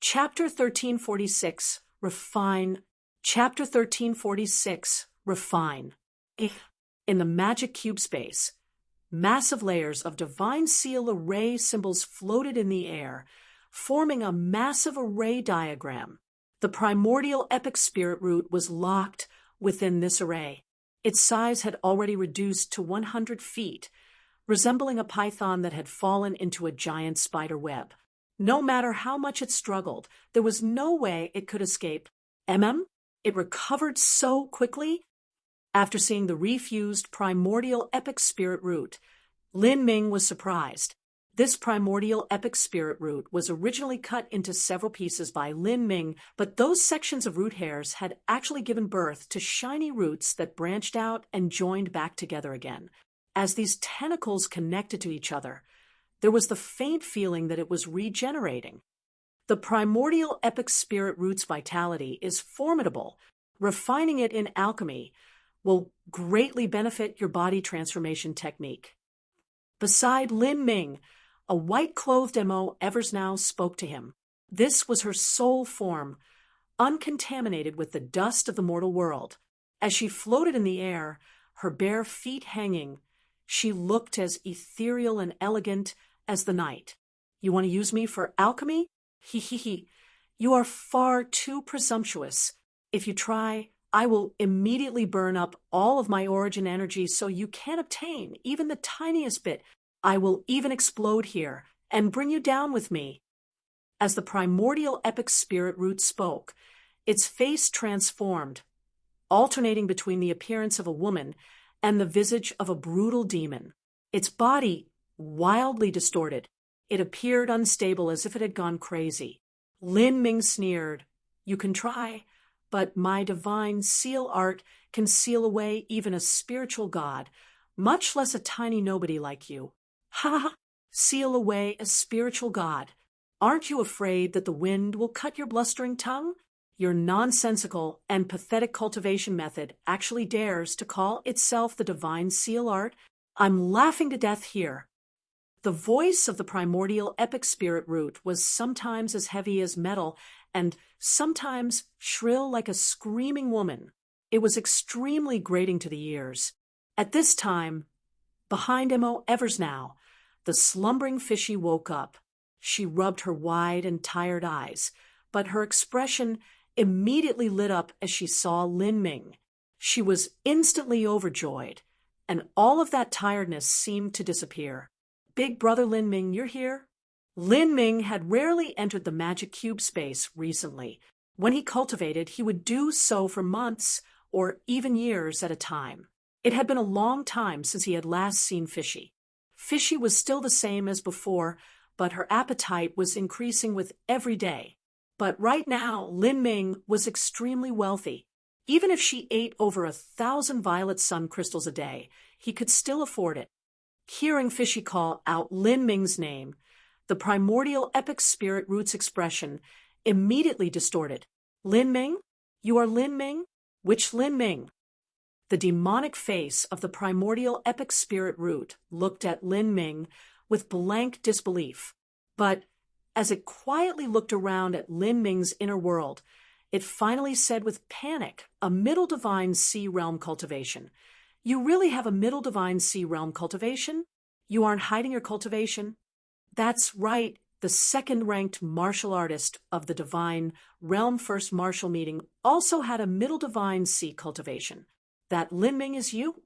Chapter 1346, Refine. Chapter 1346, Refine. In the magic cube space, massive layers of divine seal array symbols floated in the air, forming a massive array diagram. The primordial epic spirit root was locked within this array. Its size had already reduced to 100 feet, resembling a python that had fallen into a giant spider web. No matter how much it struggled, there was no way it could escape. It recovered so quickly. After seeing the refused primordial epic spirit root, Lin Ming was surprised. This primordial epic spirit root was originally cut into several pieces by Lin Ming, but those sections of root hairs had actually given birth to shiny roots that branched out and joined back together again. As these tentacles connected to each other, there was the faint feeling that it was regenerating. The primordial epic spirit root's vitality is formidable. Refining it in alchemy will greatly benefit your body transformation technique. Beside Lin Ming, a white-clothed Mo Eversnow spoke to him. This was her soul form, uncontaminated with the dust of the mortal world. As she floated in the air, her bare feet hanging, she looked as ethereal and elegant as the night. You want to use me for alchemy? He. You are far too presumptuous. If you try, I will immediately burn up all of my origin energy so you can't obtain even the tiniest bit. I will even explode here and bring you down with me. As the primordial epic spirit root spoke, its face transformed, alternating between the appearance of a woman and the visage of a brutal demon. Its body wildly distorted. It appeared unstable, as if it had gone crazy. Lin Ming sneered. You can try, but my divine seal art can seal away even a spiritual god, much less a tiny nobody like you. Ha! Seal away a spiritual god. Aren't you afraid that the wind will cut your blustering tongue? Your nonsensical and pathetic cultivation method actually dares to call itself the divine seal art? I'm laughing to death here. The voice of the primordial epic spirit root was sometimes as heavy as metal and sometimes shrill like a screaming woman. It was extremely grating to the ears. At this time, behind Mo Eversnow, the slumbering fishy woke up. She rubbed her wide and tired eyes, but her expression immediately lit up as she saw Lin Ming. She was instantly overjoyed, and all of that tiredness seemed to disappear. Big brother Lin Ming, you're here? Lin Ming had rarely entered the magic cube space recently. When he cultivated, he would do so for months or even years at a time. It had been a long time since he had last seen Fishy. Fishy was still the same as before, but her appetite was increasing with every day. But right now, Lin Ming was extremely wealthy. Even if she ate over 1,000 violet sun crystals a day, he could still afford it. Hearing Fishy call out Lin Ming's name, the primordial epic spirit root's expression immediately distorted. Lin Ming? You are Lin Ming? Which Lin Ming? The demonic face of the primordial epic spirit root looked at Lin Ming with blank disbelief. But as it quietly looked around at Lin Ming's inner world, it finally said with panic, a middle divine sea realm cultivation. You really have a middle divine sea realm cultivation? You aren't hiding your cultivation? That's right. The second-ranked martial artist of the divine realm first martial meeting also had a middle divine sea cultivation. That Lin Ming is you?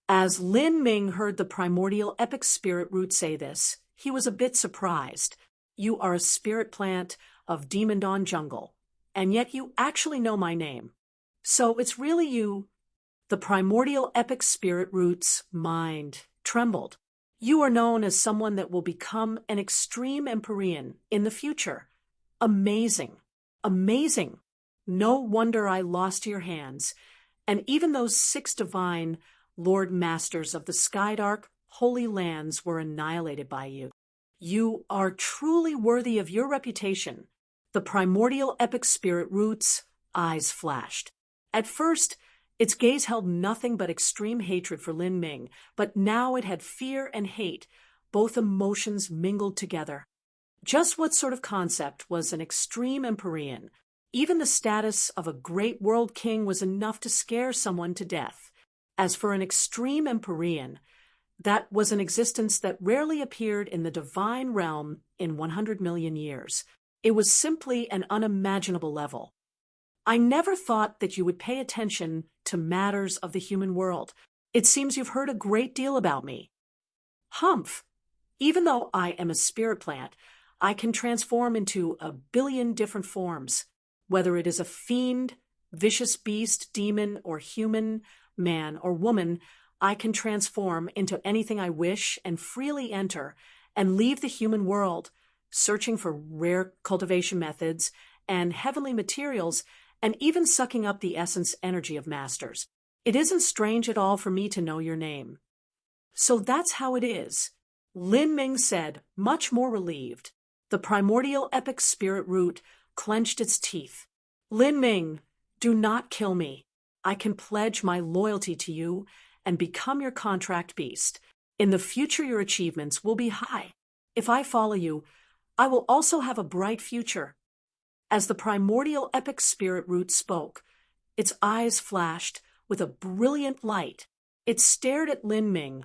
As Lin Ming heard the primordial epic spirit root say this, he was a bit surprised. You are a spirit plant of Demon Dawn Jungle, and yet you actually know my name. So it's really you. The primordial epic spirit root's mind trembled. You are known as someone that will become an extreme Empyrean in the future. Amazing. Amazing. No wonder I lost to your hands. And even those 6 divine Lord Masters of the Skydark Holy Lands were annihilated by you. You are truly worthy of your reputation. The primordial epic spirit root's eyes flashed. At first, its gaze held nothing but extreme hatred for Lin Ming, but now it had fear and hate, both emotions mingled together. Just what sort of concept was an extreme Empyrean? Even the status of a great world king was enough to scare someone to death. As for an extreme Empyrean, that was an existence that rarely appeared in the divine realm in 100 million years. It was simply an unimaginable level. I never thought that you would pay attention to matters of the human world. It seems you've heard a great deal about me. Humph! Even though I am a spirit plant, I can transform into a billion different forms. Whether it is a fiend, vicious beast, demon, or human, man, or woman, I can transform into anything I wish and freely enter and leave the human world, searching for rare cultivation methods and heavenly materials, and even sucking up the essence energy of masters. It isn't strange at all for me to know your name. So that's how it is, Lin Ming said, much more relieved. The primordial epic spirit root clenched its teeth. Lin Ming, do not kill me. I can pledge my loyalty to you and become your contract beast. In the future, your achievements will be high. If I follow you, I will also have a bright future. As the primordial epic spirit root spoke, its eyes flashed with a brilliant light. It stared at Lin Ming,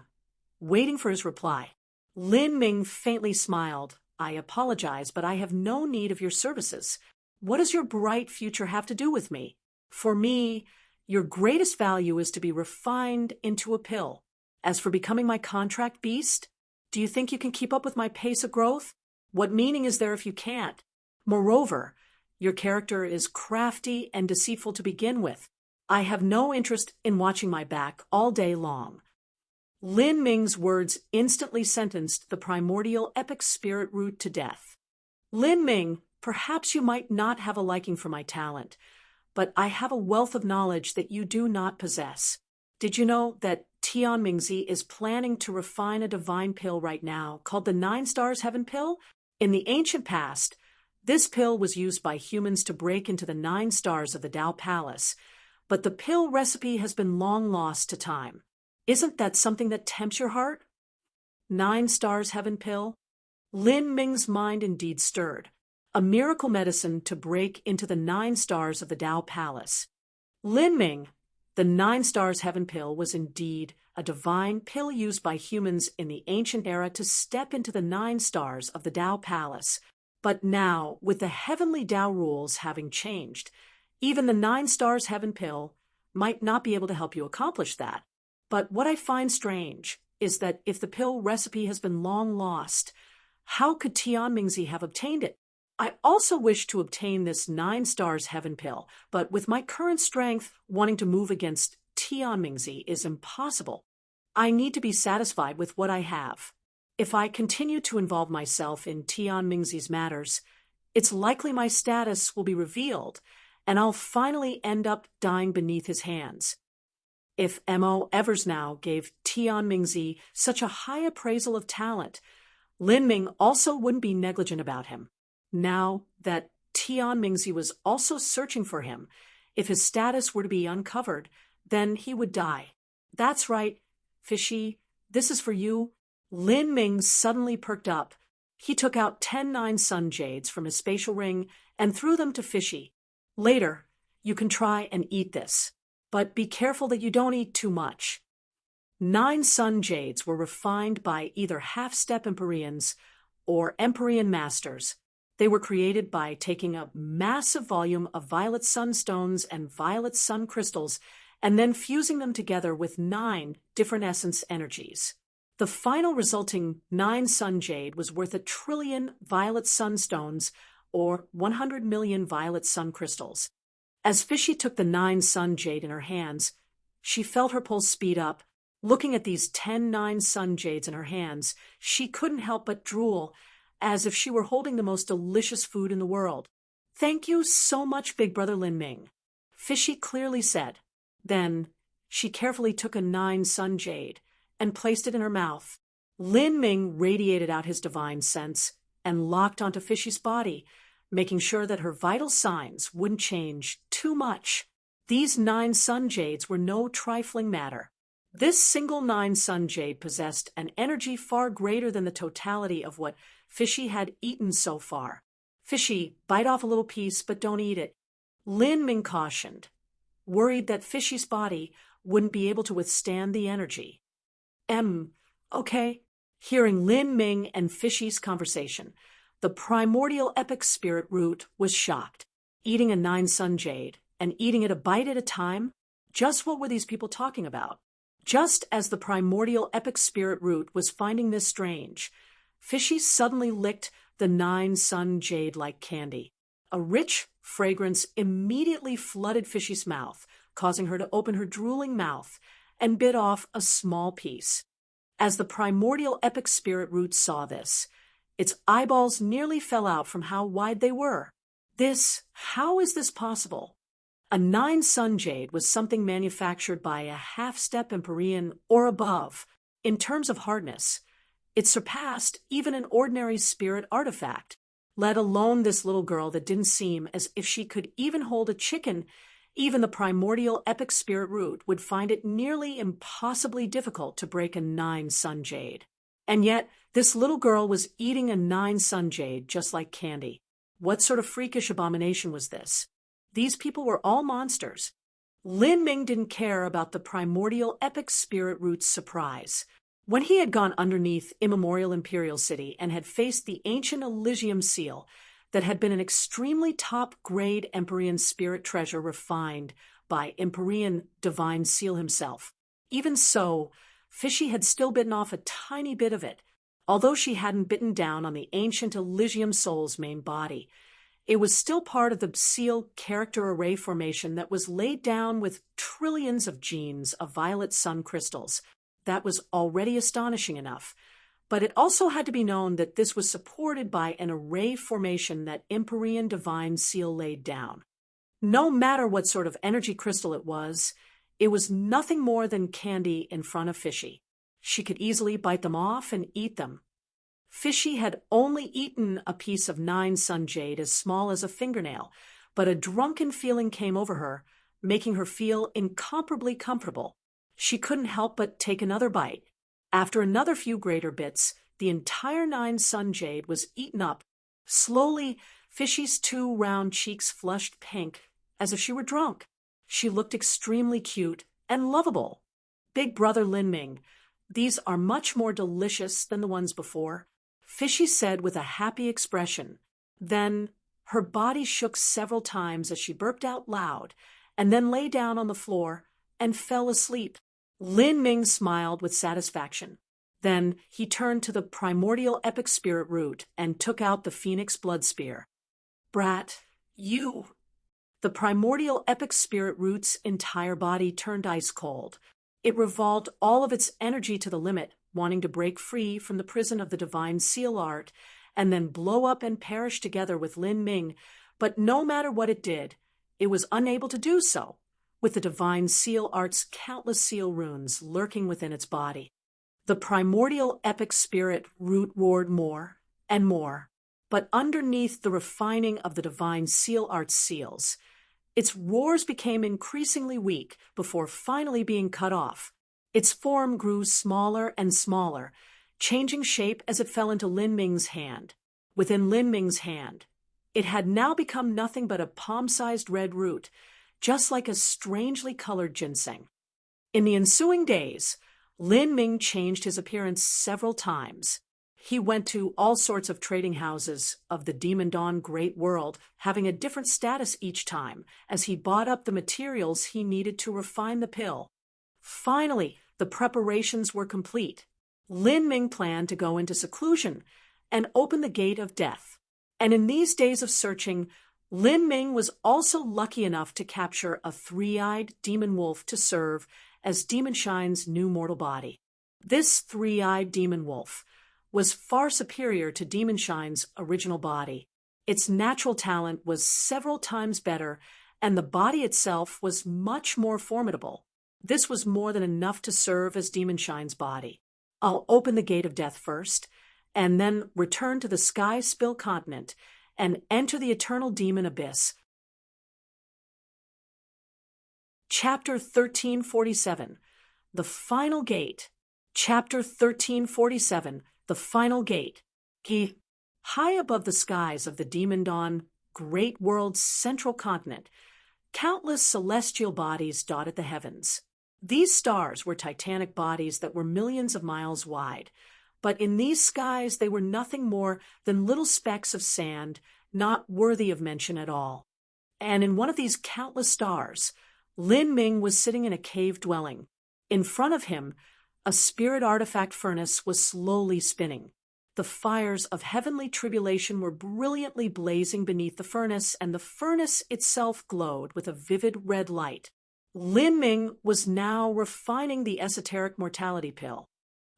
waiting for his reply. Lin Ming faintly smiled. I apologize, but I have no need of your services. What does your bright future have to do with me? For me, your greatest value is to be refined into a pill. As for becoming my contract beast, do you think you can keep up with my pace of growth? What meaning is there if you can't? Moreover, your character is crafty and deceitful to begin with. I have no interest in watching my back all day long. Lin Ming's words instantly sentenced the primordial epic spirit root to death. Lin Ming, perhaps you might not have a liking for my talent, but I have a wealth of knowledge that you do not possess. Did you know that Tian Mingzi is planning to refine a divine pill right now called the 9 Stars Heaven Pill? In the ancient past, this pill was used by humans to break into the 9 stars of the Dao Palace, but the pill recipe has been long lost to time. Isn't that something that tempts your heart? 9 Stars Heaven Pill? Lin Ming's mind indeed stirred. A miracle medicine to break into the 9 stars of the Dao Palace. Lin Ming, the 9 Stars Heaven Pill was indeed a divine pill used by humans in the ancient era to step into the 9 stars of the Dao Palace. But now, with the heavenly Dao rules having changed, even the 9 Stars Heaven Pill might not be able to help you accomplish that. But what I find strange is that if the pill recipe has been long lost, how could Tian Mingzi have obtained it? I also wish to obtain this 9 Stars Heaven Pill, but with my current strength, wanting to move against Tian Mingzi is impossible. I need to be satisfied with what I have. If I continue to involve myself in Tian Mingzi's matters, it's likely my status will be revealed, and I'll finally end up dying beneath his hands. If M.O. Eversnow gave Tian Mingzi such a high appraisal of talent, Lin Ming also wouldn't be negligent about him. Now that Tian Mingzi was also searching for him, if his status were to be uncovered, then he would die. That's right, Fishy, this is for you. Lin Ming suddenly perked up. He took out 10 9 sun jades from his spatial ring and threw them to Fishy. Later, you can try and eat this, but be careful that you don't eat too much. 9 sun jades were refined by either half-step Empyreans or Empyrean masters. They were created by taking a massive volume of violet sunstones and violet sun crystals and then fusing them together with 9 different essence energies. The final resulting 9 sun jade was worth 1 trillion violet sunstones or 100 million violet sun crystals. As Fishy took the 9 sun jade in her hands, she felt her pulse speed up. Looking at these 10 9 sun jades in her hands, she couldn't help but drool, as if she were holding the most delicious food in the world. Thank you so much, Big Brother Lin Ming, Fishy clearly said. Then she carefully took a 9 sun jade and placed it in her mouth. Lin Ming radiated out his divine sense and locked onto Fishy's body, making sure that her vital signs wouldn't change too much. These 9 sun jades were no trifling matter. This single 9 sun jade possessed an energy far greater than the totality of what Fishy had eaten so far. Fishy, bite off a little piece, but don't eat it. Lin Ming cautioned, worried that Fishy's body wouldn't be able to withstand the energy. Okay. Hearing Lin Ming and Fishy's conversation, the primordial epic spirit root was shocked. Eating a 9-sun jade, and eating it a bite at a time? Just what were these people talking about? Just as the primordial epic spirit root was finding this strange, Fishy suddenly licked the 9-sun jade like candy. A rich fragrance immediately flooded Fishy's mouth, causing her to open her drooling mouth and bit off a small piece. As the primordial epic spirit root saw this, its eyeballs nearly fell out from how wide they were. How is this possible? A 9-sun jade was something manufactured by a half-step Empyrean or above. In terms of hardness, it surpassed even an ordinary spirit artifact, let alone this little girl that didn't seem as if she could even hold a chicken. Even the primordial epic spirit root would find it nearly impossibly difficult to break a 9-sun jade. And yet, this little girl was eating a 9-sun jade just like candy. What sort of freakish abomination was this? These people were all monsters. Lin Ming didn't care about the primordial epic spirit root's surprise. When he had gone underneath immemorial Imperial City and had faced the ancient Elysium seal that had been an extremely top-grade Empyrean spirit treasure refined by Empyrean divine seal himself. Even so, Fishy had still bitten off a tiny bit of it, although she hadn't bitten down on the ancient Elysium soul's main body. It was still part of the seal character array formation that was laid down with trillions of genes of violet sun crystals. That was already astonishing enough. But it also had to be known that this was supported by an array formation that Empyrean divine seal laid down. No matter what sort of energy crystal it was nothing more than candy in front of Fishy. She could easily bite them off and eat them. Fishy had only eaten a piece of 9-sun jade as small as a fingernail, but a drunken feeling came over her, making her feel incomparably comfortable. She couldn't help but take another bite. After another few greater bits, the entire 9-sun jade was eaten up. Slowly, Fishy's 2 round cheeks flushed pink, as if she were drunk. She looked extremely cute and lovable. Big brother Lin Ming, these are much more delicious than the ones before, Fishy said with a happy expression. Then her body shook several times as she burped out loud, and then lay down on the floor and fell asleep. Lin Ming smiled with satisfaction. Then he turned to the primordial epic spirit root and took out the phoenix blood spear. Brat, you... The primordial epic spirit root's entire body turned ice cold. It revolved all of its energy to the limit, wanting to break free from the prison of the divine seal art and then blow up and perish together with Lin Ming, but no matter what it did, it was unable to do so, with the divine seal art's countless seal runes lurking within its body. The primordial epic spirit root roared more and more, but underneath the refining of the divine seal art's seals, its roars became increasingly weak before finally being cut off. Its form grew smaller and smaller, changing shape as it fell into Lin Ming's hand. Within Lin Ming's hand, it had now become nothing but a palm-sized red root, just like a strangely colored ginseng. In the ensuing days, Lin Ming changed his appearance several times. He went to all sorts of trading houses of the Demon Dawn Great World, having a different status each time, as he bought up the materials he needed to refine the pill. Finally, the preparations were complete. Lin Ming planned to go into seclusion and open the gate of death. And in these days of searching, Lin Ming was also lucky enough to capture a 3-eyed demon wolf to serve as Demon Shine's new mortal body. This 3-eyed demon wolf was far superior to Demon Shine's original body. Its natural talent was several times better, and the body itself was much more formidable. This was more than enough to serve as Demon Shine's body. I'll open the gate of death first, and then return to the Sky Spill continent and enter the eternal demon abyss. Chapter 1347, The Final Gate. Chapter 1347, The Final Gate. High above the skies of the Demon Dawn great world's central continent, countless celestial bodies dotted the heavens. These stars were titanic bodies that were millions of miles wide, but in these skies they were nothing more than little specks of sand, not worthy of mention at all. And in one of these countless stars, Lin Ming was sitting in a cave dwelling. In front of him, a spirit artifact furnace was slowly spinning. The fires of heavenly tribulation were brilliantly blazing beneath the furnace, and the furnace itself glowed with a vivid red light. Lin Ming was now refining the esoteric mortality pill.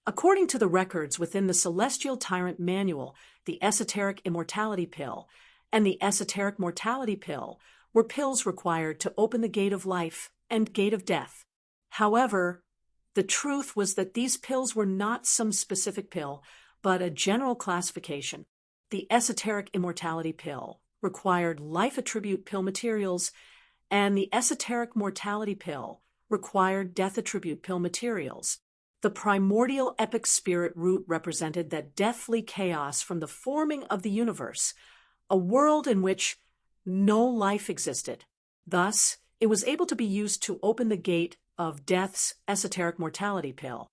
According to the records within the Celestial Tyrant Manual, the esoteric immortality pill and the esoteric mortality pill were pills required to open the gate of life and gate of death. However, the truth was that these pills were not some specific pill, but a general classification. The esoteric immortality pill required life attribute pill materials, and the esoteric mortality pill required death attribute pill materials. The primordial epic spirit root represented that deathly chaos from the forming of the universe, a world in which no life existed. Thus, it was able to be used to open the gate of death's esoteric mortality pill.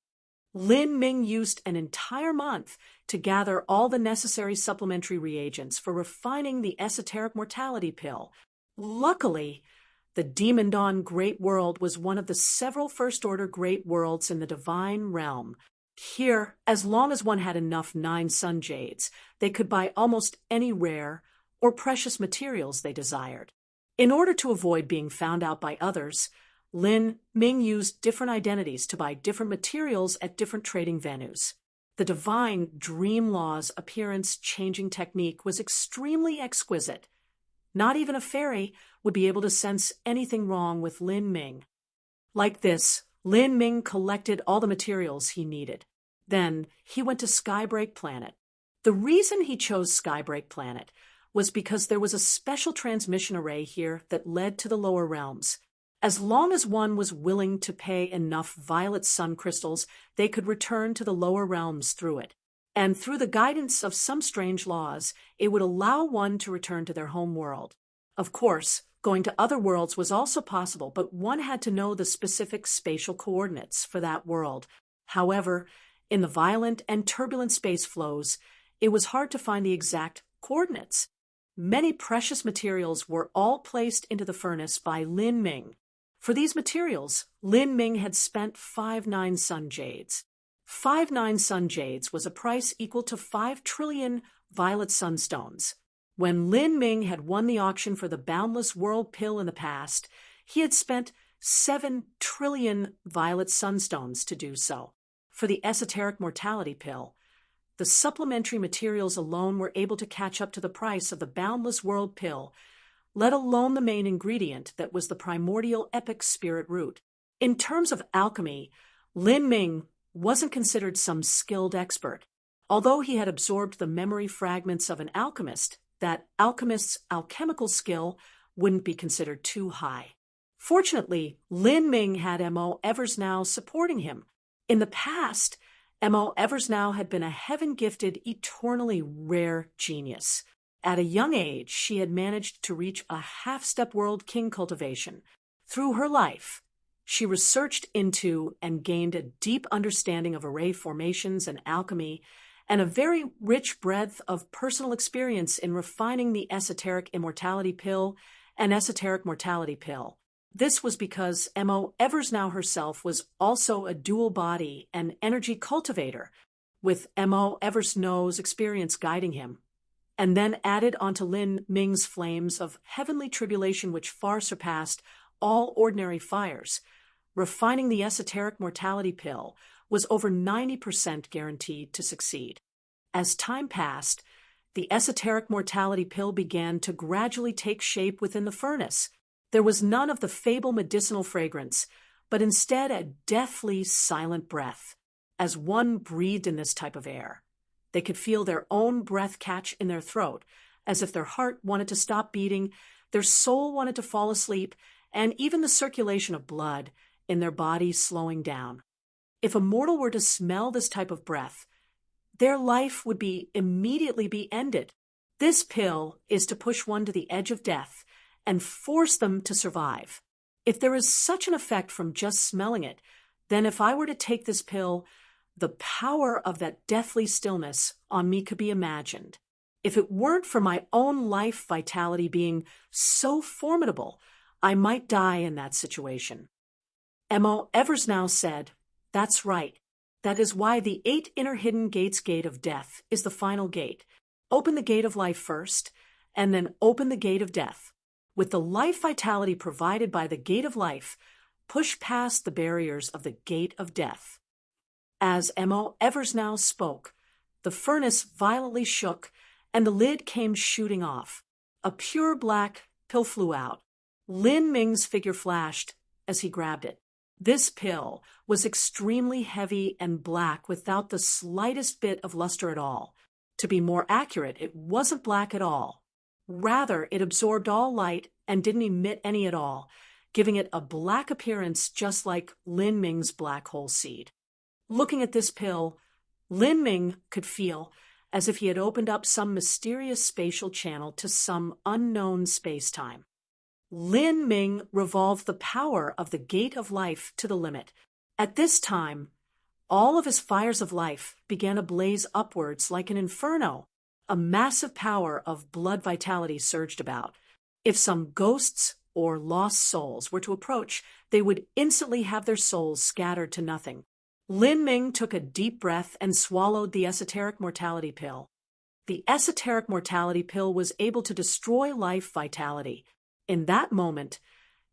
Lin Ming used an entire month to gather all the necessary supplementary reagents for refining the esoteric mortality pill. Luckily, the Demon Dawn Great World was one of the several First-Order Great Worlds in the Divine Realm. Here, as long as one had enough 9 sun jades, they could buy almost any rare or precious materials they desired. In order to avoid being found out by others, Lin Ming used different identities to buy different materials at different trading venues. The divine Dream Law's appearance-changing technique was extremely exquisite. Not even a fairy would be able to sense anything wrong with Lin Ming. Like this, Lin Ming collected all the materials he needed. Then he went to Skybreak Planet. The reason he chose Skybreak Planet was because there was a special transmission array here that led to the lower realms. As long as one was willing to pay enough violet sun crystals, they could return to the lower realms through it. And through the guidance of some strange laws, it would allow one to return to their home world. Of course, going to other worlds was also possible, but one had to know the specific spatial coordinates for that world. However, in the violent and turbulent space flows, it was hard to find the exact coordinates. Many precious materials were all placed into the furnace by Lin Ming. For these materials, Lin Ming had spent 5 9 sun jades. 5 9 sun jades was a price equal to 5 trillion violet sunstones. When Lin Ming had won the auction for the Boundless World Pill in the past, he had spent 7 trillion violet sunstones to do so. For the esoteric mortality pill, the supplementary materials alone were able to catch up to the price of the Boundless World Pill, let alone the main ingredient that was the primordial epic spirit root. In terms of alchemy, Lin Ming wasn't considered some skilled expert. Although he had absorbed the memory fragments of an alchemist, that alchemist's alchemical skill wouldn't be considered too high. Fortunately, Lin Ming had M.O. Eversnow supporting him. In the past, M.O. Eversnow had been a heaven-gifted, eternally rare genius. At a young age, she had managed to reach a half-step world king cultivation. Through her life, she researched into and gained a deep understanding of array formations and alchemy, and a very rich breadth of personal experience in refining the esoteric immortality pill and esoteric mortality pill. This was because M.O. Eversnow herself was also a dual body and energy cultivator, with M.O. Eversnow's experience guiding him, and then added onto Lin Ming's flames of heavenly tribulation which far surpassed all ordinary fires. Refining the esoteric mortality pill was over 90% guaranteed to succeed. As time passed, the esoteric mortality pill began to gradually take shape within the furnace. There was none of the fable medicinal fragrance, but instead a deathly silent breath. As one breathed in this type of air, they could feel their own breath catch in their throat, as if their heart wanted to stop beating, their soul wanted to fall asleep, and even the circulation of blood in their bodies slowing down. If a mortal were to smell this type of breath, their life would immediately be ended. This pill is to push one to the edge of death and force them to survive. If there is such an effect from just smelling it, then if I were to take this pill, the power of that deathly stillness on me could be imagined. If it weren't for my own life vitality being so formidable, I might die in that situation. M.O. Eversnow said, "That's right. That is why the 8 inner hidden gates gate of death is the final gate. Open the gate of life first, and then open the gate of death. With the life vitality provided by the gate of life, push past the barriers of the gate of death." As M.O. Eversnow spoke, the furnace violently shook, and the lid came shooting off. A pure black pill flew out. Lin Ming's figure flashed as he grabbed it. This pill was extremely heavy and black without the slightest bit of luster at all. To be more accurate, it wasn't black at all. Rather, it absorbed all light and didn't emit any at all, giving it a black appearance just like Lin Ming's black hole seed. Looking at this pill, Lin Ming could feel as if he had opened up some mysterious spatial channel to some unknown space-time. Lin Ming revolved the power of the gate of life to the limit. At this time, all of his fires of life began to blaze upwards like an inferno. A massive power of blood vitality surged about. If some ghosts or lost souls were to approach, they would instantly have their souls scattered to nothing. Lin Ming took a deep breath and swallowed the esoteric mortality pill. The esoteric mortality pill was able to destroy life vitality. In that moment,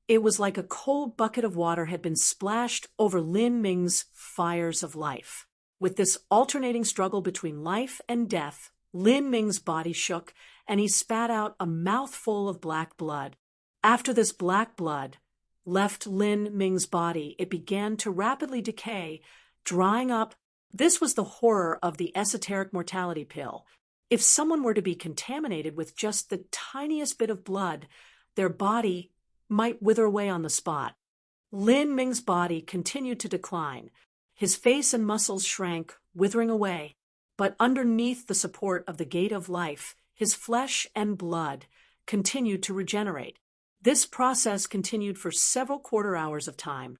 it was like a cold bucket of water had been splashed over Lin Ming's fires of life. With this alternating struggle between life and death, Lin Ming's body shook, and he spat out a mouthful of black blood. After this black blood left Lin Ming's body, it began to rapidly decay, drying up. This was the horror of the esoteric mortality pill. If someone were to be contaminated with just the tiniest bit of blood, their body might wither away on the spot. Lin Ming's body continued to decline. His face and muscles shrank, withering away. But underneath the support of the gate of life, his flesh and blood continued to regenerate. This process continued for several quarter hours of time.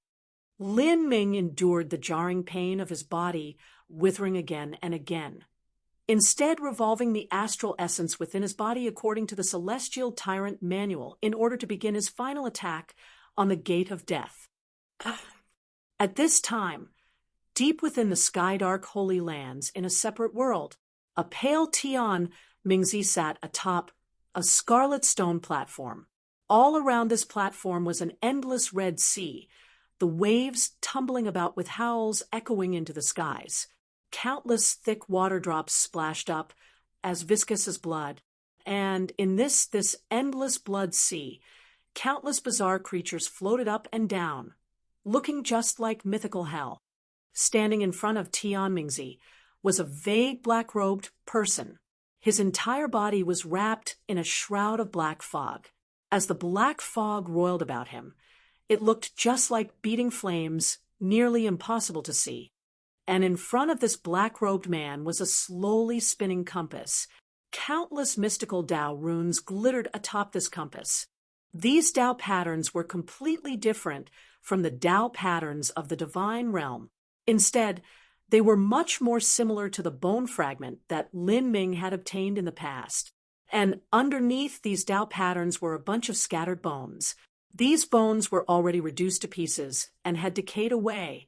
Lin Ming endured the jarring pain of his body withering again and again, instead revolving the astral essence within his body according to the Celestial Tyrant Manual in order to begin his final attack on the gate of death. At this time, deep within the sky-dark Holy Lands in a separate world, a pale Tian Mingzi sat atop a scarlet stone platform. All around this platform was an endless red sea, the waves tumbling about with howls echoing into the skies. Countless thick water drops splashed up, as viscous as blood, and in this endless blood sea, countless bizarre creatures floated up and down, looking just like mythical hell. Standing in front of Tian Mingzi was a vague black-robed person. His entire body was wrapped in a shroud of black fog. As the black fog roiled about him, it looked just like beating flames, nearly impossible to see. And in front of this black-robed man was a slowly spinning compass. Countless mystical Tao runes glittered atop this compass. These Tao patterns were completely different from the Tao patterns of the divine realm. Instead, they were much more similar to the bone fragment that Lin Ming had obtained in the past. And underneath these Tao patterns were a bunch of scattered bones. These bones were already reduced to pieces and had decayed away,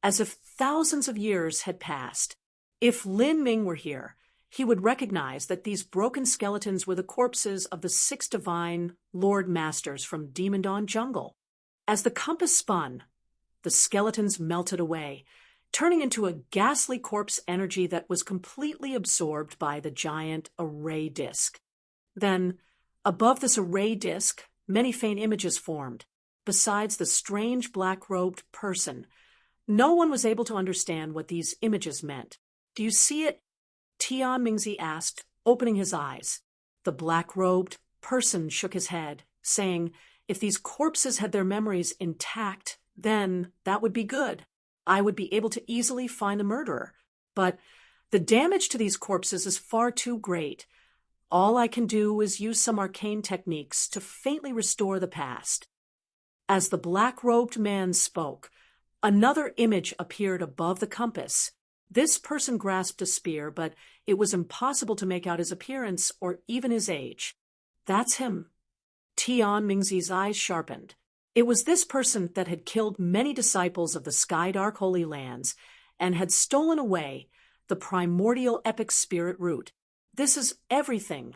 as if thousands of years had passed. If Lin Ming were here, he would recognize that these broken skeletons were the corpses of the 6 divine Lord Masters from Demon Dawn Jungle. As the compass spun, the skeletons melted away, turning into a ghastly corpse energy that was completely absorbed by the giant array disk. Then, above this array disk, many faint images formed. Besides the strange black-robed person, no one was able to understand what these images meant. "Do you see it?" Tian Mingzi asked, opening his eyes. The black-robed person shook his head, saying, "If these corpses had their memories intact, then that would be good. I would be able to easily find the murderer. But The damage to these corpses is far too great. All I can do is use some arcane techniques to faintly restore the past." As the black-robed man spoke, another image appeared above the compass. This person grasped a spear, but it was impossible to make out his appearance or even his age. "That's him." Tian Mingzi's eyes sharpened. It was this person that had killed many disciples of the Skydark Holy Lands and had stolen away the primordial epic spirit root. This is everything.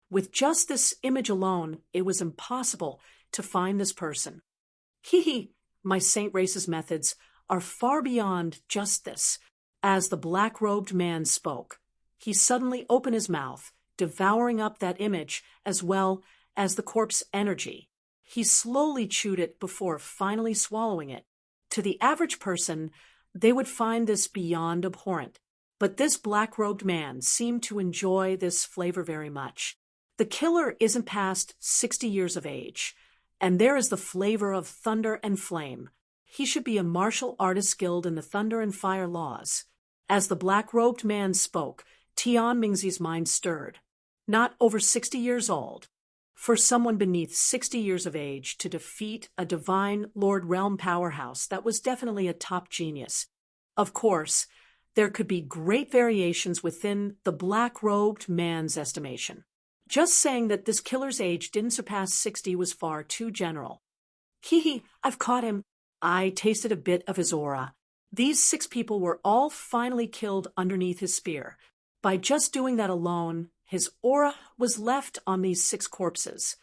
With just this image alone, it was impossible to find this person. Hee, my Saint Race's methods are far beyond just this. As the black-robed man spoke, he suddenly opened his mouth, devouring up that image as well as the corpse energy. He slowly chewed it before finally swallowing it. To the average person, they would find this beyond abhorrent. But this black-robed man seemed to enjoy this flavor very much. The killer isn't past 60 years of age, and there is the flavor of thunder and flame. He should be a martial artist skilled in the thunder and fire laws. As the black-robed man spoke, Tian Mingzi's mind stirred. Not over 60 years old. For someone beneath 60 years of age to defeat a divine Lord Realm powerhouse, that was definitely a top genius. Of course, there could be great variations within the black-robed man's estimation. Just saying that this killer's age didn't surpass 60 was far too general. Hee, I've caught him. I tasted a bit of his aura. These 6 people were all finally killed underneath his spear. By just doing that alone, his aura was left on these 6 corpses.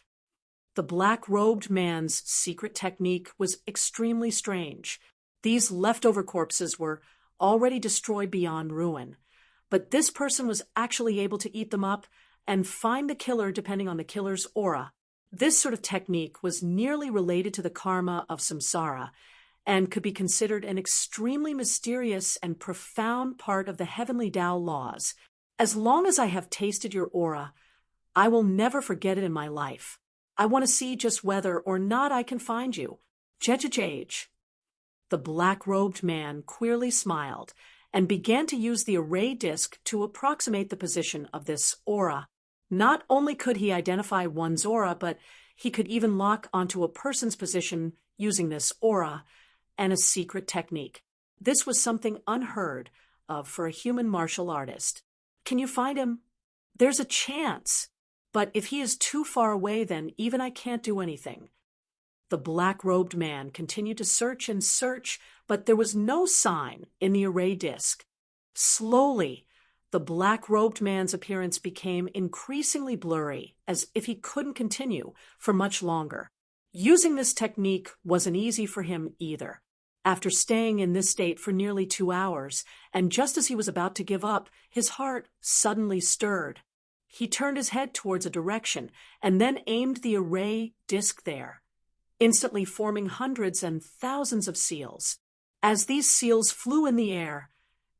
The black-robed man's secret technique was extremely strange. These leftover corpses were already destroyed beyond ruin, but this person was actually able to eat them up and find the killer depending on the killer's aura. This sort of technique was nearly related to the karma of samsara and could be considered an extremely mysterious and profound part of the heavenly Tao laws. As long as I have tasted your aura, I will never forget it in my life. I want to see just whether or not I can find you. Jejejage. The black-robed man queerly smiled and began to use the array disc to approximate the position of this aura. Not only could he identify one's aura, but he could even lock onto a person's position using this aura and a secret technique. This was something unheard of for a human martial artist. Can you find him? There's a chance. But if he is too far away, then even I can't do anything. The black-robed man continued to search and search, but there was no sign in the array disc. Slowly, the black-robed man's appearance became increasingly blurry, as if he couldn't continue for much longer. Using this technique wasn't easy for him either. After staying in this state for nearly 2 hours, and just as he was about to give up, his heart suddenly stirred. He turned his head towards a direction and then aimed the array disc there, instantly forming hundreds and thousands of seals. As these seals flew in the air,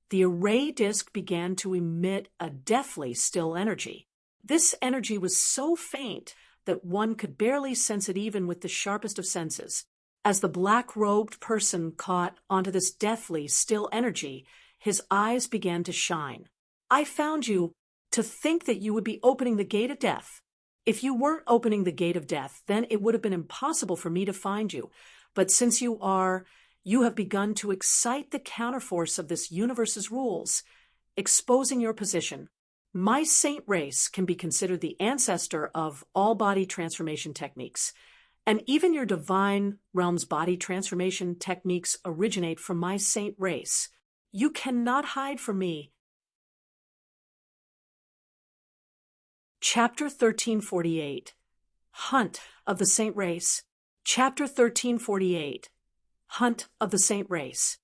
the array disc began to emit a deathly still energy. This energy was so faint that one could barely sense it even with the sharpest of senses. As the black-robed person caught onto this deathly still energy, his eyes began to shine. I found you. To think that you would be opening the gate of death. If you weren't opening the gate of death, then it would have been impossible for me to find you. But since you have begun to excite the counterforce of this universe's rules, exposing your position. My Saint Race can be considered the ancestor of all body transformation techniques. And even your divine realm's body transformation techniques originate from my Saint Race. You cannot hide from me. Chapter 1348. Hunt of the Saint Race. Chapter 1348. Hunt of the Saint Race.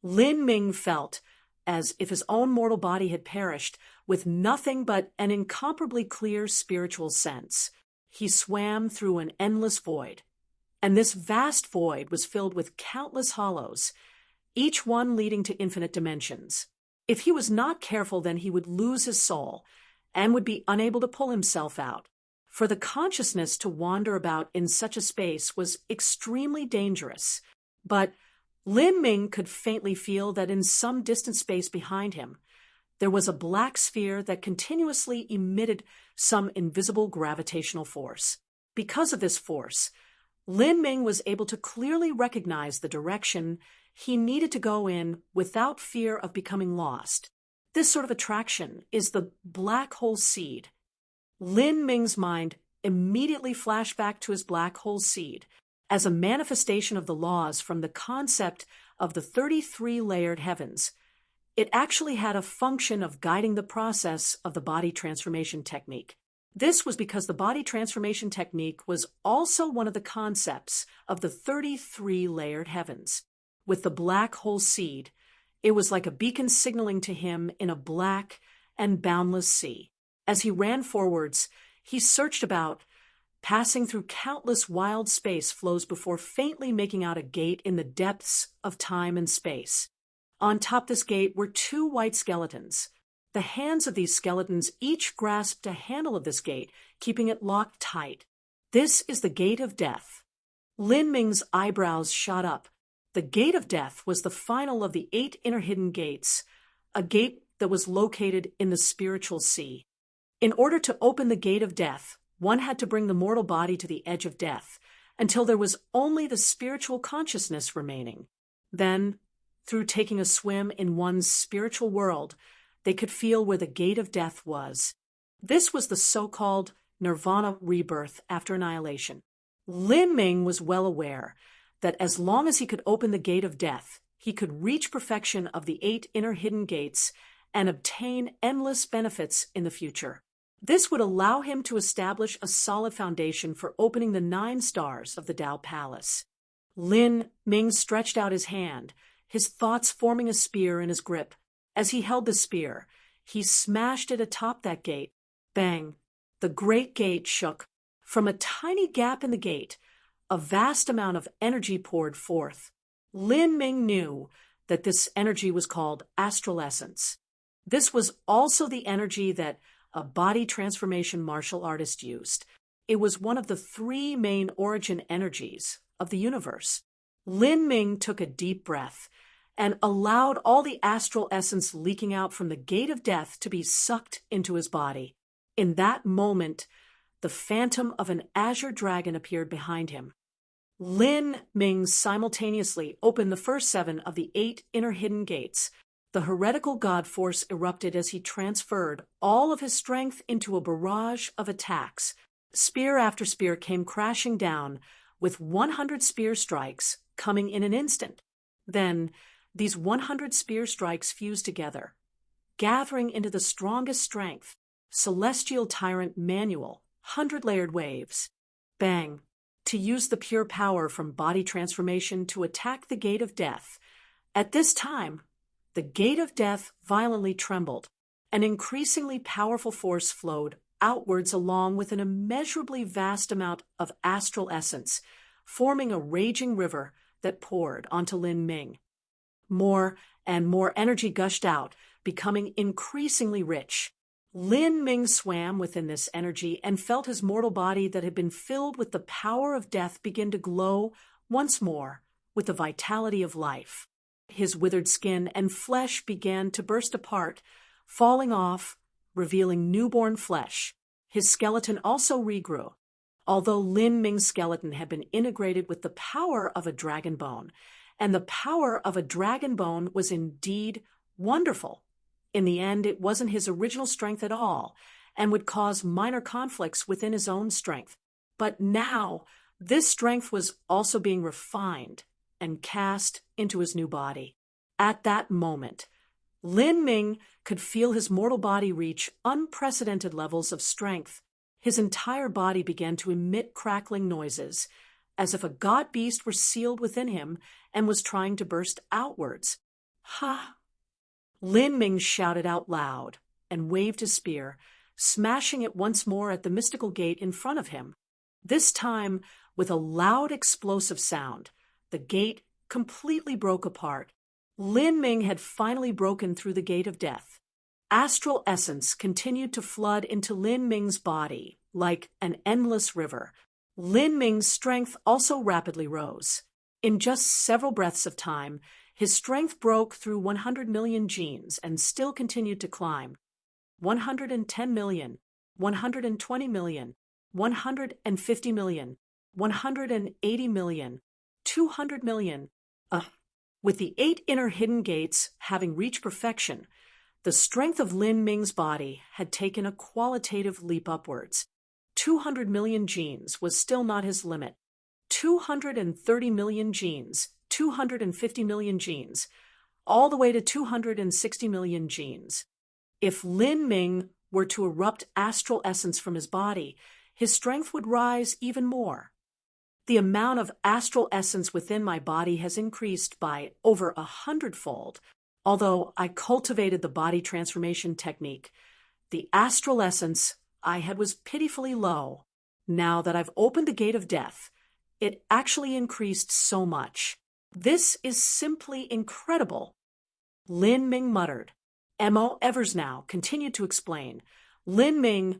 Lin Ming felt as if his own mortal body had perished, with nothing but an incomparably clear spiritual sense. He swam through an endless void, and this vast void was filled with countless hollows, each one leading to infinite dimensions. If he was not careful, then he would lose his soul, and would be unable to pull himself out. For the consciousness to wander about in such a space was extremely dangerous. But Lin Ming could faintly feel that in some distant space behind him, there was a black sphere that continuously emitted some invisible gravitational force. Because of this force, Lin Ming was able to clearly recognize the direction he needed to go in without fear of becoming lost. This sort of attraction is the black hole seed. Lin Ming's mind immediately flashed back to his black hole seed as a manifestation of the laws from the concept of the 33-layered heavens. It actually had a function of guiding the process of the body transformation technique. This was because the body transformation technique was also one of the concepts of the 33-layered heavens. With the black hole seed, it was like a beacon signaling to him in a black and boundless sea. As he ran forwards, he searched about, passing through countless wild space flows before faintly making out a gate in the depths of time and space. On top this gate were two white skeletons. The hands of these skeletons each grasped a handle of this gate, keeping it locked tight. This is the Gate of Death. Lin Ming's eyebrows shot up. The Gate of Death was the final of the 8 inner hidden gates, a gate that was located in the spiritual sea. In order to open the Gate of Death, one had to bring the mortal body to the edge of death, until there was only the spiritual consciousness remaining. Then, through taking a swim in one's spiritual world, they could feel where the Gate of Death was. This was the so-called nirvana rebirth after annihilation. Lin Ming was well aware that as long as he could open the Gate of Death, he could reach perfection of the 8 inner hidden gates and obtain endless benefits in the future. This would allow him to establish a solid foundation for opening the 9 stars of the Tao Palace. Lin Ming stretched out his hand, his thoughts forming a spear in his grip. As he held the spear, he smashed it atop that gate. Bang! The great gate shook. From a tiny gap in the gate, a vast amount of energy poured forth. Lin Ming knew that this energy was called astral essence. This was also the energy that a body transformation martial artist used. It was one of the 3 main origin energies of the universe. Lin Ming took a deep breath and allowed all the astral essence leaking out from the Gate of Death to be sucked into his body. In that moment, the phantom of an azure dragon appeared behind him. Lin Ming simultaneously opened the first 7 of the 8 inner hidden gates. The heretical god force erupted as he transferred all of his strength into a barrage of attacks. Spear after spear came crashing down, with 100 spear strikes coming in an instant. Then, these 100 spear strikes fused together, gathering into the strongest strength, celestial tyrant manual, 100-layered waves. Bang! To use the pure power from body transformation to attack the Gate of Death. At this time, the Gate of Death violently trembled. An increasingly powerful force flowed outwards along with an immeasurably vast amount of astral essence, forming a raging river that poured onto Lin Ming. More and more energy gushed out, becoming increasingly rich. Lin Ming swam within this energy and felt his mortal body that had been filled with the power of death begin to glow once more with the vitality of life. His withered skin and flesh began to burst apart, falling off, revealing newborn flesh. His skeleton also regrew. Although Lin Ming's skeleton had been integrated with the power of a dragon bone, and the power of a dragon bone was indeed wonderful. In the end, it wasn't his original strength at all, and would cause minor conflicts within his own strength. But now, this strength was also being refined and cast into his new body. At that moment, Lin Ming could feel his mortal body reach unprecedented levels of strength. His entire body began to emit crackling noises, as if a god beast were sealed within him and was trying to burst outwards. Ha! Lin Ming shouted out loud and waved his spear, smashing it once more at the mystical gate in front of him. This time, with a loud explosive sound, the gate completely broke apart. Lin Ming had finally broken through the Gate of Death. Astral essence continued to flood into Lin Ming's body like an endless river. Lin Ming's strength also rapidly rose. In just several breaths of time, his strength broke through 100 million genes and still continued to climb. 110 million, 120 million, 150 million, 180 million, 200 million. With the 8 inner hidden gates having reached perfection, the strength of Lin Ming's body had taken a qualitative leap upwards. 200 million genes was still not his limit. 230 million genes, 250 million genes, all the way to 260 million genes. If Lin Ming were to erupt astral essence from his body, his strength would rise even more. The amount of astral essence within my body has increased by over 100-fold. Although I cultivated the body transformation technique, the astral essence I had was pitifully low. Now that I've opened the gate of death, it actually increased so much. This is simply incredible. Lin Ming muttered. M.O. Eversnow continued to explain. Lin Ming,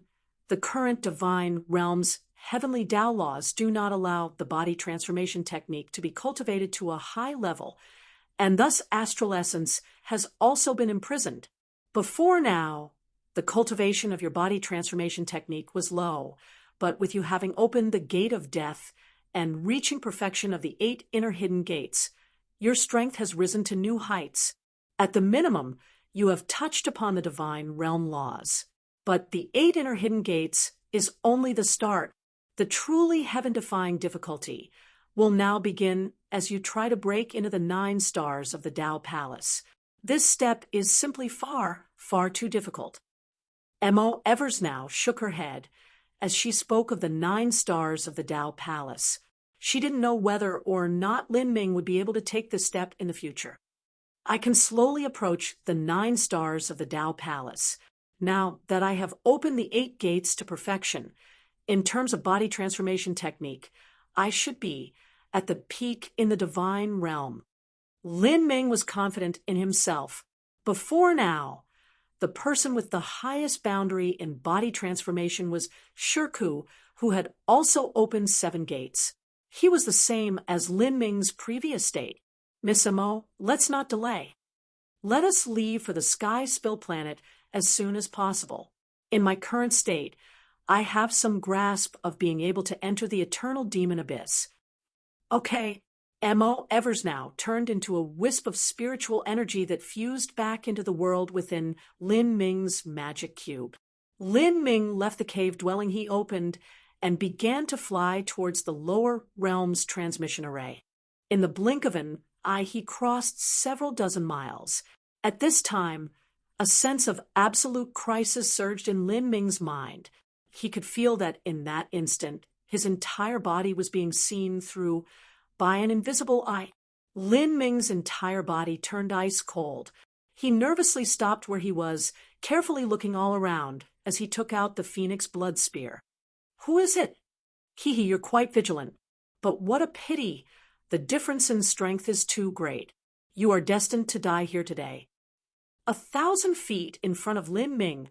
the current divine realm's heavenly Tao laws do not allow the body transformation technique to be cultivated to a high level, and thus astral essence has also been imprisoned. Before now, the cultivation of your body transformation technique was low, but with you having opened the gate of death and reaching perfection of the 8 inner hidden gates, your strength has risen to new heights. At the minimum, you have touched upon the divine realm laws. But the 8 inner hidden gates is only the start. The truly heaven-defying difficulty will now begin as you try to break into the 9 stars of the Tao Palace. This step is simply far, far too difficult. M.O. Eversnow shook her head as she spoke of the 9 stars of the Tao Palace. She didn't know whether or not Lin Ming would be able to take this step in the future. I can slowly approach the 9 stars of the Tao Palace. Now that I have opened the 8 gates to perfection, in terms of body transformation technique, I should be at the peak in the divine realm. Lin Ming was confident in himself. Before now, the person with the highest boundary in body transformation was Shirku, who had also opened 7 gates. He was the same as Lin Ming's previous state. Miss Amo, let's not delay. Let us leave for the Sky Spill planet as soon as possible. In my current state, I have some grasp of being able to enter the eternal demon abyss. Okay. M.O. Eversnow turned into a wisp of spiritual energy that fused back into the world within Lin Ming's magic cube. Lin Ming left the cave dwelling he opened and began to fly towards the lower realm's transmission array. In the blink of an eye, he crossed several dozen miles. At this time, a sense of absolute crisis surged in Lin Ming's mind. He could feel that in that instant, his entire body was being seen through by an invisible eye. Lin Ming's entire body turned ice cold. He nervously stopped where he was, carefully looking all around as he took out the Phoenix blood spear. Who is it? Hee, you're quite vigilant. But what a pity. The difference in strength is too great. You are destined to die here today. 1,000 feet in front of Lin Ming,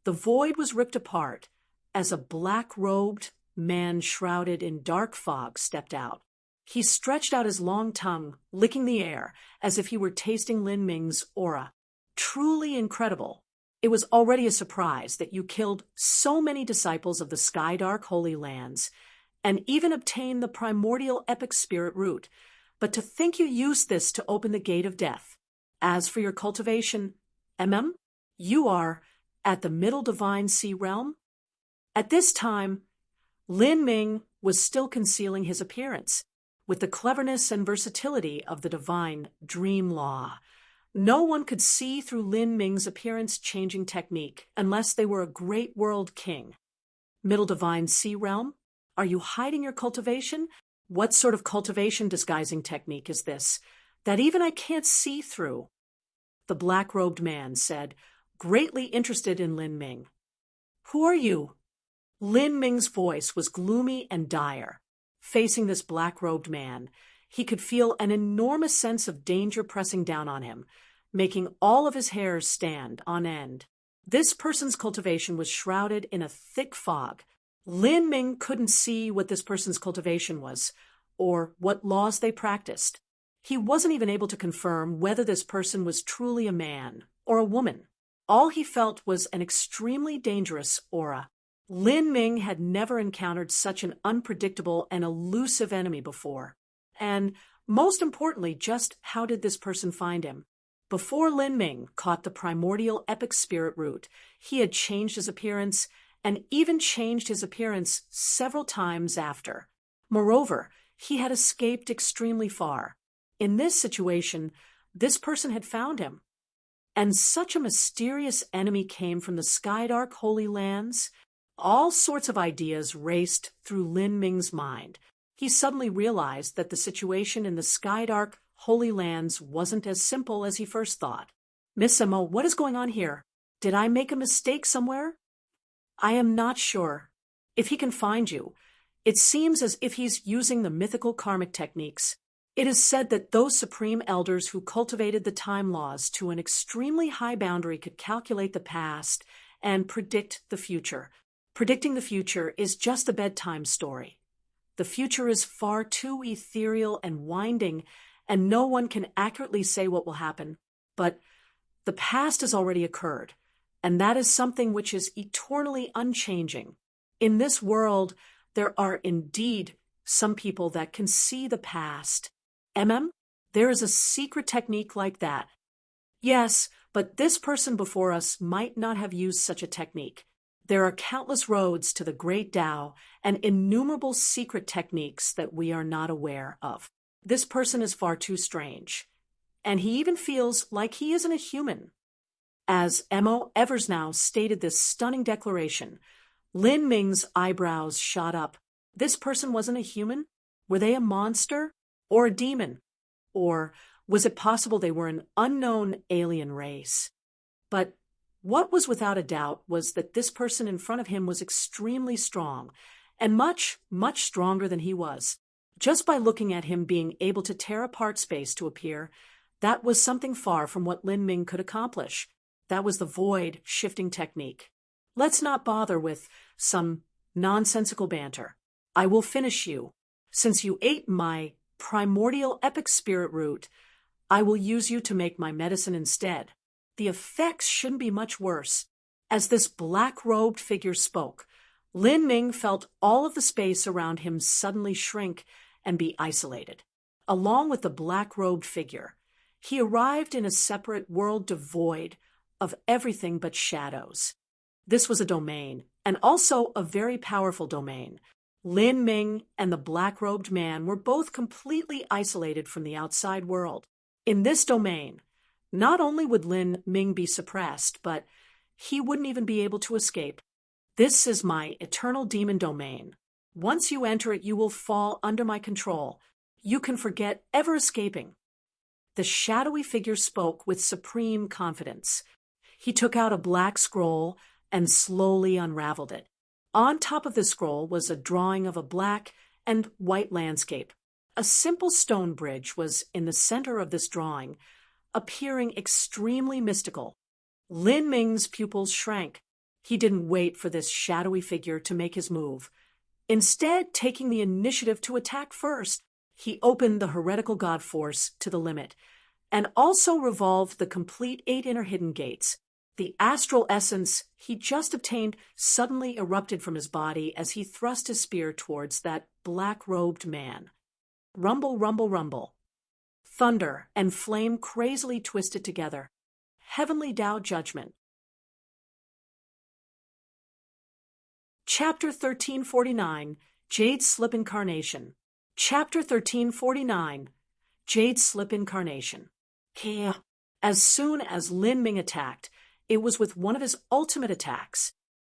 the void was ripped apart as a black-robed man shrouded in dark fog stepped out. He stretched out his long tongue, licking the air, as if he were tasting Lin Ming's aura. Truly incredible. It was already a surprise that you killed so many disciples of the Skydark Holy Lands, and even obtained the primordial epic spirit root. But to think you used this to open the gate of death. As for your cultivation, you are at the Middle Divine Sea realm? At this time, Lin Ming was still concealing his appearance. With the cleverness and versatility of the divine dream law, no one could see through Lin Ming's appearance-changing technique unless they were a great world king. Middle Divine Sea realm? Are you hiding your cultivation? What sort of cultivation disguising technique is this that even I can't see through? The black-robed man said, greatly interested in Lin Ming. Who are you? Lin Ming's voice was gloomy and dire. Facing this black-robed man, he could feel an enormous sense of danger pressing down on him, making all of his hairs stand on end. This person's cultivation was shrouded in a thick fog. Lin Ming couldn't see what this person's cultivation was, or what laws they practiced. He wasn't even able to confirm whether this person was truly a man or a woman. All he felt was an extremely dangerous aura. Lin Ming had never encountered such an unpredictable and elusive enemy before. And most importantly, just how did this person find him? Before Lin Ming caught the primordial epic spirit root, he had changed his appearance and even changed his appearance several times after. Moreover, he had escaped extremely far. In this situation, this person had found him. And such a mysterious enemy came from the Skydark Holy Lands. All sorts of ideas raced through Lin Ming's mind. He suddenly realized that the situation in the Skydark Holy Lands wasn't as simple as he first thought. Miss Emma, what is going on here? Did I make a mistake somewhere? I am not sure. If he can find you, it seems as if he's using the mythical karmic techniques. It is said that those supreme elders who cultivated the time laws to an extremely high boundary could calculate the past and predict the future. Predicting the future is just a bedtime story. The future is far too ethereal and winding, and no one can accurately say what will happen. But the past has already occurred, and that is something which is eternally unchanging. In this world, there are indeed some people that can see the past. There is a secret technique like that. Yes, but this person before us might not have used such a technique. There are countless roads to the great Tao and innumerable secret techniques that we are not aware of. This person is far too strange, and he even feels like he isn't a human. As Mo Eversnow stated this stunning declaration, Lin Ming's eyebrows shot up. This person wasn't a human? Were they a monster? Or a demon? Or was it possible they were an unknown alien race? But what was without a doubt was that this person in front of him was extremely strong, and much, much stronger than he was. Just by looking at him being able to tear apart space to appear, that was something far from what Lin Ming could accomplish. That was the void shifting technique. Let's not bother with some nonsensical banter. I will finish you. Since you ate my primordial epic spirit root, I will use you to make my medicine instead. The effects shouldn't be much worse. As this black-robed figure spoke, Lin Ming felt all of the space around him suddenly shrink and be isolated. Along with the black-robed figure, he arrived in a separate world devoid of everything but shadows. This was a domain, and also a very powerful domain. Lin Ming and the black-robed man were both completely isolated from the outside world. In this domain, not only would Lin Ming be suppressed, but he wouldn't even be able to escape. This is my eternal demon domain. Once you enter it, you will fall under my control. You can forget ever escaping. The shadowy figure spoke with supreme confidence. He took out a black scroll and slowly unraveled it. On top of the scroll was a drawing of a black and white landscape. A simple stone bridge was in the center of this drawing, appearing extremely mystical. Lin Ming's pupils shrank. He didn't wait for this shadowy figure to make his move. Instead, taking the initiative to attack first, he opened the heretical god force to the limit, and also revolved the complete 8 inner hidden gates. The astral essence he just obtained suddenly erupted from his body as he thrust his spear towards that black-robed man. Rumble, rumble, rumble. Thunder and flame crazily twisted together. Heavenly Tao Judgment. Chapter 1349, Jade Slip Incarnation. Chapter 1349, Jade Slip Incarnation. As soon as Lin Ming attacked, it was with one of his ultimate attacks.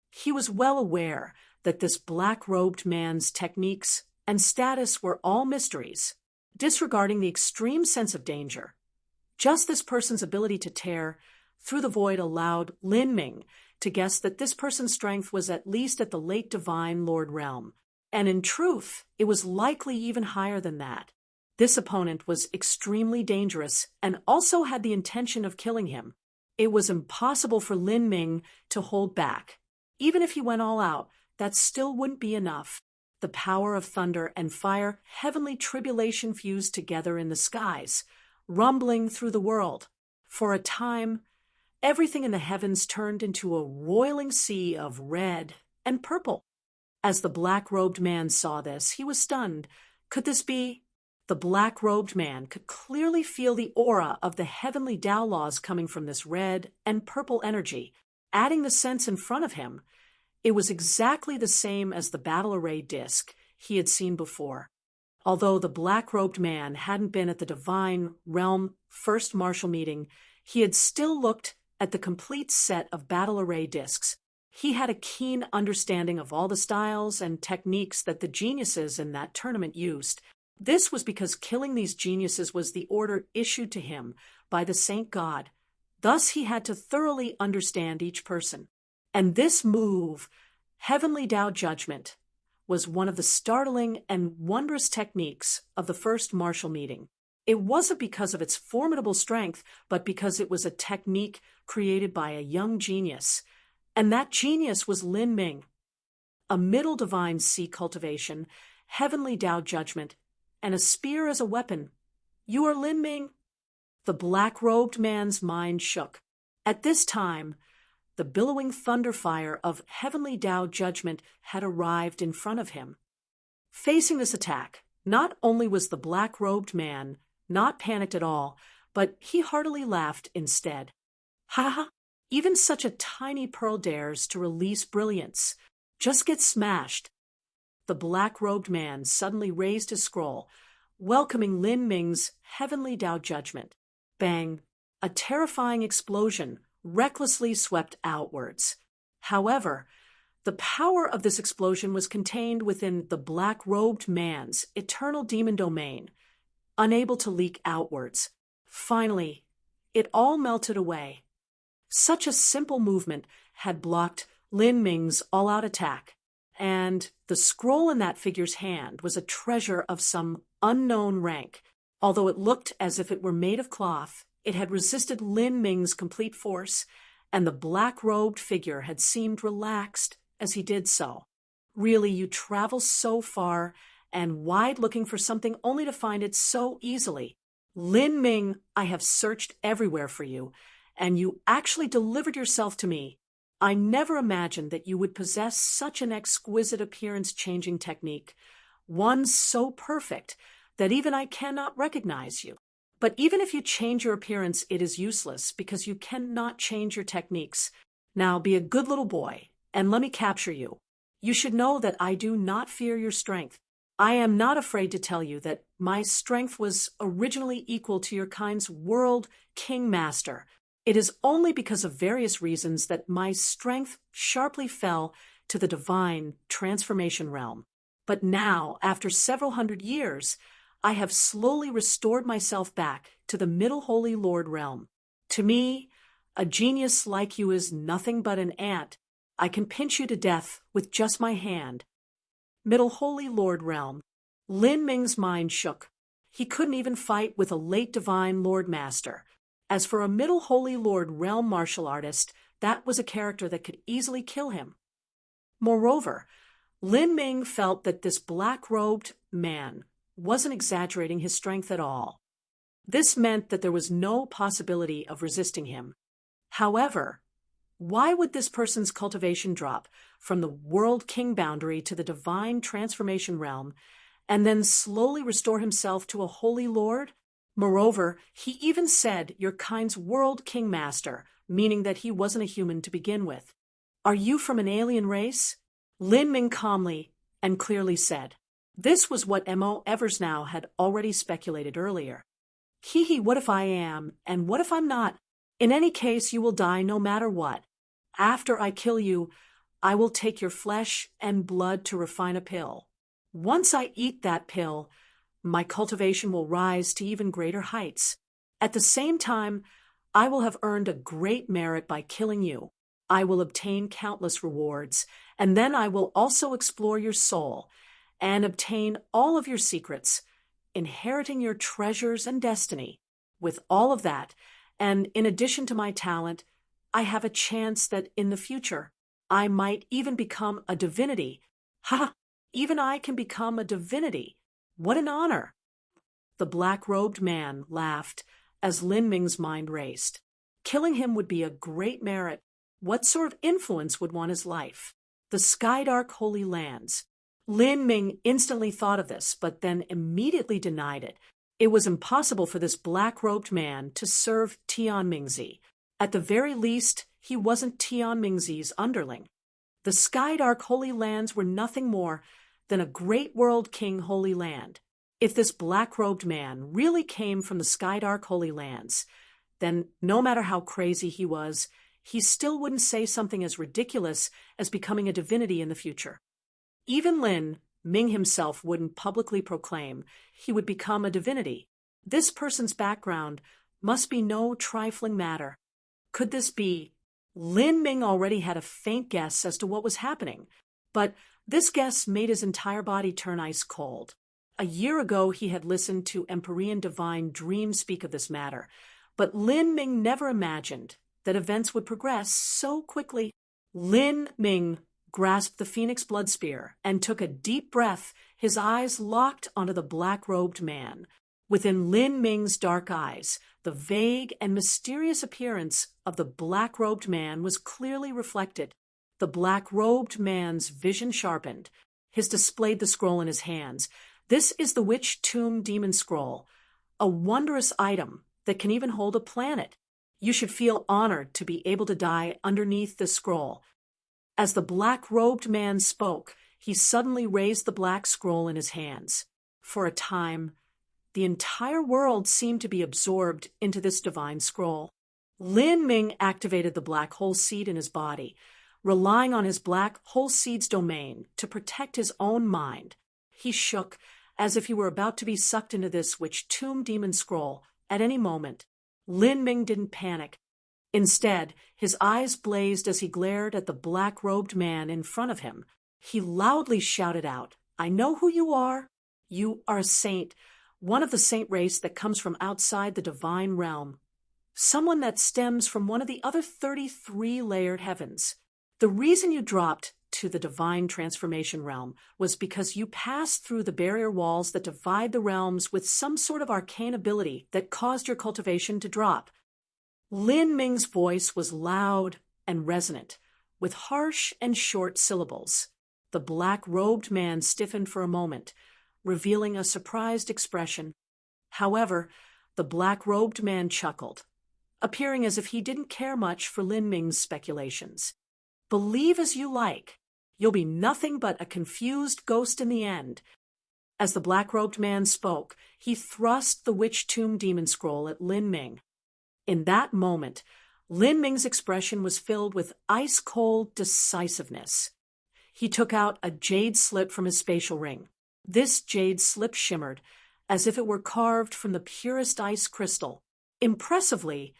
He was well aware that this black-robed man's techniques and status were all mysteries, disregarding the extreme sense of danger. Just this person's ability to tear through the void allowed Lin Ming to guess that this person's strength was at least at the late divine Lord realm, and in truth, it was likely even higher than that. This opponent was extremely dangerous and also had the intention of killing him. It was impossible for Lin Ming to hold back. Even if he went all out, that still wouldn't be enough. the power of thunder and fire, heavenly tribulation fused together in the skies, rumbling through the world. For a time, everything in the heavens turned into a roiling sea of red and purple. As the black-robed man saw this, he was stunned. Could this be? The black-robed man could clearly feel the aura of the heavenly Tao laws coming from this red and purple energy, adding the sense in front of him. It was exactly the same as the battle array disc he had seen before. Although the black-robed man hadn't been at the Divine Realm first martial meeting, he had still looked at the complete set of battle array discs. He had a keen understanding of all the styles and techniques that the geniuses in that tournament used. This was because killing these geniuses was the order issued to him by the Saint God. Thus he had to thoroughly understand each person. And this move, Heavenly Tao Judgment, was one of the startling and wondrous techniques of the first martial meeting. It wasn't because of its formidable strength, but because it was a technique created by a young genius. And that genius was Lin Ming. A middle divine sea cultivation, Heavenly Tao Judgment, and a spear as a weapon. You are Lin Ming? The black-robed man's mind shook. At this time, the billowing thunder fire of Heavenly Tao Judgment had arrived in front of him. Facing this attack, not only was the black-robed man not panicked at all, but he heartily laughed instead. Ha ha! Even such a tiny pearl dares to release brilliance. Just get smashed. The black-robed man suddenly raised his scroll, welcoming Lin Ming's Heavenly Tao Judgment. Bang! A terrifying explosion recklessly swept outwards. However, the power of this explosion was contained within the black-robed man's eternal demon domain, unable to leak outwards. Finally, it all melted away. Such a simple movement had blocked Lin Ming's all-out attack, and the scroll in that figure's hand was a treasure of some unknown rank. Although it looked as if it were made of cloth, it had resisted Lin Ming's complete force, and the black-robed figure had seemed relaxed as he did so. Really, you travel so far and wide looking for something only to find it so easily. Lin Ming, I have searched everywhere for you, and you actually delivered yourself to me. I never imagined that you would possess such an exquisite appearance-changing technique, one so perfect that even I cannot recognize you. But even if you change your appearance, it is useless because you cannot change your techniques. Now be a good little boy, and let me capture you. You should know that I do not fear your strength. I am not afraid to tell you that my strength was originally equal to your kind's world king master. It is only because of various reasons that my strength sharply fell to the divine transformation realm. But now, after several hundred years, I have slowly restored myself back to the Middle Holy Lord realm. To me, a genius like you is nothing but an ant. I can pinch you to death with just my hand. Middle Holy Lord realm. Lin Ming's mind shook. He couldn't even fight with a late divine Lord Master. As for a Middle Holy Lord realm martial artist, that was a character that could easily kill him. Moreover, Lin Ming felt that this black-robed man wasn't exaggerating his strength at all. This meant that there was no possibility of resisting him. However, why would this person's cultivation drop from the world king boundary to the divine transformation realm and then slowly restore himself to a holy lord? Moreover, he even said your kind's world king master, meaning that he wasn't a human to begin with. Are you from an alien race? Lin Ming calmly and clearly said. This was what M.O. Eversnow had already speculated earlier. Hee, what if I am, and what if I'm not? In any case, you will die no matter what. After I kill you, I will take your flesh and blood to refine a pill. Once I eat that pill, my cultivation will rise to even greater heights. At the same time, I will have earned a great merit by killing you. I will obtain countless rewards, and then I will also explore your soul and obtain all of your secrets, inheriting your treasures and destiny. With all of that, and in addition to my talent, I have a chance that in the future, I might even become a divinity. Ha! Even I can become a divinity. What an honor! The black-robed man laughed as Lin Ming's mind raced. Killing him would be a great merit. What sort of influence would want his life? The Skydark Holy Lands. Lin Ming instantly thought of this, but then immediately denied it. It was impossible for this black-robed man to serve Tian Mingzi. At the very least, he wasn't Tian Mingzi's underling. The Skydark Holy Lands were nothing more than a great world king holy land. If this black-robed man really came from the Skydark Holy Lands, then no matter how crazy he was, he still wouldn't say something as ridiculous as becoming a divinity in the future. Even Lin Ming himself wouldn't publicly proclaim he would become a divinity. This person's background must be no trifling matter. Could this be? Lin Ming already had a faint guess as to what was happening, but this guess made his entire body turn ice cold. A year ago he had listened to Empyrean Divine Dream speak of this matter, but Lin Ming never imagined that events would progress so quickly. Lin Ming grasped the Phoenix Blood Spear and took a deep breath, his eyes locked onto the black-robed man. Within Lin Ming's dark eyes, the vague and mysterious appearance of the black-robed man was clearly reflected. The black-robed man's vision sharpened. His displayed the scroll in his hands. This is the Witch Tomb Demon Scroll, a wondrous item that can even hold a planet. You should feel honored to be able to die underneath this scroll. As the black-robed man spoke, he suddenly raised the black scroll in his hands. For a time, the entire world seemed to be absorbed into this divine scroll. Lin Ming activated the black hole seed in his body, relying on his black hole seed's domain to protect his own mind. He shook as if he were about to be sucked into this Witch Tomb Demon Scroll at any moment. Lin Ming didn't panic. Instead, his eyes blazed as he glared at the black-robed man in front of him. He loudly shouted out, "I know who you are. You are a saint, one of the saint race that comes from outside the divine realm. Someone that stems from one of the other 33 layered heavens. The reason you dropped to the divine transformation realm was because you passed through the barrier walls that divide the realms with some sort of arcane ability that caused your cultivation to drop." Lin Ming's voice was loud and resonant, with harsh and short syllables. The black-robed man stiffened for a moment, revealing a surprised expression. However, the black-robed man chuckled, appearing as if he didn't care much for Lin Ming's speculations. "Believe as you like. You'll be nothing but a confused ghost in the end." As the black-robed man spoke, he thrust the Witch Tomb Demon Scroll at Lin Ming. In that moment, Lin Ming's expression was filled with ice-cold decisiveness. He took out a jade slip from his spatial ring. This jade slip shimmered as if it were carved from the purest ice crystal. Impressively,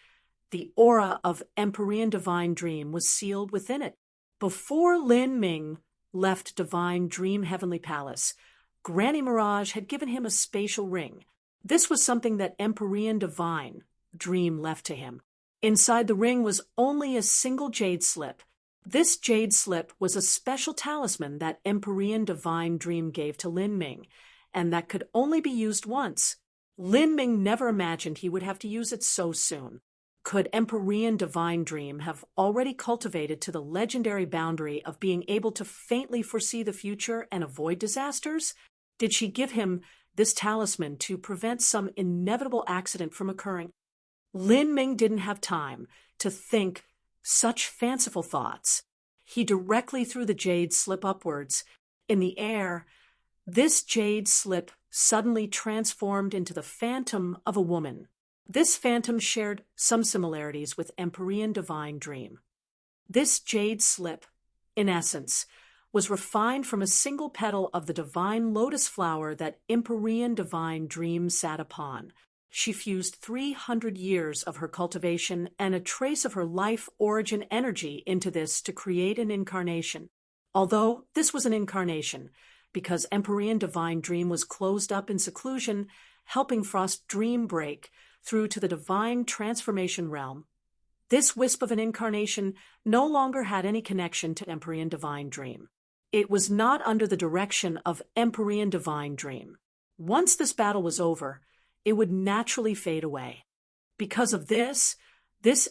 the aura of Empyrean Divine Dream was sealed within it. Before Lin Ming left Divine Dream Heavenly Palace, Granny Mirage had given him a spatial ring. This was something that Empyrean Divine Dream left to him. Inside the ring was only a single jade slip. This jade slip was a special talisman that Empyrean Divine Dream gave to Lin Ming, and that could only be used once. Lin Ming never imagined he would have to use it so soon. Could Empyrean Divine Dream have already cultivated to the legendary boundary of being able to faintly foresee the future and avoid disasters? Did she give him this talisman to prevent some inevitable accident from occurring? Lin Ming didn't have time to think such fanciful thoughts. He directly threw the jade slip upwards. In the air, this jade slip suddenly transformed into the phantom of a woman. This phantom shared some similarities with Empyrean Divine Dream. This jade slip, in essence, was refined from a single petal of the divine lotus flower that Empyrean Divine Dream sat upon. She fused 300 years of her cultivation and a trace of her life origin energy into this to create an incarnation. Although this was an incarnation, because Empyrean Divine Dream was closed up in seclusion, helping Frost dream break through to the divine transformation realm, this wisp of an incarnation no longer had any connection to Empyrean Divine Dream. it was not under the direction of Empyrean Divine Dream. Once this battle was over, it would naturally fade away. Because of this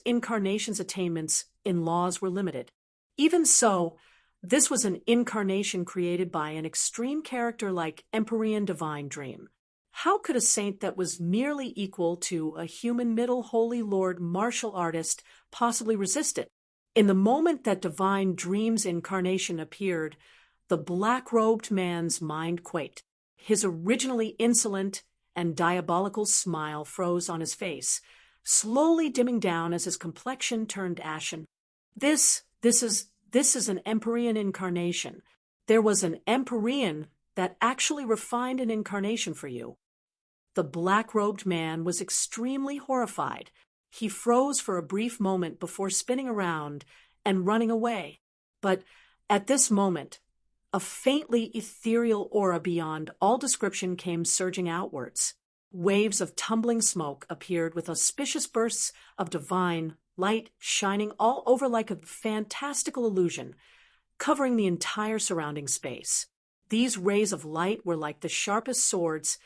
incarnation's attainments in laws were limited. Even so, this was an incarnation created by an extreme character like Empyrean Divine Dream. How could a saint that was merely equal to a human middle holy lord martial artist possibly resist it? In the moment that Divine Dream's incarnation appeared, the black-robed man's mind quaked. His originally insolent and diabolical smile froze on his face, slowly dimming down as his complexion turned ashen. This is an Empyrean incarnation. There was an Empyrean that actually refined an incarnation for you. The black-robed man was extremely horrified. He froze for a brief moment before spinning around and running away. But at this moment, a faintly ethereal aura beyond all description came surging outwards. Waves of tumbling smoke appeared with auspicious bursts of divine light shining all over like a fantastical illusion, covering the entire surrounding space. These rays of light were like the sharpest swords,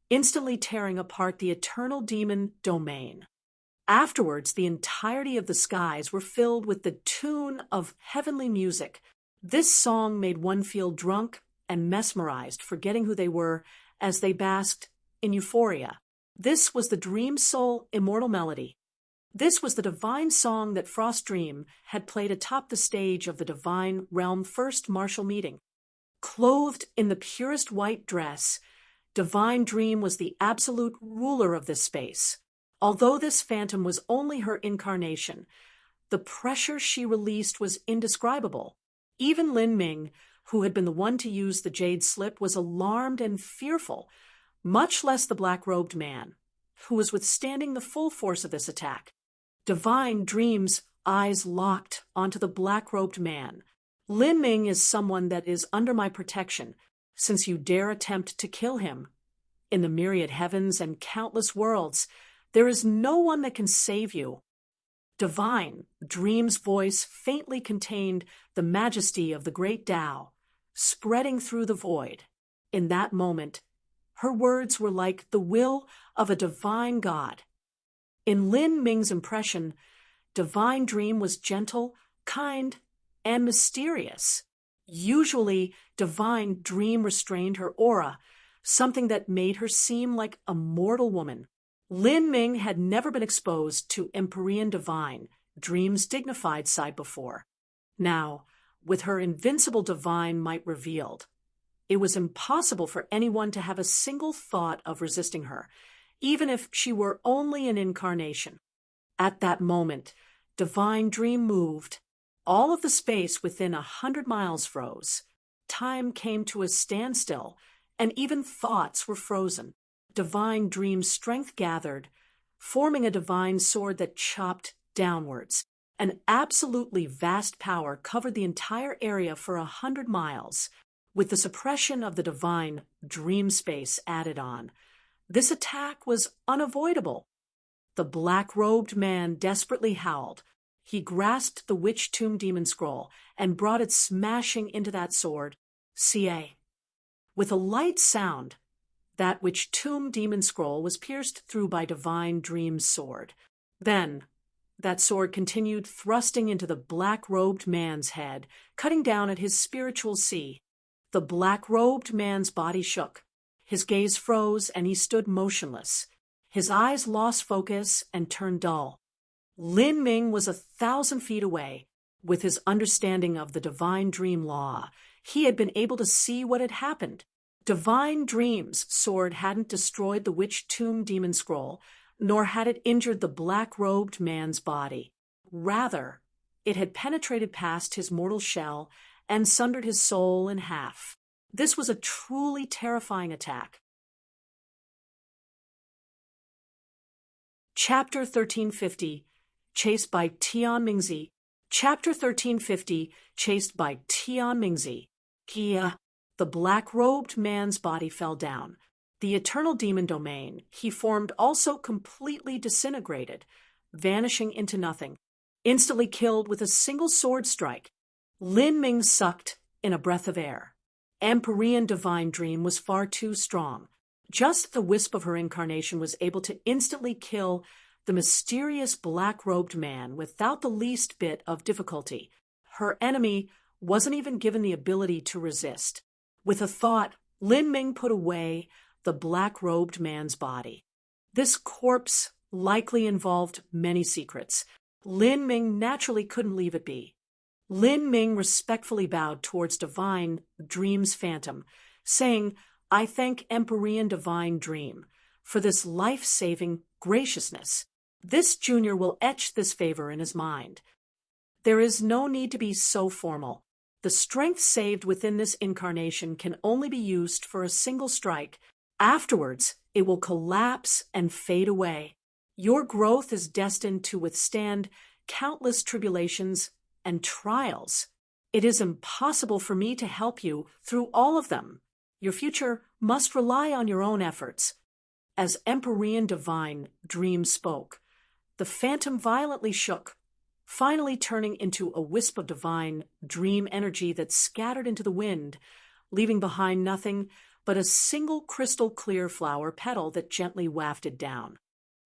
instantly tearing apart the eternal demon domain. Afterwards, the entirety of the skies were filled with the tune of heavenly music. This song made one feel drunk and mesmerized, forgetting who they were as they basked in euphoria. This was the Dream Soul immortal melody. This was the divine song that Frost Dream had played atop the stage of the Divine Realm first martial meeting. Clothed in the purest white dress, Divine Dream was the absolute ruler of this space. Although this phantom was only her incarnation, the pressure she released was indescribable. Even Lin Ming, who had been the one to use the jade slip, was alarmed and fearful, much less the black-robed man, who was withstanding the full force of this attack. Divine Dream's eyes locked onto the black-robed man. Lin Ming is someone that is under my protection, since you dare attempt to kill him. In the myriad heavens and countless worlds, there is no one that can save you. Divine Dream's voice faintly contained the majesty of the great Tao, spreading through the void. In that moment, her words were like the will of a divine god. In Lin Ming's impression, Divine Dream was gentle, kind, and mysterious. Usually, Divine Dream restrained her aura, something that made her seem like a mortal woman. Lin Ming had never been exposed to Empyrean Divine Dream's dignified side before. Now, with her invincible divine might revealed, it was impossible for anyone to have a single thought of resisting her, even if she were only an incarnation. At that moment, Divine Dream moved. All of the space within 100 miles froze. Time came to a standstill, and even thoughts were frozen. Divine Dream's strength gathered, forming a divine sword that chopped downwards. An absolutely vast power covered the entire area for 100 miles, with the suppression of the Divine Dream space added on. This attack was unavoidable. The black-robed man desperately howled. He grasped the Witch Tomb Demon Scroll and brought it smashing into that sword. CA. With a light sound, that Witch Tomb Demon Scroll was pierced through by Divine Dream's sword. Then, that sword continued thrusting into the black-robed man's head, cutting down at his spiritual sea. The black-robed man's body shook. His gaze froze, and he stood motionless. His eyes lost focus and turned dull. Lin Ming was 1,000 feet away. With his understanding of the Divine Dream law, he had been able to see what had happened. Divine Dream's sword hadn't destroyed the Witch Tomb Demon Scroll, nor had it injured the black-robed man's body. Rather, it had penetrated past his mortal shell and sundered his soul in half. This was a truly terrifying attack. Chapter 1350, Chased by Tian Mingzi. Chapter 1350, Chased by Tian Mingzi. Kia. The black-robed man's body fell down. The eternal demon domain he formed also completely disintegrated, vanishing into nothing, instantly killed with a single sword strike. Lin Ming sucked in a breath of air. Empyrean divine dream was far too strong. Just the wisp of her incarnation was able to instantly kill the mysterious black-robed man without the least bit of difficulty. Her enemy wasn't even given the ability to resist. With a thought, Lin Ming put away the black-robed man's body. This corpse likely involved many secrets. Lin Ming naturally couldn't leave it be. Lin Ming respectfully bowed towards Divine Dream's phantom, saying, "I thank Empyrean Divine Dream for this life-saving graciousness. This junior will etch this favor in his mind. There is no need to be so formal. The strength saved within this incarnation can only be used for a single strike. Afterwards, it will collapse and fade away. Your growth is destined to withstand countless tribulations and trials. It is impossible for me to help you through all of them. Your future must rely on your own efforts." As Empyrean Divine Dream spoke, the phantom violently shook, finally turning into a wisp of divine dream energy that scattered into the wind, leaving behind nothing but a single crystal-clear flower petal that gently wafted down.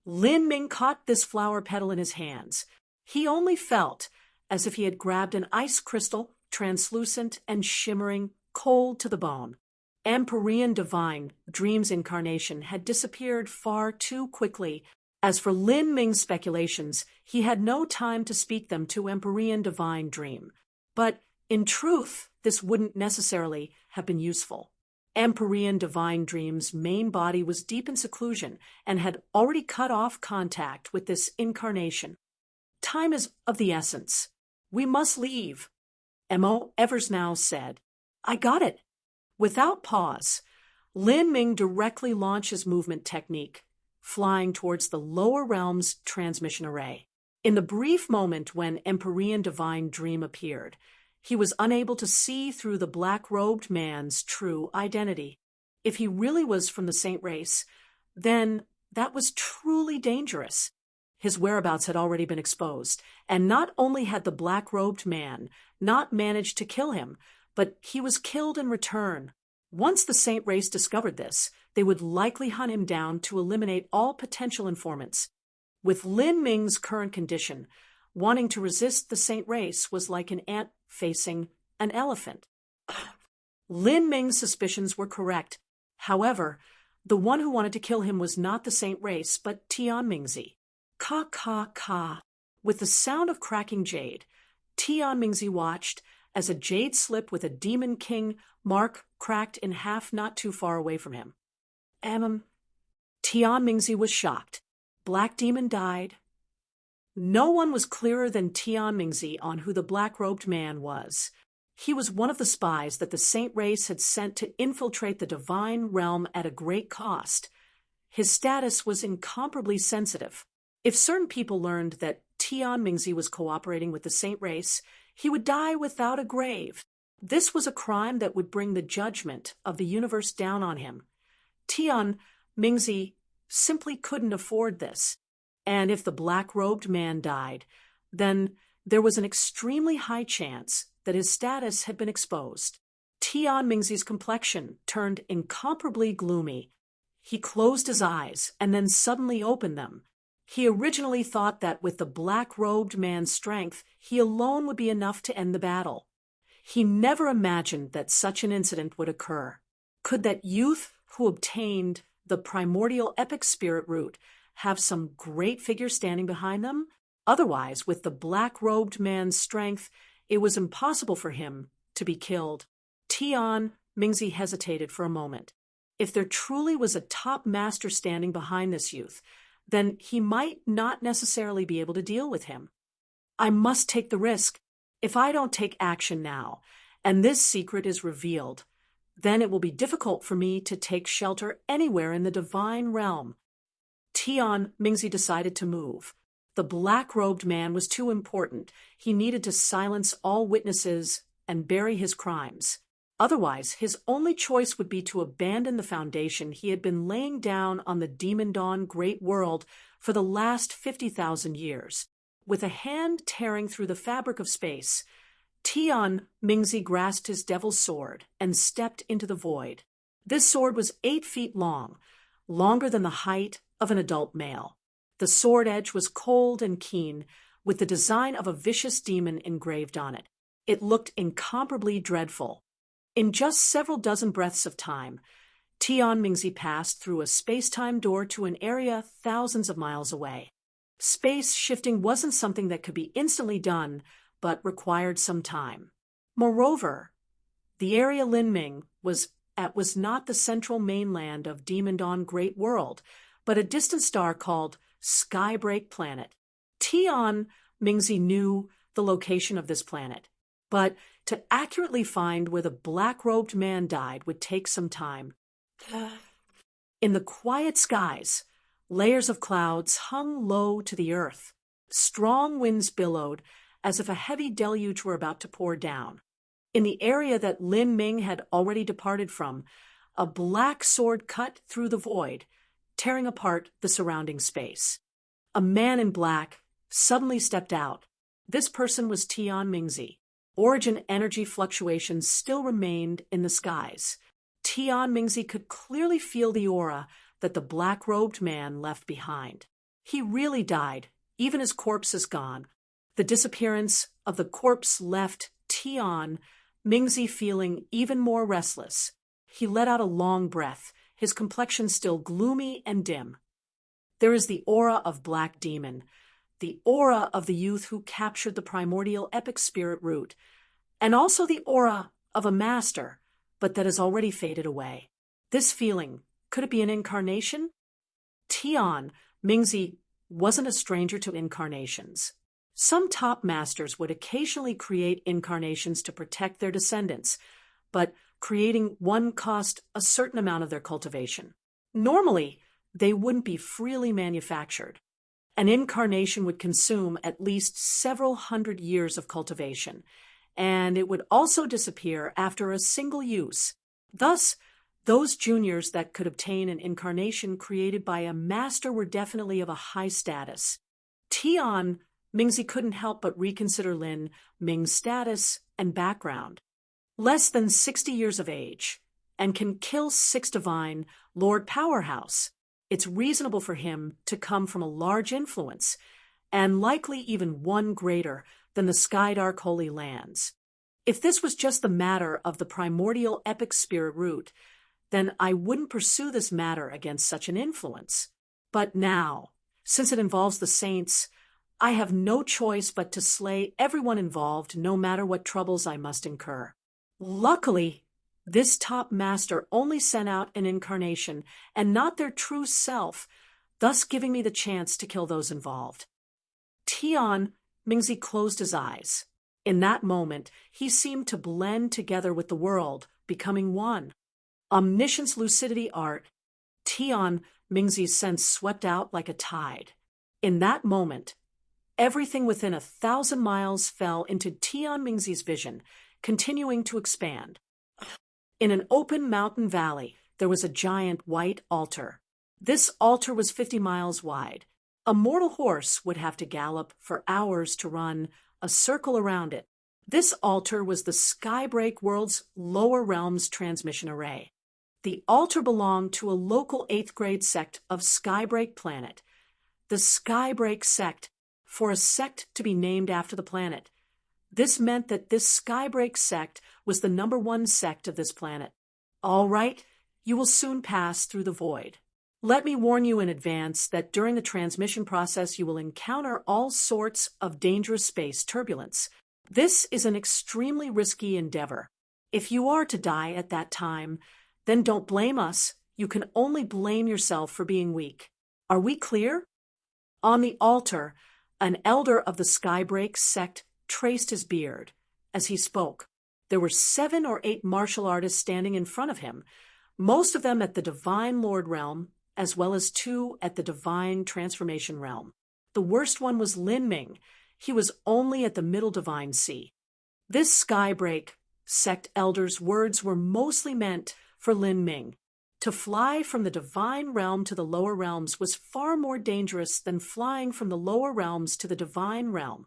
Lin Ming caught this flower petal in his hands. He only felt as if he had grabbed an ice crystal, translucent and shimmering, cold to the bone. Empyrean Divine Dream's incarnation had disappeared far too quickly. As for Lin Ming's speculations, he had no time to speak them to Empyrean Divine Dream. But, in truth, this wouldn't necessarily have been useful. Empyrean Divine Dream's main body was deep in seclusion and had already cut off contact with this incarnation. "Time is of the essence. We must leave," M.O. Eversnow said. "I got it." Without pause, Lin Ming directly launched his movement technique, flying towards the lower realm's transmission array. In the brief moment when Empyrean Divine Dream appeared, he was unable to see through the black-robed man's true identity. If he really was from the Saint race, then that was truly dangerous. His whereabouts had already been exposed, and not only had the black-robed man not managed to kill him, but he was killed in return. Once the Saint race discovered this, they would likely hunt him down to eliminate all potential informants. With Lin Ming's current condition, wanting to resist the Saint race was like an ant facing an elephant. Lin Ming's suspicions were correct. However, the one who wanted to kill him was not the Saint race, but Tian Mingzi. Ka ka ka. With the sound of cracking jade, Tian Mingzi watched as a jade slip with a Demon King mark cracked in half not too far away from him. Tian Mingzi was shocked. Black Demon died. No one was clearer than Tian Mingzi on who the black-robed man was. He was one of the spies that the Saint race had sent to infiltrate the divine realm at a great cost. His status was incomparably sensitive. If certain people learned that Tian Mingzi was cooperating with the Saint race, he would die without a grave. This was a crime that would bring the judgment of the universe down on him. Tian Mingzi simply couldn't afford this. And if the black-robed man died, then there was an extremely high chance that his status had been exposed. Tian Mingzi's complexion turned incomparably gloomy. He closed his eyes and then suddenly opened them. He originally thought that with the black-robed man's strength, he alone would be enough to end the battle. He never imagined that such an incident would occur. Could that youth who obtained the primordial epic spirit root have some great figure standing behind them? Otherwise, with the black-robed man's strength, it was impossible for him to be killed. Tian Mingzi hesitated for a moment. If there truly was a top master standing behind this youth, then he might not necessarily be able to deal with him. I must take the risk. If I don't take action now, and this secret is revealed, then it will be difficult for me to take shelter anywhere in the divine realm. Tian Mingzi decided to move. The black-robed man was too important. He needed to silence all witnesses and bury his crimes. Otherwise, his only choice would be to abandon the foundation he had been laying down on the Demon Dawn Great World for the last 50,000 years. With a hand tearing through the fabric of space, Tian Mingzi grasped his devil's sword and stepped into the void. This sword was 8 feet long, longer than the height of an adult male. The sword edge was cold and keen, with the design of a vicious demon engraved on it. It looked incomparably dreadful. In just several dozen breaths of time, Tian Mingzi passed through a space-time door to an area thousands of miles away. Space shifting wasn't something that could be instantly done, but required some time. Moreover, the area Lin Ming was at was not the central mainland of Demon Dawn Great World, but a distant star called Skybreak Planet. Tian Mingzi knew the location of this planet, but to accurately find where the black-robed man died would take some time. In the quiet skies, layers of clouds hung low to the earth. Strong winds billowed as if a heavy deluge were about to pour down. In the area that Lin Ming had already departed from, a black sword cut through the void, tearing apart the surrounding space. A man in black suddenly stepped out. This person was Tian Mingzi. Origin energy fluctuations still remained in the skies. Tian Mingzi could clearly feel the aura that the black-robed man left behind. He really died, even his corpse is gone. The disappearance of the corpse left Tian Mingzi feeling even more restless. He let out a long breath, his complexion still gloomy and dim. There is the aura of Black Demon, the aura of the youth who captured the primordial epic spirit root, and also the aura of a master, but that has already faded away. This feeling, could it be an incarnation? Tian Mingzi wasn't a stranger to incarnations. Some top masters would occasionally create incarnations to protect their descendants, but creating one cost a certain amount of their cultivation. Normally, they wouldn't be freely manufactured. An incarnation would consume at least several hundred years of cultivation, and it would also disappear after a single use. Thus, those juniors that could obtain an incarnation created by a master were definitely of a high status. Tian Mingzi couldn't help but reconsider Lin Ming's status and background. Less than 60 years of age, and can kill 6 divine Lord Powerhouse. It's reasonable for him to come from a large influence, and likely even one greater than the Skydark Holy Lands. If this was just the matter of the primordial epic spirit root, then I wouldn't pursue this matter against such an influence. But now, since it involves the saints, I have no choice but to slay everyone involved, no matter what troubles I must incur. Luckily, this top master only sent out an incarnation and not their true self, thus giving me the chance to kill those involved. Tian Mingzi closed his eyes. In that moment, he seemed to blend together with the world, becoming one. Omniscience lucidity art. Tian Mingzi's sense swept out like a tide. In that moment, everything within 1,000 miles fell into Tian Mingzi's vision, continuing to expand. In an open mountain valley, there was a giant white altar. This altar was 50 miles wide. A mortal horse would have to gallop for hours to run a circle around it. This altar was the Skybreak World's lower realms transmission array. The altar belonged to a local 8th grade sect of Skybreak Planet. The Skybreak sect, for a sect to be named after the planet. This meant that this Skybreak sect was the #1 sect of this planet. All right, you will soon pass through the void. Let me warn you in advance that during the transmission process you will encounter all sorts of dangerous space turbulence. This is an extremely risky endeavor. If you are to die at that time, then don't blame us. You can only blame yourself for being weak. Are we clear? On the altar, an elder of the Skybreak sect traced his beard. As he spoke, there were 7 or 8 martial artists standing in front of him, most of them at the Divine Lord realm, as well as 2 at the Divine Transformation realm. The worst one was Lin Ming. He was only at the Middle Divine Sea. This Skybreak sect elder's words were mostly meant for Lin Ming. To fly from the divine realm to the lower realms was far more dangerous than flying from the lower realms to the divine realm.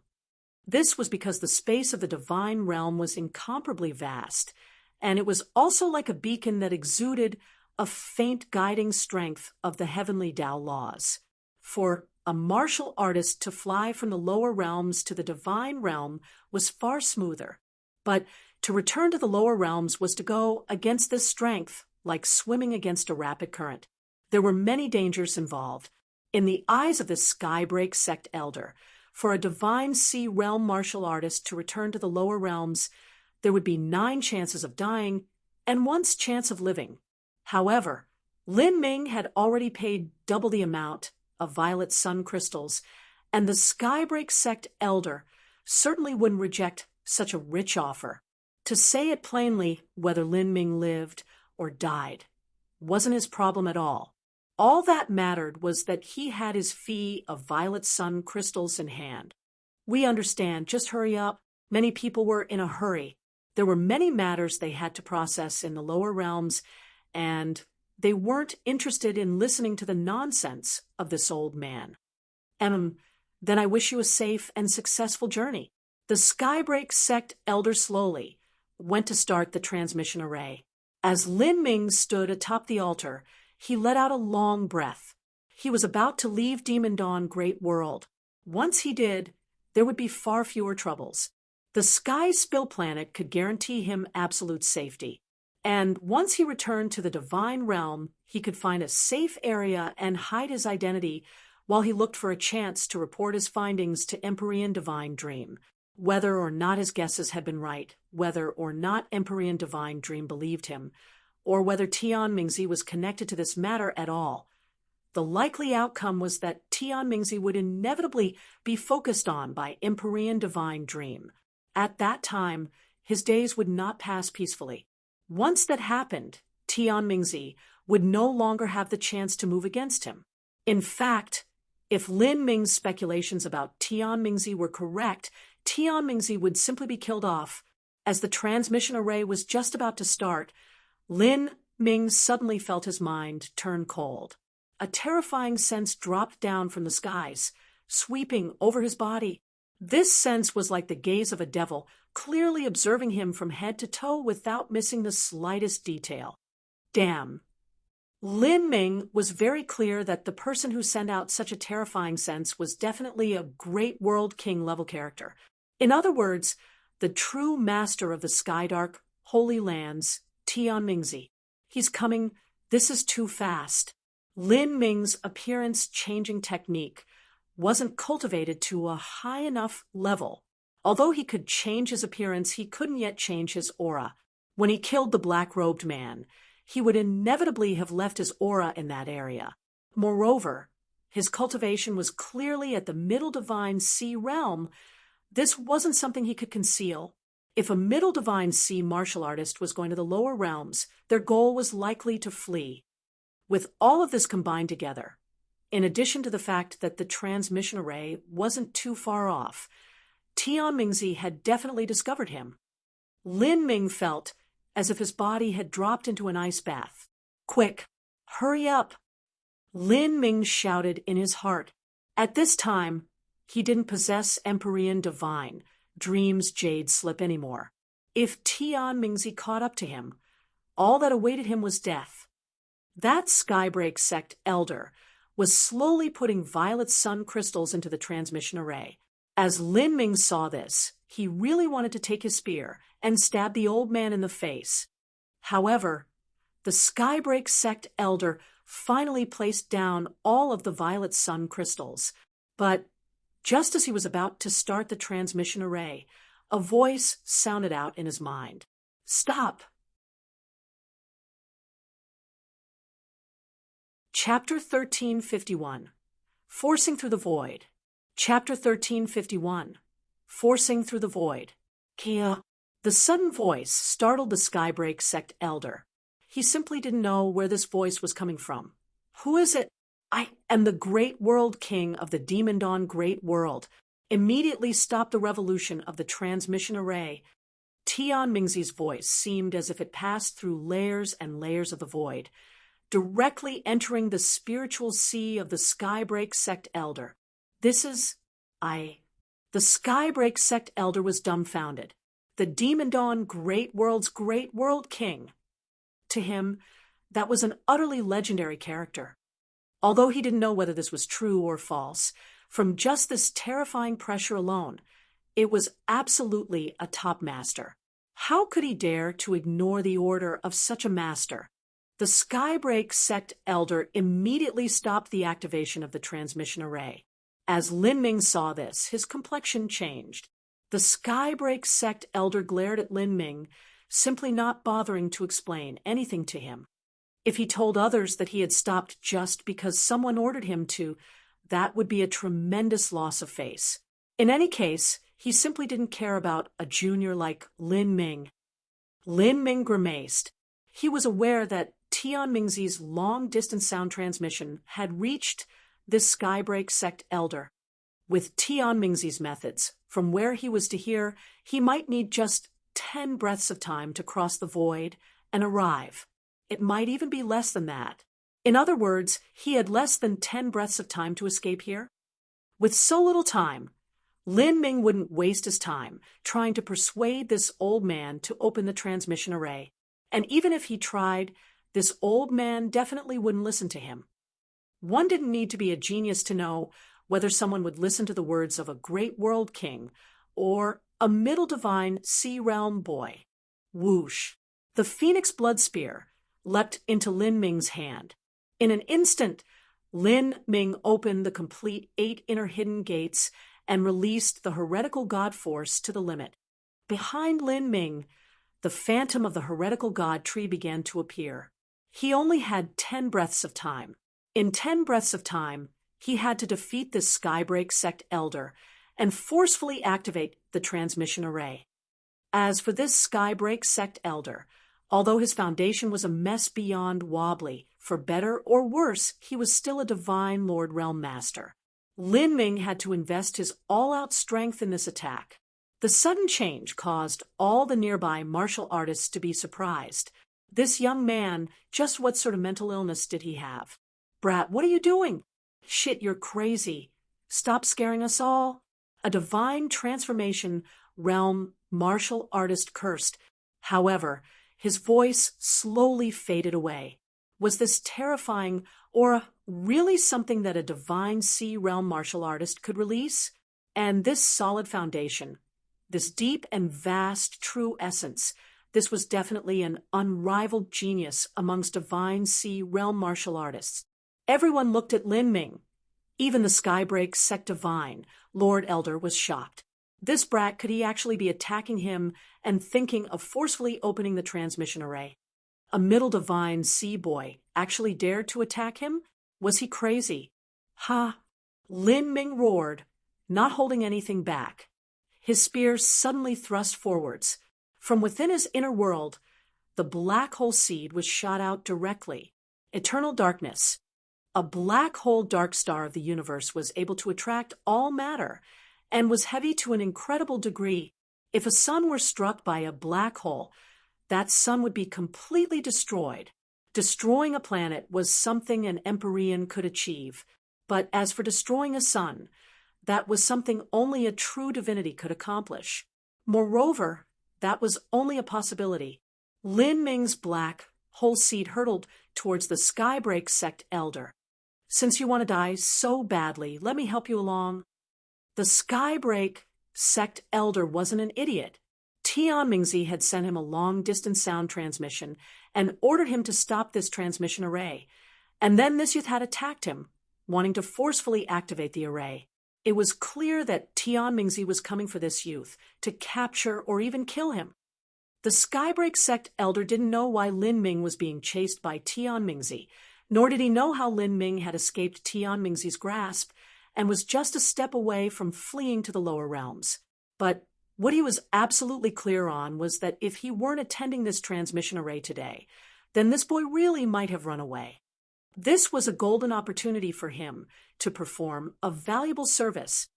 This was because the space of the divine realm was incomparably vast, and it was also like a beacon that exuded a faint guiding strength of the heavenly Tao laws. For a martial artist to fly from the lower realms to the divine realm was far smoother, but to return to the lower realms was to go against this strength, like swimming against a rapid current. There were many dangers involved. In the eyes of this Skybreak sect elder, for a divine sea realm martial artist to return to the lower realms, there would be 9 chances of dying and 1's chance of living. However, Lin Ming had already paid double the amount of violet sun crystals, and the Skybreak sect elder certainly wouldn't reject such a rich offer. To say it plainly, whether Lin Ming lived or died wasn't his problem at all. All that mattered was that he had his fee of violet sun crystals in hand. We understand, just hurry up. Many people were in a hurry. There were many matters they had to process in the lower realms, and they weren't interested in listening to the nonsense of this old man. Then I wish you a safe and successful journey. The Skybreak sect elder slowly went to start the transmission array. As Lin Ming stood atop the altar, he let out a long breath. He was about to leave Demon Dawn Great World. Once he did, there would be far fewer troubles. The Sky Spill Planet could guarantee him absolute safety. And once he returned to the divine realm, he could find a safe area and hide his identity while he looked for a chance to report his findings to Empyrean Divine Dream. Whether or not his guesses had been right, whether or not Empyrean Divine Dream believed him, or whether Tian Mingzi was connected to this matter at all, the likely outcome was that Tian Mingzi would inevitably be focused on by Empyrean Divine Dream. At that time, his days would not pass peacefully. Once that happened, Tian Mingzi would no longer have the chance to move against him. In fact, if Lin Ming's speculations about Tian Mingzi were correct, Tian Mingzi would simply be killed off. As the transmission array was just about to start, Lin Ming suddenly felt his mind turn cold. A terrifying sense dropped down from the skies, sweeping over his body. This sense was like the gaze of a devil, clearly observing him from head to toe without missing the slightest detail. Damn. Lin Ming was very clear that the person who sent out such a terrifying sense was definitely a Great World King level character. In other words, the true master of the Skydark Holy Lands, Tian Mingzi. He's coming. This is too fast. Lin Ming's appearance-changing technique wasn't cultivated to a high enough level. Although he could change his appearance, he couldn't yet change his aura. When he killed the black-robed man, he would inevitably have left his aura in that area. Moreover, his cultivation was clearly at the Middle Divine Sea realm. This wasn't something he could conceal. If a Middle Divine Sea martial artist was going to the lower realms, their goal was likely to flee. With all of this combined together, in addition to the fact that the transmission array wasn't too far off, Tian Mingzi had definitely discovered him. Lin Ming felt as if his body had dropped into an ice bath. Quick, hurry up! Lin Ming shouted in his heart. At this time, he didn't possess Empyrean Divine Dream's Jade Slip anymore. If Tian Mingzi caught up to him, all that awaited him was death. That Skybreak sect elder was slowly putting violet sun crystals into the transmission array. As Lin Ming saw this, he really wanted to take his spear and stab the old man in the face. However, the Skybreak sect elder finally placed down all of the violet sun crystals. But just as he was about to start the transmission array, a voice sounded out in his mind. Stop! Chapter 1351. Forcing Through the Void. Chapter 1351. Forcing Through the Void. Kia. The sudden voice startled the Skybreak sect elder. He simply didn't know where this voice was coming from. Who is it? I am the Great World King of the Demon Dawn Great World. Immediately stop the revolution of the transmission array. Tian Mingzi's voice seemed as if it passed through layers and layers of the void, directly entering the spiritual sea of the Skybreak sect elder. This is... The Skybreak sect elder was dumbfounded. The Demon Dawn great world king. To him, that was an utterly legendary character. Although he didn't know whether this was true or false, from just this terrifying pressure alone, it was absolutely a top master. How could he dare to ignore the order of such a master? The Skybreak sect elder immediately stopped the activation of the transmission array. As Lin Ming saw this, his complexion changed. The Skybreak sect elder glared at Lin Ming, simply not bothering to explain anything to him. If he told others that he had stopped just because someone ordered him to, that would be a tremendous loss of face. In any case, he simply didn't care about a junior like Lin Ming. Lin Ming grimaced. He was aware that Tian Mingzi's long-distance sound transmission had reached this Skybreak sect elder. With Tian Mingzi's methods, from where he was to hear, he might need just 10 breaths of time to cross the void and arrive. It might even be less than that. In other words, he had less than 10 breaths of time to escape here. With so little time, Lin Ming wouldn't waste his time trying to persuade this old man to open the transmission array. And even if he tried, this old man definitely wouldn't listen to him. One didn't need to be a genius to know whether someone would listen to the words of a great world king or a middle divine sea realm boy. Whoosh! The Phoenix blood spear leapt into Lin Ming's hand. In an instant, Lin Ming opened the complete 8 inner hidden gates and released the heretical god force to the limit. Behind Lin Ming, the phantom of the heretical god tree began to appear. He only had 10 breaths of time. In 10 breaths of time, he had to defeat this Skybreak sect elder and forcefully activate the transmission array. As for this Skybreak sect elder, although his foundation was a mess beyond wobbly, for better or worse, he was still a divine Lord Realm Master. Lin Ming had to invest his all-out strength in this attack. The sudden change caused all the nearby martial artists to be surprised. This young man, just what sort of mental illness did he have? Brat, what are you doing? Shit, you're crazy. Stop scaring us all. A divine transformation realm martial artist cursed. However, his voice slowly faded away. Was this terrifying aura really something that a divine sea realm martial artist could release? And this solid foundation, this deep and vast true essence, this was definitely an unrivaled genius amongst divine sea realm martial artists. Everyone looked at Lin Ming. Even the Skybreak sect divine, Lord Elder, was shocked. This brat, could he actually be attacking him and thinking of forcefully opening the transmission array? A middle divine sea boy actually dared to attack him? Was he crazy? Ha! Lin Ming roared, not holding anything back. His spear suddenly thrust forwards. From within his inner world, the black hole seed was shot out directly. Eternal darkness. A black hole dark star of the universe was able to attract all matter and was heavy to an incredible degree. If a sun were struck by a black hole, that sun would be completely destroyed. Destroying a planet was something an Empyrean could achieve, but as for destroying a sun, that was something only a true divinity could accomplish. Moreover, that was only a possibility. Lin Ming's black hole seed hurtled towards the Skybreak sect elder. Since you want to die so badly, let me help you along. The Skybreak sect elder wasn't an idiot. Tian Mingzi had sent him a long-distance sound transmission and ordered him to stop this transmission array. And then this youth had attacked him, wanting to forcefully activate the array. It was clear that Tian Mingzi was coming for this youth, to capture or even kill him. The Skybreak sect elder didn't know why Lin Ming was being chased by Tian Mingzi, nor did he know how Lin Ming had escaped Tian Mingzi's grasp and was just a step away from fleeing to the lower realms. But what he was absolutely clear on was that if he weren't attending this transmission array today, then this boy really might have run away. This was a golden opportunity for him to perform a valuable service.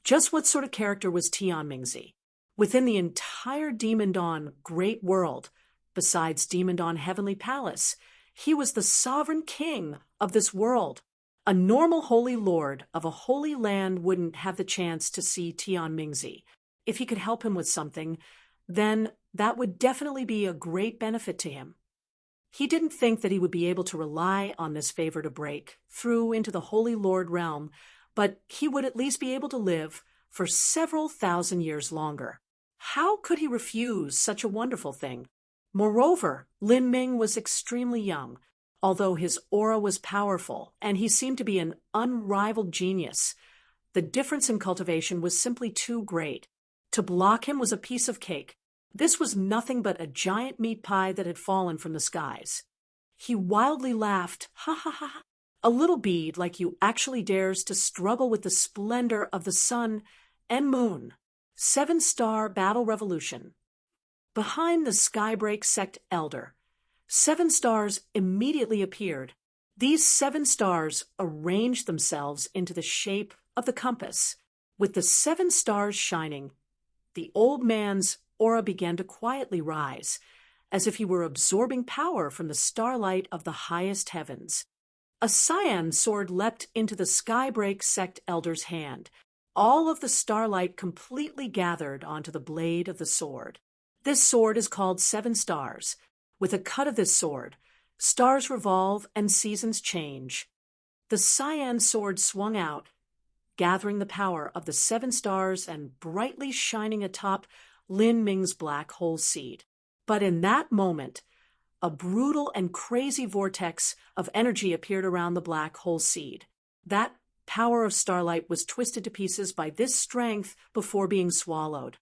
Just what sort of character was Tian Mingzi? Within the entire Demon Dawn great world, besides Demon Dawn Heavenly Palace, he was the sovereign king of this world, A normal holy lord of a holy land wouldn't have the chance to see Tian Mingzi. If he could help him with something, then that would definitely be a great benefit to him. He didn't think that he would be able to rely on this favor to break through into the Holy Lord realm, but he would at least be able to live for several thousand years longer. How could he refuse such a wonderful thing? Moreover, Lin Ming was extremely young, although his aura was powerful and he seemed to be an unrivaled genius. The difference in cultivation was simply too great. To block him was a piece of cake. This was nothing but a giant meat pie that had fallen from the skies. He wildly laughed, ha ha ha. A little bead like you actually dares to struggle with the splendor of the sun and moon. 7-star battle revolution. Behind the Skybreak sect elder, 7 stars immediately appeared. These 7 stars arranged themselves into the shape of the compass. With the 7 stars shining, the old man's aura began to quietly rise, as if he were absorbing power from the starlight of the highest heavens. A cyan sword leapt into the Skybreak sect elder's hand. All of the starlight completely gathered onto the blade of the sword. This sword is called 7 stars. With a cut of this sword, stars revolve and seasons change. The cyan sword swung out, gathering the power of the 7 stars and brightly shining atop Lin Ming's black hole seed. But in that moment, a brutal and crazy vortex of energy appeared around the black hole seed. That power of starlight was twisted to pieces by this strength before being swallowed.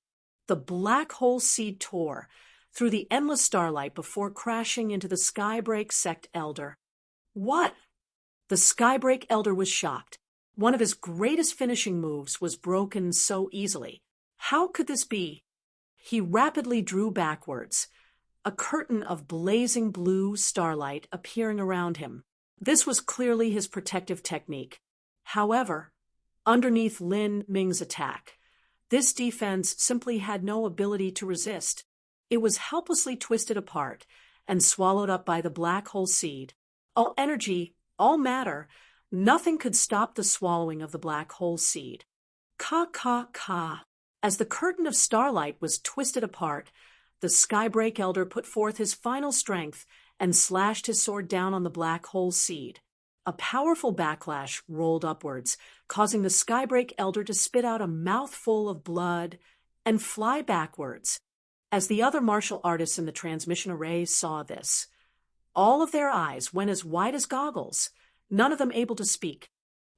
The black hole seed tore through the endless starlight before crashing into the Skybreak sect elder. What? The Skybreak elder was shocked. One of his greatest finishing moves was broken so easily. How could this be? He rapidly drew backwards, a curtain of blazing blue starlight appearing around him. This was clearly his protective technique. However, underneath Lin Ming's attack, this defense simply had no ability to resist. It was helplessly twisted apart and swallowed up by the black hole seed. All energy, all matter, nothing could stop the swallowing of the black hole seed. Ka. As the curtain of starlight was twisted apart, the Skybreak elder put forth his final strength and slashed his sword down on the black hole seed. A powerful backlash rolled upwards, causing the Skybreak elder to spit out a mouthful of blood and fly backwards. As the other martial artists in the transmission array saw this, all of their eyes went as wide as goggles, none of them able to speak.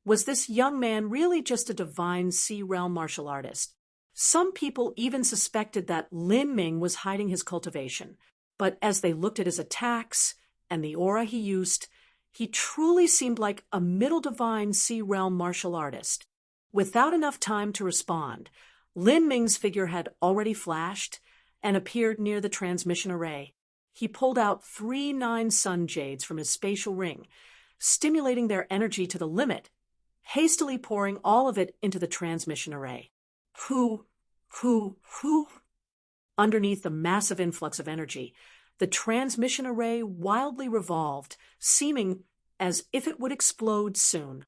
Was this young man really just a divine Sea Realm martial artist? Some people even suspected that Lin Ming was hiding his cultivation, but as they looked at his attacks and the aura he used, he truly seemed like a middle divine Sea Realm martial artist. Without enough time to respond, Lin Ming's figure had already flashed and appeared near the transmission array. He pulled out 3 9-sun jades from his spatial ring, stimulating their energy to the limit, hastily pouring all of it into the transmission array. Who? Underneath the massive influx of energy, the transmission array wildly revolved, seeming as if it would explode soon.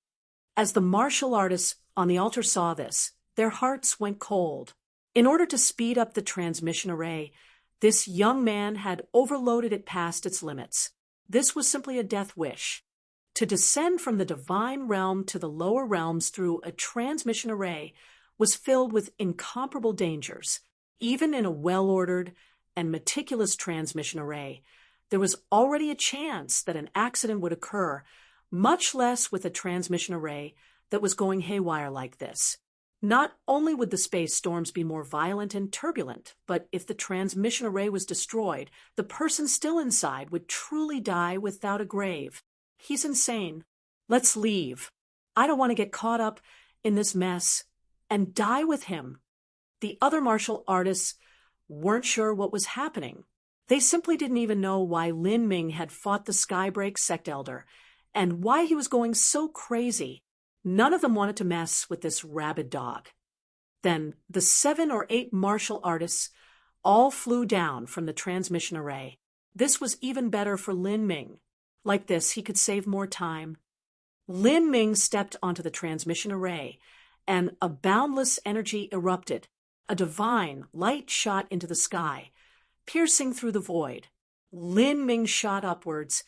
As the martial artists on the altar saw this, their hearts went cold. In order to speed up the transmission array, this young man had overloaded it past its limits. This was simply a death wish. To descend from the divine realm to the lower realms through a transmission array was filled with incomparable dangers. Even in a well-ordered and meticulous transmission array, there was already a chance that an accident would occur, much less with a transmission array that was going haywire like this. Not only would the space storms be more violent and turbulent, but if the transmission array was destroyed, the person still inside would truly die without a grave. He's insane. Let's leave. I don't want to get caught up in this mess and die with him. The other martial artists weren't sure what was happening. They simply didn't even know why Lin Ming had fought the Skybreak sect elder and why he was going so crazy. None of them wanted to mess with this rabid dog. Then the 7 or 8 martial artists all flew down from the transmission array. This was even better for Lin Ming. Like this, he could save more time. Lin Ming stepped onto the transmission array, and a boundless energy erupted. A divine light shot into the sky, piercing through the void. Lin Ming shot upwards,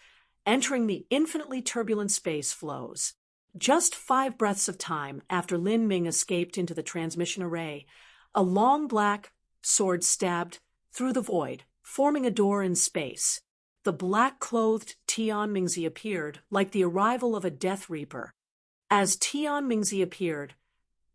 entering the infinitely turbulent space flows. Just 5 breaths of time after Lin Ming escaped into the transmission array, a long black sword stabbed through the void, forming a door in space. The black-clothed Tian Mingzi appeared like the arrival of a Death Reaper. As Tian Mingzi appeared,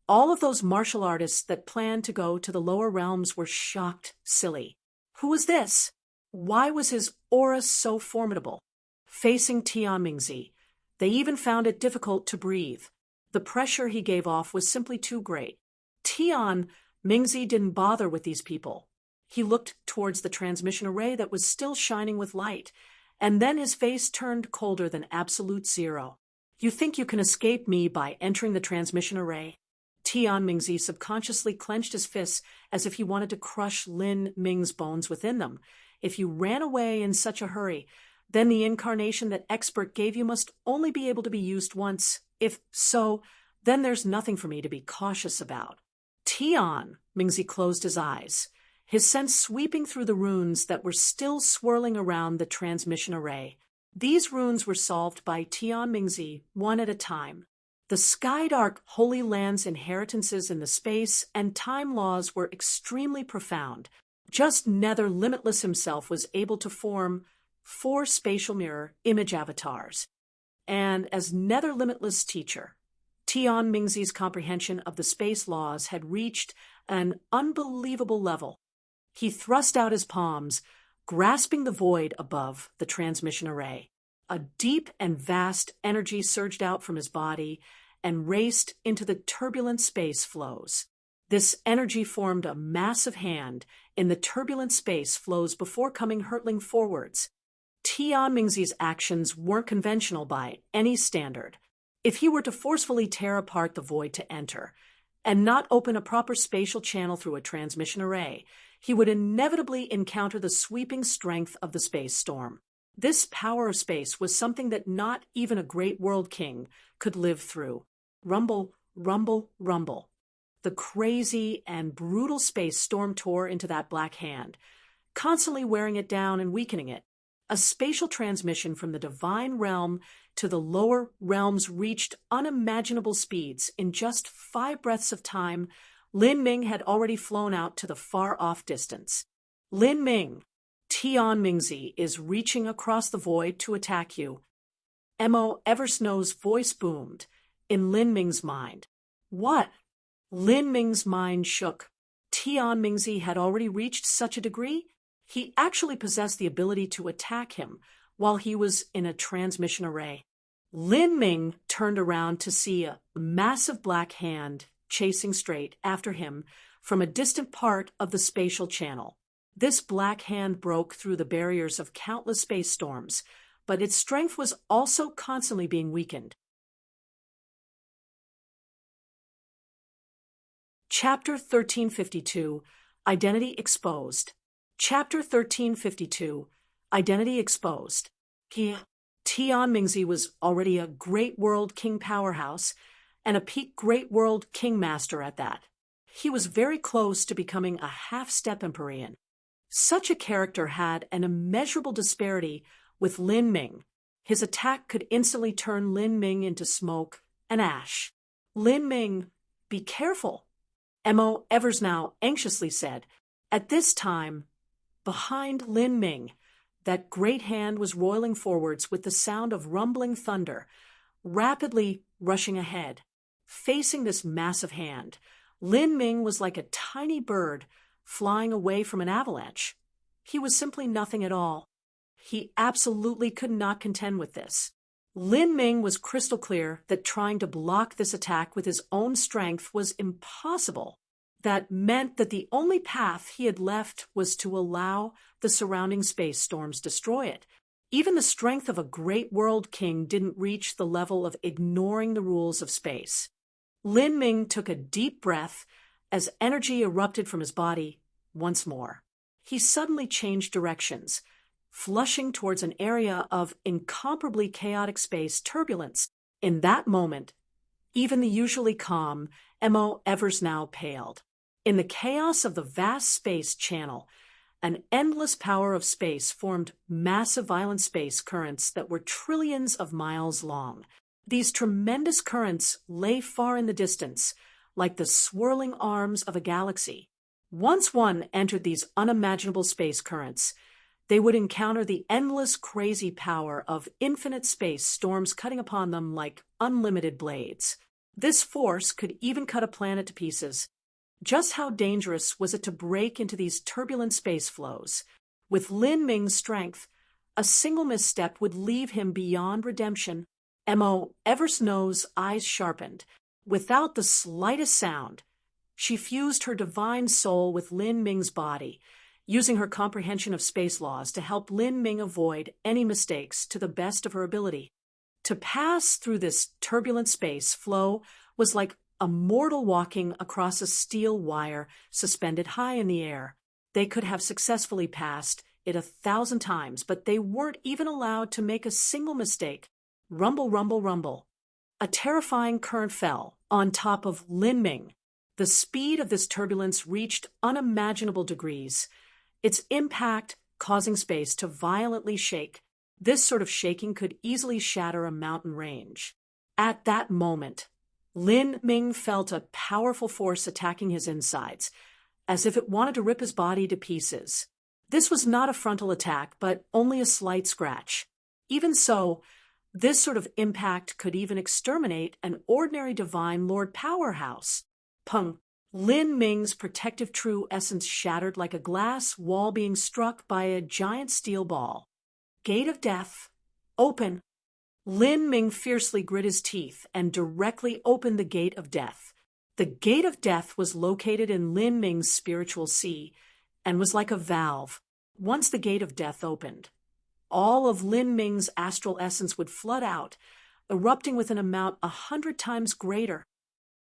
all of those martial artists that planned to go to the lower realms were shocked silly. Who was this? Why was his aura so formidable? Facing Tian Mingzi, they even found it difficult to breathe. The pressure he gave off was simply too great. Tian Mingzi didn't bother with these people. He looked towards the transmission array that was still shining with light, and then his face turned colder than absolute zero. You think you can escape me by entering the transmission array? Tian Mingzi subconsciously clenched his fists as if he wanted to crush Lin Ming's bones within them. If you ran away in such a hurry, then the incarnation that expert gave you must only be able to be used once. If so, then there's nothing for me to be cautious about. Tian Mingzi closed his eyes, his sense sweeping through the runes that were still swirling around the transmission array. These runes were solved by Tian Mingzi one at a time. The Skydark Holy Land's inheritances in the space and time laws were extremely profound. Just Nether Limitless himself was able to form 4 spatial mirror image avatars. And as Nether Limitless teacher, Tian Mingzi's comprehension of the space laws had reached an unbelievable level. He thrust out his palms, grasping the void above the transmission array. A deep and vast energy surged out from his body and raced into the turbulent space flows. This energy formed a massive hand in the turbulent space flows before coming hurtling forwards. Tian Mingzi's actions weren't conventional by any standard. If he were to forcefully tear apart the void to enter, and not open a proper spatial channel through a transmission array, he would inevitably encounter the sweeping strength of the space storm. This power of space was something that not even a great world king could live through. Rumble, rumble, rumble. The crazy and brutal space storm tore into that black hand, constantly wearing it down and weakening it. A spatial transmission from the divine realm to the lower realms reached unimaginable speeds. In just 5 breaths of time, Lin Ming had already flown out to the far-off distance. Lin Ming, Tian Mingzi is reaching across the void to attack you. Mo Eversnow's voice boomed in Lin Ming's mind. What? Lin Ming's mind shook. Tian Mingzi had already reached such a degree? He actually possessed the ability to attack him while he was in a transmission array. Lin Ming turned around to see a massive black hand chasing straight after him from a distant part of the spatial channel. This black hand broke through the barriers of countless space storms, but its strength was also constantly being weakened. Chapter 1352, Identity Exposed. Chapter 1352, Identity Exposed. Tian Mingzi was already a Great World King powerhouse, and a peak Great World King master at that. He was very close to becoming a half-step Empyrean. Such a character had an immeasurable disparity with Lin Ming. His attack could instantly turn Lin Ming into smoke and ash. Lin Ming, be careful, Mo Eversnow anxiously said. At this time, behind Lin Ming, that great hand was roiling forwards with the sound of rumbling thunder, rapidly rushing ahead. Facing this massive hand, Lin Ming was like a tiny bird flying away from an avalanche. He was simply nothing at all. He absolutely could not contend with this. Lin Ming was crystal clear that trying to block this attack with his own strength was impossible. That meant that the only path he had left was to allow the surrounding space storms destroy it. Even the strength of a great world king didn't reach the level of ignoring the rules of space. Lin Ming took a deep breath as energy erupted from his body once more. He suddenly changed directions, flushing towards an area of incomparably chaotic space turbulence. In that moment, even the usually calm M.O. Eversnow paled. In the chaos of the vast space channel, an endless power of space formed massive violent space currents that were trillions of miles long. These tremendous currents lay far in the distance, like the swirling arms of a galaxy. Once one entered these unimaginable space currents, they would encounter the endless crazy power of infinite space storms cutting upon them like unlimited blades. This force could even cut a planet to pieces. Just how dangerous was it to break into these turbulent space flows? With Lin Ming's strength, a single misstep would leave him beyond redemption. M.O. Eversnow's eyes sharpened. Without the slightest sound, she fused her divine soul with Lin Ming's body, using her comprehension of space laws to help Lin Ming avoid any mistakes to the best of her ability. To pass through this turbulent space flow was like a mortal walking across a steel wire suspended high in the air. They could have successfully passed it 1,000 times, but they weren't even allowed to make a single mistake. Rumble, rumble, rumble. A terrifying current fell on top of Lin Ming. The speed of this turbulence reached unimaginable degrees, its impact causing space to violently shake. This sort of shaking could easily shatter a mountain range. At that moment, Lin Ming felt a powerful force attacking his insides, as if it wanted to rip his body to pieces. This was not a frontal attack, but only a slight scratch. Even so, this sort of impact could even exterminate an ordinary divine lord powerhouse. Pung! Lin Ming's protective true essence shattered like a glass wall being struck by a giant steel ball. Gate of death, open. Lin Ming fiercely grit his teeth and directly opened the gate of death. The gate of death was located in Lin Ming's spiritual sea and was like a valve. Once the gate of death opened, all of Lin Ming's astral essence would flood out, erupting with an amount 100 times greater.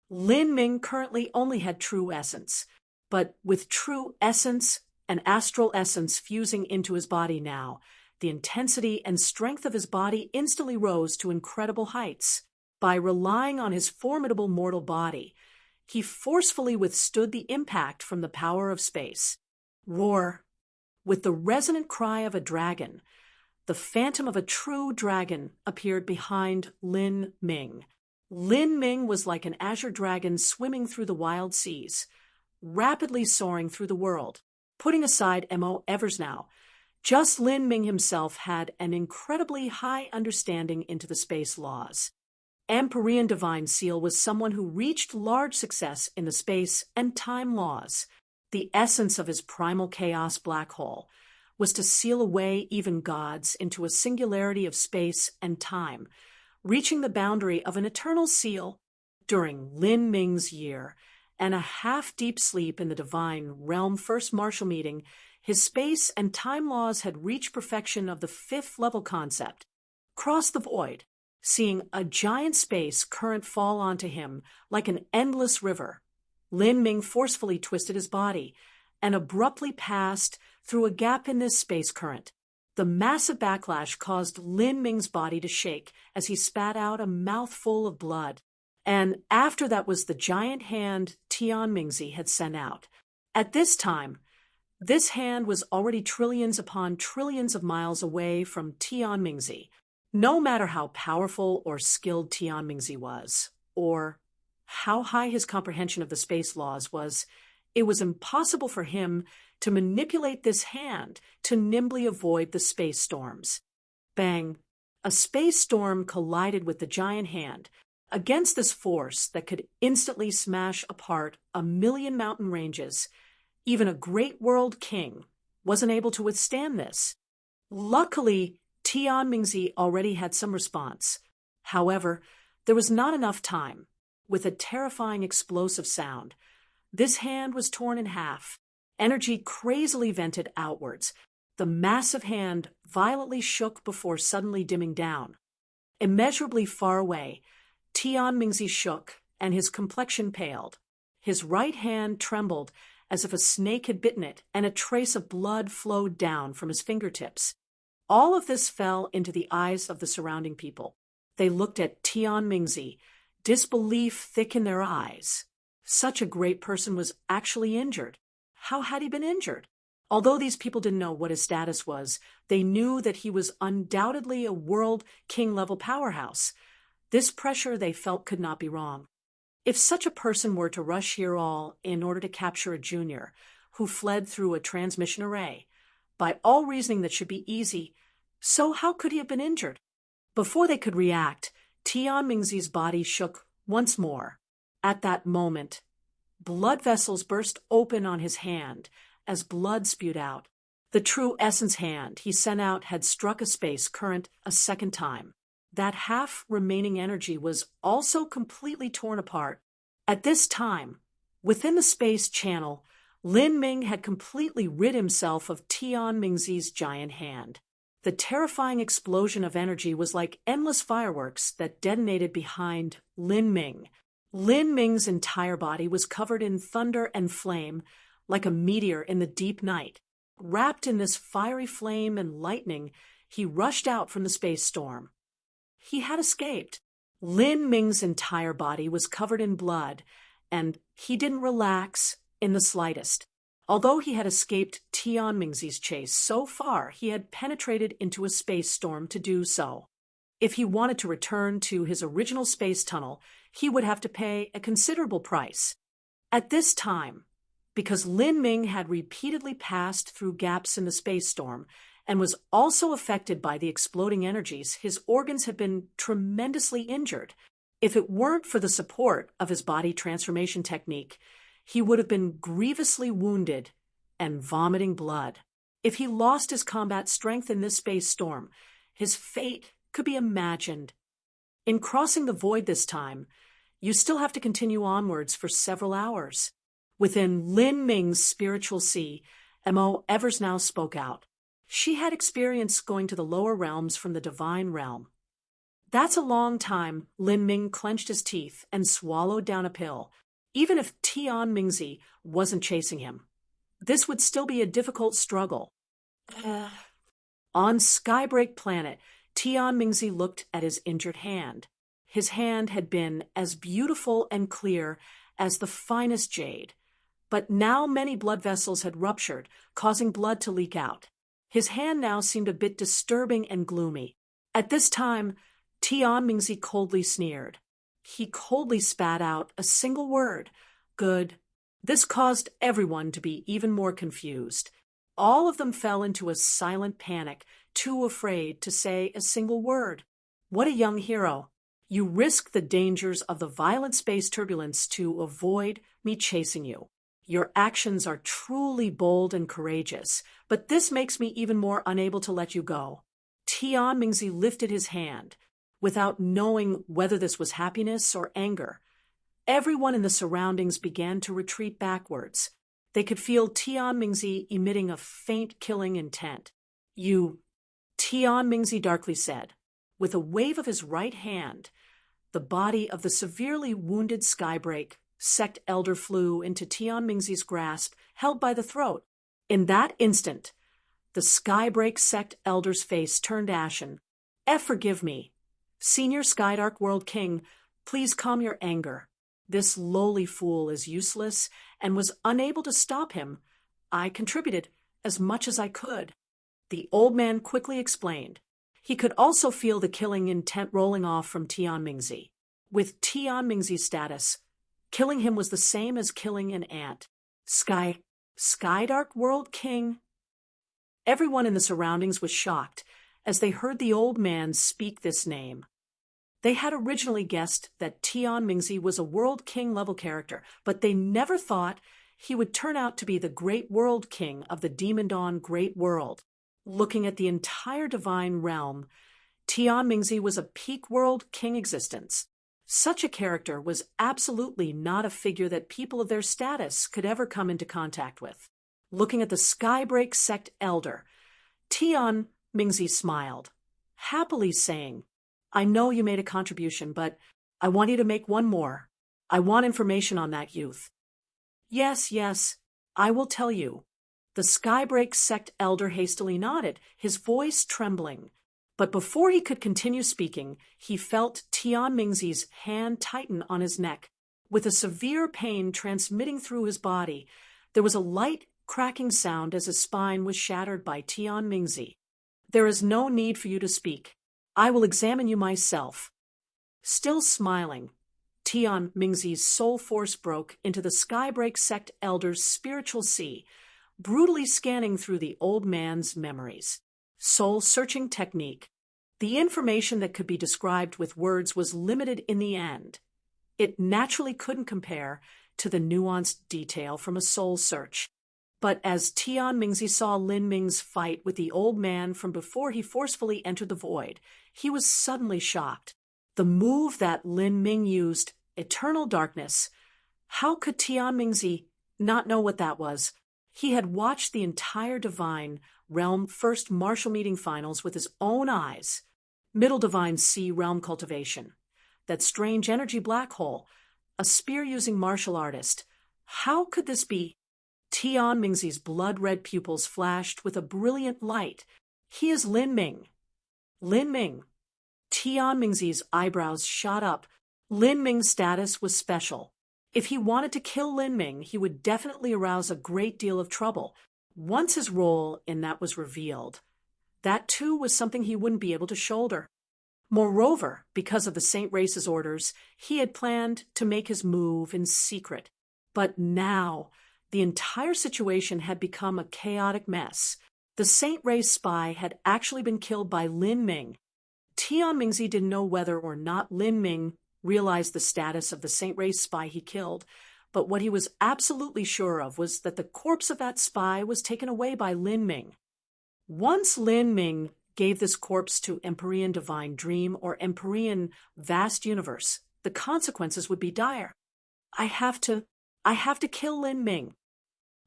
Lin Ming currently only had true essence, but with true essence and astral essence fusing into his body now, the intensity and strength of his body instantly rose to incredible heights. By relying on his formidable mortal body, he forcefully withstood the impact from the power of space. Roar! With the resonant cry of a dragon, the phantom of a true dragon appeared behind Lin Ming. Lin Ming was like an azure dragon swimming through the wild seas, rapidly soaring through the world. Putting aside M.O. Eversnow, just Lin Ming himself had an incredibly high understanding into the space laws. Empyrean Divine Seal was someone who reached large success in the space and time laws. The essence of his primal chaos black hole was to seal away even gods into a singularity of space and time, reaching the boundary of an eternal seal. During Lin Ming's year and a half-deep sleep in the divine realm first martial meeting, his space and time laws had reached perfection of the 5th level concept. Cross the void, seeing a giant space current fall onto him like an endless river. Lin Ming forcefully twisted his body and abruptly passed through a gap in this space current. The massive backlash caused Lin Ming's body to shake as he spat out a mouthful of blood. And after that was the giant hand Tianmingzi had sent out. At this time, this hand was already trillions upon trillions of miles away from Tianmingzi. No matter how powerful or skilled Tianmingzi was, or how high his comprehension of the space laws was, it was impossible for him to manipulate this hand to nimbly avoid the space storms. Bang! A space storm collided with the giant hand. Against this force that could instantly smash apart 1,000,000 mountain ranges, even a great world king wasn't able to withstand this. Luckily, Tianmingzi already had some response. However, there was not enough time. With a terrifying explosive sound, this hand was torn in half. Energy crazily vented outwards. The massive hand violently shook before suddenly dimming down. Immeasurably far away, Tianmingzi shook, and his complexion paled. His right hand trembled as if a snake had bitten it, and a trace of blood flowed down from his fingertips. All of this fell into the eyes of the surrounding people. They looked at Tian Mingzi, disbelief thick in their eyes. Such a great person was actually injured. How had he been injured? Although these people didn't know what his status was, they knew that he was undoubtedly a world king-level powerhouse. This pressure they felt could not be wrong. If such a person were to rush here all in order to capture a junior who fled through a transmission array, by all reasoning that should be easy, so how could he have been injured? Before they could react, Tian Mingzi's body shook once more. At that moment, blood vessels burst open on his hand as blood spewed out. The true essence hand he sent out had struck a space current a second time. That half remaining energy was also completely torn apart. At this time, within the space channel, Lin Ming had completely rid himself of Tian Mingzi's giant hand. The terrifying explosion of energy was like endless fireworks that detonated behind Lin Ming. Lin Ming's entire body was covered in thunder and flame, like a meteor in the deep night. Wrapped in this fiery flame and lightning, he rushed out from the space storm. He had escaped. Lin Ming's entire body was covered in blood, and he didn't relax in the slightest. Although he had escaped Tian Mingzi's chase so far, he had penetrated into a space storm to do so. If he wanted to return to his original space tunnel, he would have to pay a considerable price. At this time, because Lin Ming had repeatedly passed through gaps in the space storm and was also affected by the exploding energies, his organs had been tremendously injured. If it weren't for the support of his body transformation technique, he would have been grievously wounded and vomiting blood. If he lost his combat strength in this space storm, his fate could be imagined. In crossing the void this time, you still have to continue onwards for several hours. Within Lin Ming's spiritual sea, Mo Evers now spoke out. She had experience going to the lower realms from the divine realm. That's a long time. Lin Ming clenched his teeth and swallowed down a pill. Even if Tian Mingzi wasn't chasing him, this would still be a difficult struggle. On Skybreak Planet, Tian Mingzi looked at his injured hand. His hand had been as beautiful and clear as the finest jade, but now many blood vessels had ruptured, causing blood to leak out. His hand now seemed a bit disturbing and gloomy. At this time, Tian Mingzi coldly sneered. He coldly spat out a single word, "Good." This caused everyone to be even more confused. All of them fell into a silent panic, too afraid to say a single word. What a young hero. You risk the dangers of the violent space turbulence to avoid me chasing you. Your actions are truly bold and courageous, but this makes me even more unable to let you go. Tian Mingzi lifted his hand, without knowing whether this was happiness or anger. Everyone in the surroundings began to retreat backwards. They could feel Tian Mingzi emitting a faint killing intent. "You," Tian Mingzi darkly said. With a wave of his right hand, the body of the severely wounded Skybreak sect elder flew into Tian Mingzi's grasp, held by the throat. In that instant, the Skybreak sect elder's face turned ashen. "Forgive me. Senior Skydark World King, please calm your anger. This lowly fool is useless and was unable to stop him. I contributed as much as I could." The old man quickly explained. He could also feel the killing intent rolling off from Tian Mingzi. With Tian Mingzi's status, killing him was the same as killing an ant. Skydark World King? Everyone in the surroundings was shocked as they heard the old man speak this name. They had originally guessed that Tian Mingzi was a World King level character, but they never thought he would turn out to be the Great World King of the Demon Dawn Great World. Looking at the entire divine realm, Tian Mingzi was a peak World King existence. Such a character was absolutely not a figure that people of their status could ever come into contact with. Looking at the Skybreak sect elder, Tian Mingzi smiled, happily saying, "I know you made a contribution, but I want you to make one more. I want information on that youth." Yes, I will tell you." The Skybreak sect elder hastily nodded, his voice trembling. But before he could continue speaking, he felt Tian Mingzi's hand tighten on his neck. With a severe pain transmitting through his body, there was a light cracking sound as his spine was shattered by Tian Mingzi. "There is no need for you to speak. I will examine you myself." Still smiling, Tian Mingzi's soul force broke into the Skybreak sect elder's spiritual sea, brutally scanning through the old man's memories. Soul-searching technique. The information that could be described with words was limited in the end. It naturally couldn't compare to the nuanced detail from a soul search. But as Tian Mingzi saw Lin Ming's fight with the old man from before he forcefully entered the void, he was suddenly shocked. The move that Lin Ming used, Eternal Darkness, how could Tian Mingzi not know what that was? He had watched the entire Divine Realm First Martial Meeting Finals with his own eyes. Middle Divine Sea Realm Cultivation. That strange energy black hole. A spear-using martial artist. How could this be? Tian Mingzi's blood-red pupils flashed with a brilliant light. He is Lin Ming. Lin Ming. Tian Mingzi's eyebrows shot up. Lin Ming's status was special. If he wanted to kill Lin Ming, he would definitely arouse a great deal of trouble. Once his role in that was revealed, that too was something he wouldn't be able to shoulder. Moreover, because of the Saint Race's orders, he had planned to make his move in secret. But now, the entire situation had become a chaotic mess. The Saint Race spy had actually been killed by Lin Ming. Tian Mingzi didn't know whether or not Lin Ming realized the status of the Saint Race spy he killed, but what he was absolutely sure of was that the corpse of that spy was taken away by Lin Ming. Once Lin Ming gave this corpse to Empyrean Divine Dream or Empyrean Vast Universe, the consequences would be dire. I have to kill Lin Ming.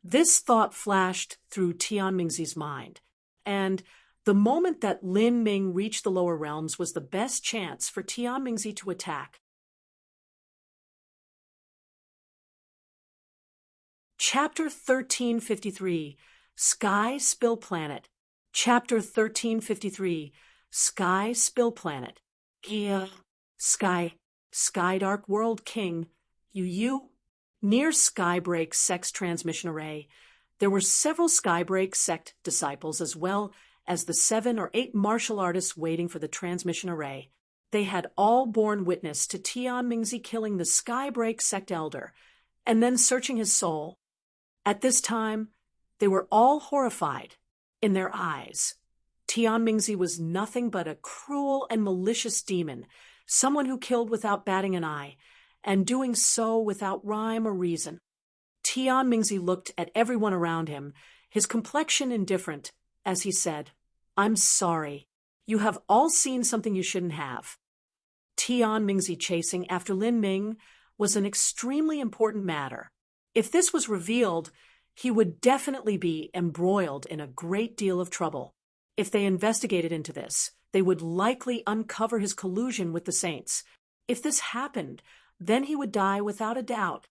This thought flashed through Tian Mingzi's mind, and the moment that Lin Ming reached the lower realms was the best chance for Tian Mingzi to attack. Chapter 1353, Sky Spill Planet. Chapter 1353, Sky Spill Planet. Sky Dark World King, you. Near Skybreak Sect's transmission array, there were several Skybreak Sect disciples as well as the 7 or 8 martial artists waiting for the transmission array. They had all borne witness to Tian Mingzi killing the Skybreak Sect elder and then searching his soul. At this time, they were all horrified in their eyes. Tian Mingzi was nothing but a cruel and malicious demon, someone who killed without batting an eye, and doing so without rhyme or reason. Tian Mingzi looked at everyone around him, his complexion indifferent, as he said, "I'm sorry. You have all seen something you shouldn't have." Tian Mingzi chasing after Lin Ming was an extremely important matter. If this was revealed, he would definitely be embroiled in a great deal of trouble. If they investigated into this, they would likely uncover his collusion with the saints. If this happened, then he would die without a doubt.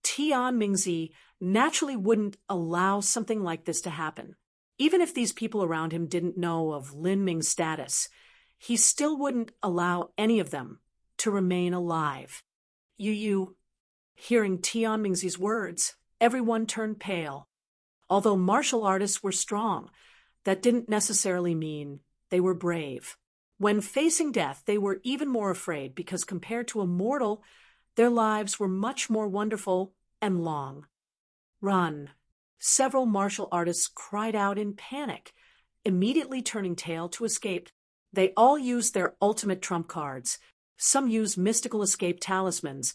Tian Mingzi naturally wouldn't allow something like this to happen. Even if these people around him didn't know of Lin Ming's status, he still wouldn't allow any of them to remain alive. Hearing Tian Mingzi's words, everyone turned pale. Although martial artists were strong, that didn't necessarily mean they were brave. When facing death, they were even more afraid because compared to a mortal, their lives were much more wonderful and long. "Run!" Several martial artists cried out in panic, immediately turning tail to escape. They all used their ultimate trump cards. Some used mystical escape talismans,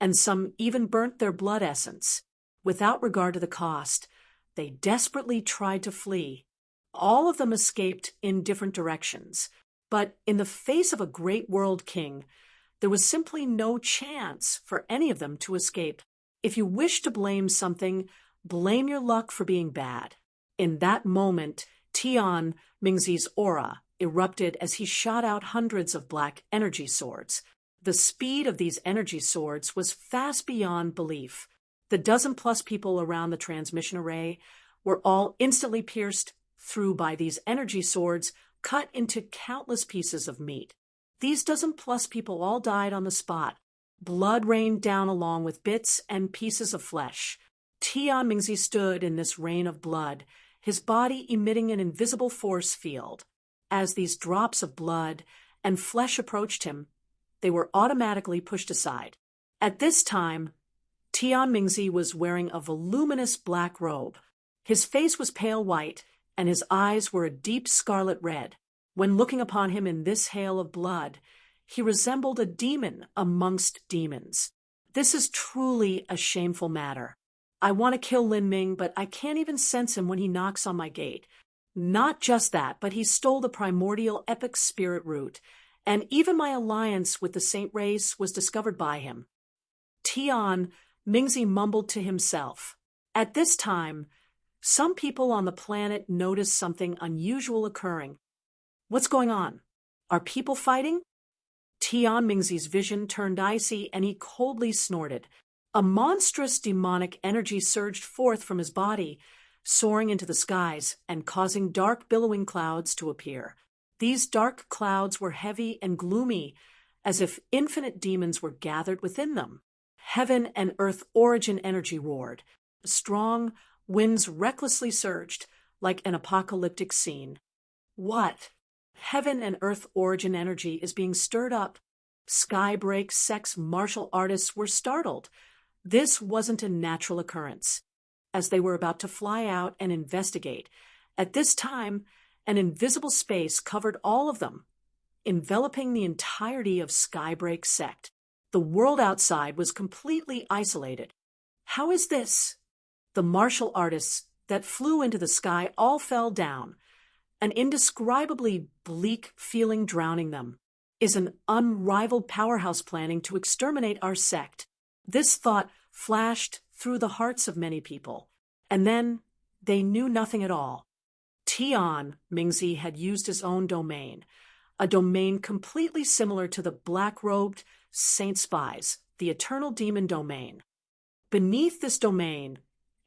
and some even burnt their blood essence. Without regard to the cost, they desperately tried to flee. All of them escaped in different directions, but in the face of a great world king, there was simply no chance for any of them to escape. If you wish to blame something, blame your luck for being bad. In that moment, Tian Mingzi's aura erupted as he shot out hundreds of black energy swords. The speed of these energy swords was fast beyond belief. The dozen-plus people around the transmission array were all instantly pierced through by these energy swords, cut into countless pieces of meat. These dozen plus people all died on the spot. Blood rained down along with bits and pieces of flesh. Tian Mingzi stood in this rain of blood, his body emitting an invisible force field. As these drops of blood and flesh approached him, they were automatically pushed aside. At this time, Tian Mingzi was wearing a voluminous black robe. His face was pale white, and his eyes were a deep scarlet red. When looking upon him in this hail of blood, he resembled a demon amongst demons. This is truly a shameful matter. I want to kill Lin Ming, but I can't even sense him when he knocks on my gate. Not just that, but he stole the primordial epic spirit root, and even my alliance with the saint race was discovered by him. Tian Mingzi mumbled to himself. At this time, some people on the planet noticed something unusual occurring. What's going on? Are people fighting? Tian Mingzi's vision turned icy and he coldly snorted. A monstrous demonic energy surged forth from his body, soaring into the skies and causing dark billowing clouds to appear. These dark clouds were heavy and gloomy, as if infinite demons were gathered within them. Heaven and earth origin energy roared. Strong winds recklessly surged, like an apocalyptic scene. What? Heaven and earth origin energy is being stirred up. Skybreak sex martial artists were startled. This wasn't a natural occurrence. As they were about to fly out and investigate, at this time, an invisible space covered all of them, enveloping the entirety of Skybreak sect. The world outside was completely isolated. How is this? The martial artists that flew into the sky all fell down, an indescribably bleak feeling drowning them. Is an unrivaled powerhouse planning to exterminate our sect? This thought flashed through the hearts of many people, and then they knew nothing at all. Tian Mingzi had used his own domain, a domain completely similar to the black-robed saint spies, the eternal demon domain. Beneath this domain,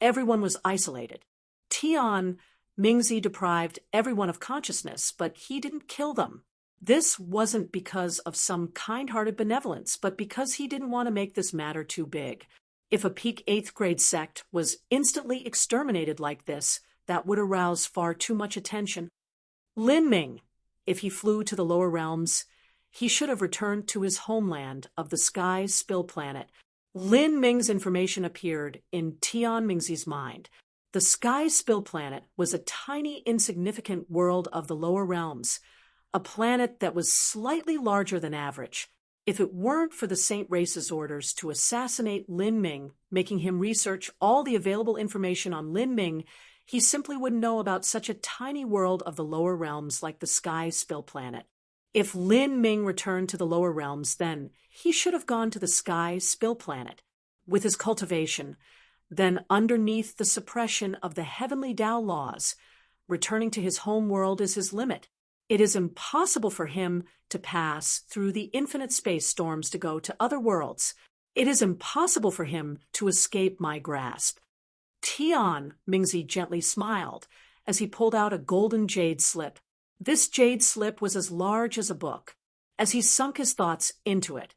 everyone was isolated. Tian Mingzi deprived everyone of consciousness, but he didn't kill them. This wasn't because of some kind-hearted benevolence, but because he didn't want to make this matter too big. If a peak 8th grade sect was instantly exterminated like this, that would arouse far too much attention. Lin Ming, if he flew to the lower realms, he should have returned to his homeland of the Sky Spill Planet. Lin Ming's information appeared in Tian Mingzi's mind. The Sky Spill Planet was a tiny, insignificant world of the lower realms, a planet that was slightly larger than average. If it weren't for the Saint Race's orders to assassinate Lin Ming, making him research all the available information on Lin Ming, he simply wouldn't know about such a tiny world of the lower realms like the Sky Spill Planet. If Lin Ming returned to the lower realms, then he should have gone to the Sky Spill Planet. With his cultivation, then underneath the suppression of the heavenly Tao laws, returning to his home world is his limit. It is impossible for him to pass through the infinite space storms to go to other worlds. It is impossible for him to escape my grasp. Tian Mingzi gently smiled as he pulled out a golden jade slip. This jade slip was as large as a book. As he sunk his thoughts into it,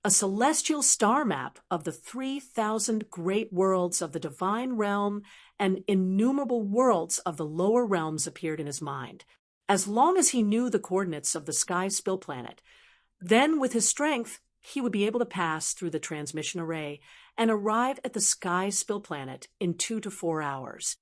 a celestial star map of the 3,000 great worlds of the divine realm and innumerable worlds of the lower realms appeared in his mind. As long as he knew the coordinates of the Sky Spill Planet, then with his strength, he would be able to pass through the transmission array and arrive at the Sky Spill Planet in 2 to 4 hours.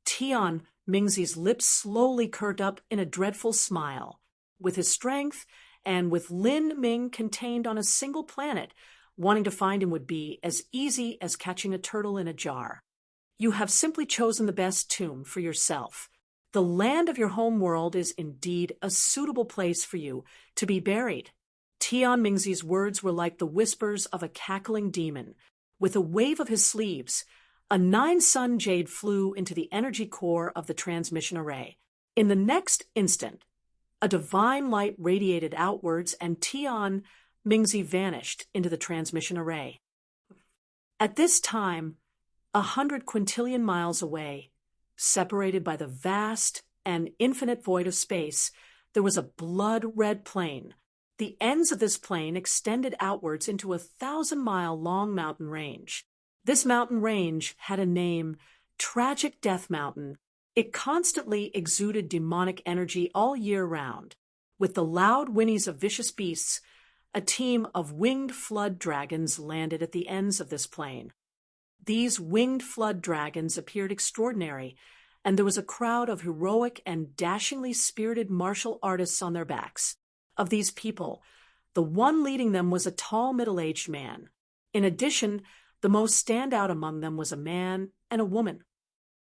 Tian Mingzi's lips slowly curved up in a dreadful smile. With his strength, and with Lin Ming contained on a single planet, wanting to find him would be as easy as catching a turtle in a jar. You have simply chosen the best tomb for yourself. The land of your home world is indeed a suitable place for you to be buried. Tian Mingzi's words were like the whispers of a cackling demon. With a wave of his sleeves, a 9-sun jade flew into the energy core of the transmission array. In the next instant, a divine light radiated outwards and Tian Mingzi vanished into the transmission array. At this time, 100 quintillion miles away, separated by the vast and infinite void of space, there was a blood-red plain. The ends of this plain extended outwards into a 1,000-mile-long mountain range. This mountain range had a name, Tragic Death Mountain. It constantly exuded demonic energy all year round. With the loud whinnies of vicious beasts, a team of winged flood dragons landed at the ends of this plain. These winged flood dragons appeared extraordinary, and there was a crowd of heroic and dashingly spirited martial artists on their backs. Of these people, the one leading them was a tall middle-aged man. In addition, the most standout among them was a man and a woman.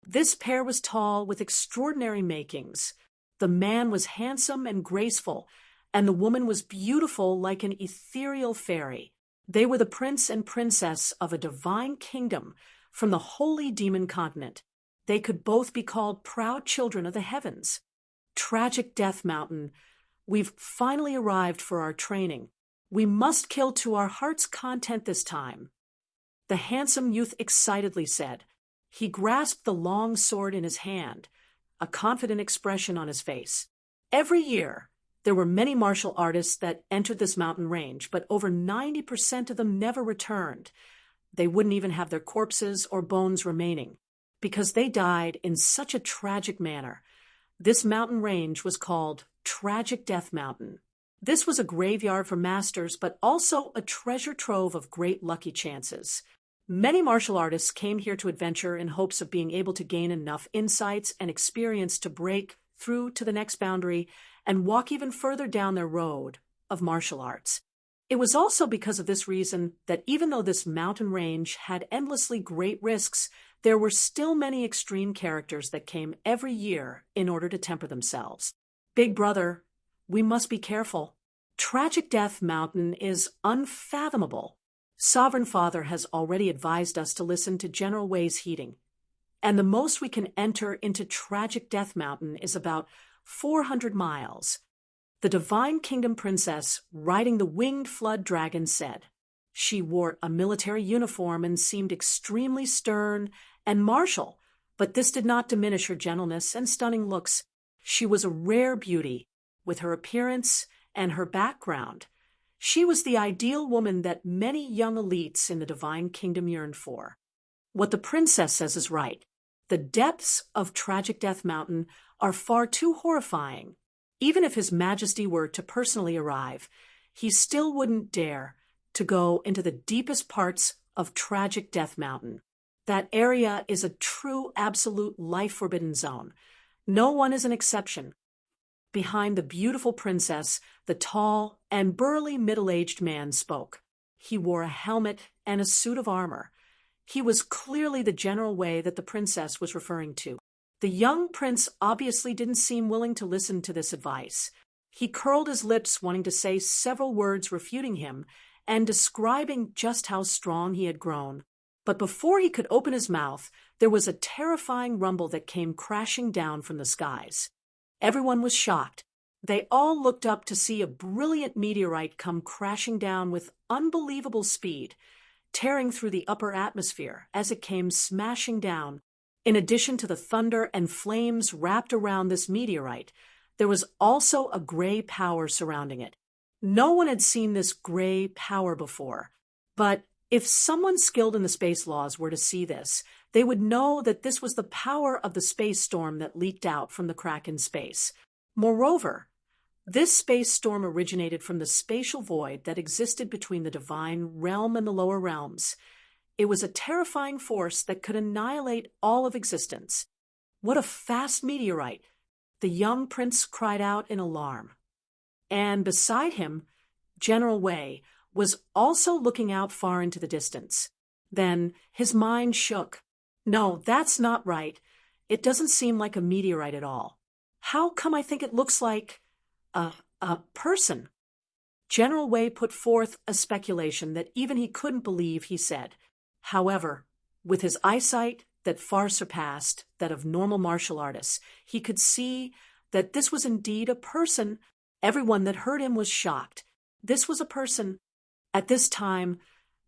This pair was tall with extraordinary makings. The man was handsome and graceful, and the woman was beautiful like an ethereal fairy. They were the prince and princess of a divine kingdom from the holy demon continent. They could both be called proud children of the heavens. Tragic Death Mountain, we've finally arrived for our training. We must kill to our heart's content this time, the handsome youth excitedly said. He grasped the long sword in his hand, a confident expression on his face. Every year, there were many martial artists that entered this mountain range, but over 90% of them never returned. They wouldn't even have their corpses or bones remaining, because they died in such a tragic manner. This mountain range was called Tragic Death Mountain. This was a graveyard for masters, but also a treasure trove of great lucky chances. Many martial artists came here to adventure in hopes of being able to gain enough insights and experience to break through to the next boundary and walk even further down their road of martial arts. It was also because of this reason that even though this mountain range had endlessly great risks, there were still many extreme characters that came every year in order to temper themselves. Big brother, we must be careful. Tragic Death Mountain is unfathomable. Sovereign Father has already advised us to listen to General Wei's heating, and the most we can enter into Tragic Death Mountain is about 400 miles. The Divine Kingdom Princess, riding the winged flood dragon, said. She wore a military uniform and seemed extremely stern and martial, but this did not diminish her gentleness and stunning looks. She was a rare beauty, with her appearance and her background. She was the ideal woman that many young elites in the Divine Kingdom yearned for. What the princess says is right. The depths of Tragic Death Mountain are far too horrifying. Even if His Majesty were to personally arrive, he still wouldn't dare to go into the deepest parts of Tragic Death Mountain. That area is a true, absolute, life-forbidden zone. No one is an exception. Behind the beautiful princess, the tall and burly middle-aged man spoke. He wore a helmet and a suit of armor. He was clearly the General Wei that the princess was referring to. The young prince obviously didn't seem willing to listen to this advice. He curled his lips, wanting to say several words refuting him and describing just how strong he had grown. But before he could open his mouth, there was a terrifying rumble that came crashing down from the skies. Everyone was shocked. They all looked up to see a brilliant meteorite come crashing down with unbelievable speed, tearing through the upper atmosphere as it came smashing down. In addition to the thunder and flames wrapped around this meteorite, there was also a gray power surrounding it. No one had seen this gray power before, but if someone skilled in the space laws were to see this, they would know that this was the power of the space storm that leaked out from the crack in space. Moreover, this space storm originated from the spatial void that existed between the divine realm and the lower realms. It was a terrifying force that could annihilate all of existence. What a fast meteorite! The young prince cried out in alarm. And beside him, General Wei was also looking out far into the distance. Then his mind shook. No, that's not right. It doesn't seem like a meteorite at all. How come I think it looks like a person? General Wei put forth a speculation that even he couldn't believe, he said. However, with his eyesight that far surpassed that of normal martial artists, he could see that this was indeed a person. Everyone that heard him was shocked. This was a person. At this time,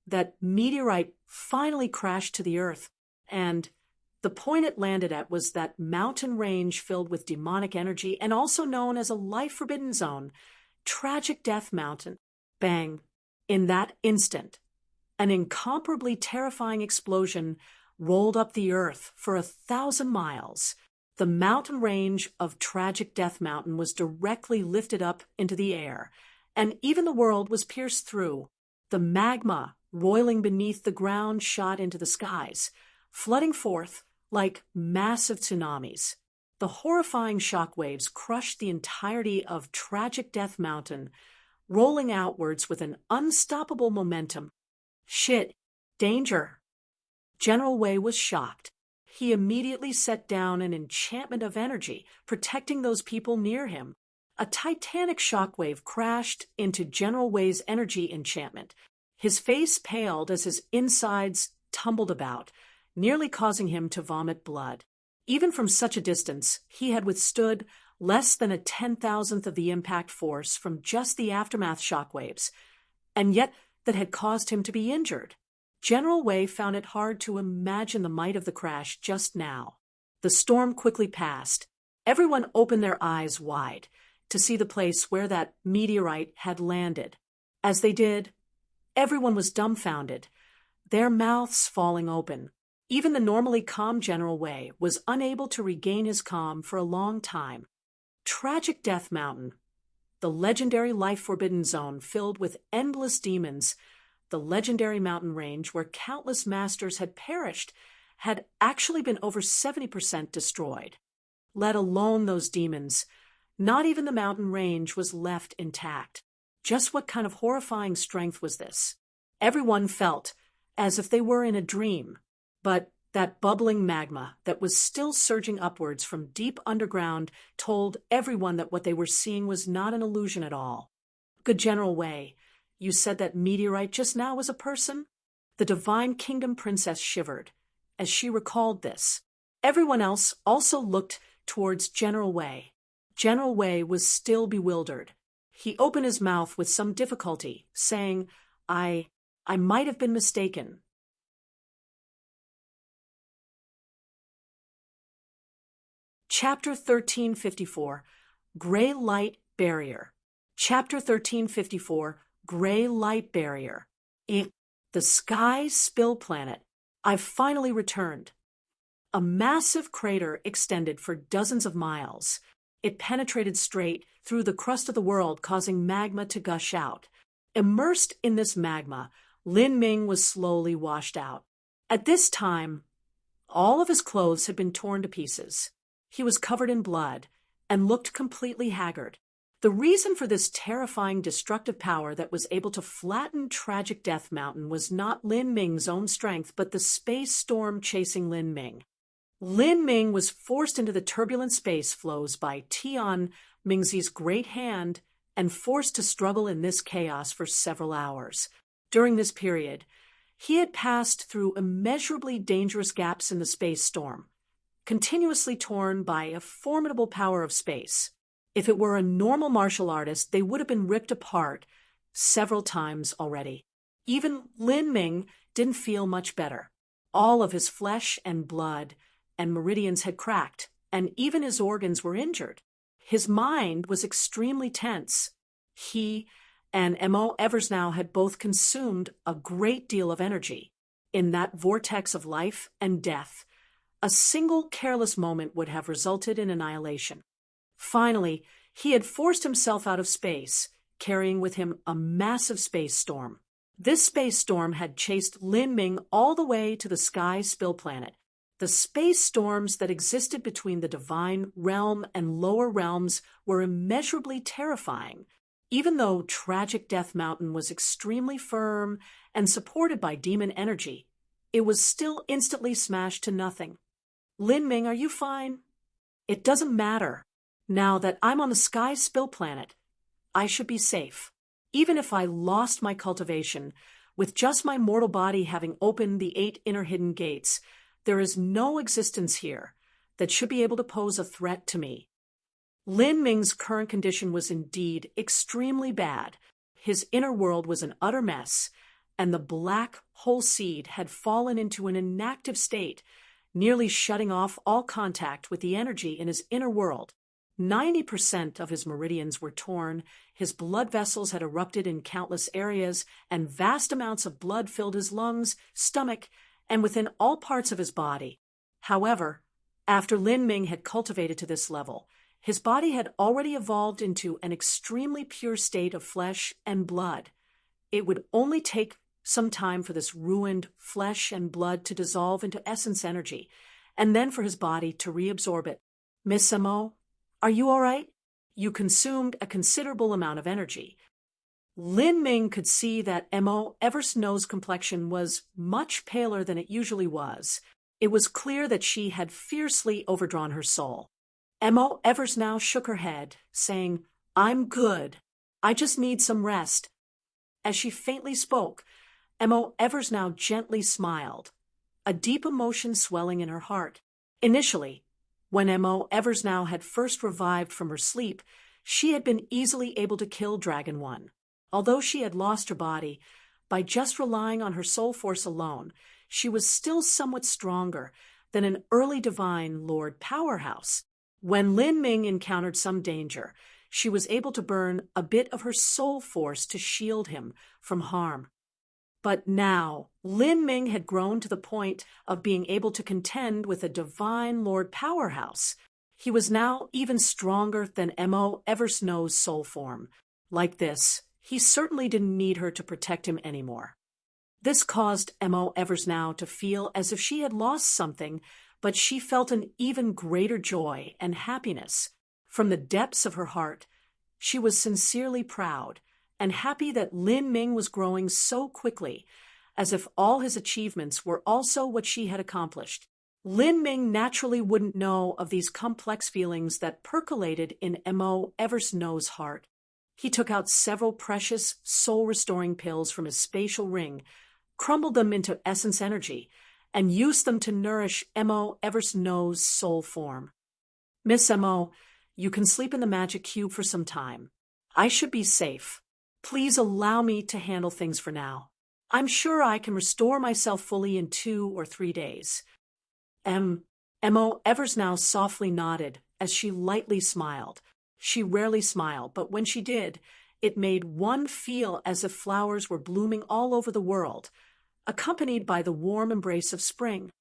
that meteorite finally crashed to the earth, and The point it landed at was that mountain range filled with demonic energy and also known as a life-forbidden zone, Tragic Death Mountain. Bang! In that instant, an incomparably terrifying explosion rolled up the earth for 1,000 miles. The mountain range of Tragic Death Mountain was directly lifted up into the air, and even the world was pierced through. The magma roiling beneath the ground shot into the skies, flooding forth like massive tsunamis. The horrifying shockwaves crushed the entirety of Tragic Death Mountain, rolling outwards with an unstoppable momentum. Shit. Danger. General Wei was shocked. He immediately set down an enchantment of energy, protecting those people near him. A titanic shockwave crashed into General Wei's energy enchantment. His face paled as his insides tumbled about, nearly causing him to vomit blood. Even from such a distance, he had withstood less than a 10,000th of the impact force from just the aftermath shockwaves, and yet that had caused him to be injured. General Wei found it hard to imagine the might of the crash just now. The storm quickly passed. Everyone opened their eyes wide to see the place where that meteorite had landed. As they did, everyone was dumbfounded, their mouths falling open. Even the normally calm General Wei was unable to regain his calm for a long time. Tragic Death Mountain, the legendary life-forbidden zone filled with endless demons, the legendary mountain range where countless masters had perished, had actually been over 70% destroyed. Let alone those demons, not even the mountain range was left intact. Just what kind of horrifying strength was this? Everyone felt as if they were in a dream. But that bubbling magma that was still surging upwards from deep underground told everyone that what they were seeing was not an illusion at all. Good General Wei, you said that meteorite just now was a person? The Divine Kingdom Princess shivered as she recalled this. Everyone else also looked towards General Wei. General Wei was still bewildered. He opened his mouth with some difficulty, saying, I might have been mistaken. Chapter 1354, Gray Light Barrier. Chapter 1354, Gray Light Barrier. The Sky Spill Planet. I've finally returned. A massive crater extended for dozens of miles. It penetrated straight through the crust of the world, causing magma to gush out. Immersed in this magma, Lin Ming was slowly washed out. At this time, all of his clothes had been torn to pieces. He was covered in blood and looked completely haggard. The reason for this terrifying destructive power that was able to flatten Tragic Death Mountain was not Lin Ming's own strength, but the space storm chasing Lin Ming. Lin Ming was forced into the turbulent space flows by Tian Mingzi's great hand and forced to struggle in this chaos for several hours. During this period, he had passed through immeasurably dangerous gaps in the space storm, continuously torn by a formidable power of space. If it were a normal martial artist, they would have been ripped apart several times already. Even Lin Ming didn't feel much better. All of his flesh and blood and meridians had cracked, and even his organs were injured. His mind was extremely tense. He and M.O. Eversnow had both consumed a great deal of energy. In that vortex of life and death, a single careless moment would have resulted in annihilation. Finally, he had forced himself out of space, carrying with him a massive space storm. This space storm had chased Lin Ming all the way to the Sky Spill Planet. The space storms that existed between the divine realm and lower realms were immeasurably terrifying. Even though Tragic Death Mountain was extremely firm and supported by demon energy, it was still instantly smashed to nothing. Lin Ming, are you fine? It doesn't matter. Now that I'm on the Sky Spill Planet, I should be safe. Even if I lost my cultivation, with just my mortal body having opened the 8 inner hidden gates, there is no existence here that should be able to pose a threat to me. Lin Ming's current condition was indeed extremely bad. His inner world was an utter mess, and the black hole seed had fallen into an inactive state, nearly shutting off all contact with the energy in his inner world. 90% of his meridians were torn, his blood vessels had erupted in countless areas, and vast amounts of blood filled his lungs, stomach, and within all parts of his body. However, after Lin Ming had cultivated to this level, his body had already evolved into an extremely pure state of flesh and blood. It would only take some time for this ruined flesh and blood to dissolve into essence energy, and then for his body to reabsorb it. Miss Mo, are you all right? You consumed a considerable amount of energy. Lin Ming could see that Mo Eversnow's complexion was much paler than it usually was. It was clear that she had fiercely overdrawn her soul. Mo Eversnow shook her head, saying, "I'm good. I just need some rest." As she faintly spoke, Mo Eversnow gently smiled, a deep emotion swelling in her heart. Initially, when Mo Eversnow had first revived from her sleep, she had been easily able to kill Dragon One. Although she had lost her body, by just relying on her soul force alone, she was still somewhat stronger than an early divine Lord powerhouse. When Lin Ming encountered some danger, she was able to burn a bit of her soul force to shield him from harm. But now, Lin Ming had grown to the point of being able to contend with a divine Lord powerhouse. He was now even stronger than Mo Eversnow's soul form. Like this, he certainly didn't need her to protect him anymore. This caused Mo Eversnow to feel as if she had lost something, but she felt an even greater joy and happiness. From the depths of her heart, she was sincerely proud and happy that Lin Ming was growing so quickly, as if all his achievements were also what she had accomplished. Lin Ming naturally wouldn't know of these complex feelings that percolated in Mo Eversnow's heart. He took out several precious, soul-restoring pills from his spatial ring, crumbled them into essence energy, and used them to nourish Mo Eversnow's soul form. Miss Mo, you can sleep in the magic cube for some time. I should be safe. Please allow me to handle things for now. I'm sure I can restore myself fully in 2 or 3 days. Mo Eversnow softly nodded as she lightly smiled. She rarely smiled, but when she did, it made one feel as if flowers were blooming all over the world, accompanied by the warm embrace of spring.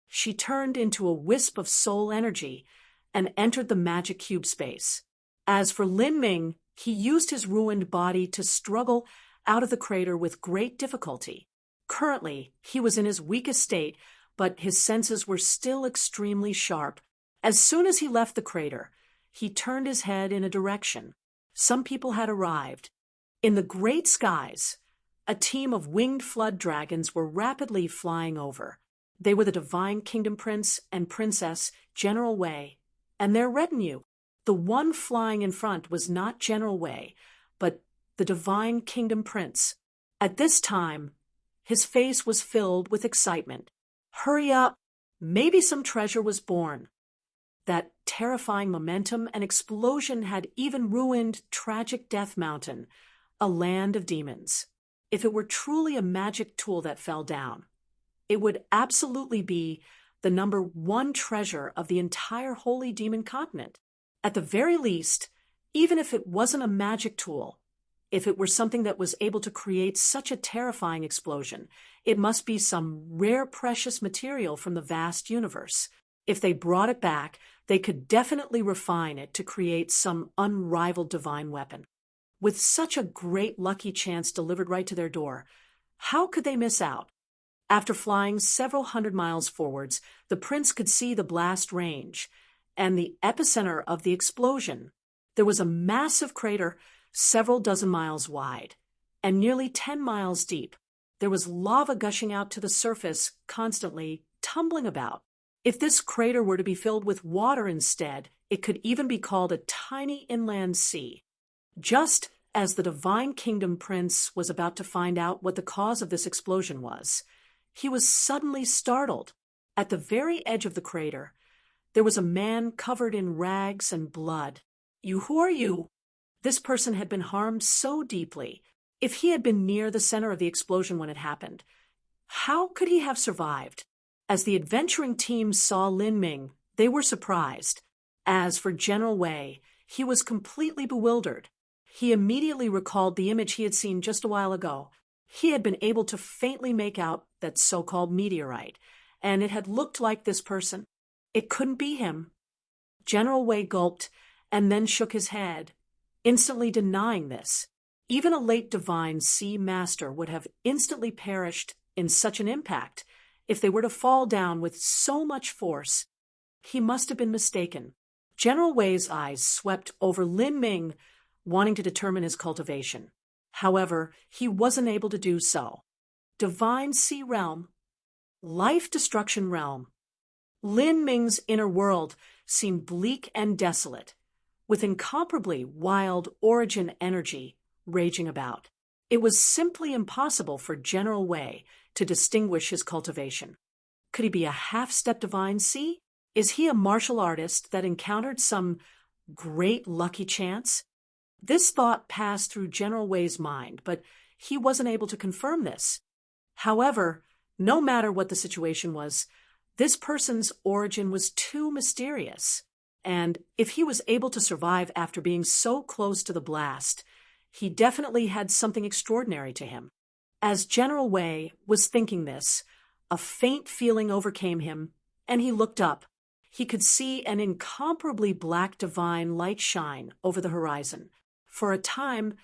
She turned into a wisp of soul energy and entered the magic cube space. As for Lin Ming, he used his ruined body to struggle out of the crater with great difficulty. Currently, he was in his weakest state, but his senses were still extremely sharp. As soon as he left the crater, he turned his head in a direction. Some people had arrived. In the great skies, a team of winged flood dragons were rapidly flying over. They were the Divine Kingdom Prince and Princess, General Wei, and their retinue. The one flying in front was not General Wei, but the Divine Kingdom Prince. At this time, his face was filled with excitement. Hurry up! Maybe some treasure was born. That terrifying momentum and explosion had even ruined Tragic Death Mountain, a land of demons. If it were truly a magic tool that fell down, it would absolutely be the #1 treasure of the entire Holy Demon Continent. At the very least, even if it wasn't a magic tool, if it were something that was able to create such a terrifying explosion, it must be some rare precious material from the vast universe. If they brought it back, they could definitely refine it to create some unrivaled divine weapon. With such a great lucky chance delivered right to their door, how could they miss out? After flying several hundred miles forwards, the prince could see the blast range and the epicenter of the explosion. There was a massive crater several dozen miles wide and nearly 10 miles deep. There was lava gushing out to the surface, constantly tumbling about. If this crater were to be filled with water instead, it could even be called a tiny inland sea. Just as the Divine Kingdom Prince was about to find out what the cause of this explosion was, he was suddenly startled. At the very edge of the crater, there was a man covered in rags and blood. Who are you? This person had been harmed so deeply. If he had been near the center of the explosion when it happened, how could he have survived? As the adventuring team saw Lin Ming, they were surprised. As for General Wei, he was completely bewildered. He immediately recalled the image he had seen just a while ago. He had been able to faintly make out that so-called meteorite, and it had looked like this person. It couldn't be him. General Wei gulped and then shook his head, instantly denying this. Even a late divine sea master would have instantly perished in such an impact if they were to fall down with so much force. He must have been mistaken. General Wei's eyes swept over Lin Ming, wanting to determine his cultivation. However, he wasn't able to do so. Divine Sea Realm, Life Destruction Realm. Lin Ming's inner world seemed bleak and desolate, with incomparably wild origin energy raging about. It was simply impossible for General Wei to distinguish his cultivation. Could he be a half-step divine sea? Is he a martial artist that encountered some great lucky chance? This thought passed through General Wei's mind, but he wasn't able to confirm this. However, no matter what the situation was, this person's origin was too mysterious. And if he was able to survive after being so close to the blast, he definitely had something extraordinary to him. As General Wei was thinking this, a faint feeling overcame him, and he looked up. He could see an incomparably black divine light shine over the horizon. For a time,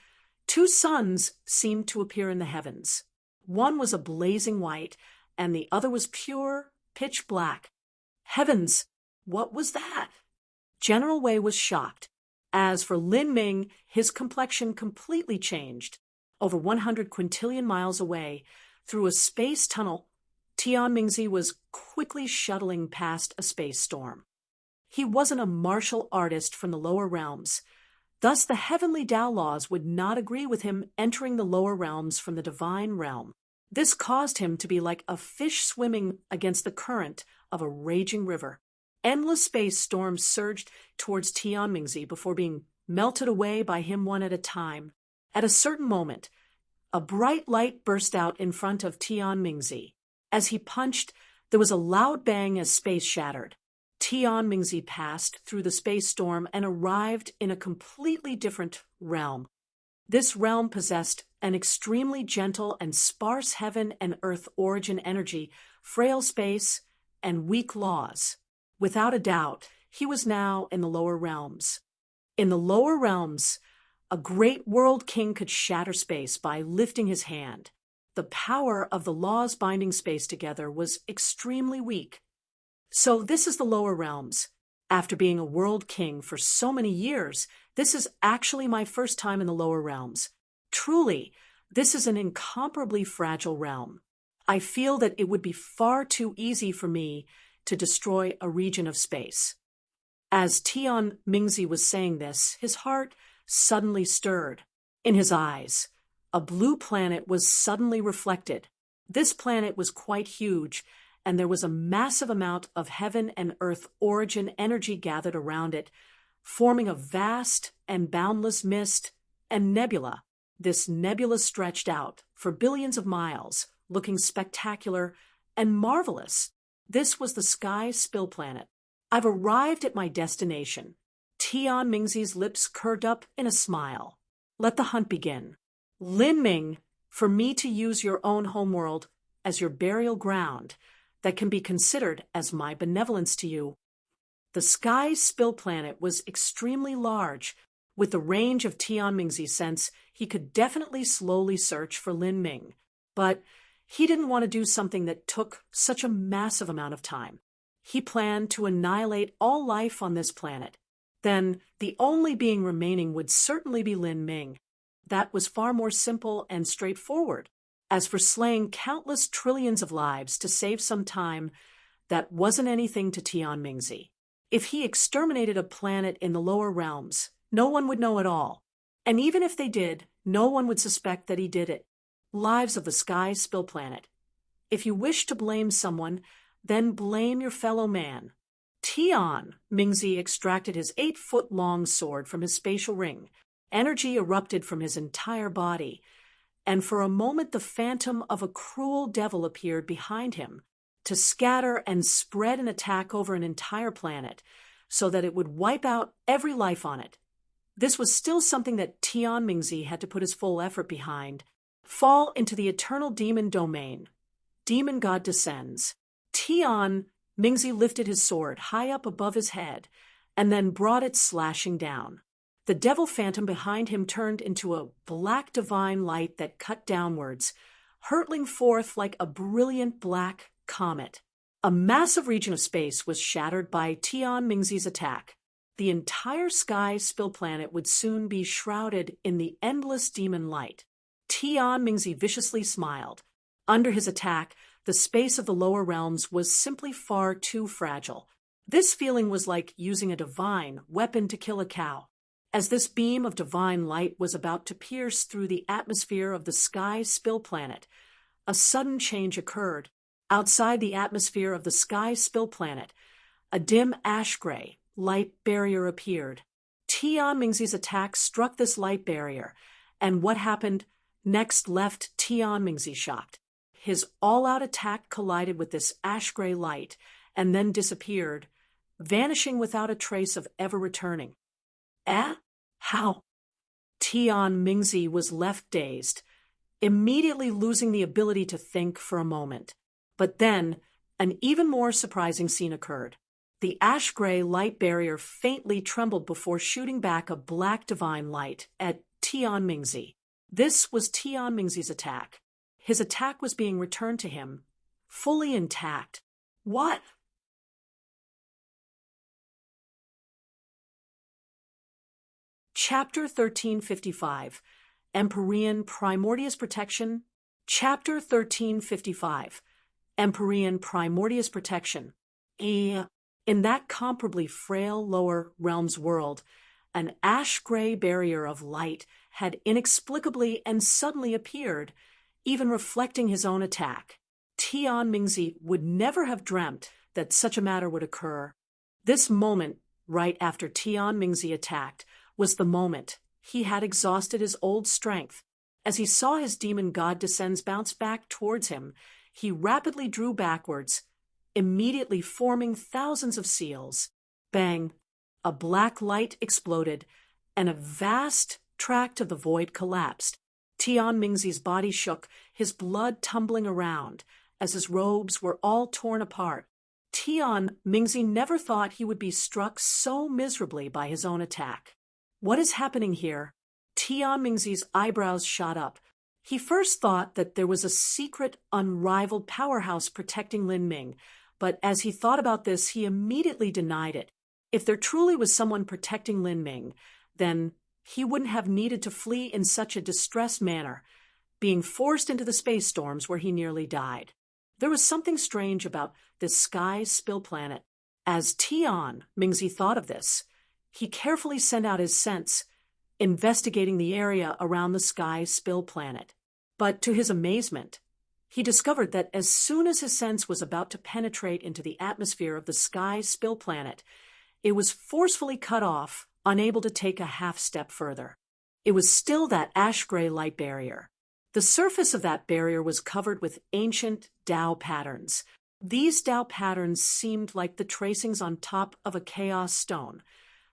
two suns seemed to appear in the heavens. One was a blazing white, and the other was pure, pitch black. Heavens, what was that? General Wei was shocked. As for Lin Ming, his complexion completely changed. Over 100 quintillion miles away, through a space tunnel, Tian Mingzi was quickly shuttling past a space storm. He wasn't a martial artist from the lower realms. Thus, the heavenly Tao laws would not agree with him entering the lower realms from the divine realm. This caused him to be like a fish swimming against the current of a raging river. Endless space storms surged towards Tian Mingzi before being melted away by him one at a time. At a certain moment, a bright light burst out in front of Tian Mingzi. As he punched, there was a loud bang as space shattered. Tian Mingzi passed through the space storm and arrived in a completely different realm. This realm possessed an extremely gentle and sparse heaven and earth origin energy, frail space, and weak laws. Without a doubt, he was now in the lower realms. In the lower realms, a great world king could shatter space by lifting his hand. The power of the laws binding space together was extremely weak. So this is the lower realms. After being a world king for so many years, this is actually my first time in the lower realms. Truly, this is an incomparably fragile realm. I feel that it would be far too easy for me to destroy a region of space. As Tian Mingzi was saying this, his heart suddenly stirred. In his eyes, a blue planet was suddenly reflected. This planet was quite huge, and there was a massive amount of heaven and earth origin energy gathered around it, forming a vast and boundless mist and nebula. This nebula stretched out for billions of miles, looking spectacular and marvelous. This was the Sky Spill Planet. I've arrived at my destination. Tian Mingzi's lips curved up in a smile. Let the hunt begin. Lin Ming, for me to use your own homeworld as your burial ground, that can be considered as my benevolence to you. The Sky Spill Planet was extremely large. With the range of Tian Mingzi's sense, he could definitely slowly search for Lin Ming. But he didn't want to do something that took such a massive amount of time. He planned to annihilate all life on this planet. Then the only being remaining would certainly be Lin Ming. That was far more simple and straightforward. As for slaying countless trillions of lives to save some time, that wasn't anything to Tian Mingzi. If he exterminated a planet in the lower realms, no one would know at all. And even if they did, no one would suspect that he did it. Lives of the Sky Spill Planet. If you wish to blame someone, then blame your fellow man. Tian Mingzi extracted his 8-foot-long sword from his spatial ring. Energy erupted from his entire body, and for a moment the phantom of a cruel devil appeared behind him. to scatter and spread an attack over an entire planet so that it would wipe out every life on it. This was still something that Tian Mingzi had to put his full effort behind. Fall into the eternal demon domain. Demon God descends. Tian Mingzi lifted his sword high up above his head and then brought it slashing down. The devil phantom behind him turned into a black divine light that cut downwards, hurtling forth like a brilliant black comet. A massive region of space was shattered by Tian Mingzi's attack. The entire sky spill planet would soon be shrouded in the endless demon light. Tian Mingzi viciously smiled. Under his attack, the space of the lower realms was simply far too fragile. This feeling was like using a divine weapon to kill a cow. As this beam of divine light was about to pierce through the atmosphere of the sky spill planet, a sudden change occurred. Outside the atmosphere of the sky spill planet, a dim ash-gray light barrier appeared. Tian Mingzi's attack struck this light barrier, and what happened next left Tian Mingzi shocked. His all-out attack collided with this ash-gray light and then disappeared, vanishing without a trace of ever returning. How? Tian Mingzi was left dazed, immediately losing the ability to think for a moment. But then, an even more surprising scene occurred. The ash-gray light barrier faintly trembled before shooting back a black divine light at Tian Mingzi. This was Tian Mingzi's attack. His attack was being returned to him, fully intact. What? Chapter 1355, Empyrean Primordius Protection. Chapter 1355, Empyrean Primordius Protection. In that comparably frail lower realms world, an ash-gray barrier of light had inexplicably and suddenly appeared, even reflecting his own attack. Tian Mingzi would never have dreamt that such a matter would occur. This moment, right after Tian Mingzi attacked, was the moment he had exhausted his old strength. As he saw his demon god descends bounce back towards him, he rapidly drew backwards, immediately forming thousands of seals. Bang! A black light exploded, and a vast tract of the void collapsed. Tian Mingzi's body shook, his blood tumbling around, as his robes were all torn apart. Tian Mingzi never thought he would be struck so miserably by his own attack. What is happening here? Tian Mingzi's eyebrows shot up. He first thought that there was a secret, unrivaled powerhouse protecting Lin Ming, but as he thought about this, he immediately denied it. If there truly was someone protecting Lin Ming, then he wouldn't have needed to flee in such a distressed manner, being forced into the space storms where he nearly died. There was something strange about this sky spill planet. As Tian Mingzi thought of this, he carefully sent out his sense, investigating the area around the sky spill planet. But to his amazement, he discovered that as soon as his sense was about to penetrate into the atmosphere of the sky spill planet, it was forcefully cut off, unable to take a half step further. It was still that ash-gray light barrier. The surface of that barrier was covered with ancient Tao patterns. These Tao patterns seemed like the tracings on top of a chaos stone,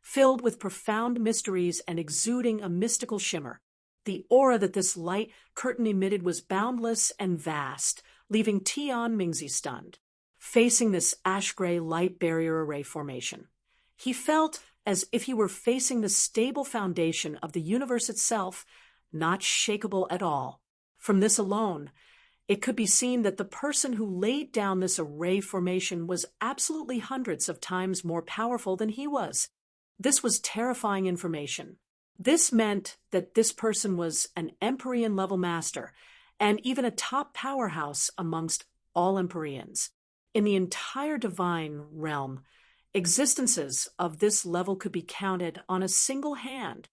filled with profound mysteries and exuding a mystical shimmer. The aura that this light curtain emitted was boundless and vast, leaving Tian Mingzi stunned. Facing this ash-gray light barrier array formation, he felt as if he were facing the stable foundation of the universe itself, not shakable at all. From this alone, it could be seen that the person who laid down this array formation was absolutely hundreds of times more powerful than he was. This was terrifying information. This meant that this person was an Empyrean-level master, and even a top powerhouse amongst all Empyreans. In the entire divine realm, existences of this level could be counted on a single hand.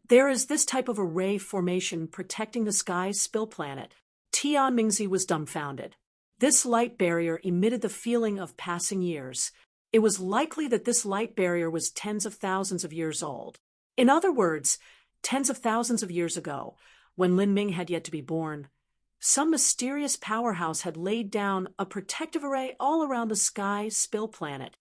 There is this type of array formation protecting the sky spill planet. Tian Mingzi was dumbfounded. This light barrier emitted the feeling of passing years. It was likely that this light barrier was tens of thousands of years old. In other words, tens of thousands of years ago, when Lin Ming had yet to be born, Some mysterious powerhouse had laid down a protective array all around the sky spill planet.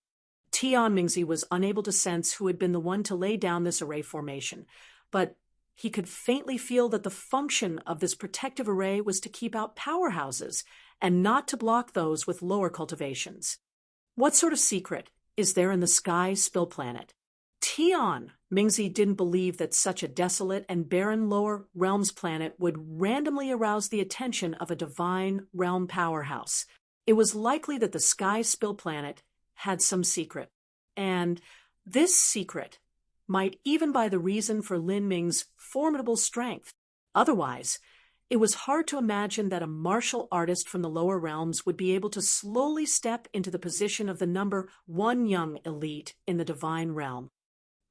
Tian Mingzi was unable to sense who had been the one to lay down this array formation, but he could faintly feel that the function of this protective array was to keep out powerhouses and not to block those with lower cultivations. What sort of secret is there in the sky spill planet? Tian Mingzi didn't believe that such a desolate and barren lower realms planet would randomly arouse the attention of a divine realm powerhouse. It was likely that the sky spill planet had some secret, and this secret might even be the reason for Lin Ming's formidable strength. Otherwise, it was hard to imagine that a martial artist from the lower realms would be able to slowly step into the position of the number one young elite in the divine realm.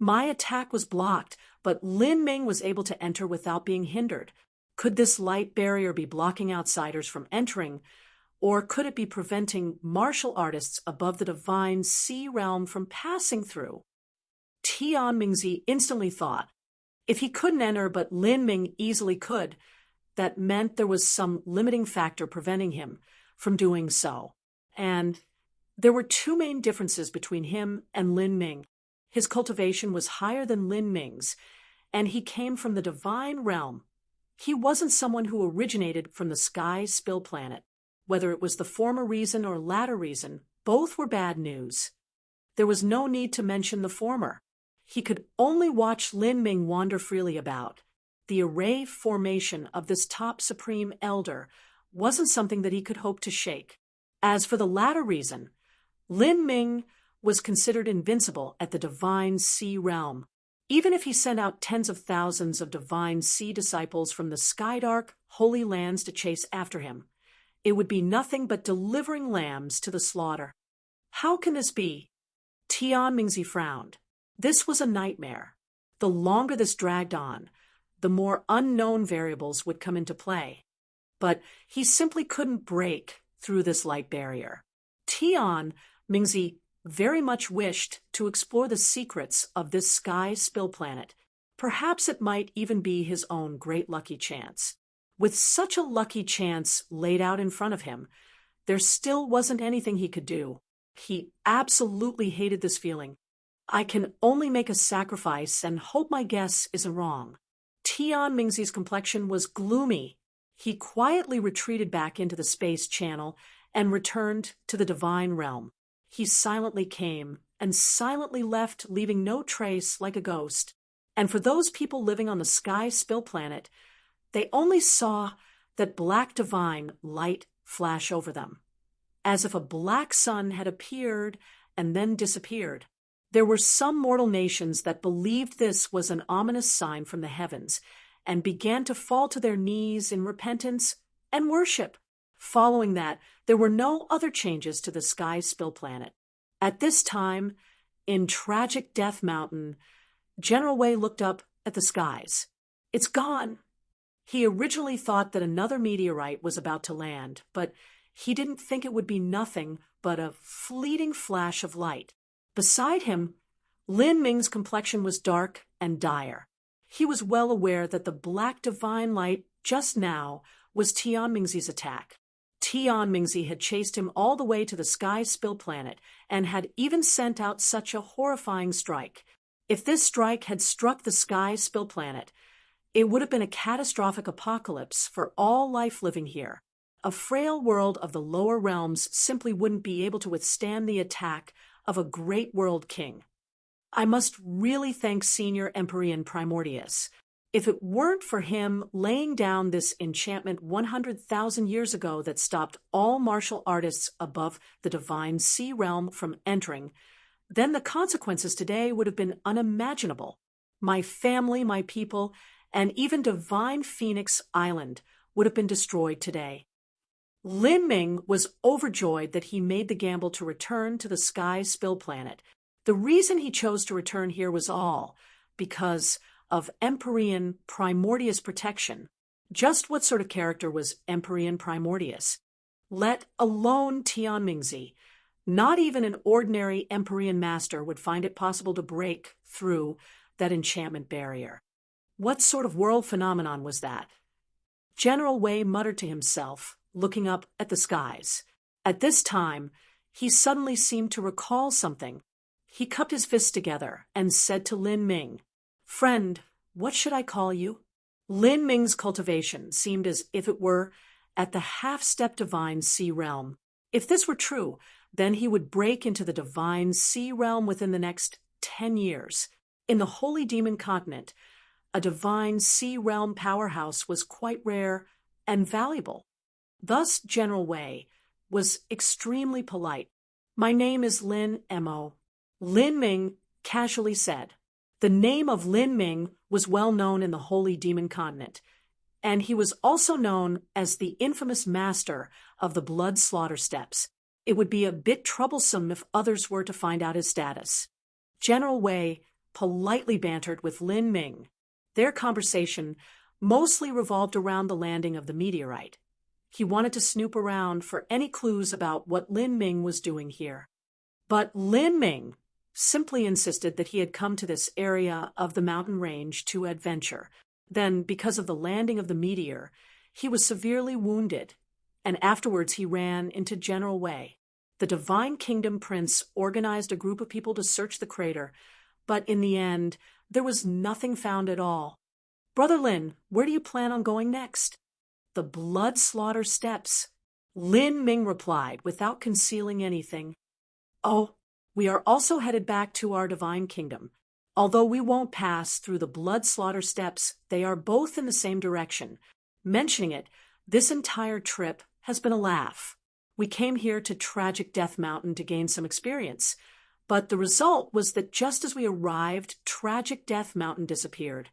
My attack was blocked, but Lin Ming was able to enter without being hindered. Could this light barrier be blocking outsiders from entering, or could it be preventing martial artists above the divine sea realm from passing through? Tian Mingzi instantly thought, if he couldn't enter but Lin Ming easily could, that meant there was some limiting factor preventing him from doing so. And there were two main differences between him and Lin Ming. His cultivation was higher than Lin Ming's, and he came from the divine realm. He wasn't someone who originated from the sky spill planet. Whether it was the former reason or latter reason, both were bad news. There was no need to mention the former. He could only watch Lin Ming wander freely about. The array formation of this top supreme elder wasn't something that he could hope to shake. As for the latter reason, Lin Ming was considered invincible at the divine sea realm. Even if he sent out tens of thousands of divine sea disciples from the skydark holy lands to chase after him, it would be nothing but delivering lambs to the slaughter. How can this be? Tian Mingzi frowned. This was a nightmare. The longer this dragged on, the more unknown variables would come into play. But he simply couldn't break through this light barrier. Tian Mingzi very much wished to explore the secrets of this sky spill planet. Perhaps it might even be his own great lucky chance. With such a lucky chance laid out in front of him, there still wasn't anything he could do. He absolutely hated this feeling. I can only make a sacrifice and hope my guess isn't wrong. Tian Mingzi's complexion was gloomy. He quietly retreated back into the space channel and returned to the divine realm. He silently came and silently left, leaving no trace like a ghost. And for those people living on the sky spill planet, they only saw that black divine light flash over them, as if a black sun had appeared and then disappeared. There were some mortal nations that believed this was an ominous sign from the heavens and began to fall to their knees in repentance and worship. Following that, there were no other changes to the sky spill planet. At this time, in tragic Death Mountain, General Wei looked up at the skies. It's gone. He originally thought that another meteorite was about to land, but he didn't think it would be nothing but a fleeting flash of light. Beside him, Lin Ming's complexion was dark and dire. He was well aware that the black divine light just now was Tian Mingzi's attack. Tian Mingzi had chased him all the way to the sky spill planet and had even sent out such a horrifying strike. If this strike had struck the sky spill planet, it would have been a catastrophic apocalypse for all life living here. A frail world of the lower realms simply wouldn't be able to withstand the attack of a great world king. I must really thank Senior Empyrean Primordius. If it weren't for him laying down this enchantment 100,000 years ago that stopped all martial artists above the divine sea realm from entering, then the consequences today would have been unimaginable. My family, my people, and even divine Phoenix Island would have been destroyed today. Lin Ming was overjoyed that he made the gamble to return to the sky spill planet. The reason he chose to return here was all because of Empyrean Primordius protection. Just what sort of character was Empyrean Primordius? Let alone Tian Mingzi, not even an ordinary Empyrean master would find it possible to break through that enchantment barrier. What sort of world phenomenon was that? General Wei muttered to himself, looking up at the skies. At this time, he suddenly seemed to recall something. He cupped his fists together and said to Lin Ming, "Friend, what should I call you?" Lin Ming's cultivation seemed as if it were at the half-step divine sea realm. If this were true, then he would break into the divine sea realm within the next 10 years. In the Holy Demon Continent, a divine sea realm powerhouse was quite rare and valuable. Thus, General Wei was extremely polite. "My name is Lin Mo." Lin Ming casually said. The name of Lin Ming was well known in the Holy Demon Continent, and he was also known as the infamous master of the blood slaughter steps. It would be a bit troublesome if others were to find out his status. General Wei politely bantered with Lin Ming. Their conversation mostly revolved around the landing of the meteorite. He wanted to snoop around for any clues about what Lin Ming was doing here. But Lin Ming simply insisted that he had come to this area of the mountain range to adventure. Then, because of the landing of the meteor, he was severely wounded, and afterwards he ran into General Wei. The Divine Kingdom Prince organized a group of people to search the crater, but in the end, there was nothing found at all. "Brother Lin, where do you plan on going next?" "The blood slaughter steps," Lin Ming replied without concealing anything. "Oh, we are also headed back to our Divine Kingdom. Although we won't pass through the blood slaughter steps, they are both in the same direction. Mentioning it, this entire trip has been a laugh. We came here to Tragic Death Mountain to gain some experience, but the result was that just as we arrived, Tragic Death Mountain disappeared."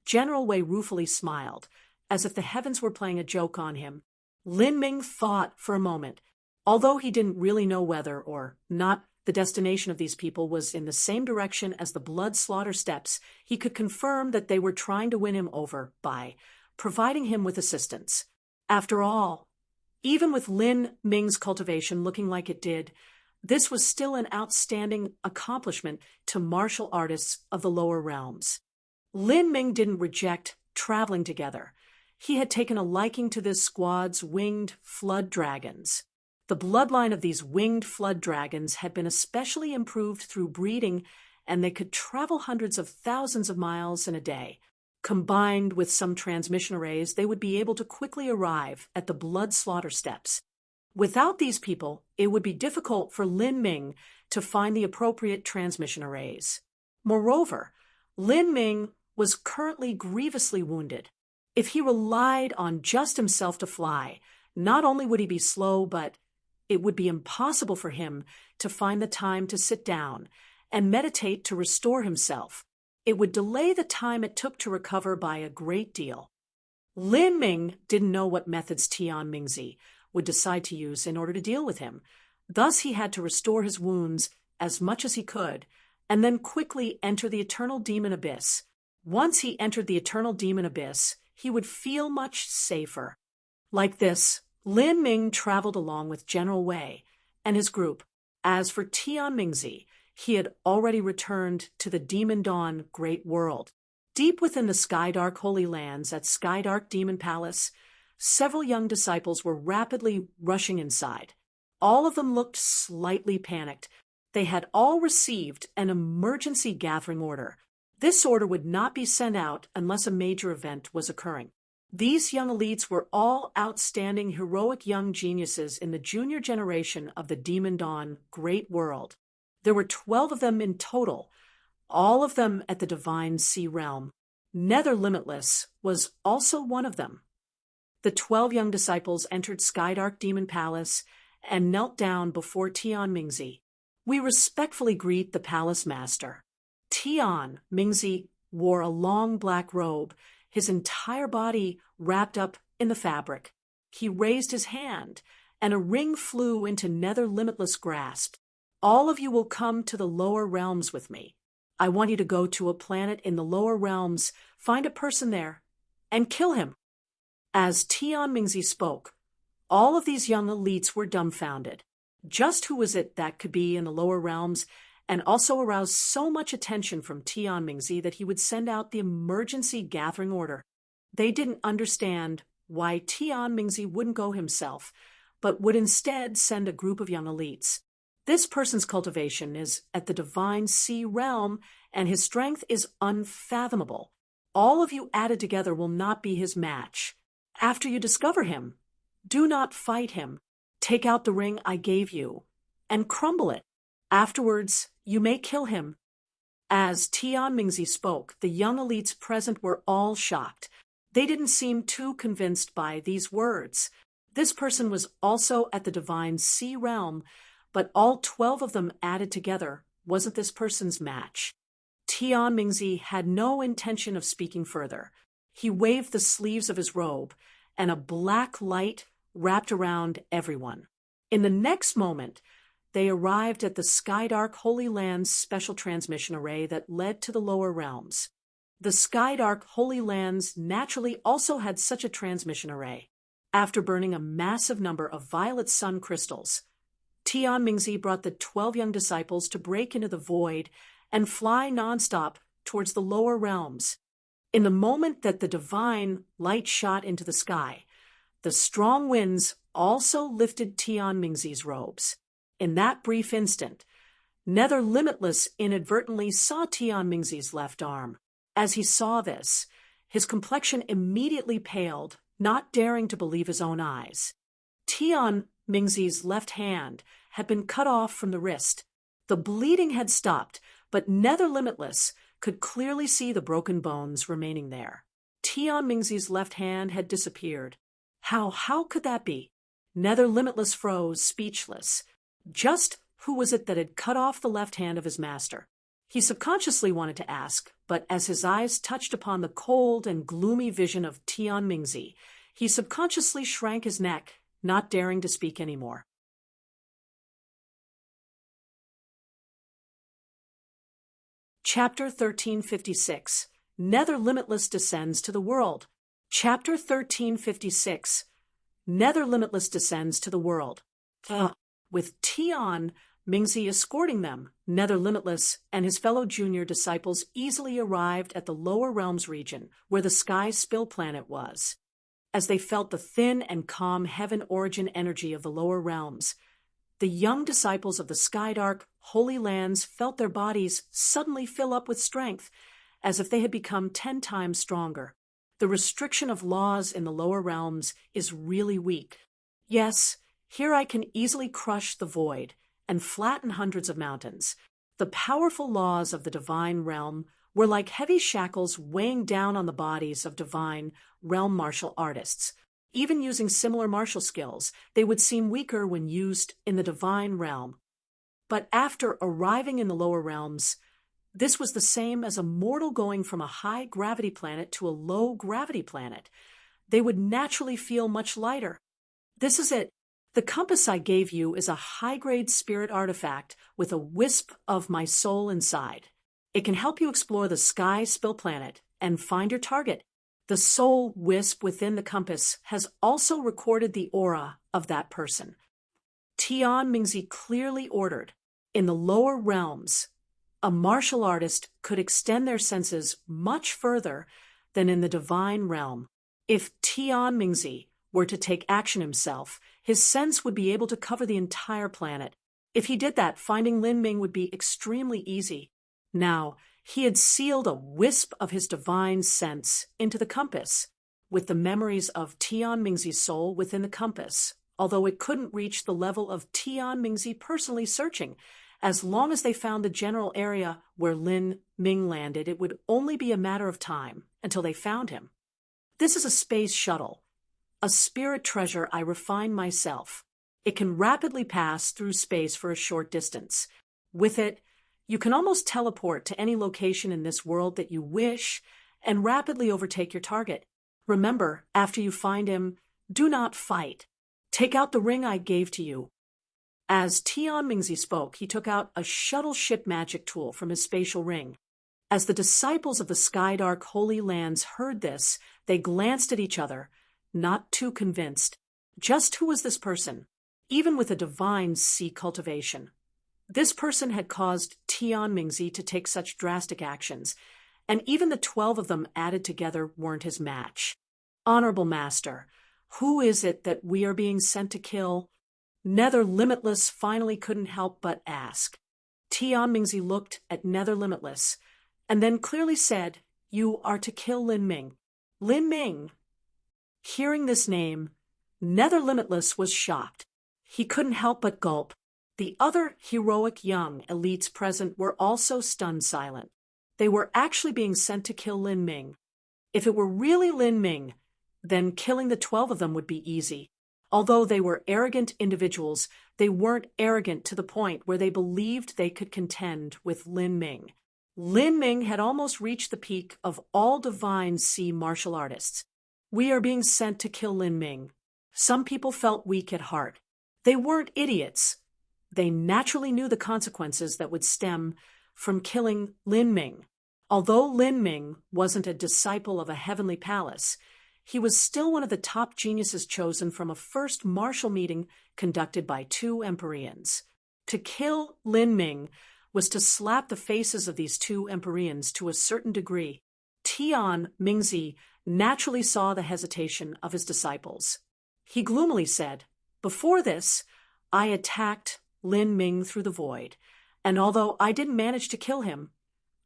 General Wei ruefully smiled, as if the heavens were playing a joke on him. Lin Ming thought for a moment. Although he didn't really know whether or not the destination of these people was in the same direction as the blood slaughter steps, he could confirm that they were trying to win him over by providing him with assistance. After all, even with Lin Ming's cultivation looking like it did, this was still an outstanding accomplishment to martial artists of the lower realms. Lin Ming didn't reject traveling together. He had taken a liking to this squad's winged flood dragons. The bloodline of these winged flood dragons had been especially improved through breeding, and they could travel hundreds of thousands of miles in a day. Combined with some transmission arrays, they would be able to quickly arrive at the blood slaughter steps. Without these people, it would be difficult for Lin Ming to find the appropriate transmission arrays. Moreover, Lin Ming was currently grievously wounded. If he relied on just himself to fly, not only would he be slow, but it would be impossible for him to find the time to sit down and meditate to restore himself. It would delay the time it took to recover by a great deal. Lin Ming didn't know what methods Tian Mingzi would decide to use in order to deal with him. Thus he had to restore his wounds as much as he could, and then quickly enter the eternal demon abyss. Once he entered the eternal demon abyss, he would feel much safer. Like this, Lin Ming traveled along with General Wei and his group. As for Tian Mingzi, he had already returned to the Demon Dawn Great World. Deep within the Skydark Holy Lands at Skydark Demon Palace, several young disciples were rapidly rushing inside. All of them looked slightly panicked. They had all received an emergency gathering order. This order would not be sent out unless a major event was occurring. These young elites were all outstanding, heroic young geniuses in the junior generation of the Demon Dawn Great World. There were 12 of them in total, all of them at the Divine Sea Realm. Nether Limitless was also one of them. The 12 young disciples entered Skydark Demon Palace and knelt down before Tian Mingzi. "We respectfully greet the palace master." Tian Mingzi wore a long black robe, his entire body wrapped up in the fabric. He raised his hand, and a ring flew into Nether Limitless' grasp. "All of you will come to the lower realms with me. I want you to go to a planet in the lower realms, find a person there, and kill him." As Tian Mingzi spoke, all of these young elites were dumbfounded. Just who was it that could be in the lower realms and also aroused so much attention from Tian Mingzi that he would send out the emergency gathering order? They didn't understand why Tian Mingzi wouldn't go himself, but would instead send a group of young elites. This person's cultivation is at the divine sea realm, and his strength is unfathomable. All of you added together will not be his match. After you discover him, do not fight him. Take out the ring I gave you and crumble it. Afterwards, you may kill him. As Tian Mingzi spoke, the young elites present were all shocked. They didn't seem too convinced by these words. This person was also at the divine sea realm, but all 12 of them added together wasn't this person's match. Tian Mingzi had no intention of speaking further. He waved the sleeves of his robe, and a black light wrapped around everyone. In the next moment, they arrived at the Skydark Holy Lands special transmission array that led to the lower realms. The Skydark Holy Lands naturally also had such a transmission array. After burning a massive number of violet sun crystals, Tian Mingzi brought the 12 young disciples to break into the void and fly nonstop towards the lower realms. In the moment that the divine light shot into the sky, the strong winds also lifted Tian Mingzi's robes. In that brief instant, Nether Limitless inadvertently saw Tian Mingzi's left arm. As he saw this, his complexion immediately paled, not daring to believe his own eyes. Tian Mingzi's left hand had been cut off from the wrist. The bleeding had stopped, but Nether Limitless could clearly see the broken bones remaining there. Tian Mingzi's left hand had disappeared. How could that be? Nether Limitless froze, speechless. Just who was it that had cut off the left hand of his master? He subconsciously wanted to ask, but as his eyes touched upon the cold and gloomy vision of Tian Mingzi, he subconsciously shrank his neck, not daring to speak anymore. Chapter 1356. Nether Limitless descends to the world. Chapter 1356. Nether Limitless descends to the world. With Tian Mingzi escorting them, Nether Limitless and his fellow junior disciples easily arrived at the lower realms region where the sky spill planet was. As they felt the thin and calm heaven origin energy of the lower realms, the young disciples of the Skydark Holy Lands felt their bodies suddenly fill up with strength, as if they had become 10 times stronger. The restriction of laws in the lower realms is really weak. Yes, here I can easily crush the void and flatten hundreds of mountains. The powerful laws of the divine realm were like heavy shackles weighing down on the bodies of divine realm martial artists. Even using similar martial skills, they would seem weaker when used in the divine realm. But after arriving in the lower realms, this was the same as a mortal going from a high-gravity planet to a low-gravity planet. They would naturally feel much lighter. This is it. The compass I gave you is a high-grade spirit artifact with a wisp of my soul inside. It can help you explore the sky spill planet and find your target. The soul wisp within the compass has also recorded the aura of that person. Tian Mingzi clearly ordered, in the lower realms, a martial artist could extend their senses much further than in the divine realm. If Tian Mingzi were to take action himself, his sense would be able to cover the entire planet. If he did that, finding Lin Ming would be extremely easy. Now, he had sealed a wisp of his divine sense into the compass, with the memories of Tian Mingzi's soul within the compass, although it couldn't reach the level of Tian Mingzi personally searching. As long as they found the general area where Lin Ming landed, it would only be a matter of time until they found him. This is a space shuttle, a spirit treasure I refined myself. It can rapidly pass through space for a short distance. With it, you can almost teleport to any location in this world that you wish and rapidly overtake your target. Remember, after you find him, do not fight. Take out the ring I gave to you. As Tian Mingzi spoke, he took out a shuttle ship magic tool from his spatial ring. As the disciples of the Skydark Holy Lands heard this, they glanced at each other, not too convinced. Just who was this person? Even with a divine sea cultivation, this person had caused Tian Mingzi to take such drastic actions, and even the 12 of them added together weren't his match. Honorable Master, Who is it that we are being sent to kill? Nether Limitless finally couldn't help but ask. Tian Mingzi looked at Nether Limitless and then clearly said, "You are to kill Lin Ming." Lin Ming. Hearing this name, Nether Limitless was shocked. He couldn't help but gulp. The other heroic young elites present were also stunned silent. They were actually being sent to kill Lin Ming. If it were really Lin Ming, then killing the 12 of them would be easy. Although they were arrogant individuals, they weren't arrogant to the point where they believed they could contend with Lin Ming. Lin Ming had almost reached the peak of all divine sea martial artists. We are being sent to kill Lin Ming. Some people felt weak at heart. They weren't idiots. They naturally knew the consequences that would stem from killing Lin Ming. Although Lin Ming wasn't a disciple of a heavenly palace, he was still one of the top geniuses chosen from a first martial meeting conducted by 2 Empyreans. To kill Lin Ming was to slap the faces of these 2 Empyreans to a certain degree. Tian Mingzi naturally saw the hesitation of his disciples. He gloomily said, "Before this, I attacked Lin Ming through the void, and although I didn't manage to kill him,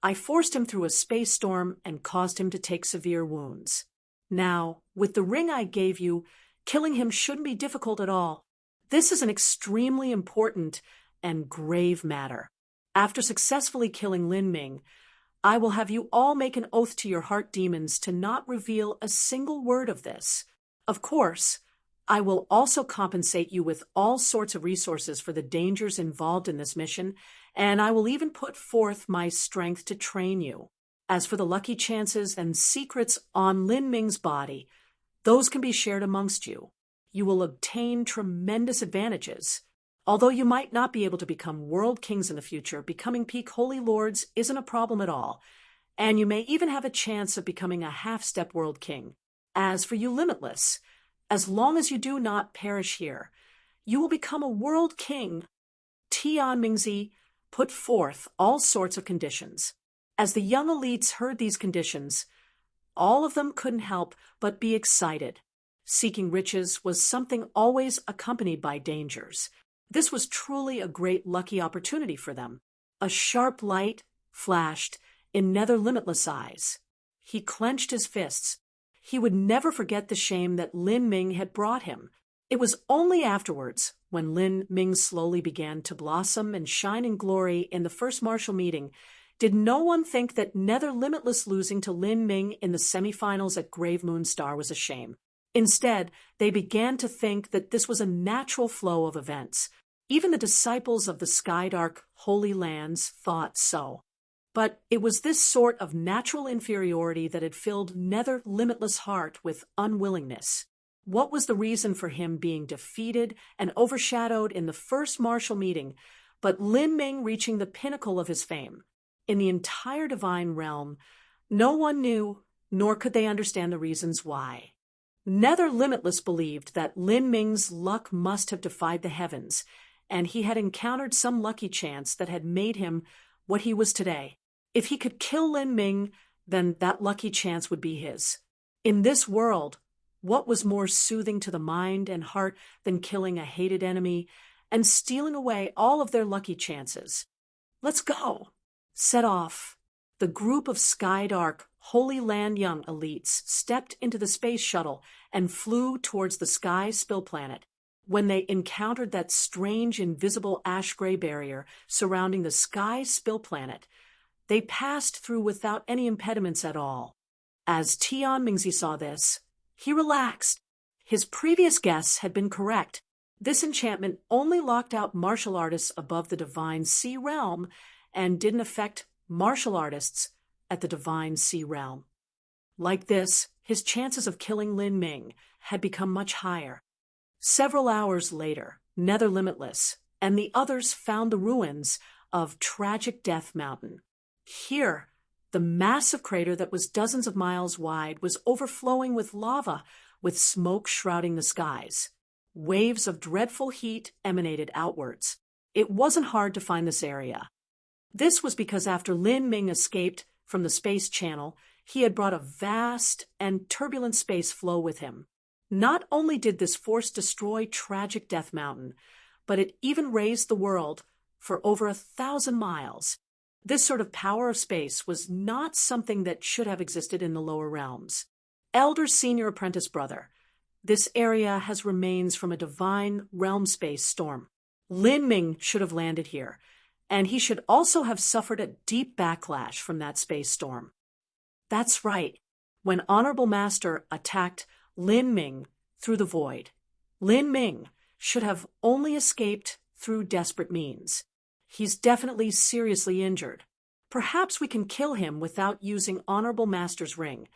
I forced him through a space storm and caused him to take severe wounds. Now, with the ring I gave you, killing him shouldn't be difficult at all. This is an extremely important and grave matter. After successfully killing Lin Ming, I will have you all make an oath to your heart demons to not reveal a single word of this. Of course, I will also compensate you with all sorts of resources for the dangers involved in this mission, and I will even put forth my strength to train you. As for the lucky chances and secrets on Lin Ming's body, those can be shared amongst you. You will obtain tremendous advantages. Although you might not be able to become world kings in the future, becoming peak holy lords isn't a problem at all, and you may even have a chance of becoming a half-step world king. As for you Limitless, as long as you do not perish here, you will become a world king." Tian Mingzi put forth all sorts of conditions. As the young elites heard these conditions, all of them couldn't help but be excited. Seeking riches was something always accompanied by dangers. This was truly a great lucky opportunity for them. A sharp light flashed in Nether Limitless' eyes. He clenched his fists. He would never forget the shame that Lin Ming had brought him. It was only afterwards, when Lin Ming slowly began to blossom and shine in glory in the first martial meeting, did no one think that Nether Limitless losing to Lin Ming in the semifinals at Grave Moon Star was a shame. Instead, they began to think that this was a natural flow of events. Even the disciples of the Skydark Holy Lands thought so. But it was this sort of natural inferiority that had filled Nether Limitless' heart with unwillingness. What was the reason for him being defeated and overshadowed in the first martial meeting, but Lin Ming reaching the pinnacle of his fame? In the entire divine realm, no one knew, nor could they understand the reasons why. Nether Limitless believed that Lin Ming's luck must have defied the heavens, and he had encountered some lucky chance that had made him what he was today. If he could kill Lin Ming, then that lucky chance would be his. In this world, what was more soothing to the mind and heart than killing a hated enemy and stealing away all of their lucky chances? "Let's go." Set off. The group of Skydark Holy Land young elites stepped into the space shuttle and flew towards the Sky Spill planet. When they encountered that strange invisible ash-gray barrier surrounding the Sky Spill planet, they passed through without any impediments at all. As Tian Mingzi saw this, he relaxed. His previous guess had been correct. This enchantment only locked out martial artists above the divine sea realm and didn't affect martial artists at the divine sea realm. Like this, his chances of killing Lin Ming had become much higher. Several hours later, Nether Limitless and the others found the ruins of Tragic Death Mountain. Here, the massive crater that was dozens of miles wide was overflowing with lava, with smoke shrouding the skies. Waves of dreadful heat emanated outwards. It wasn't hard to find this area. This was because after Lin Ming escaped from the space channel, he had brought a vast and turbulent space flow with him. Not only did this force destroy tragic Death Mountain, but it even raised the world for over 1,000 miles. This sort of power of space was not something that should have existed in the lower realms. Elder Senior Apprentice Brother, this area has remains from a divine realm space storm. Lin Ming should have landed here, and he should also have suffered a deep backlash from that space storm. That's right. When Honorable Master attacked Lin Ming through the void, Lin Ming should have only escaped through desperate means. He's definitely seriously injured. Perhaps we can kill him without using Honorable Master's ring.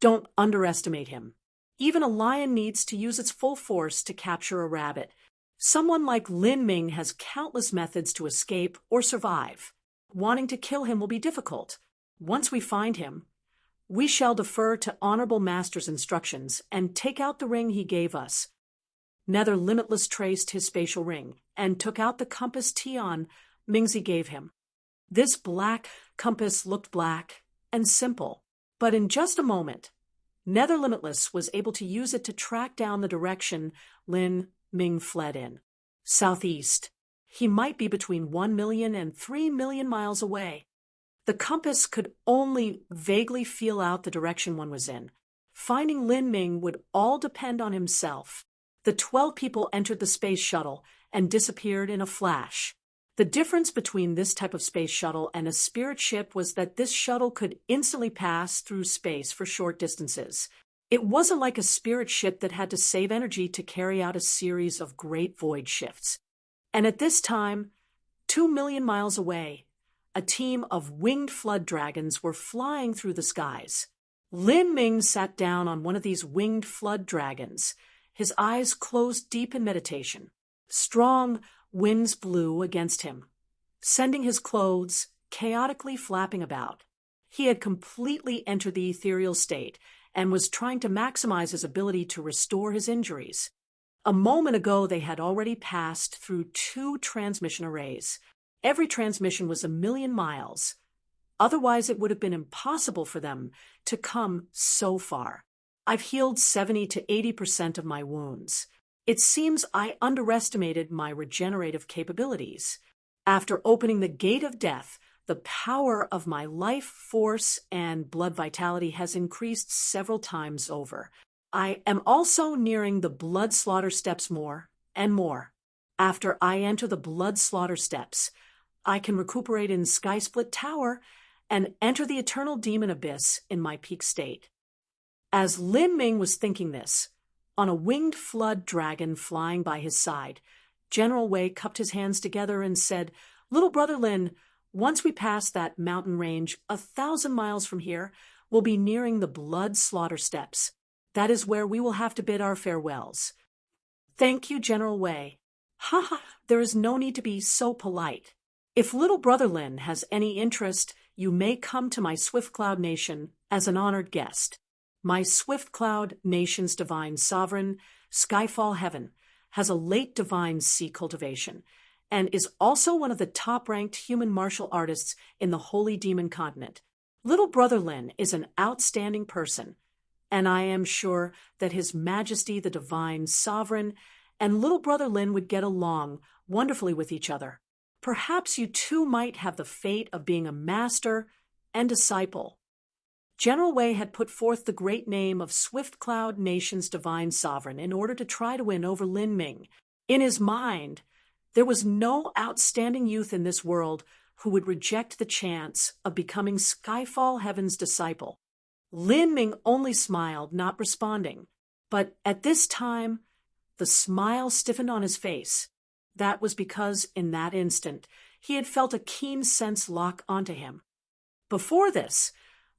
Don't underestimate him. Even a lion needs to use its full force to capture a rabbit. Someone like Lin Ming has countless methods to escape or survive. Wanting to kill him will be difficult. Once we find him, we shall defer to Honorable Master's instructions and take out the ring he gave us. Nether Limitless traced his spatial ring and took out the compass Tian Mingzi gave him. This black compass looked black and simple, but in just a moment, Nether Limitless was able to use it to track down the direction Lin Ming fled in. Southeast. He might be between 1 million and 3 million miles away. The compass could only vaguely feel out the direction one was in. Finding Lin Ming would all depend on himself. The 12 people entered the space shuttle and disappeared in a flash. The difference between this type of space shuttle and a spirit ship was that this shuttle could instantly pass through space for short distances. It wasn't like a spirit ship that had to save energy to carry out a series of great void shifts. And at this time, 2 million miles away, a team of winged flood dragons were flying through the skies. Lin Ming sat down on one of these winged flood dragons, his eyes closed deep in meditation. Strong winds blew against him, sending his clothes chaotically flapping about. He had completely entered the ethereal state and was trying to maximize his ability to restore his injuries. A moment ago, they had already passed through 2 transmission arrays. Every transmission was 1 million miles. Otherwise, it would have been impossible for them to come so far. I've healed 70 to 80% of my wounds. It seems I underestimated my regenerative capabilities. After opening the gate of death, the power of my life force and blood vitality has increased several times over. I am also nearing the blood slaughter steps more and more. After I enter the blood slaughter steps, I can recuperate in Sky Split Tower and enter the eternal demon abyss in my peak state. As Lin Ming was thinking this, on a winged flood dragon flying by his side, General Wei cupped his hands together and said, "Little brother Lin, once we pass that mountain range 1,000 miles from here, we'll be nearing the blood slaughter steps. That is where we will have to bid our farewells." "Thank you, General Wei." "Ha, there is no need to be so polite. If little brother Lin has any interest, you may come to my Swift Cloud Nation as an honored guest. My Swift Cloud Nation's divine sovereign, Skyfall Heaven, has a late divine sea cultivation and is also one of the top-ranked human martial artists in the Holy Demon Continent. Little brother Lin is an outstanding person, and I am sure that His Majesty the Divine Sovereign and little brother Lin would get along wonderfully with each other. Perhaps you too might have the fate of being a master and disciple." General Wei had put forth the great name of Swift Cloud Nation's divine sovereign in order to try to win over Lin Ming. In his mind, there was no outstanding youth in this world who would reject the chance of becoming Skyfall Heaven's disciple. Lin Ming only smiled, not responding. But at this time, the smile stiffened on his face. That was because, in that instant, he had felt a keen sense lock onto him. Before this,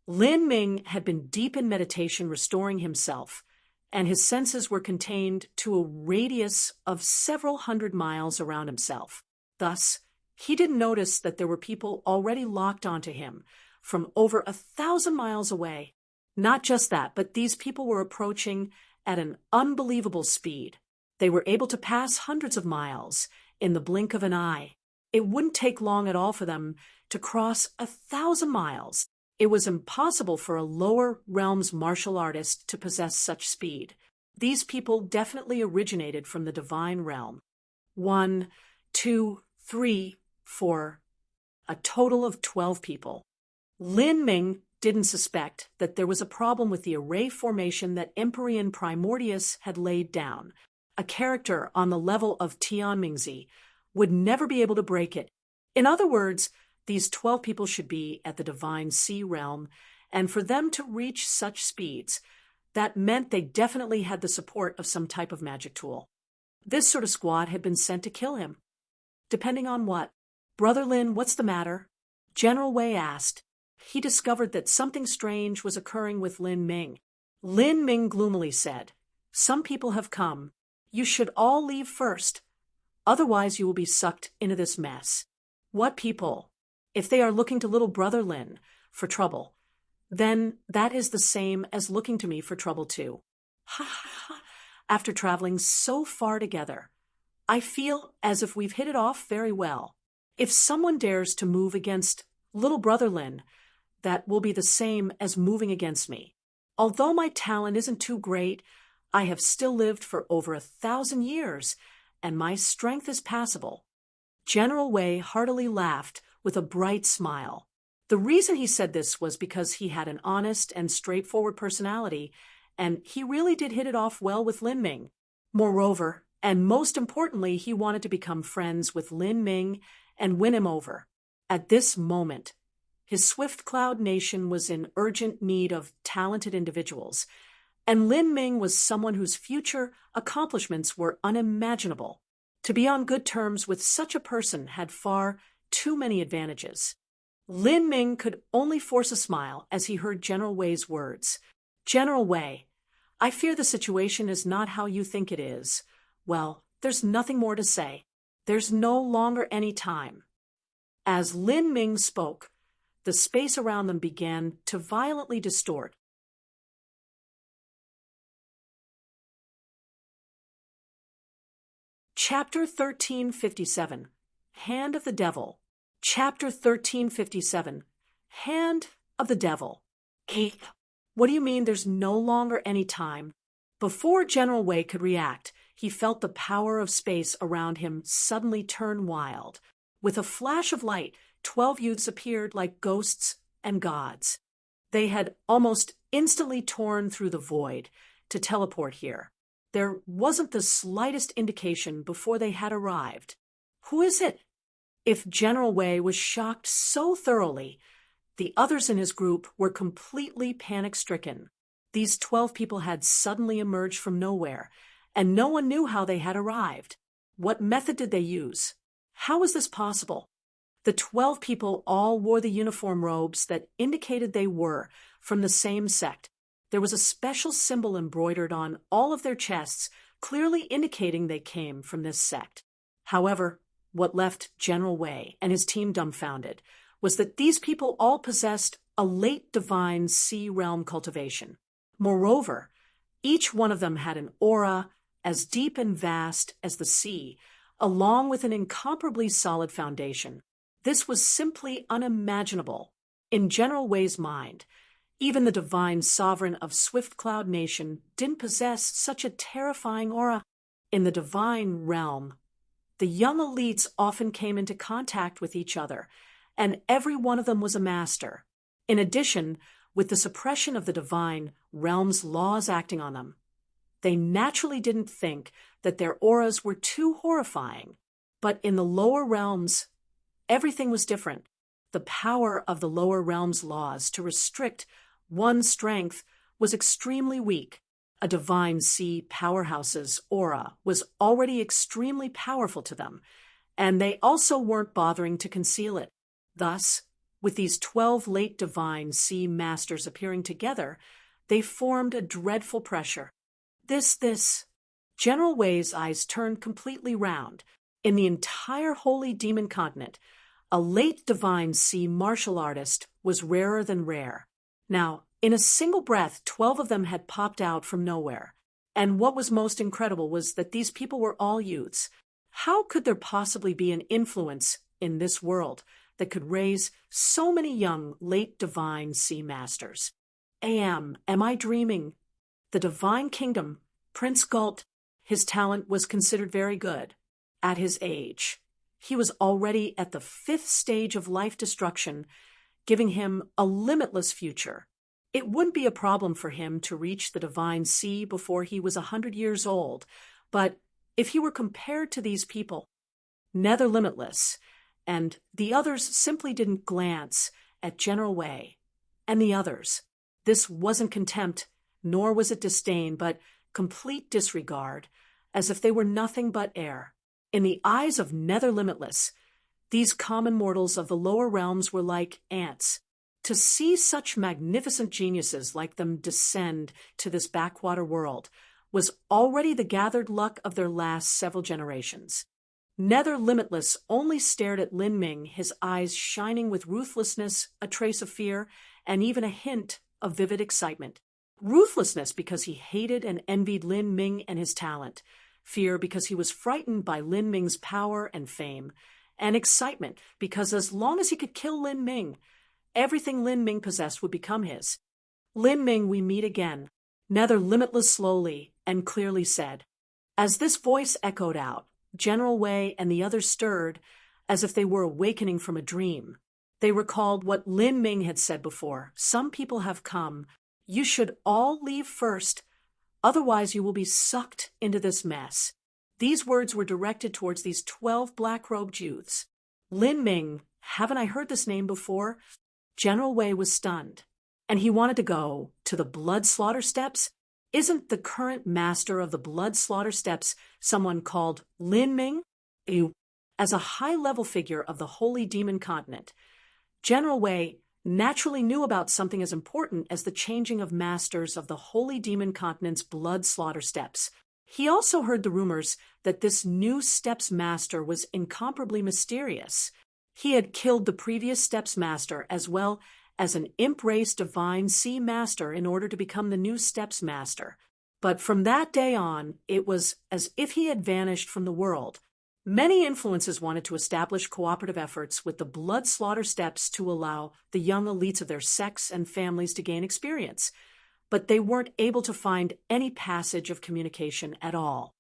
Lin Ming had been deep in meditation restoring himself, and his senses were contained to a radius of several hundred miles around himself. Thus, he didn't notice that there were people already locked onto him from over 1,000 miles away. Not just that, but these people were approaching at an unbelievable speed. They were able to pass hundreds of miles in the blink of an eye. It wouldn't take long at all for them to cross 1,000 miles. It was impossible for a lower realms martial artist to possess such speed. These people definitely originated from the divine realm. 1, 2, 3, 4, a total of 12 people. Lin Ming didn't suspect that there was a problem with the array formation that Empyrean Primordius had laid down. A character on the level of Tian Mingzi would never be able to break it. In other words, these 12 people should be at the divine sea realm, and for them to reach such speeds, that meant they definitely had the support of some type of magic tool. This sort of squad had been sent to kill him. Depending on what? Brother Lin, what's the matter? General Wei asked. He discovered that something strange was occurring with Lin Ming. Lin Ming gloomily said, "Some people have come. You should all leave first. Otherwise you will be sucked into this mess." What people? If they are looking to little brother Lin for trouble, then that is the same as looking to me for trouble too. Ha ha ha. After traveling so far together, I feel as if we've hit it off very well. If someone dares to move against little brother Lin, that will be the same as moving against me. Although my talent isn't too great, I have still lived for over 1,000 years, and my strength is passable. General Wei heartily laughed with a bright smile. The reason he said this was because he had an honest and straightforward personality, and he really did hit it off well with Lin Ming. Moreover, and most importantly, he wanted to become friends with Lin Ming and win him over. At this moment, his Swift Cloud Nation was in urgent need of talented individuals, and Lin Ming was someone whose future accomplishments were unimaginable. To be on good terms with such a person had far too many advantages. Lin Ming could only force a smile as he heard General Wei's words. General Wei, I fear the situation is not how you think it is. Well, there's nothing more to say. There's no longer any time. As Lin Ming spoke, the space around them began to violently distort. Chapter 1357, Hand of the Devil. Chapter 1357, Hand of the Devil. What do you mean there's no longer any time? Before General Wei could react, he felt the power of space around him suddenly turn wild. With a flash of light, 12 youths appeared like ghosts and gods. They had almost instantly torn through the void to teleport here. There wasn't the slightest indication before they had arrived. Who is it? If General Wei was shocked so thoroughly, the others in his group were completely panic-stricken. These 12 people had suddenly emerged from nowhere, and no one knew how they had arrived. What method did they use? How was this possible? The 12 people all wore the uniform robes that indicated they were from the same sect. There was a special symbol embroidered on all of their chests, clearly indicating they came from this sect. However, what left General Wei and his team dumbfounded was that these people all possessed a late divine sea realm cultivation. Moreover, each one of them had an aura as deep and vast as the sea, along with an incomparably solid foundation. This was simply unimaginable. In General Wei's mind, even the divine sovereign of Swift Cloud Nation didn't possess such a terrifying aura. In the divine realm, the young elites often came into contact with each other, and every one of them was a master. In addition, with the suppression of the divine realm's laws acting on them, they naturally didn't think that their auras were too horrifying. But in the lower realms, everything was different. The power of the lower realms' laws to restrict one's strength was extremely weak. A divine sea powerhouse's aura was already extremely powerful to them, and they also weren't bothering to conceal it. Thus, with these 12 late divine sea masters appearing together, they formed a dreadful pressure. This. General Wei's eyes turned completely round. In the entire holy demon continent, a late divine sea martial artist was rarer than rare. Now, in a single breath, 12 of them had popped out from nowhere. And what was most incredible was that these people were all youths. How could there possibly be an influence in this world that could raise so many young, late divine sea masters? Am I dreaming? The divine kingdom Prince gulped. His talent was considered very good. At his age, he was already at the 5th stage of life destruction, giving him a limitless future. It wouldn't be a problem for him to reach the divine sea before he was 100 years old, but if he were compared to these people, Nether Limitless, and the others simply didn't glance at General Wei and the others. This wasn't contempt, nor was it disdain, but complete disregard, as if they were nothing but air. In the eyes of Nether Limitless, these common mortals of the lower realms were like ants. To see such magnificent geniuses like them descend to this backwater world was already the gathered luck of their last several generations. Nether Limitless only stared at Lin Ming, his eyes shining with ruthlessness, a trace of fear, and even a hint of vivid excitement. Ruthlessness because he hated and envied Lin Ming and his talent. Fear because he was frightened by Lin Ming's power and fame. And excitement because as long as he could kill Lin Ming, everything Lin Ming possessed would become his. Lin Ming, we meet again. Nether Limitless slowly and clearly said. As this voice echoed out, General Wei and the others stirred as if they were awakening from a dream. They recalled what Lin Ming had said before. Some people have come. You should all leave first, otherwise you will be sucked into this mess. These words were directed towards these 12 black-robed youths. Lin Ming, haven't I heard this name before? General Wei was stunned, and he wanted to go to the blood slaughter steps. Isn't the current master of the blood slaughter steps someone called Lin Ming? As a high-level figure of the holy demon continent, General Wei naturally knew about something as important as the changing of masters of the holy demon continent's blood slaughter steps. He also heard the rumors that this new steps master was incomparably mysterious. He had killed the previous steps master as well as an imp race divine sea master in order to become the new steps master. But from that day on, it was as if he had vanished from the world. Many influences wanted to establish cooperative efforts with the blood slaughter steps to allow the young elites of their sects and families to gain experience, but they weren't able to find any passage of communication at all.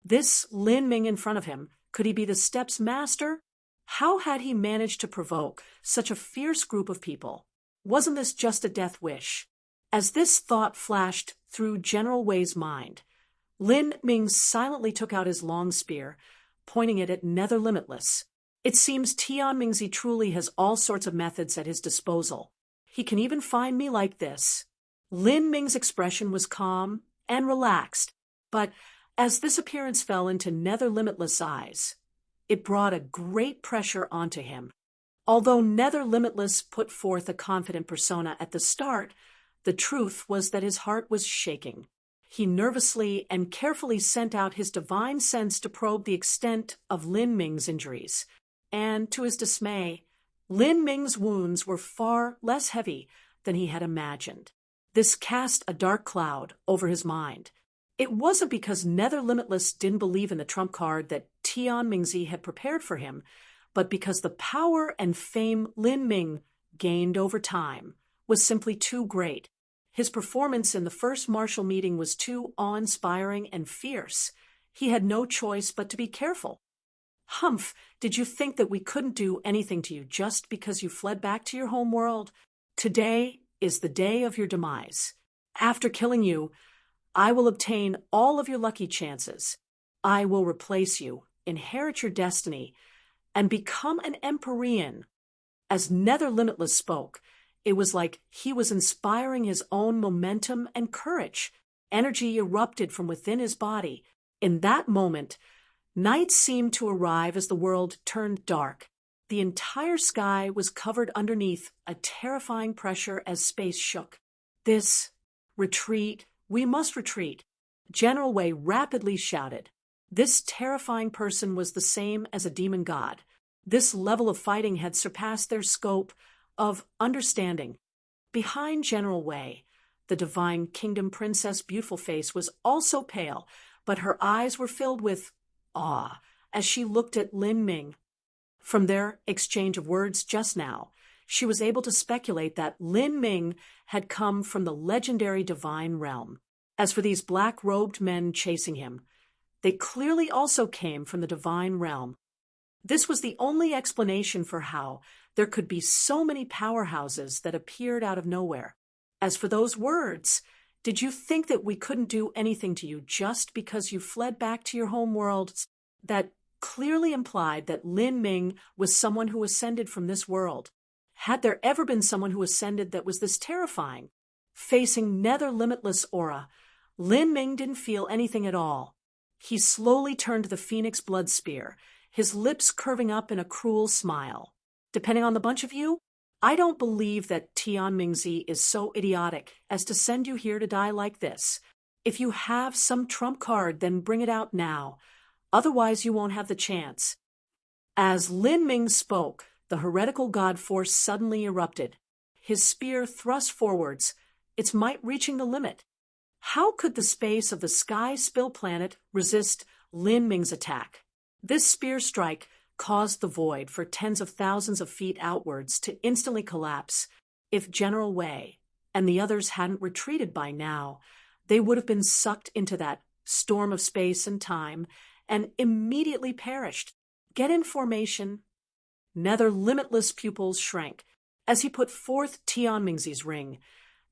This Lin Ming in front of him, could he be the steps master? How had he managed to provoke such a fierce group of people? Wasn't this just a death wish? As this thought flashed through General Wei's mind, Lin Ming silently took out his long spear, pointing it at Nether Limitless. It seems Tian Mingzi truly has all sorts of methods at his disposal. He can even find me like this. Lin Ming's expression was calm and relaxed, but as this appearance fell into Nether Limitless' eyes, it brought a great pressure onto him. Although Nether Limitless put forth a confident persona at the start, the truth was that his heart was shaking. He nervously and carefully sent out his divine sense to probe the extent of Lin Ming's injuries. And to his dismay, Lin Ming's wounds were far less heavy than he had imagined. This cast a dark cloud over his mind. It wasn't because Nether Limitless didn't believe in the trump card that Tian Mingzi had prepared for him, but because the power and fame Lin Ming gained over time was simply too great. His performance in the first martial meeting was too awe-inspiring and fierce. He had no choice but to be careful. Humph, did you think that we couldn't do anything to you just because you fled back to your home world? Today is the day of your demise. After killing you, I will obtain all of your lucky chances. I will replace you, inherit your destiny, and become an Empyrean. As Nether Limitless spoke, it was like he was inspiring his own momentum and courage. Energy erupted from within his body. In that moment, night seemed to arrive as the world turned dark. The entire sky was covered underneath a terrifying pressure as space shook. Retreat, we must retreat. General Wei rapidly shouted. This terrifying person was the same as a demon god. This level of fighting had surpassed their scope of understanding. Behind General Wei, the divine kingdom princess' beautiful face was also pale, but her eyes were filled with awe as she looked at Lin Ming. From their exchange of words just now, she was able to speculate that Lin Ming had come from the legendary divine realm. As for these black-robed men chasing him, they clearly also came from the divine realm. This was the only explanation for how there could be so many powerhouses that appeared out of nowhere. As for those words, did you think that we couldn't do anything to you just because you fled back to your home world? That clearly implied that Lin Ming was someone who ascended from this world. Had there ever been someone who ascended that was this terrifying? Facing Nether Limitless aura, Lin Ming didn't feel anything at all. He slowly turned the Phoenix Blood Spear, his lips curving up in a cruel smile. Depending on the bunch of you, I don't believe that Tian Mingzi is so idiotic as to send you here to die like this. If you have some trump card, then bring it out now. Otherwise, you won't have the chance. As Lin Ming spoke, the heretical god force suddenly erupted. His spear thrust forwards, its might reaching the limit. How could the space of the Sky Spill planet resist Lin Ming's attack? This spear strike caused the void for tens of thousands of feet outwards to instantly collapse. If General Wei and the others hadn't retreated by now, they would have been sucked into that storm of space and time and immediately perished. Get in formation. Nether Limitless pupils shrank as he put forth Tian Mingzi's ring.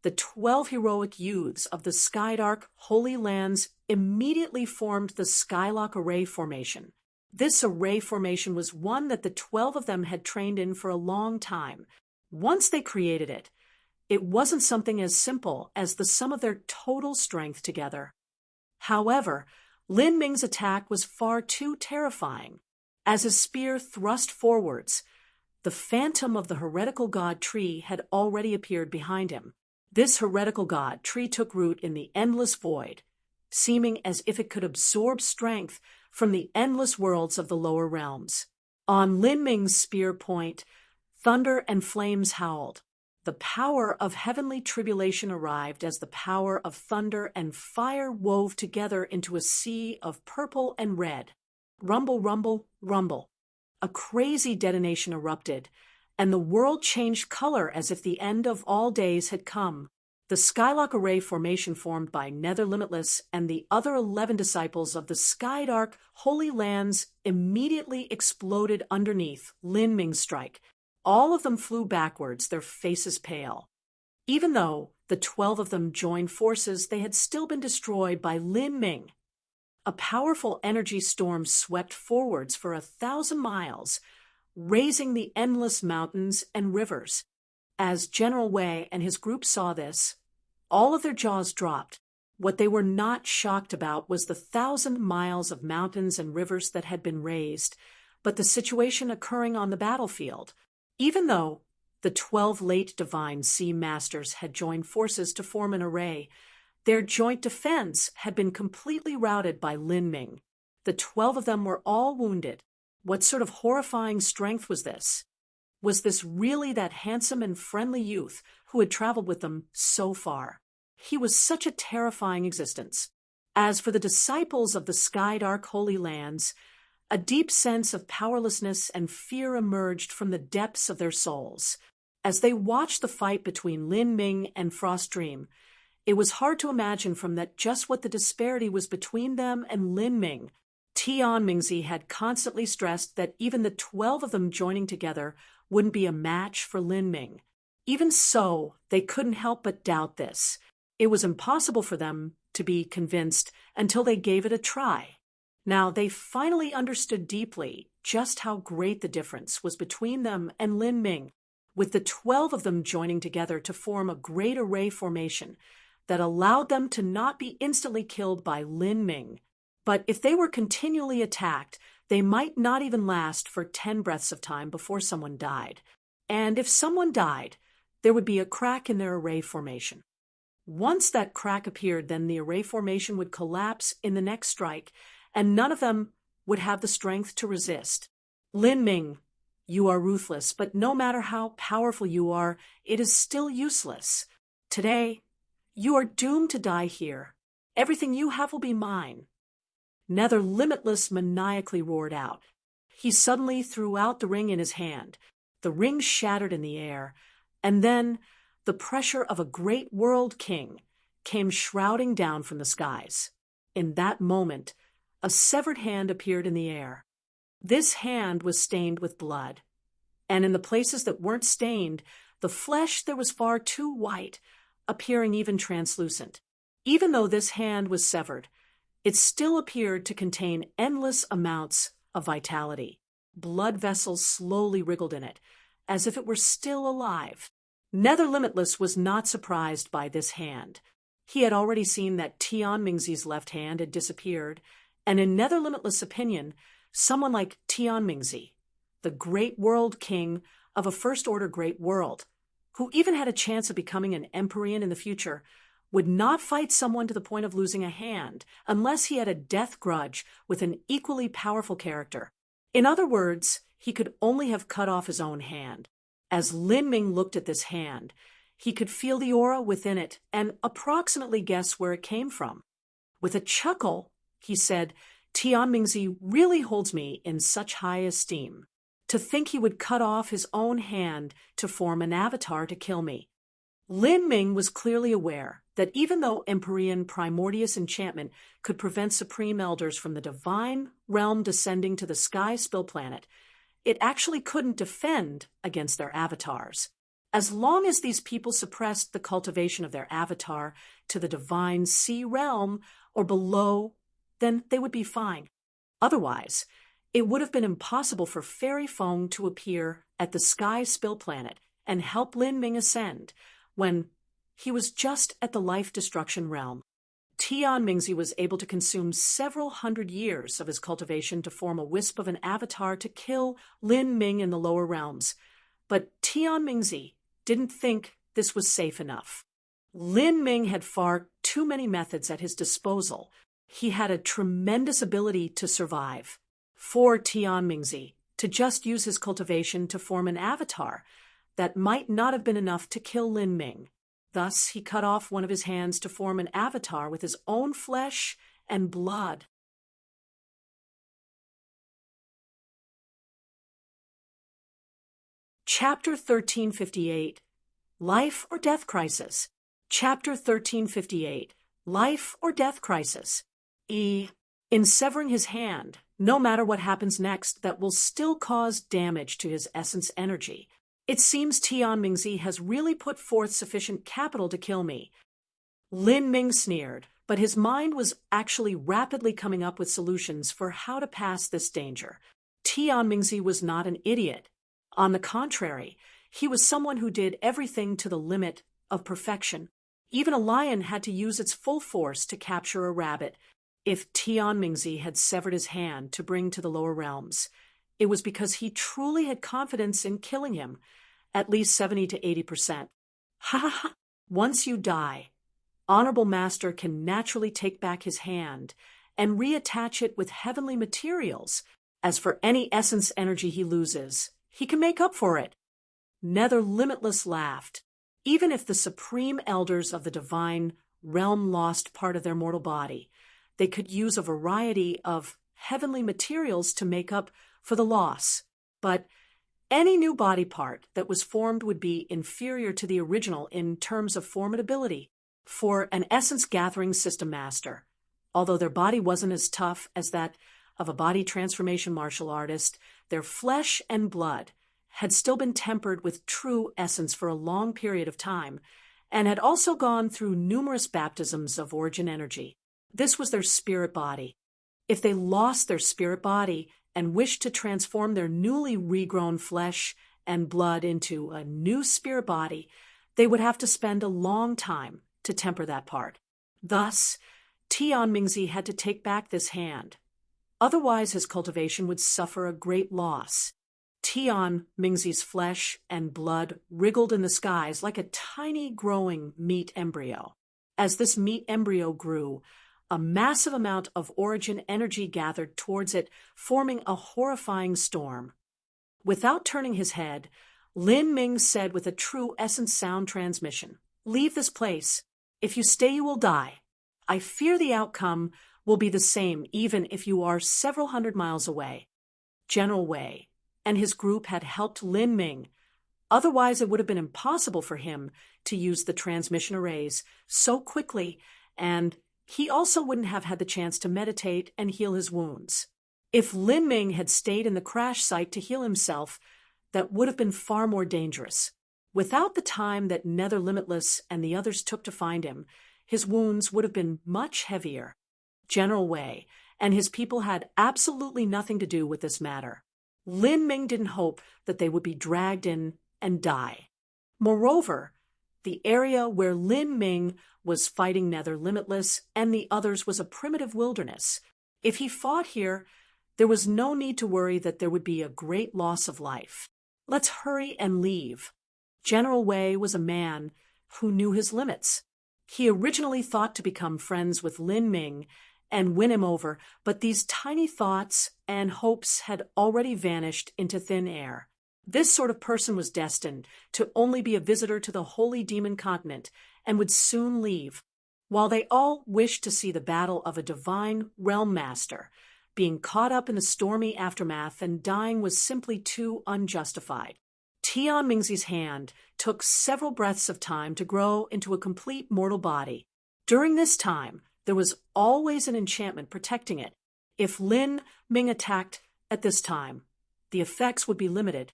The 12 heroic youths of the Skydark Holy Lands immediately formed the Skylock Array Formation. This array formation was one that the 12 of them had trained in for a long time. Once they created it, it wasn't something as simple as the sum of their total strength together. However, Lin Ming's attack was far too terrifying. As his spear thrust forwards, the phantom of the heretical god tree had already appeared behind him. This heretical god tree took root in the endless void, seeming as if it could absorb strength from the endless worlds of the lower realms. On Lin Ming's spear point, thunder and flames howled. The power of heavenly tribulation arrived as the power of thunder and fire wove together into a sea of purple and red. Rumble, rumble, rumble. A crazy detonation erupted, and the world changed color as if the end of all days had come. The Skylock Array Formation formed by Nether Limitless and the other 11 disciples of the Skydark Holy Lands immediately exploded underneath Lin Ming's strike. All of them flew backwards, their faces pale. Even though the 12 of them joined forces, they had still been destroyed by Lin Ming. A powerful energy storm swept forwards for 1,000 miles, raising the endless mountains and rivers. As General Wei and his group saw this, all of their jaws dropped. What they were not shocked about was the 1,000 miles of mountains and rivers that had been raised, but the situation occurring on the battlefield. Even though the 12 late divine sea masters had joined forces to form an array, their joint defense had been completely routed by Lin Ming. The 12 of them were all wounded. What sort of horrifying strength was this? Was this really that handsome and friendly youth who had traveled with them so far? He was such a terrifying existence. As for the disciples of the Skydark Holy Lands, a deep sense of powerlessness and fear emerged from the depths of their souls. As they watched the fight between Lin Ming and Frost Dream, it was hard to imagine from that just what the disparity was between them and Lin Ming. Tian Mingzi had constantly stressed that even the 12 of them joining together wouldn't be a match for Lin Ming. Even so, they couldn't help but doubt this. It was impossible for them to be convinced until they gave it a try. Now, they finally understood deeply just how great the difference was between them and Lin Ming, with the 12 of them joining together to form a great array formation that allowed them to not be instantly killed by Lin Ming. But if they were continually attacked, they might not even last for 10 breaths of time before someone died. And if someone died, there would be a crack in their array formation. Once that crack appeared, then the array formation would collapse in the next strike, and none of them would have the strength to resist. Lin Ming, you are ruthless, but no matter how powerful you are, it is still useless. Today, you are doomed to die here. Everything you have will be mine. Nether Limitless maniacally roared out. He suddenly threw out the ring in his hand. The ring shattered in the air, and then the pressure of a great world king came shrouding down from the skies. In that moment, a severed hand appeared in the air. This hand was stained with blood, and in the places that weren't stained, the flesh there was far too white, appearing even translucent. Even though this hand was severed, it still appeared to contain endless amounts of vitality. Blood vessels slowly wriggled in it, as if it were still alive. Nether Limitless was not surprised by this hand. He had already seen that Tian Mingzi's left hand had disappeared, and in Nether Limitless' opinion, someone like Tian Mingzi, the great world king of a first-order great world, who even had a chance of becoming an Empyrean in the future, would not fight someone to the point of losing a hand unless he had a death grudge with an equally powerful character. In other words, he could only have cut off his own hand. As Lin Ming looked at this hand, he could feel the aura within it and approximately guess where it came from. With a chuckle, he said, "Tian Mingzi really holds me in such high esteem. To think he would cut off his own hand to form an avatar to kill me." Lin Ming was clearly aware that even though Empyrean primordious enchantment could prevent Supreme Elders from the divine realm descending to the Sky Spill Planet, it actually couldn't defend against their avatars. As long as these people suppressed the cultivation of their avatar to the divine sea realm or below, then they would be fine. Otherwise, it would have been impossible for Fairy Feng to appear at the Sky Spill Planet and help Lin Ming ascend when he was just at the life destruction realm. Tian Mingzi was able to consume several hundred years of his cultivation to form a wisp of an avatar to kill Lin Ming in the lower realms. But Tian Mingzi didn't think this was safe enough. Lin Ming had far too many methods at his disposal. He had a tremendous ability to survive. For Tian Mingzi to just use his cultivation to form an avatar, that might not have been enough to kill Lin Ming. Thus, he cut off one of his hands to form an avatar with his own flesh and blood. Chapter 1358, Life or Death Crisis. Chapter 1358, Life or Death Crisis. In severing his hand, no matter what happens next, that will still cause damage to his essence energy. It seems Tian Mingzi has really put forth sufficient capital to kill me. Lin Ming sneered, but his mind was actually rapidly coming up with solutions for how to pass this danger. Tian Mingzi was not an idiot. On the contrary, he was someone who did everything to the limit of perfection. Even a lion had to use its full force to capture a rabbit. If Tian Mingzi had severed his hand to bring to the lower realms, it was because he truly had confidence in killing him, at least 70 to 80%. Ha ha ha! Once you die, Honorable Master can naturally take back his hand and reattach it with heavenly materials. As for any essence energy he loses, he can make up for it. Nether Limitless laughed. Even if the Supreme Elders of the Divine Realm lost part of their mortal body, they could use a variety of heavenly materials to make up for the loss. But any new body part that was formed would be inferior to the original in terms of formidability for an essence-gathering system master. Although their body wasn't as tough as that of a body transformation martial artist, their flesh and blood had still been tempered with true essence for a long period of time, and had also gone through numerous baptisms of origin energy. This was their spirit body. If they lost their spirit body and wished to transform their newly regrown flesh and blood into a new spirit body, they would have to spend a long time to temper that part. Thus, Tian Mingzi had to take back this hand. Otherwise, his cultivation would suffer a great loss. Tian Mingzi's flesh and blood wriggled in the skies like a tiny growing meat embryo. As this meat embryo grew, a massive amount of origin energy gathered towards it, forming a horrifying storm. Without turning his head, Lin Ming said with a true essence sound transmission, "Leave this place. If you stay, you will die. I fear the outcome will be the same even if you are several hundred miles away." General Wei and his group had helped Lin Ming, Otherwise, it would have been impossible for him to use the transmission arrays so quickly, and he also wouldn't have had the chance to meditate and heal his wounds. If Lin Ming had stayed in the crash site to heal himself, that would have been far more dangerous. Without the time that Nether Limitless and the others took to find him, his wounds would have been much heavier. General Wei and his people had absolutely nothing to do with this matter. Lin Ming didn't hope that they would be dragged in and die. Moreover, the area where Lin Ming was fighting Nether Limitless and the others was a primitive wilderness. If he fought here, there was no need to worry that there would be a great loss of life. Let's hurry and leave. General Wei was a man who knew his limits. He originally thought to become friends with Lin Ming and win him over, but these tiny thoughts and hopes had already vanished into thin air. This sort of person was destined to only be a visitor to the Holy Demon Continent and would soon leave. While they all wished to see the battle of a divine realm master, being caught up in the stormy aftermath and dying was simply too unjustified. Tian Mingzi's hand took several breaths of time to grow into a complete mortal body. During this time, there was always an enchantment protecting it. If Lin Ming attacked at this time, the effects would be limited.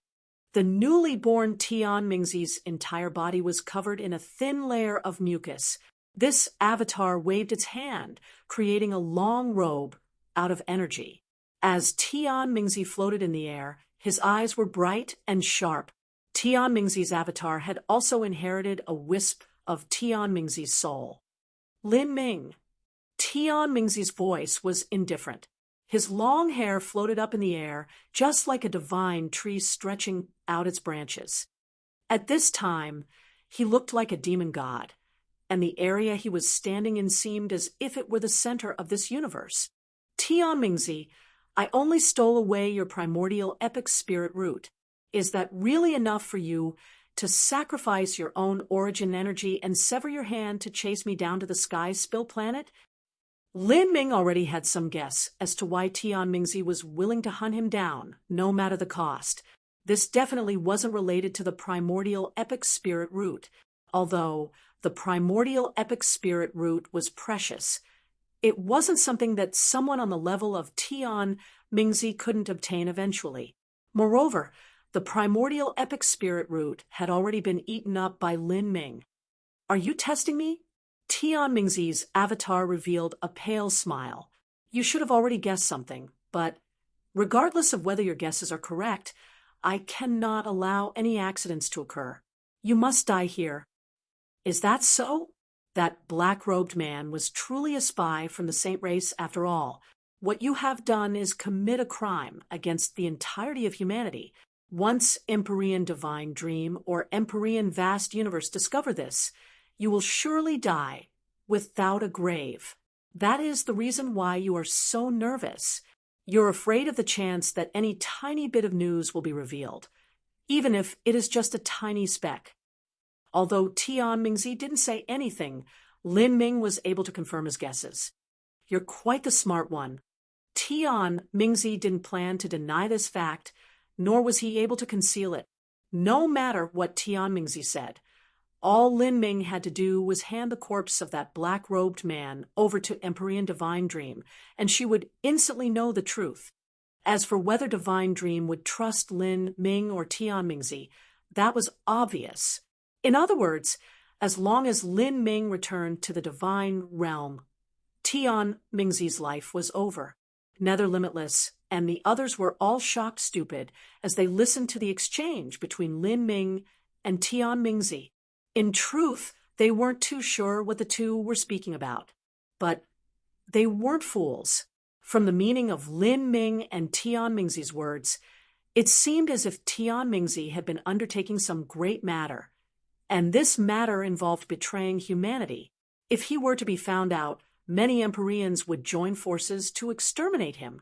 The newly born Tian Mingzi's entire body was covered in a thin layer of mucus. This avatar waved its hand, creating a long robe out of energy. As Tian Mingzi floated in the air, his eyes were bright and sharp. Tian Mingzi's avatar had also inherited a wisp of Tian Mingzi's soul. Lin Ming. Tian Mingzi's voice was indifferent. His long hair floated up in the air, just like a divine tree stretching out its branches. At this time, he looked like a demon god, and the area he was standing in seemed as if it were the center of this universe. Tian Mingzi, I only stole away your primordial epic spirit root. Is that really enough for you to sacrifice your own origin energy and sever your hand to chase me down to the sky spill planet? Lin Ming already had some guess as to why Tian Mingzi was willing to hunt him down, no matter the cost. This definitely wasn't related to the primordial epic spirit root, although the primordial epic spirit root was precious. It wasn't something that someone on the level of Tian Mingzi couldn't obtain eventually. Moreover, the primordial epic spirit root had already been eaten up by Lin Ming. Are you testing me? Tian Mingzi's avatar revealed a pale smile. You should have already guessed something, but regardless of whether your guesses are correct, I cannot allow any accidents to occur. You must die here. Is that so? That black-robed man was truly a spy from the Saint race after all. What you have done is commit a crime against the entirety of humanity. Once Empyrean Divine Dream or Empyrean Vast Universe discover this, you will surely die without a grave. That is the reason why you are so nervous. You're afraid of the chance that any tiny bit of news will be revealed, even if it is just a tiny speck. Although Tian Mingzi didn't say anything, Lin Ming was able to confirm his guesses. You're quite the smart one. Tian Mingzi didn't plan to deny this fact, nor was he able to conceal it. No matter what Tian Mingzi said, all Lin Ming had to do was hand the corpse of that black-robed man over to Empyrean Divine Dream, and she would instantly know the truth. As for whether Divine Dream would trust Lin Ming or Tian Mingzi, that was obvious. In other words, as long as Lin Ming returned to the divine realm, Tian Mingzi's life was over. Nether Limitless and the others were all shocked stupid as they listened to the exchange between Lin Ming and Tian Mingzi. In truth, they weren't too sure what the two were speaking about. But they weren't fools. From the meaning of Lin Ming and Tian Mingzi's words, it seemed as if Tian Mingzi had been undertaking some great matter, and this matter involved betraying humanity. If he were to be found out, many Empyreans would join forces to exterminate him.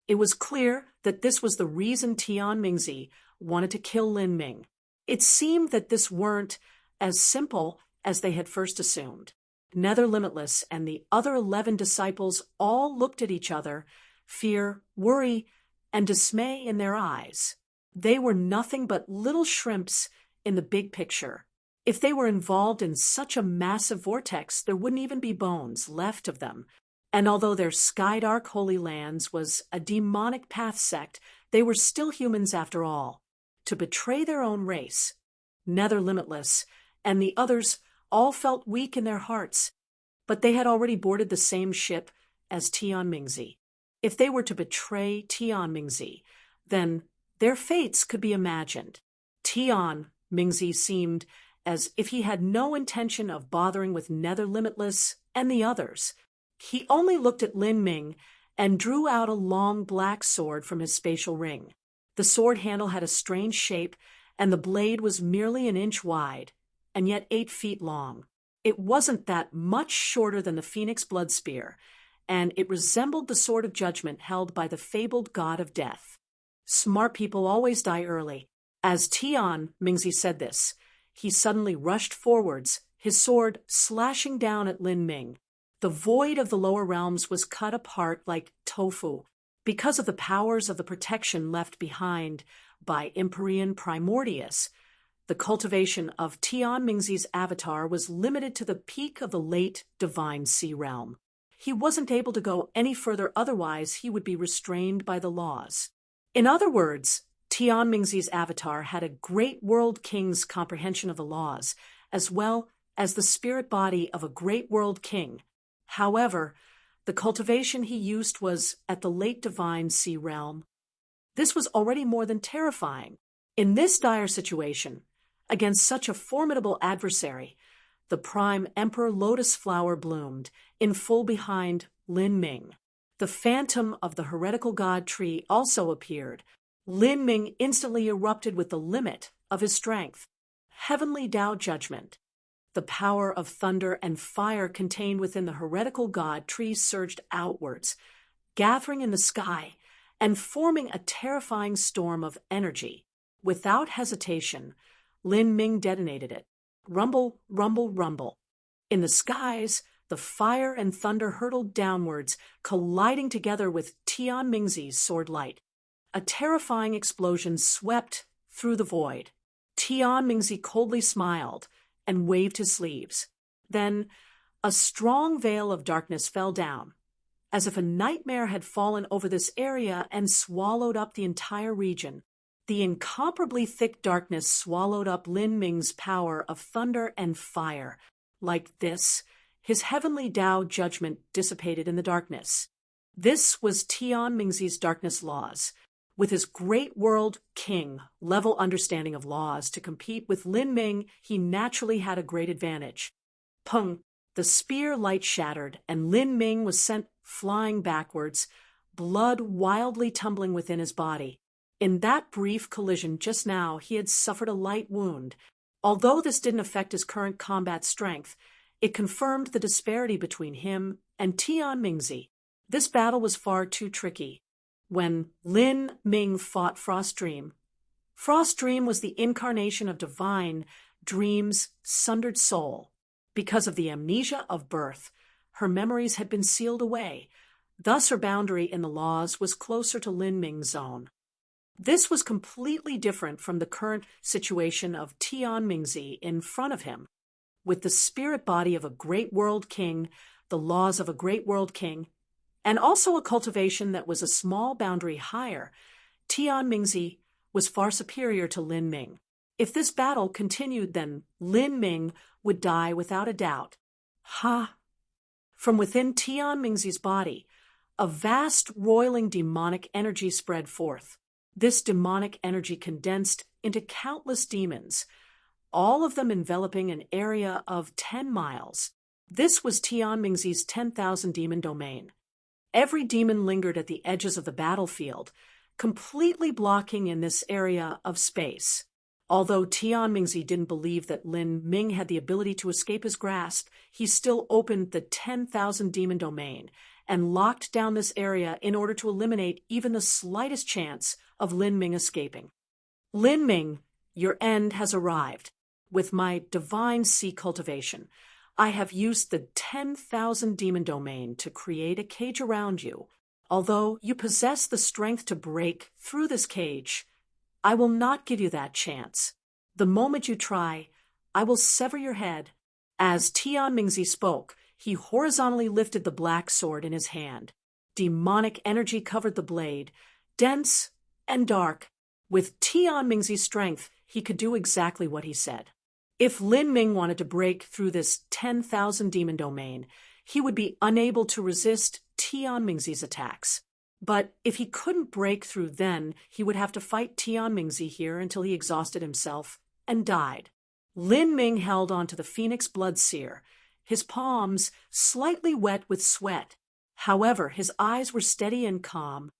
It was clear that this was the reason Tian Mingzi wanted to kill Lin Ming. It seemed that this weren't as simple as they had first assumed. Nether Limitless and the other 11 disciples all looked at each other, fear, worry, and dismay in their eyes. They were nothing but little shrimps in the big picture. If they were involved in such a massive vortex, there wouldn't even be bones left of them. And although their Skydark Holy Lands was a demonic path sect, they were still humans after all. To betray their own race, Nether Limitless and the others all felt weak in their hearts, but they had already boarded the same ship as Tian Mingzi. If they were to betray Tian Mingzi, then their fates could be imagined. Tian Mingzi seemed as if he had no intention of bothering with Nether Limitless and the others. He only looked at Lin Ming and drew out a long black sword from his spatial ring. The sword handle had a strange shape, and the blade was merely an inch wide, and yet 8 feet long. It wasn't that much shorter than the Phoenix Blood Spear, and it resembled the Sword of Judgment held by the fabled god of death. Smart people always die early. As Tian Mingzi said this, he suddenly rushed forwards, his sword slashing down at Lin Ming. The void of the lower realms was cut apart like tofu because of the powers of the protection left behind by Empyrean Primordius. The cultivation of Tian Mingzi's avatar was limited to the peak of the late Divine Sea Realm. He wasn't able to go any further, otherwise he would be restrained by the laws. In other words, Tian Mingzi's avatar had a great world king's comprehension of the laws, as well as the spirit body of a great world king. However, the cultivation he used was at the late Divine Sea Realm. This was already more than terrifying. In this dire situation, against such a formidable adversary, the prime Emperor Lotus Flower bloomed in full behind Lin Ming. The phantom of the heretical god tree also appeared. Lin Ming instantly erupted with the limit of his strength. Heavenly Tao Judgment. The power of thunder and fire contained within the heretical god tree surged outwards, gathering in the sky and forming a terrifying storm of energy. Without hesitation, Lin Ming detonated it. Rumble, rumble, rumble. In the skies, the fire and thunder hurtled downwards, colliding together with Tian Mingzi's sword light. A terrifying explosion swept through the void. Tian Mingzi coldly smiled and waved his sleeves. Then a strong veil of darkness fell down, as if a nightmare had fallen over this area and swallowed up the entire region. The incomparably thick darkness swallowed up Lin Ming's power of thunder and fire. Like this, his heavenly Tao judgment dissipated in the darkness. This was Tian Mingzi's darkness laws. With his great world king level understanding of laws to compete with Lin Ming, he naturally had a great advantage. Pung! The spear light shattered, and Lin Ming was sent flying backwards, blood wildly tumbling within his body. In that brief collision just now, he had suffered a light wound. Although this didn't affect his current combat strength, it confirmed the disparity between him and Tian Mingzi. This battle was far too tricky. When Lin Ming fought Frost Dream was the incarnation of Divine Dream's sundered soul. Because of the amnesia of birth, her memories had been sealed away. Thus her boundary in the laws was closer to Lin Ming's zone. This was completely different from the current situation of Tian Mingzi in front of him. With the spirit body of a great world king, the laws of a great world king, and also a cultivation that was a small boundary higher, Tian Mingzi was far superior to Lin Ming. If this battle continued, then Lin Ming would die without a doubt. Ha! From within Tian Mingzi's body, a vast roiling demonic energy spread forth. This demonic energy condensed into countless demons, all of them enveloping an area of 10 miles. This was Tian Mingzi's 10,000 demon domain. Every demon lingered at the edges of the battlefield, completely blocking in this area of space. Although Tian Mingzi didn't believe that Lin Ming had the ability to escape his grasp, he still opened the 10,000 demon domain and locked down this area in order to eliminate even the slightest chance of Lin Ming escaping. Lin Ming, your end has arrived. With my divine sea cultivation, I have used the 10,000 demon domain to create a cage around you. Although you possess the strength to break through this cage, I will not give you that chance. The moment you try, I will sever your head." As Tian Mingzi spoke, he horizontally lifted the black sword in his hand. Demonic energy covered the blade, dense and dark. With Tian Mingzi's strength, he could do exactly what he said. If Lin Ming wanted to break through this 10,000 demon domain, he would be unable to resist Tian Mingzi's attacks. But if he couldn't break through, then he would have to fight Tian Mingzi here until he exhausted himself and died. Lin Ming held onto the phoenix blood seer, his palms slightly wet with sweat. However, his eyes were steady and calm.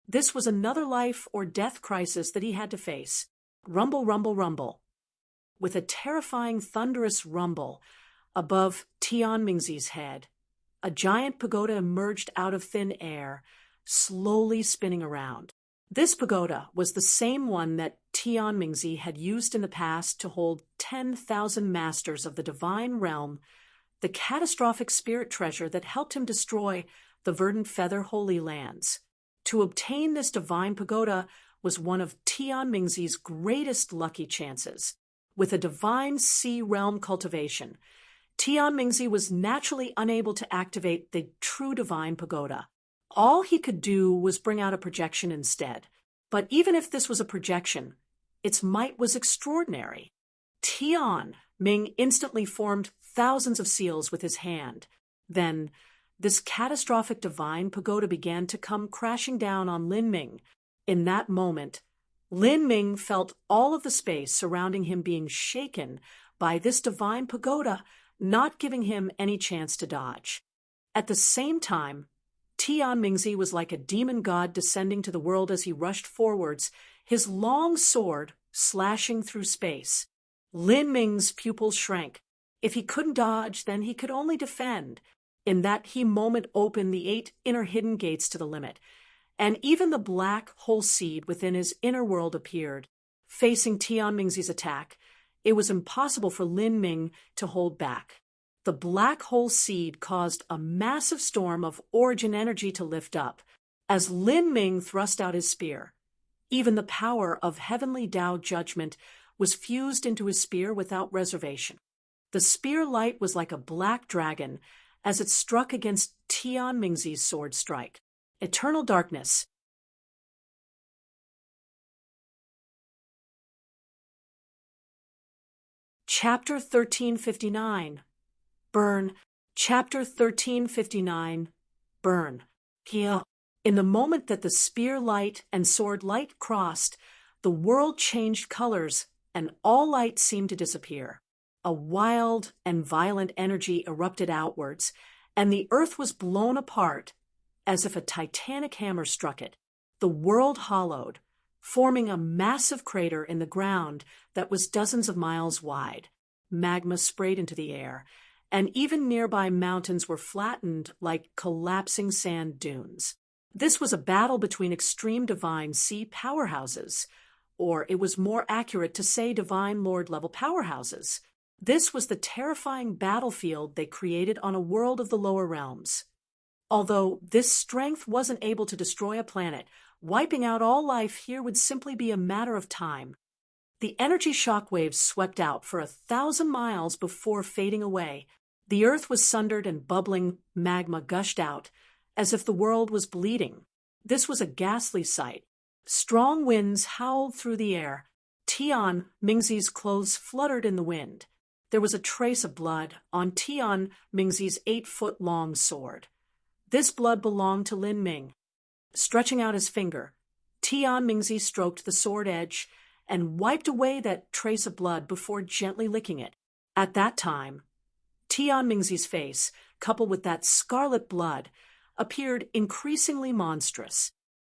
This was another life or death crisis that he had to face. Rumble, rumble, rumble. With a terrifying, thunderous rumble above Tian Mingzi's head, a giant pagoda emerged out of thin air, slowly spinning around. This pagoda was the same one that Tian Mingzi had used in the past to hold 10,000 masters of the divine realm, the catastrophic spirit treasure that helped him destroy the verdant feather holy lands. To obtain this divine pagoda was one of Tian Mingzi's greatest lucky chances. With a divine sea realm cultivation, Tian Mingzi was naturally unable to activate the true divine pagoda. All he could do was bring out a projection instead. But even if this was a projection, its might was extraordinary. Tian Ming instantly formed thousands of seals with his hand. Then, this catastrophic divine pagoda began to come crashing down on Lin Ming. In that moment, Lin Ming felt all of the space surrounding him being shaken by this divine pagoda, not giving him any chance to dodge. At the same time, Tian Mingzi was like a demon god descending to the world as he rushed forwards, his long sword slashing through space. Lin Ming's pupils shrank. If he couldn't dodge, then he could only defend. In that moment opened the 8 inner hidden gates to the limit, and even the black hole seed within his inner world appeared. Facing Tian Mingzi's attack, it was impossible for Lin Ming to hold back. The black hole seed caused a massive storm of origin energy to lift up. As Lin Ming thrust out his spear, even the power of heavenly Tao judgment was fused into his spear without reservation. The spear light was like a black dragon as it struck against Tian Mingzi's sword strike. Eternal darkness. Chapter 1359. Burn. Chapter 1359. Burn. Kill. In the moment that the spear light and sword light crossed, the world changed colors and all light seemed to disappear. A wild and violent energy erupted outwards, and the earth was blown apart as if a titanic hammer struck it. The world hollowed, forming a massive crater in the ground that was dozens of miles wide. Magma sprayed into the air, and even nearby mountains were flattened like collapsing sand dunes. This was a battle between extreme divine sea powerhouses, or it was more accurate to say divine lord-level powerhouses. This was the terrifying battlefield they created on a world of the lower realms. Although this strength wasn't able to destroy a planet, wiping out all life here would simply be a matter of time. The energy shockwaves swept out for 1,000 miles before fading away. The earth was sundered and bubbling magma gushed out, as if the world was bleeding. This was a ghastly sight. Strong winds howled through the air. Tian Mingzi's clothes fluttered in the wind. There was a trace of blood on Tian Mingzi's 8-foot-long sword. This blood belonged to Lin Ming. Stretching out his finger, Tian Mingzi stroked the sword edge and wiped away that trace of blood before gently licking it. At that time, Tian Mingzi's face, coupled with that scarlet blood, appeared increasingly monstrous.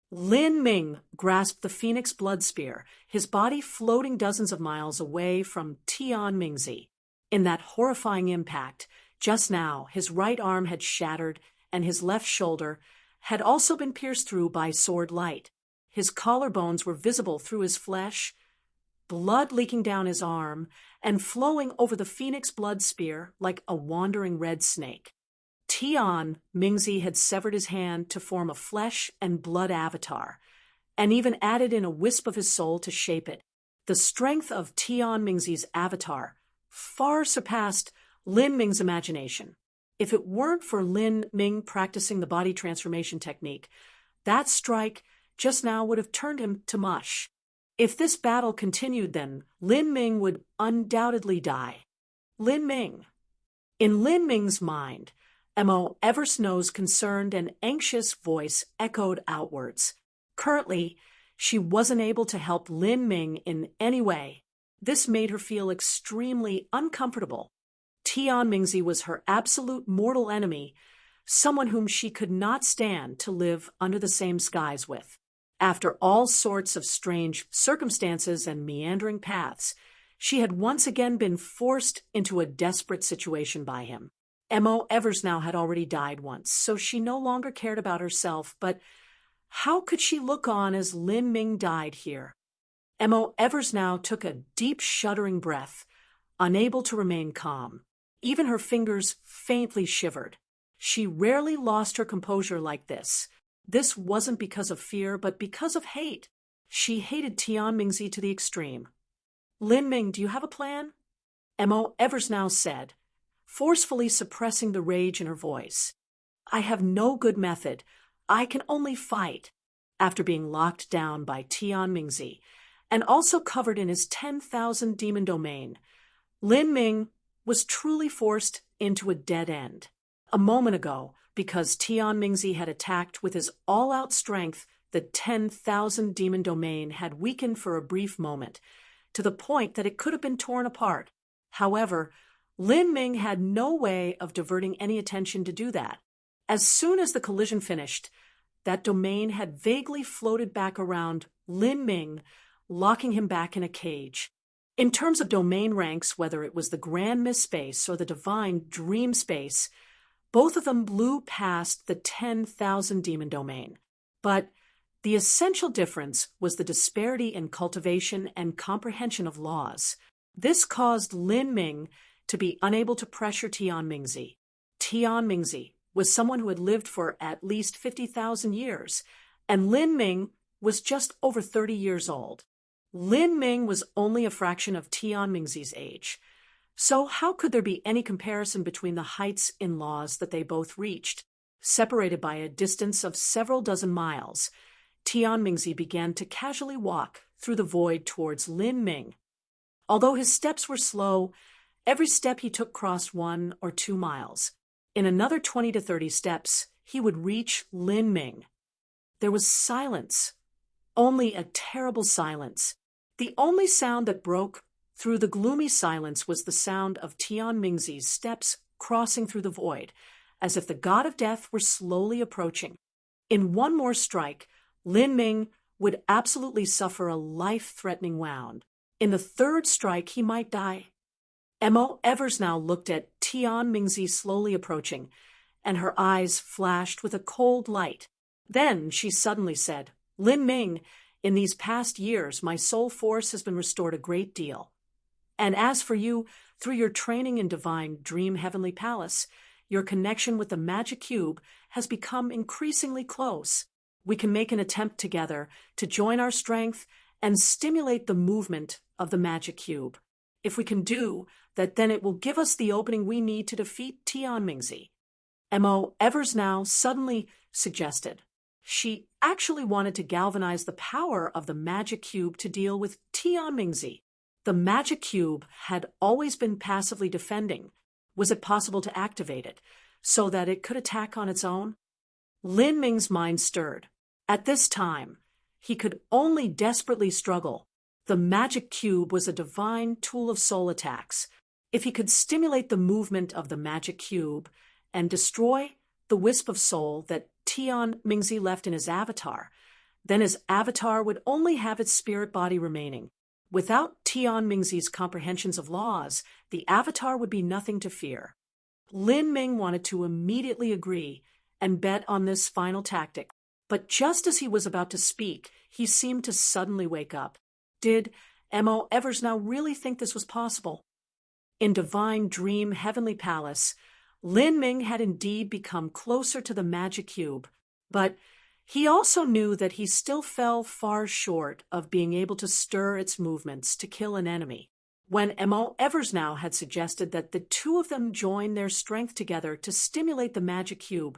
Lin Ming grasped the phoenix blood spear, his body floating dozens of miles away from Tian Mingzi. In that horrifying impact, just now his right arm had shattered and his left shoulder had also been pierced through by sword light. His collarbones were visible through his flesh, blood leaking down his arm and flowing over the phoenix blood spear like a wandering red snake. Tian Mingzi had severed his hand to form a flesh and blood avatar, and even added in a wisp of his soul to shape it. The strength of Tian Mingzi's avatar far surpassed Lin Ming's imagination. If it weren't for Lin Ming practicing the body transformation technique, that strike just now would have turned him to mush. If this battle continued, then Lin Ming would undoubtedly die. Lin Ming. In Lin Ming's mind, Mo Eversnow's concerned and anxious voice echoed outwards. Currently, she wasn't able to help Lin Ming in any way. This made her feel extremely uncomfortable. Tian Mingzi was her absolute mortal enemy, someone whom she could not stand to live under the same skies with. After all sorts of strange circumstances and meandering paths, she had once again been forced into a desperate situation by him. Mo Eversnow had already died once, so she no longer cared about herself, but how could she look on as Lin Ming died here? Mo Eversnow took a deep shuddering breath, unable to remain calm. Even her fingers faintly shivered. She rarely lost her composure like this. This wasn't because of fear, but because of hate. She hated Tian Mingzi to the extreme. Lin Ming, do you have a plan? Mo Eversnow said, forcefully suppressing the rage in her voice. I have no good method. I can only fight. After being locked down by Tian Mingzi, and also covered in his 10,000 demon domain, Lin Ming was truly forced into a dead end. A moment ago, because Tian Mingzi had attacked with his all-out strength, the 10,000 demon domain had weakened for a brief moment, to the point that it could have been torn apart. However, Lin Ming had no way of diverting any attention to do that. As soon as the collision finished, that domain had vaguely floated back around Lin Ming, locking him back in a cage. In terms of domain ranks, whether it was the Grand Mist Space or the Divine Dream Space, both of them blew past the 10,000 demon domain. But the essential difference was the disparity in cultivation and comprehension of laws. This caused Lin Ming to be unable to pressure Tian Mingzi. Tian Mingzi was someone who had lived for at least 50,000 years, and Lin Ming was just over 30 years old. Lin Ming was only a fraction of Tian Mingzi's age. So how could there be any comparison between the heights in laws that they both reached? Separated by a distance of several dozen miles, Tian Mingzi began to casually walk through the void towards Lin Ming. Although his steps were slow, every step he took crossed 1 or 2 miles. In another 20 to 30 steps, he would reach Lin Ming. There was silence. Only a terrible silence. The only sound that broke through the gloomy silence was the sound of Tian Mingzi's steps crossing through the void, as if the god of death were slowly approaching. In one more strike, Lin Ming would absolutely suffer a life-threatening wound. In the third strike, he might die. Mo Eversnow looked at Tian Mingzi slowly approaching, and her eyes flashed with a cold light. Then she suddenly said, Lin Ming, in these past years, my soul force has been restored a great deal. And as for you, through your training in Divine Dream Heavenly Palace, your connection with the magic cube has become increasingly close. We can make an attempt together to join our strength and stimulate the movement of the magic cube. If we can do that, then it will give us the opening we need to defeat Tian Mingzi. Mo Eversnow suddenly suggested. She actually wanted to galvanize the power of the magic cube to deal with Tian Mingzi. The magic cube had always been passively defending. Was it possible to activate it so that it could attack on its own? Lin Ming's mind stirred. At this time, he could only desperately struggle. The magic cube was a divine tool of soul attacks. If he could stimulate the movement of the magic cube and destroy the wisp of soul that Tian Mingzi left in his avatar, then his avatar would only have its spirit body remaining. Without Tian Mingzi's comprehensions of laws, the avatar would be nothing to fear. Lin Ming wanted to immediately agree and bet on this final tactic, but just as he was about to speak, he seemed to suddenly wake up. Did Mo Eversnow really think this was possible? In Divine Dream Heavenly Palace, Lin Ming had indeed become closer to the magic cube, but He also knew that he still fell far short of being able to stir its movements to kill an enemy. When Mo Eversnow had suggested that the two of them join their strength together to stimulate the magic cube,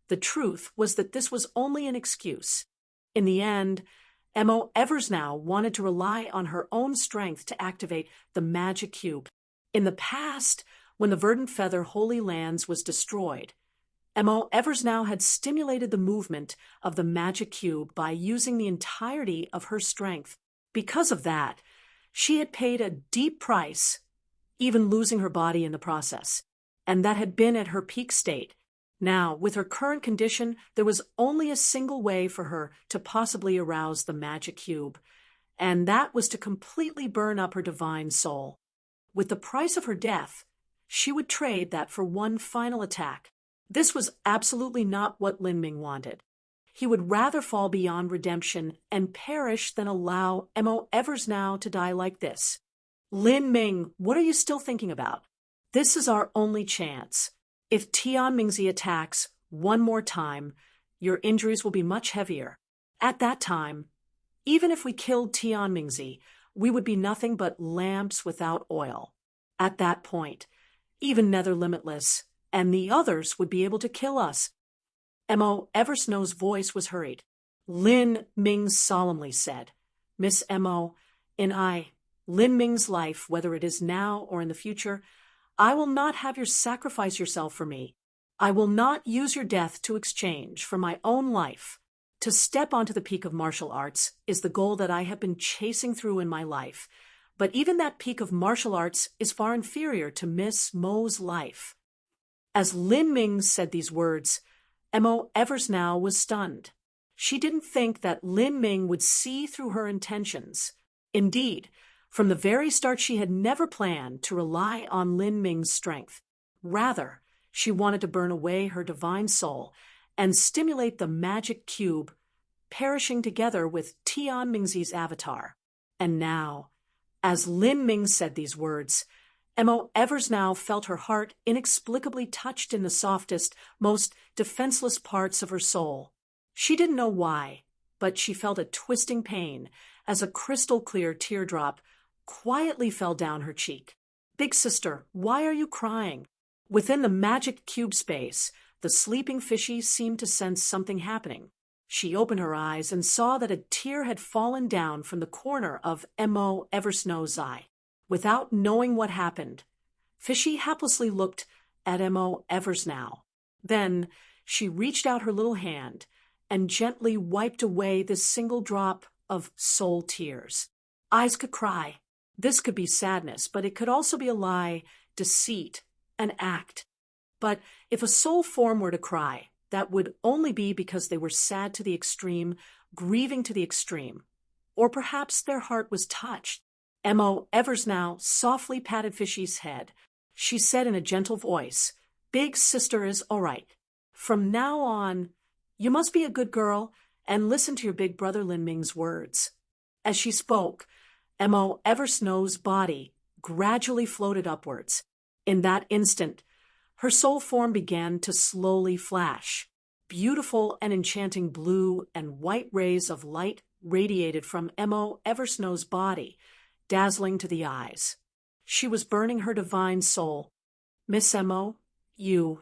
the truth was that this was only an excuse. In the end, Mo Eversnow wanted to rely on her own strength to activate the magic cube. In the past, when the Verdant Feather Holy Lands was destroyed, Mo Eversnow had stimulated the movement of the magic cube by using the entirety of her strength. Because of that, she had paid a deep price, even losing her body in the process, and that had been at her peak state. Now, with her current condition, there was only a single way for her to possibly arouse the magic cube, and that was to completely burn up her divine soul. With the price of her death, she would trade that for one final attack. This was absolutely not what Lin Ming wanted. He would rather fall beyond redemption and perish than allow Mo Eversnow to die like this. Lin Ming, what are you still thinking about? This is our only chance. If Tian Mingzi attacks one more time, your injuries will be much heavier. At that time, even if we killed Tian Mingzi, we would be nothing but lamps without oil. At that point, even Nether Limitless and the others would be able to kill us. Mo Eversnow's voice was hurried. Lin Ming solemnly said, Miss Mo, in Lin Ming's life, whether it is now or in the future, I will not have you sacrifice yourself for me. I will not use your death to exchange for my own life. To step onto the peak of martial arts is the goal that I have been chasing through in my life, but even that peak of martial arts is far inferior to Miss Mo's life. As Lin Ming said these words, Mo Eversnow was stunned. She didn't think that Lin Ming would see through her intentions. Indeed, from the very start she had never planned to rely on Lin Ming's strength. Rather, she wanted to burn away her divine soul and stimulate the magic cube, perishing together with Tian Mingzi's avatar. And now, as Lin Ming said these words, Mo Eversnow felt her heart inexplicably touched in the softest, most defenseless parts of her soul. She didn't know why, but she felt a twisting pain as a crystal-clear teardrop quietly fell down her cheek. Big sister, why are you crying? Within the magic cube space, the sleeping fishy seemed to sense something happening. She opened her eyes and saw that a tear had fallen down from the corner of Mo Eversnow's eye. Without knowing what happened, Fishy helplessly looked at Mo Eversnow. Then she reached out her little hand and gently wiped away this single drop of soul tears. Eyes could cry. This could be sadness, but it could also be a lie, deceit, an act. But if a soul form were to cry, that would only be because they were sad to the extreme, grieving to the extreme. Or perhaps their heart was touched. Mo Eversnow softly patted Fishy's head. She said in a gentle voice, Big sister is all right. From now on, you must be a good girl and listen to your big brother Lin Ming's words. As she spoke, Mo Eversnow's body gradually floated upwards. In that instant, her soul form began to slowly flash. Beautiful and enchanting blue and white rays of light radiated from Mo Eversnow's body, dazzling to the eyes. She was burning her divine soul. Miss Mo, you.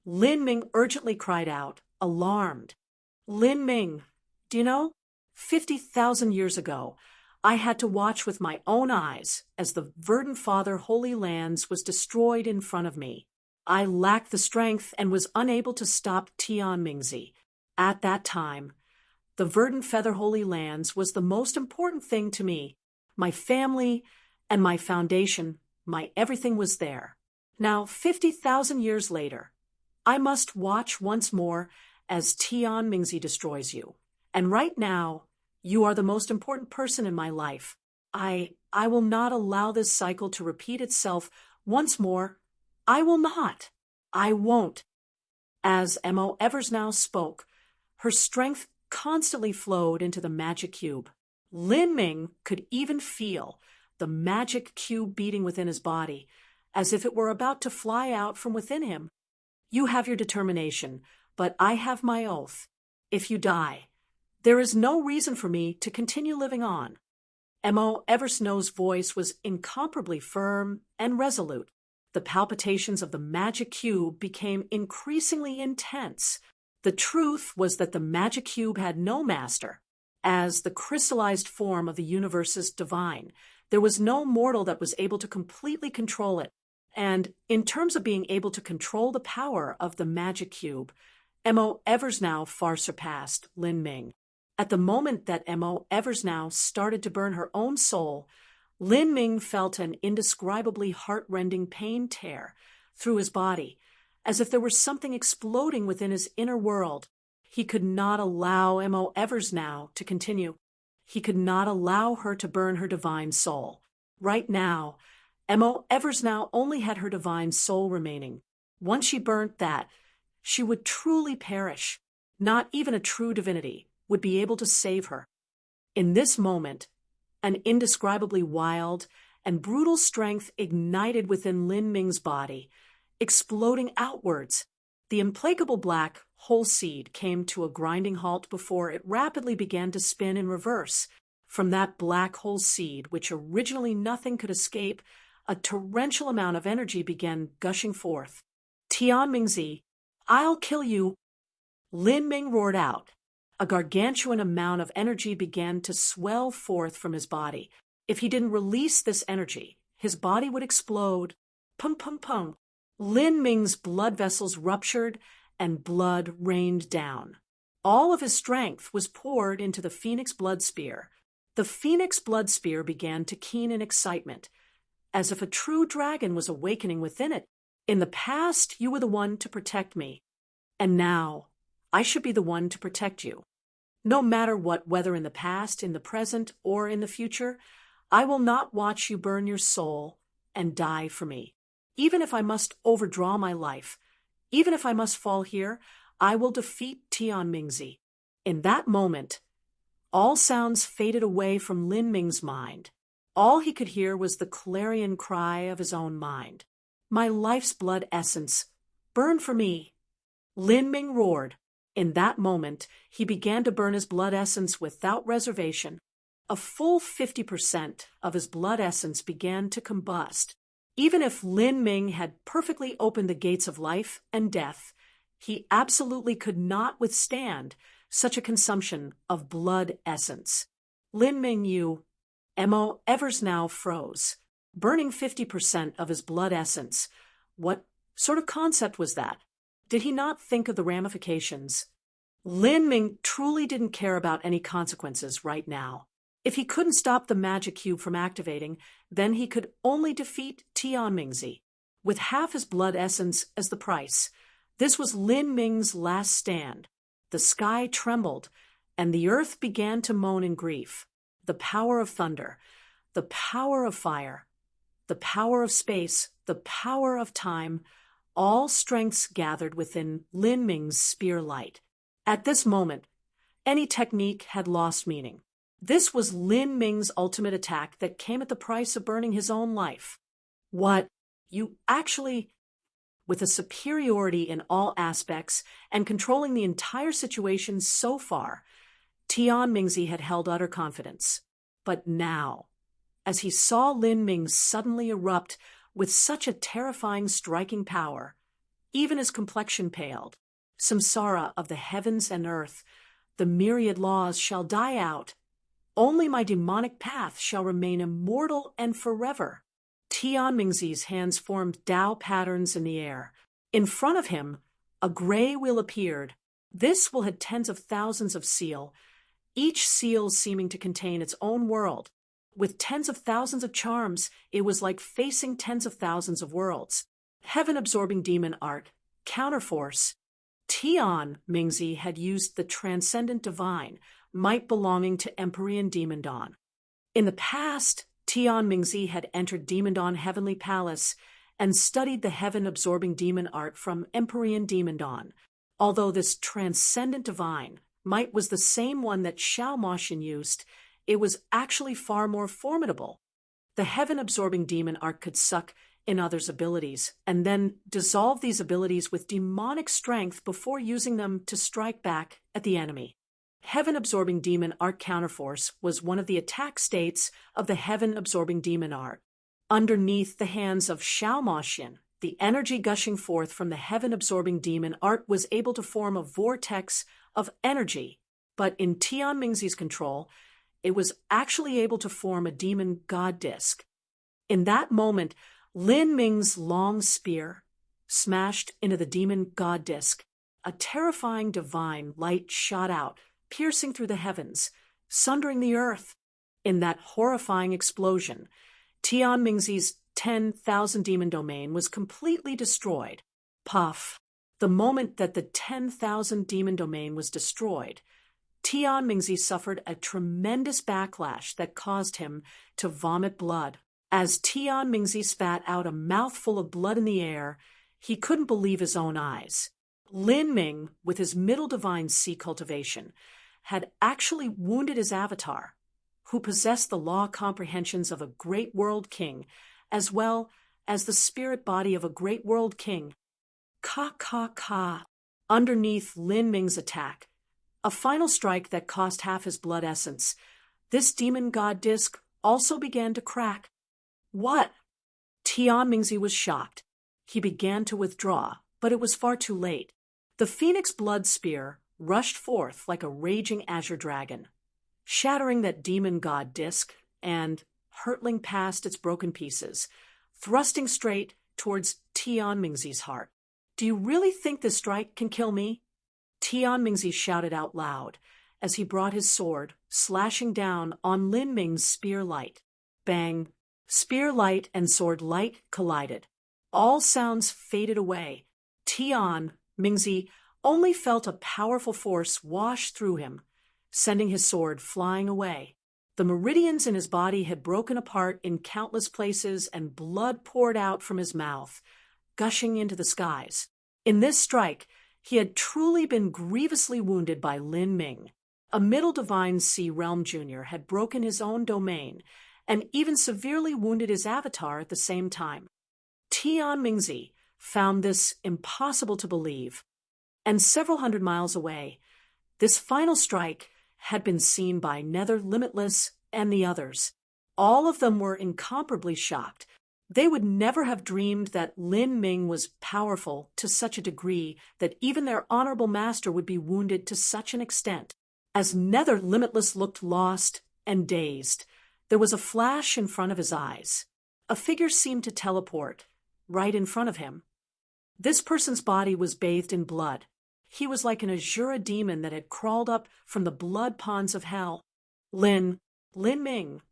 Lin Ming urgently cried out, alarmed. Lin Ming, do you know? 50,000 years ago, I had to watch with my own eyes as the Verdant Father Holy Lands was destroyed in front of me. I lacked the strength and was unable to stop Tian Mingzi. At that time, the Verdant Feather Holy Lands was the most important thing to me. My family and my foundation, my everything was there. Now, 50,000 years later, I must watch once more as Tian Mingzi destroys you. And right now, you are the most important person in my life. I will not allow this cycle to repeat itself once more. I will not. I won't. As Mo Eversnow spoke, her strength constantly flowed into the magic cube. Lin Ming could even feel the magic cube beating within his body, as if it were about to fly out from within him. You have your determination, but I have my oath. If you die, there is no reason for me to continue living on. M.O. Eversnow's voice was incomparably firm and resolute. The palpitations of the magic cube became increasingly intense. The truth was that the magic cube had no master. As the crystallized form of the universe's divine, there was no mortal that was able to completely control it. And in terms of being able to control the power of the magic cube, M.O. Eversnow far surpassed Lin Ming. At the moment that M.O. Eversnow started to burn her own soul, Lin Ming felt an indescribably heart-rending pain tear through his body, as if there were something exploding within his inner world. He could not allow M.O. Eversnow to continue. He could not allow her to burn her divine soul. Right now, M.O. Eversnow only had her divine soul remaining. Once she burnt that, she would truly perish. Not even a true divinity would be able to save her. In this moment, an indescribably wild and brutal strength ignited within Lin Ming's body, exploding outwards. The implacable black whole seed came to a grinding halt before it rapidly began to spin in reverse. From that black whole seed, which originally nothing could escape, a torrential amount of energy began gushing forth. "Tian Mingzi, I'll kill you!" Lin Ming roared out. A gargantuan amount of energy began to swell forth from his body. If he didn't release this energy, his body would explode. Pung, pung, pung. Lin Ming's blood vessels ruptured and blood rained down. All of his strength was poured into the Phoenix blood spear. The Phoenix blood spear began to keen in excitement, as if a true dragon was awakening within it. In the past, you were the one to protect me, and now I should be the one to protect you. No matter what, whether in the past, in the present, or in the future, I will not watch you burn your soul and die for me. Even if I must overdraw my life, even if I must fall here, I will defeat Tian Mingzi. In that moment, all sounds faded away from Lin Ming's mind. All he could hear was the clarion cry of his own mind. "My life's blood essence, burn for me!" Lin Ming roared. In that moment, he began to burn his blood essence without reservation. A full 50% of his blood essence began to combust. Even if Lin Ming had perfectly opened the gates of life and death, he absolutely could not withstand such a consumption of blood essence. Lin Ming knew. M.O. Eversnow froze, burning 50% of his blood essence. What sort of concept was that? Did he not think of the ramifications? Lin Ming truly didn't care about any consequences right now. If he couldn't stop the magic cube from activating, then he could only defeat Tian Mingzi, with half his blood essence as the price. This was Lin Ming's last stand. The sky trembled, and the earth began to moan in grief. The power of thunder, the power of fire, the power of space, the power of time, all strengths gathered within Lin Ming's spear light. At this moment, any technique had lost meaning. This was Lin Ming's ultimate attack that came at the price of burning his own life. What? You actually... With a superiority in all aspects and controlling the entire situation so far, Tian Mingzi had held utter confidence. But now, as he saw Lin Ming suddenly erupt with such a terrifying striking power, even his complexion paled. Samsara of the heavens and earth, the myriad laws shall die out. Only my demonic path shall remain immortal and forever. Tian Mingzi's hands formed Tao patterns in the air. In front of him, a gray wheel appeared. This wheel had tens of thousands of seal, each seal seeming to contain its own world. With tens of thousands of charms, it was like facing tens of thousands of worlds. Heaven-absorbing demon art, counterforce. Tian Mingzi had used the transcendent divine, might belonging to Empyrean Demon Dawn. In the past, Tian Mingzi had entered Demon Dawn Heavenly Palace and studied the heaven-absorbing demon art from Empyrean Demon Dawn. Although this transcendent divine might was the same one that Xiao Moshin used, it was actually far more formidable. The heaven-absorbing demon art could suck in others' abilities and then dissolve these abilities with demonic strength before using them to strike back at the enemy. Heaven-absorbing demon art counterforce was one of the attack states of the heaven-absorbing demon art. Underneath the hands of Xiao Moxian, the energy gushing forth from the heaven-absorbing demon art was able to form a vortex of energy, but in Tian Mingzi's control, it was actually able to form a demon god disc. In that moment, Lin Ming's long spear smashed into the demon god disc. A terrifying divine light shot out, piercing through the heavens, sundering the earth. In that horrifying explosion, Tian Mingzi's 10,000 demon domain was completely destroyed. Puff. The moment that the 10,000 demon domain was destroyed, Tian Mingzi suffered a tremendous backlash that caused him to vomit blood. As Tian Mingzi spat out a mouthful of blood in the air, he couldn't believe his own eyes. Lin Ming, with his middle divine sea cultivation, had actually wounded his avatar, who possessed the law comprehensions of a great world king, as well as the spirit body of a great world king. Ka. Underneath Lin Ming's attack, a final strike that cost half his blood essence, this demon god disc also began to crack. What? Tian Mingzi was shocked. He began to withdraw, but it was far too late. The phoenix blood spear rushed forth like a raging azure dragon, shattering that demon god disc and hurtling past its broken pieces, thrusting straight towards Tian Mingzi's heart. Do you really think this strike can kill me? Tian Mingzi shouted out loud as he brought his sword, slashing down on Lin Ming's spear light. Bang! Spear light and sword light collided. All sounds faded away. Tian Mingzi only felt a powerful force wash through him, sending his sword flying away. The meridians in his body had broken apart in countless places and blood poured out from his mouth, gushing into the skies. In this strike, he had truly been grievously wounded by Lin Ming. A middle divine sea realm junior had broken his own domain and even severely wounded his avatar at the same time. Tian Mingzi found this impossible to believe, and several hundred miles away, this final strike had been seen by Nether Limitless and the others. All of them were incomparably shocked. They would never have dreamed that Lin Ming was powerful to such a degree that even their honorable master would be wounded to such an extent. As Nether Limitless looked lost and dazed, there was a flash in front of his eyes. A figure seemed to teleport right in front of him. This person's body was bathed in blood. He was like an Azura demon that had crawled up from the blood ponds of hell. Lin Ming.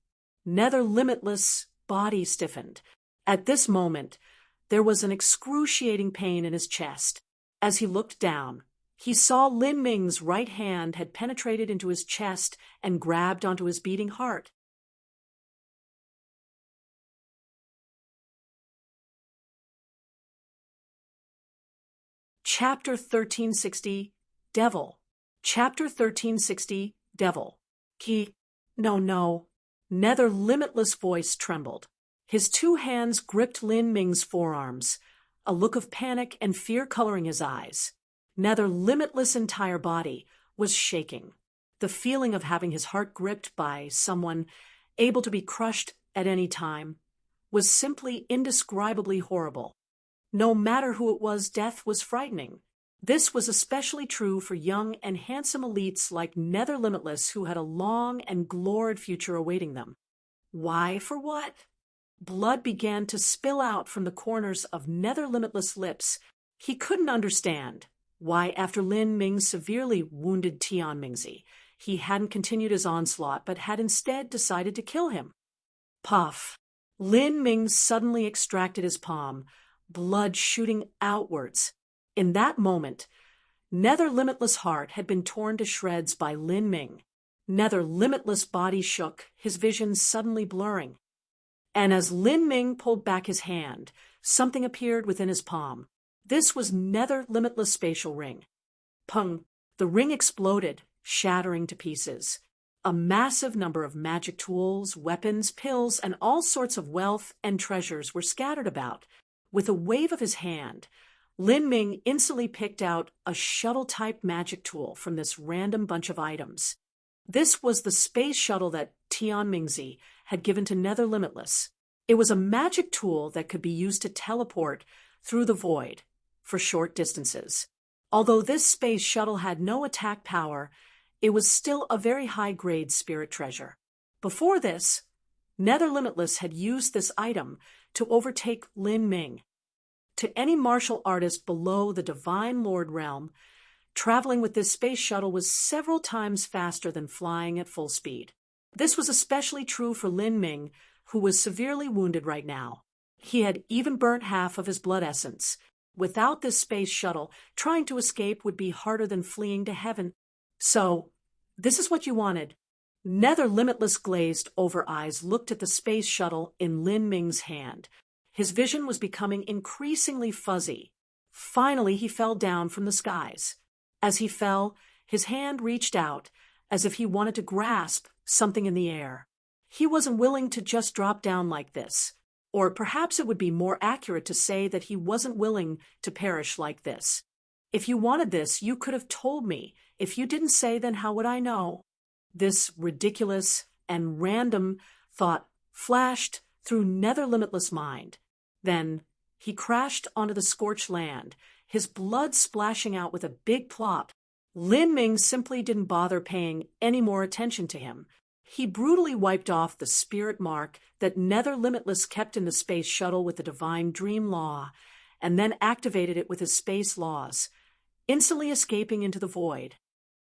Nether Limitless' body stiffened. At this moment, there was an excruciating pain in his chest. As he looked down, he saw Lin Ming's right hand had penetrated into his chest and grabbed onto his beating heart. Chapter 1360, Devil. Chapter 1360, Devil. No. Nether Limitless' voice trembled. His two hands gripped Lin Ming's forearms, a look of panic and fear coloring his eyes. Nether Limitless' entire body was shaking. The feeling of having his heart gripped by someone able to be crushed at any time was simply indescribably horrible. No matter who it was, death was frightening. This was especially true for young and handsome elites like Nether Limitless who had a long and glorid future awaiting them. Why for what? Blood began to spill out from the corners of Nether Limitless' lips. He couldn't understand why, after Lin Ming severely wounded Tian Mingzi, he hadn't continued his onslaught but had instead decided to kill him. Puff. Lin Ming suddenly extracted his palm, blood shooting outwards. In that moment, Nether Limitless' heart had been torn to shreds by Lin Ming. Nether Limitless' body shook, his vision suddenly blurring. And as Lin Ming pulled back his hand, something appeared within his palm. This was Nether Limitless' spatial ring. Pung! The ring exploded, shattering to pieces. A massive number of magic tools, weapons, pills, and all sorts of wealth and treasures were scattered about. With a wave of his hand, Lin Ming instantly picked out a shuttle-type magic tool from this random bunch of items. This was the space shuttle that Tian Mingzi had given to Nether Limitless. It was a magic tool that could be used to teleport through the void for short distances. Although this space shuttle had no attack power, it was still a very high-grade spirit treasure. Before this, Nether Limitless had used this item to overtake Lin Ming. To any martial artist below the Divine Lord realm, traveling with this space shuttle was several times faster than flying at full speed. This was especially true for Lin Ming, who was severely wounded right now. He had even burnt half of his blood essence. Without this space shuttle, trying to escape would be harder than fleeing to heaven. So, this is what you wanted. Nether Limitless glazed over eyes looked at the space shuttle in Lin Ming's hand. His vision was becoming increasingly fuzzy. Finally, he fell down from the skies. As he fell, his hand reached out, as if he wanted to grasp something in the air. He wasn't willing to just drop down like this. Or perhaps it would be more accurate to say that he wasn't willing to perish like this. If you wanted this, you could have told me. If you didn't say, then how would I know? This ridiculous and random thought flashed through Nether Limitless' mind. Then he crashed onto the scorched land, his blood splashing out with a big plop. Lin Ming simply didn't bother paying any more attention to him. He brutally wiped off the spirit mark that Nether Limitless kept in the space shuttle with the Divine Dream Law, and then activated it with his space laws, instantly escaping into the void.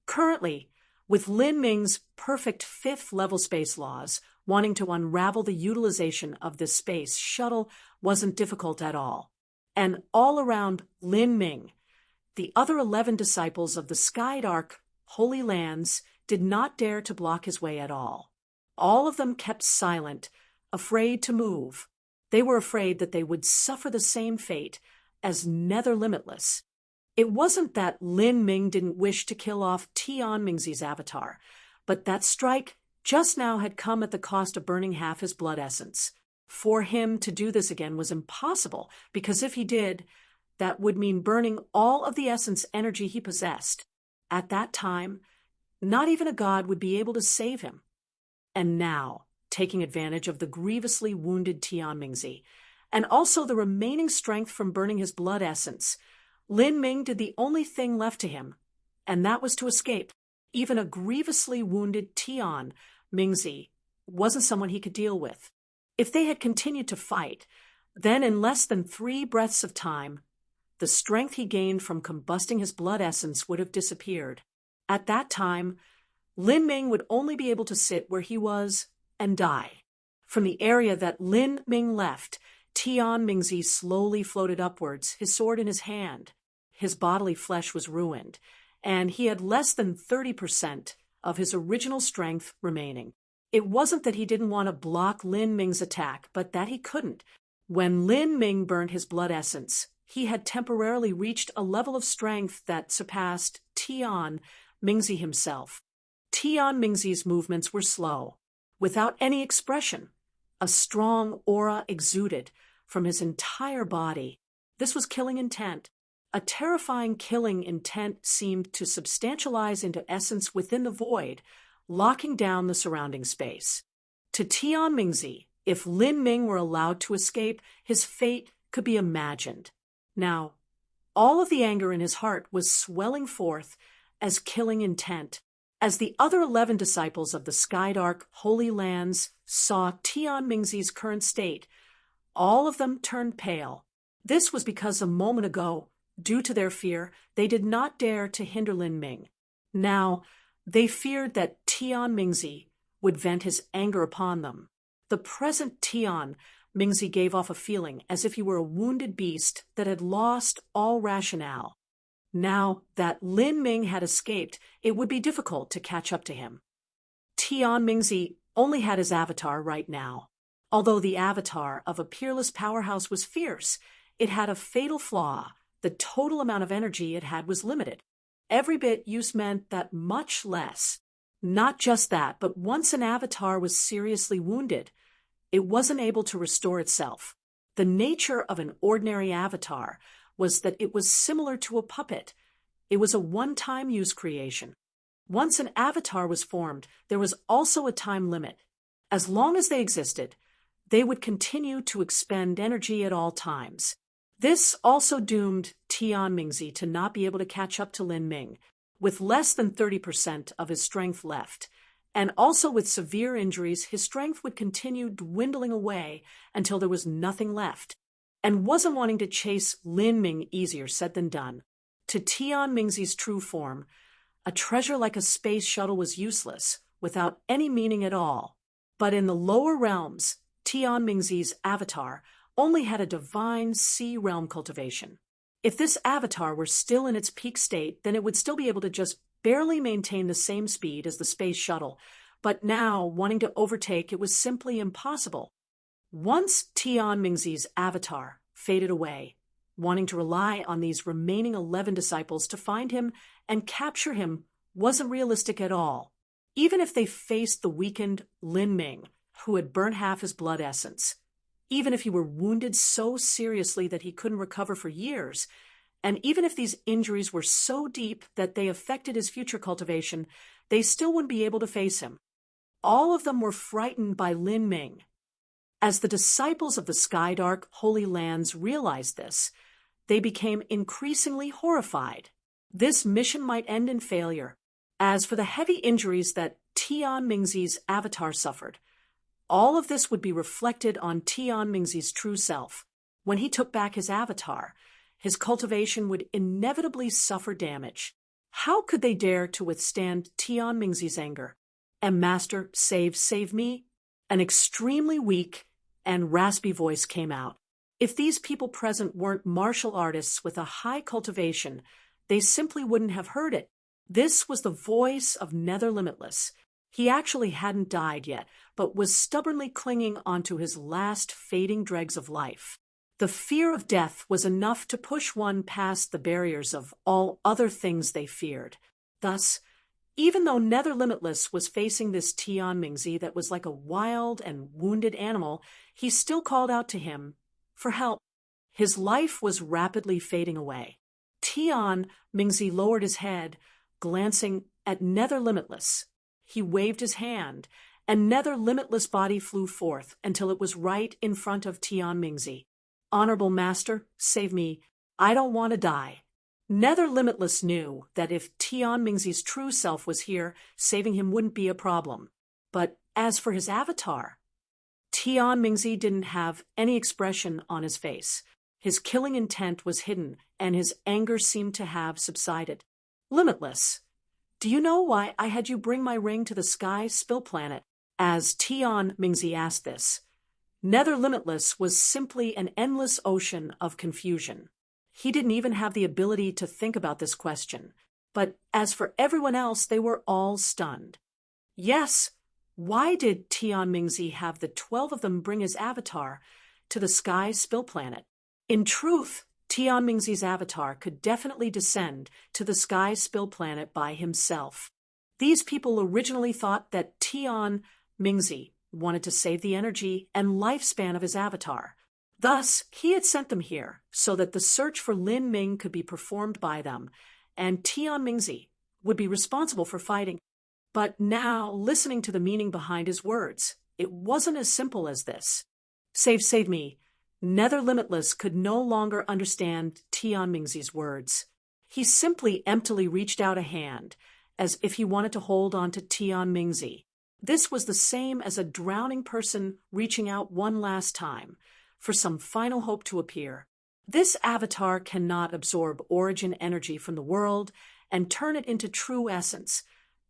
Currently, with Lin Ming's perfect 5th-level space laws, wanting to unravel the utilization of this space shuttle wasn't difficult at all. And all around Lin Ming, the other 11 disciples of the Skydark Holy Lands did not dare to block his way at all. All of them kept silent, afraid to move. They were afraid that they would suffer the same fate as Nether Limitless. It wasn't that Lin Ming didn't wish to kill off Tian Mingzi's avatar, but that strike just now had come at the cost of burning half his blood essence. For him to do this again was impossible, because if he did, that would mean burning all of the essence energy he possessed. At that time, not even a god would be able to save him. And now, taking advantage of the grievously wounded Tian Mingzi, and also the remaining strength from burning his blood essence, Lin Ming did the only thing left to him, and that was to escape. Even a grievously wounded Tian Mingzi wasn't someone he could deal with. If they had continued to fight, then in less than 3 breaths of time, the strength he gained from combusting his blood essence would have disappeared. At that time, Lin Ming would only be able to sit where he was and die. From the area that Lin Ming left, Tian Mingzi slowly floated upwards, his sword in his hand. His bodily flesh was ruined, and he had less than 30% of his original strength remaining. It wasn't that he didn't want to block Lin Ming's attack, but that he couldn't. When Lin Ming burned his blood essence, he had temporarily reached a level of strength that surpassed Tian Mingzi himself. Tian Mingzi's movements were slow, without any expression. A strong aura exuded from his entire body. This was killing intent. A terrifying killing intent seemed to substantialize into essence within the void, locking down the surrounding space. To Tian Mingzi, if Lin Ming were allowed to escape, his fate could be imagined. Now, all of the anger in his heart was swelling forth as killing intent. As the other 11 disciples of the Skydark Holy Lands saw Tian Mingzi's current state, all of them turned pale. This was because a moment ago, due to their fear, they did not dare to hinder Lin Ming. Now, they feared that Tian Mingzi would vent his anger upon them. The present Tian Mingzi gave off a feeling as if he were a wounded beast that had lost all rationale. Now that Lin Ming had escaped, it would be difficult to catch up to him. Tian Mingzi only had his avatar right now. Although the avatar of a peerless powerhouse was fierce, it had a fatal flaw. The total amount of energy it had was limited. Every bit use meant that much less. Not just that, but once an avatar was seriously wounded, it wasn't able to restore itself. The nature of an ordinary avatar was that it was similar to a puppet. It was a one-time use creation. Once an avatar was formed, there was also a time limit. As long as they existed, they would continue to expend energy at all times. This also doomed Tian Mingzi to not be able to catch up to Lin Ming, with less than 30% of his strength left. And also with severe injuries, his strength would continue dwindling away until there was nothing left. And wasn't wanting to chase Lin Ming easier said than done. To Tian Mingzi's true form, a treasure like a space shuttle was useless, without any meaning at all. But in the lower realms, Tian Mingzi's avatar only had a divine sea realm cultivation. If this avatar were still in its peak state, then it would still be able to just barely maintain the same speed as the space shuttle, but now, wanting to overtake, it was simply impossible. Once Tian Mingzi's avatar faded away, wanting to rely on these remaining 11 disciples to find him and capture him wasn't realistic at all. Even if they faced the weakened Lin Ming, who had burnt half his blood essence, even if he were wounded so seriously that he couldn't recover for years, and even if these injuries were so deep that they affected his future cultivation, they still wouldn't be able to face him. All of them were frightened by Lin Ming. As the disciples of the Skydark Holy Lands realized this, they became increasingly horrified. This mission might end in failure. As for the heavy injuries that Tian Mingzi's avatar suffered, all of this would be reflected on Tian Mingzi's true self. When he took back his avatar, his cultivation would inevitably suffer damage. How could they dare to withstand Tian Mingzi's anger? And Master, save me? An extremely weak and raspy voice came out. If these people present weren't martial artists with a high cultivation, they simply wouldn't have heard it. This was the voice of Nether Limitless. He actually hadn't died yet, but was stubbornly clinging onto his last fading dregs of life. The fear of death was enough to push one past the barriers of all other things they feared. Thus, even though Nether Limitless was facing this Tian Mingzi that was like a wild and wounded animal, he still called out to him for help. His life was rapidly fading away. Tian Mingzi lowered his head, glancing at Nether Limitless. He waved his hand, and Nether Limitless body flew forth until it was right in front of Tian Mingzi. Honorable Master, save me. I don't want to die. Nether Limitless knew that if Tian Mingzi's true self was here, saving him wouldn't be a problem. But as for his avatar, Tian Mingzi didn't have any expression on his face. His killing intent was hidden, and his anger seemed to have subsided. Limitless, do you know why I had you bring my ring to the Sky Spill Planet? As Tian Mingzi asked this, Nether Limitless was simply an endless ocean of confusion. He didn't even have the ability to think about this question. But as for everyone else, they were all stunned. Yes, why did Tian Mingzi have the 12 of them bring his avatar to the Sky Spill Planet? In truth, Tian Mingzi's avatar could definitely descend to the Sky Spill Planet by himself. These people originally thought that Tian Mingzi wanted to save the energy and lifespan of his avatar. Thus, he had sent them here so that the search for Lin Ming could be performed by them, and Tian Mingzi would be responsible for fighting. But now, listening to the meaning behind his words, it wasn't as simple as this. Save me. Nether Limitless could no longer understand Tian Mingzi's words. He simply emptily reached out a hand, as if he wanted to hold on to Tian Mingzi. This was the same as a drowning person reaching out one last time, for some final hope to appear. This avatar cannot absorb origin energy from the world and turn it into true essence,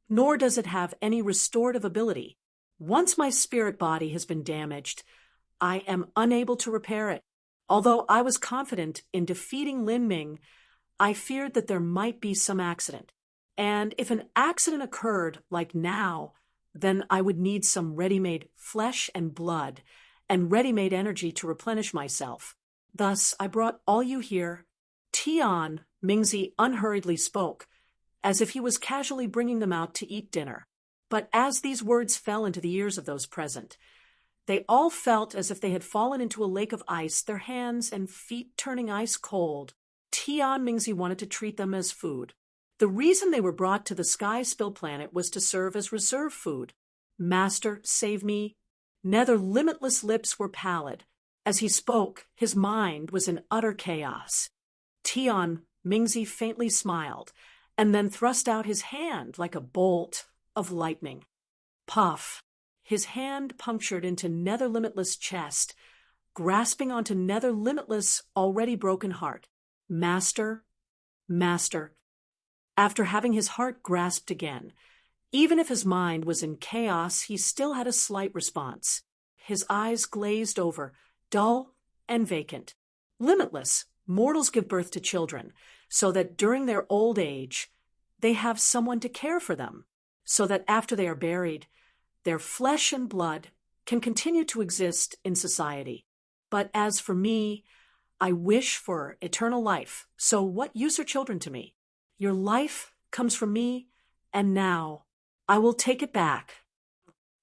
nor does it have any restorative ability. Once my spirit body has been damaged, I am unable to repair it. Although I was confident in defeating Lin Ming, I feared that there might be some accident. And if an accident occurred, like now, then I would need some ready-made flesh and blood and ready-made energy to replenish myself. Thus, I brought all you here. Tian Mingzi unhurriedly spoke, as if he was casually bringing them out to eat dinner. But as these words fell into the ears of those present, they all felt as if they had fallen into a lake of ice, their hands and feet turning ice cold. Tian Mingzi wanted to treat them as food. The reason they were brought to the Sky Spill planet was to serve as reserve food. Master, save me. Nether Limitless lips were pallid. As he spoke, his mind was in utter chaos. Tian Mingzi faintly smiled, and then thrust out his hand like a bolt of lightning. Puff! His hand punctured into Nether Limitless' chest, grasping onto Nether Limitless' already broken heart. Master, Master. After having his heart grasped again, even if his mind was in chaos, he still had a slight response. His eyes glazed over, dull and vacant. Limitless, mortals give birth to children, so that during their old age, they have someone to care for them, so that after they are buried, their flesh and blood can continue to exist in society. But as for me, I wish for eternal life, so what use are children to me? Your life comes from me, and now I will take it back.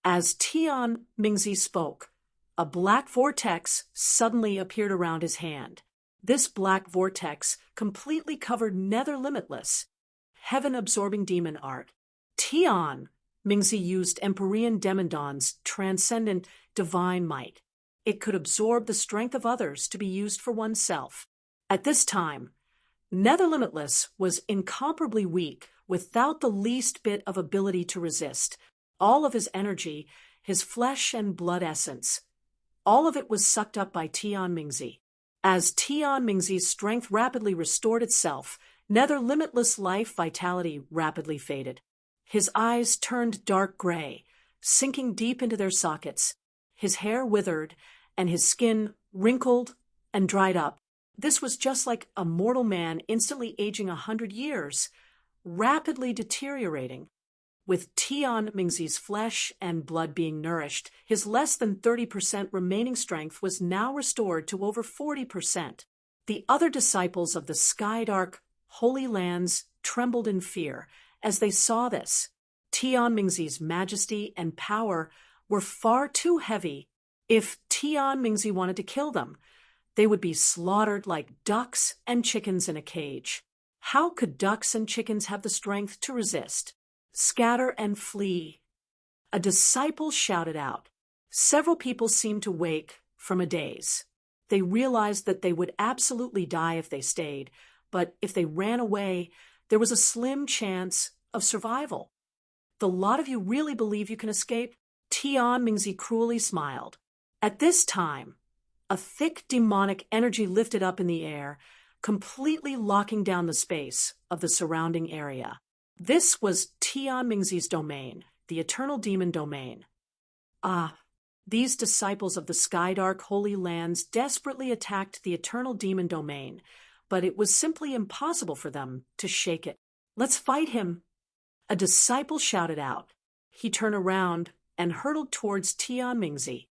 As Tian Mingzi spoke, a black vortex suddenly appeared around his hand. This black vortex completely covered Nether Limitless, heaven-absorbing demon art. Tian Mingzi used Empyrean Demondon's transcendent divine might. It could absorb the strength of others to be used for oneself. At this time, Nether Limitless was incomparably weak, without the least bit of ability to resist. All of his energy, his flesh and blood essence, all of it was sucked up by Tian Mingzi. As Tian Mingzi's strength rapidly restored itself, Nether Limitless life vitality rapidly faded. His eyes turned dark gray, sinking deep into their sockets. His hair withered, and his skin wrinkled and dried up. This was just like a mortal man instantly aging 100 years, rapidly deteriorating. With Tian Mingzi's flesh and blood being nourished, his less than 30% remaining strength was now restored to over 40%. The other disciples of the Skydark Holy Lands trembled in fear as they saw this. Tian Mingzi's majesty and power were far too heavy. If Tian Mingzi wanted to kill them, they would be slaughtered like ducks and chickens in a cage. How could ducks and chickens have the strength to resist? Scatter and flee. A disciple shouted out. Several people seemed to wake from a daze. They realized that they would absolutely die if they stayed, but if they ran away, there was a slim chance of survival. The lot of you really believe you can escape? Tian Mingzi cruelly smiled. At this time, a thick demonic energy lifted up in the air, completely locking down the space of the surrounding area. This was Tian Mingzi's domain, the eternal demon domain. These disciples of the Skydark Holy Lands desperately attacked the eternal demon domain, but it was simply impossible for them to shake it. Let's fight him! A disciple shouted out. He turned around and hurtled towards Tian Mingzi.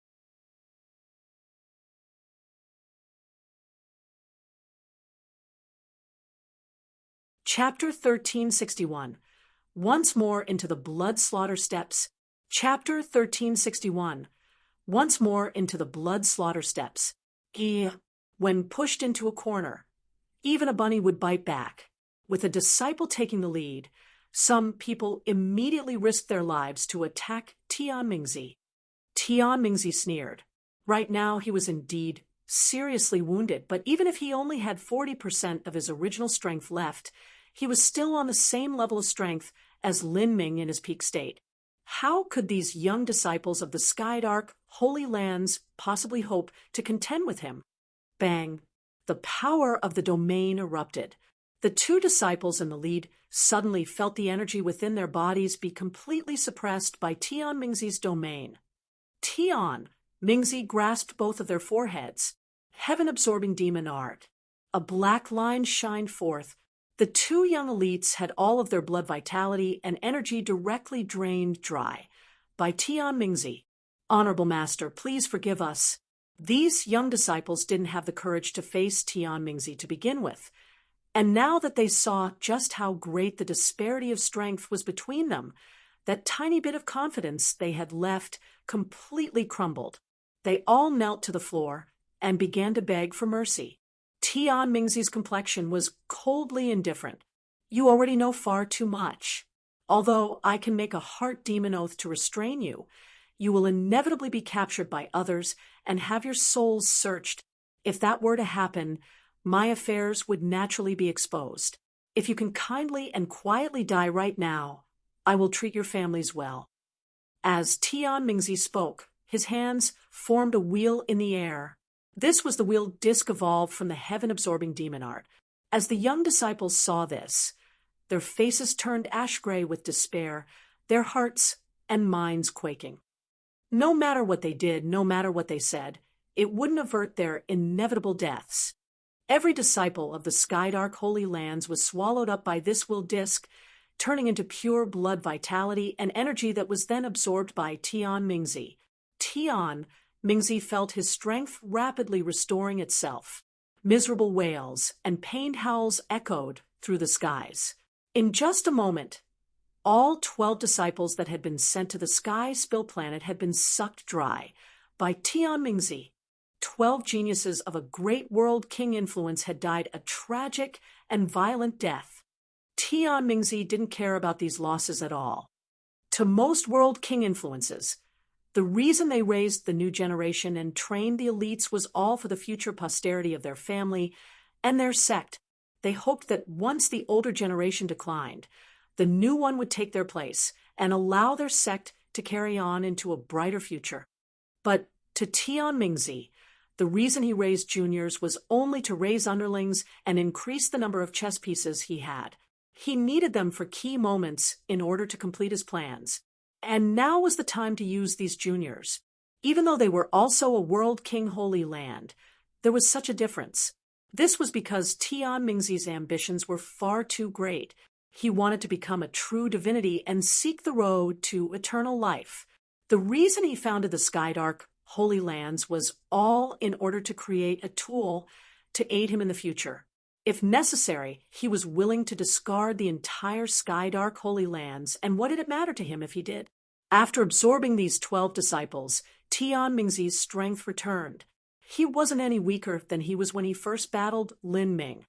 Chapter 1361. Once more into the blood slaughter steps. Chapter 1361. Once more into the blood slaughter steps. When pushed into a corner, even a bunny would bite back. With a disciple taking the lead, some people immediately risked their lives to attack Tian Mingzi. Tian Mingzi sneered. Right now he was indeed seriously wounded, but even if he only had 40% of his original strength left, he was still on the same level of strength as Lin Ming in his peak state. How could these young disciples of the Skydark Holy Lands possibly hope to contend with him? Bang! The power of the domain erupted. The two disciples in the lead suddenly felt the energy within their bodies be completely suppressed by Tian Mingzi's domain. Tian Mingzi grasped both of their foreheads. Heaven-absorbing demon art. A black line shined forth. The two young elites had all of their blood vitality and energy directly drained dry by Tian Mingzi. Honorable Master, please forgive us. These young disciples didn't have the courage to face Tian Mingzi to begin with, and now that they saw just how great the disparity of strength was between them, That tiny bit of confidence they had left completely crumbled. They all knelt to the floor and began to beg for mercy. Tian Mingzi's complexion was coldly indifferent. You already know far too much. Although I can make a heart demon oath to restrain you, you will inevitably be captured by others and have your souls searched. If that were to happen, my affairs would naturally be exposed. If you can kindly and quietly die right now, I will treat your families well. As Tian Mingzi spoke, his hands formed a wheel in the air. This was the wheel disc evolved from the heaven-absorbing demon art. As the young disciples saw this, their faces turned ash-gray with despair, their hearts and minds quaking. No matter what they did, no matter what they said, it wouldn't avert their inevitable deaths. Every disciple of the Skydark Holy Lands was swallowed up by this will disc, turning into pure blood vitality and energy that was then absorbed by Tian Mingzi. Tian Mingzi felt his strength rapidly restoring itself. Miserable wails and pained howls echoed through the skies. In just a moment, all 12 disciples that had been sent to the Sky Spill planet had been sucked dry by Tian Mingzi. 12 geniuses of a great world king influence had died a tragic and violent death. Tian Mingzi didn't care about these losses at all. To most world king influences, the reason they raised the new generation and trained the elites was all for the future posterity of their family and their sect. They hoped that once the older generation declined, the new one would take their place and allow their sect to carry on into a brighter future. But to Tian Mingzi, the reason he raised juniors was only to raise underlings and increase the number of chess pieces he had. He needed them for key moments in order to complete his plans. And now was the time to use these juniors. Even though they were also a world king holy land, there was such a difference. This was because Tian Mingzi's ambitions were far too great. He wanted to become a true divinity and seek the road to eternal life. The reason he founded the Skydark Holy Lands was all in order to create a tool to aid him in the future. If necessary, he was willing to discard the entire Skydark Holy Lands, and what did it matter to him if he did? After absorbing these 12 disciples, Tian Mingzi's strength returned. He wasn't any weaker than he was when he first battled Lin Ming.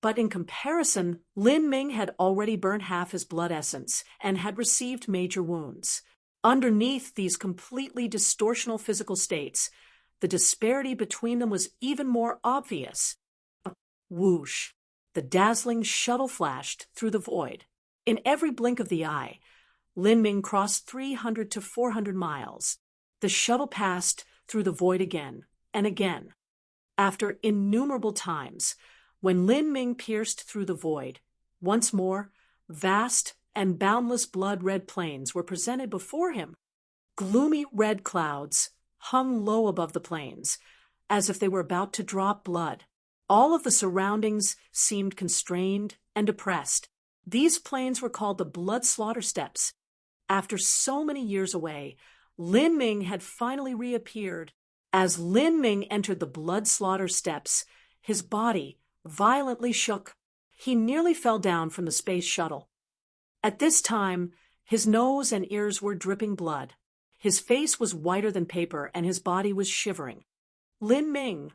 But in comparison, Lin Ming had already burned half his blood essence and had received major wounds. Underneath these completely distortional physical states, the disparity between them was even more obvious. Whoosh! The dazzling shuttle flashed through the void. In every blink of the eye, Lin Ming crossed 300 to 400 miles. The shuttle passed through the void again and again. After innumerable times, when Lin Ming pierced through the void, once more, vast and boundless blood-red plains were presented before him. Gloomy red clouds hung low above the plains, as if they were about to drop blood. All of the surroundings seemed constrained and oppressed. These plains were called the Blood Slaughter Steppes. After so many years away, Lin Ming had finally reappeared. As Lin Ming entered the Blood Slaughter Steppes, his body violently shook. He nearly fell down from the space shuttle. At this time, his nose and ears were dripping blood. His face was whiter than paper, and his body was shivering. Lin Ming.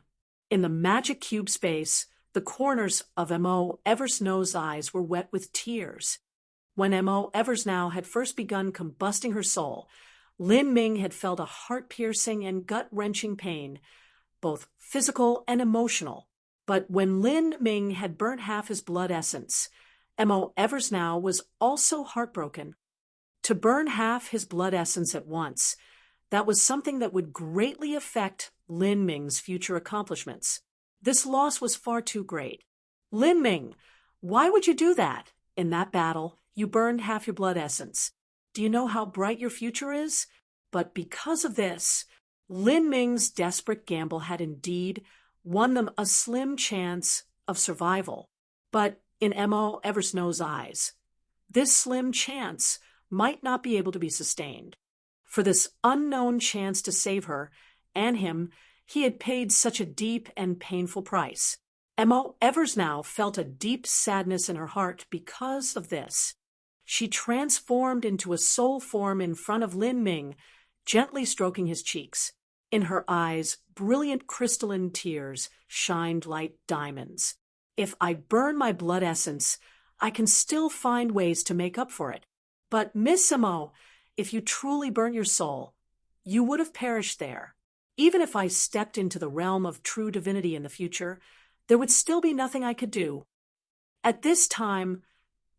In the magic cube space, the corners of M.O. Eversnow's eyes were wet with tears. When M.O. Eversnow had first begun combusting her soul, Lin Ming had felt a heart-piercing and gut-wrenching pain, both physical and emotional. But when Lin Ming had burnt half his blood essence, M.O. Eversnow was also heartbroken. To burn half his blood essence at once, that was something that would greatly affect Lin Ming's future accomplishments. This loss was far too great. Lin Ming, why would you do that? In that battle, you burned half your blood essence. Do you know how bright your future is? But because of this, Lin Ming's desperate gamble had indeed won them a slim chance of survival. But in M.O. Eversnow's eyes, this slim chance might not be able to be sustained. For this unknown chance to save her and him, he had paid such a deep and painful price. M.O. Eversnow felt a deep sadness in her heart because of this. She transformed into a soul form in front of Lin Ming, gently stroking his cheeks. In her eyes, brilliant crystalline tears shined like diamonds. If I burn my blood essence, I can still find ways to make up for it. But Miss Amo, if you truly burnt your soul, you would have perished there. Even if I stepped into the realm of true divinity in the future, there would still be nothing I could do. At this time,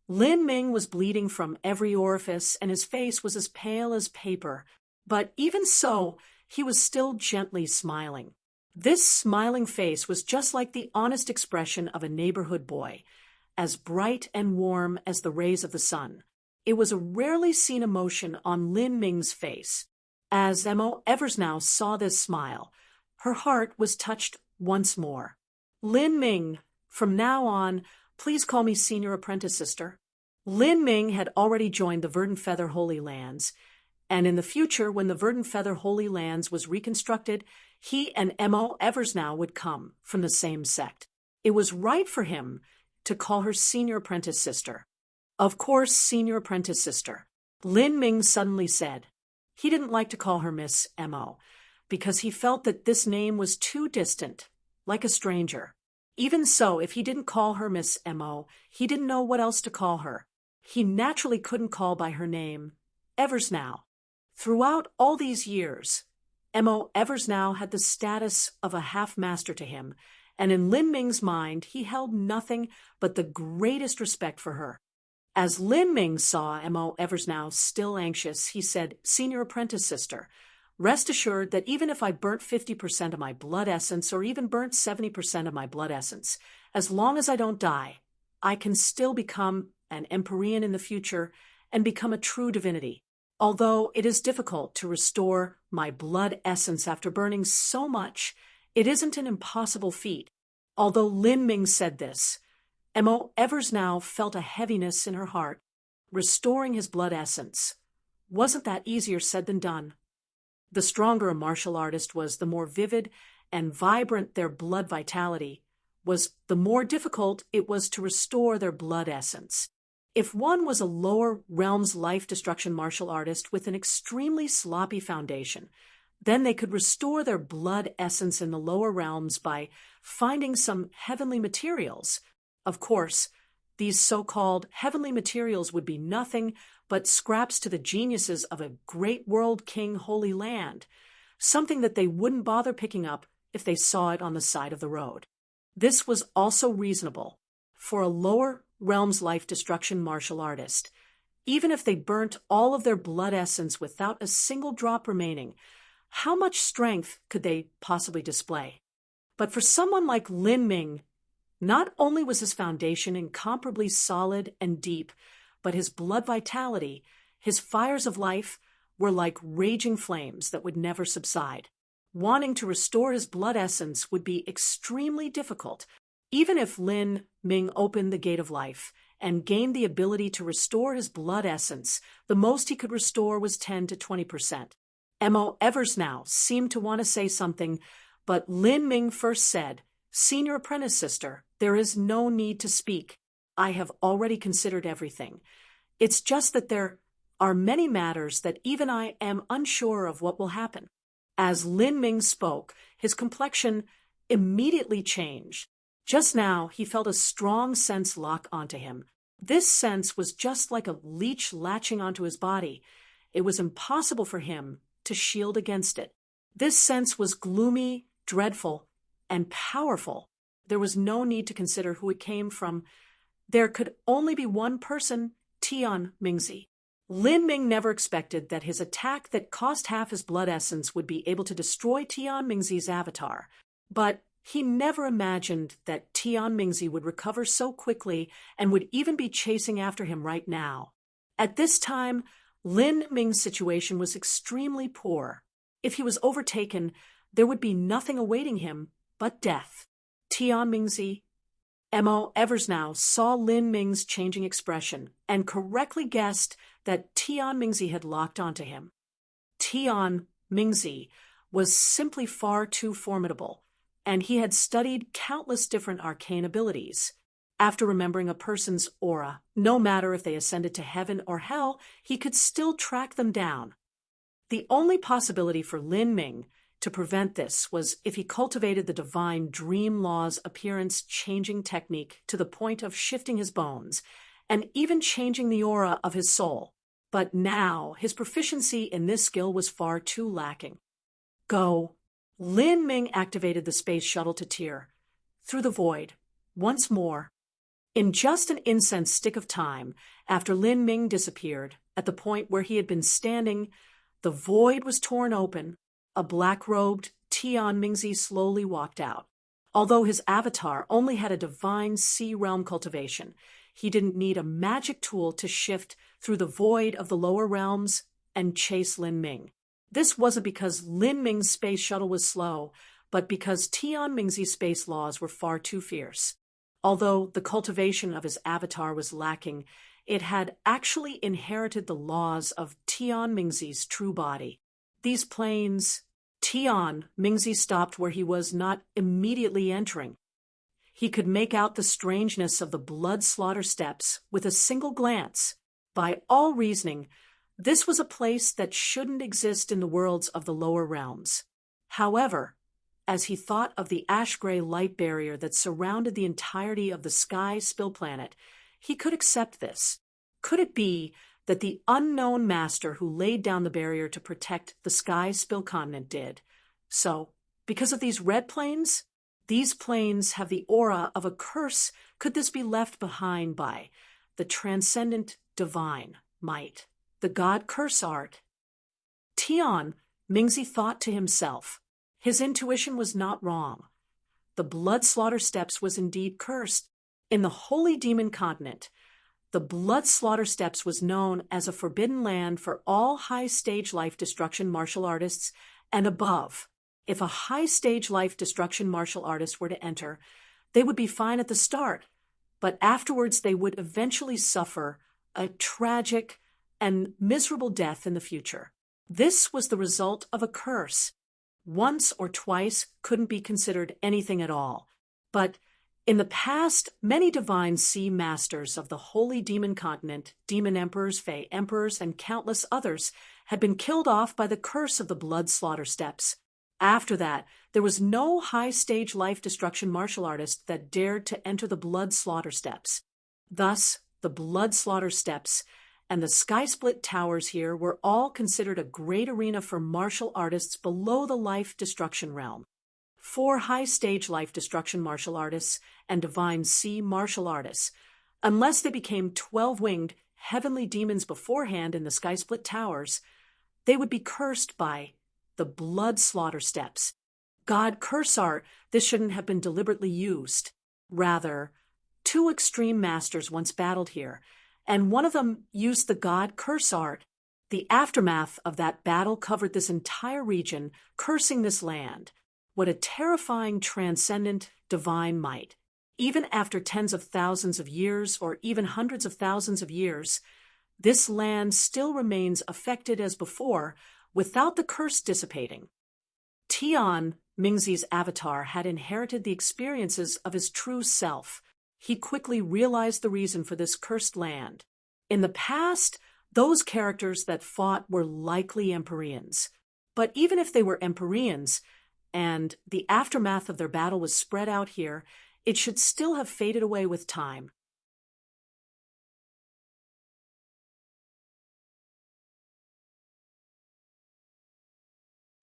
Lin Ming was bleeding from every orifice and his face was as pale as paper, but even so, he was still gently smiling. This smiling face was just like the honest expression of a neighborhood boy, as bright and warm as the rays of the sun. It was a rarely seen emotion on Lin Ming's face. As Mo Eversnow saw this smile, her heart was touched once more. Lin Ming, from now on, please call me Senior Apprentice Sister. Lin Ming had already joined the Verdant Feather Holy Lands, and in the future, when the Verdant Feather Holy Lands was reconstructed, he and Mo Eversnow would come from the same sect. It was right for him to call her Senior Apprentice Sister. Of course, Senior Apprentice Sister. Lin Ming suddenly said. He didn't like to call her Miss Mo, because he felt that this name was too distant, like a stranger. Even so, if he didn't call her Miss Mo, he didn't know what else to call her. He naturally couldn't call by her name, Eversnow. Throughout all these years, Mo Eversnow had the status of a half-master to him, and in Lin Ming's mind he held nothing but the greatest respect for her. As Lin Ming saw Mo Eversnow still anxious, he said, Senior Apprentice Sister, rest assured that even if I burnt 50% of my blood essence or even burnt 70% of my blood essence, as long as I don't die, I can still become an Empyrean in the future and become a true divinity. Although it is difficult to restore my blood essence after burning so much, it isn't an impossible feat. Although Lin Ming said this, Mo Eversnow felt a heaviness in her heart. Restoring his blood essence. Wasn't that easier said than done? The stronger a martial artist was, the more vivid and vibrant their blood vitality was, the more difficult it was to restore their blood essence. If one was a lower realms life destruction martial artist with an extremely sloppy foundation, then they could restore their blood essence in the lower realms by finding some heavenly materials. Of course, these so-called heavenly materials would be nothing but scraps to the geniuses of a great world king holy land, something that they wouldn't bother picking up if they saw it on the side of the road. This was also reasonable for a lower realms life destruction martial artist. Even if they burnt all of their blood essence without a single drop remaining, how much strength could they possibly display? But for someone like Lin Ming, not only was his foundation incomparably solid and deep, but his blood vitality, his fires of life, were like raging flames that would never subside. Wanting to restore his blood essence would be extremely difficult. Even if Lin Ming opened the gate of life and gained the ability to restore his blood essence, the most he could restore was 10 to 20%. Mo Eversnow seemed to want to say something, but Lin Ming first said, Senior Apprentice Sister, there is no need to speak. I have already considered everything. It's just that there are many matters that even I am unsure of what will happen. As Lin Ming spoke, his complexion immediately changed. Just now, he felt a strong sense lock onto him. This sense was just like a leech latching onto his body. It was impossible for him to shield against it. This sense was gloomy, dreadful, and powerful. There was no need to consider who it came from. There could only be one person, Tian Mingzi. Lin Ming never expected that his attack that cost half his blood essence would be able to destroy Tian Mingzi's avatar. But he never imagined that Tian Mingzi would recover so quickly and would even be chasing after him right now. At this time, Lin Ming's situation was extremely poor. If he was overtaken, there would be nothing awaiting him but death. Tian Mingzi, Mo Eversnow saw Lin Ming's changing expression and correctly guessed that Tian Mingzi had locked onto him. Tian Mingzi was simply far too formidable, and he had studied countless different arcane abilities. After remembering a person's aura, no matter if they ascended to heaven or hell, he could still track them down. The only possibility for Lin Ming to prevent this was if he cultivated the divine dream law's appearance-changing technique to the point of shifting his bones, and even changing the aura of his soul. But now, his proficiency in this skill was far too lacking. Go. Lin Ming activated the space shuttle to Tyr, through the void, once more. In just an incense stick of time, after Lin Ming disappeared, at the point where he had been standing, the void was torn open. A black-robed Tian Mingzi slowly walked out. Although his avatar only had a divine sea realm cultivation, he didn't need a magic tool to shift through the void of the lower realms and chase Lin Ming. This wasn't because Lin Ming's space shuttle was slow, but because Tian Mingzi's space laws were far too fierce. Although the cultivation of his avatar was lacking, it had actually inherited the laws of Tian Mingzi's true body. These planes, Tian Mingzi stopped where he was not immediately entering. He could make out the strangeness of the blood slaughter steps with a single glance. By all reasoning, this was a place that shouldn't exist in the worlds of the lower realms. However, as he thought of the ash-gray light barrier that surrounded the entirety of the Sky Spill planet, he could accept this. Could it be that the unknown master who laid down the barrier to protect the Sky Spill continent did? So, because of these red planes? These planes have the aura of a curse. Could this be left behind by the transcendent divine might, the god curse art? Tian Mingzi thought to himself. His intuition was not wrong. The blood slaughter steps was indeed cursed. In the holy demon continent, the blood slaughter steps was known as a forbidden land for all high-stage life destruction martial artists and above. If a high-stage life destruction martial artist were to enter, they would be fine at the start, but afterwards they would eventually suffer a tragic and miserable death in the future. This was the result of a curse. Once or twice couldn't be considered anything at all, but in the past, many divine sea masters of the holy demon continent, demon emperors, fey emperors, and countless others had been killed off by the curse of the blood slaughter steps. After that, there was no high-stage life destruction martial artist that dared to enter the blood slaughter steps. Thus, the blood slaughter steps and the sky-split towers here were all considered a great arena for martial artists below the life destruction realm. 4 high-stage life destruction martial artists and divine sea martial artists, unless they became 12-winged heavenly demons beforehand in the sky-split towers, they would be cursed by the blood slaughter steps. God curse art, this shouldn't have been deliberately used. Rather, 2 extreme masters once battled here, and one of them used the god curse art. The aftermath of that battle covered this entire region, cursing this land. What a terrifying, transcendent, divine might. Even after tens of thousands of years, or even hundreds of thousands of years, this land still remains affected as before, without the curse dissipating. Tian Mingzi's avatar had inherited the experiences of his true self. He quickly realized the reason for this cursed land. In the past, those characters that fought were likely Empyreans. But even if they were Empyreans, and the aftermath of their battle was spread out here, it should still have faded away with time.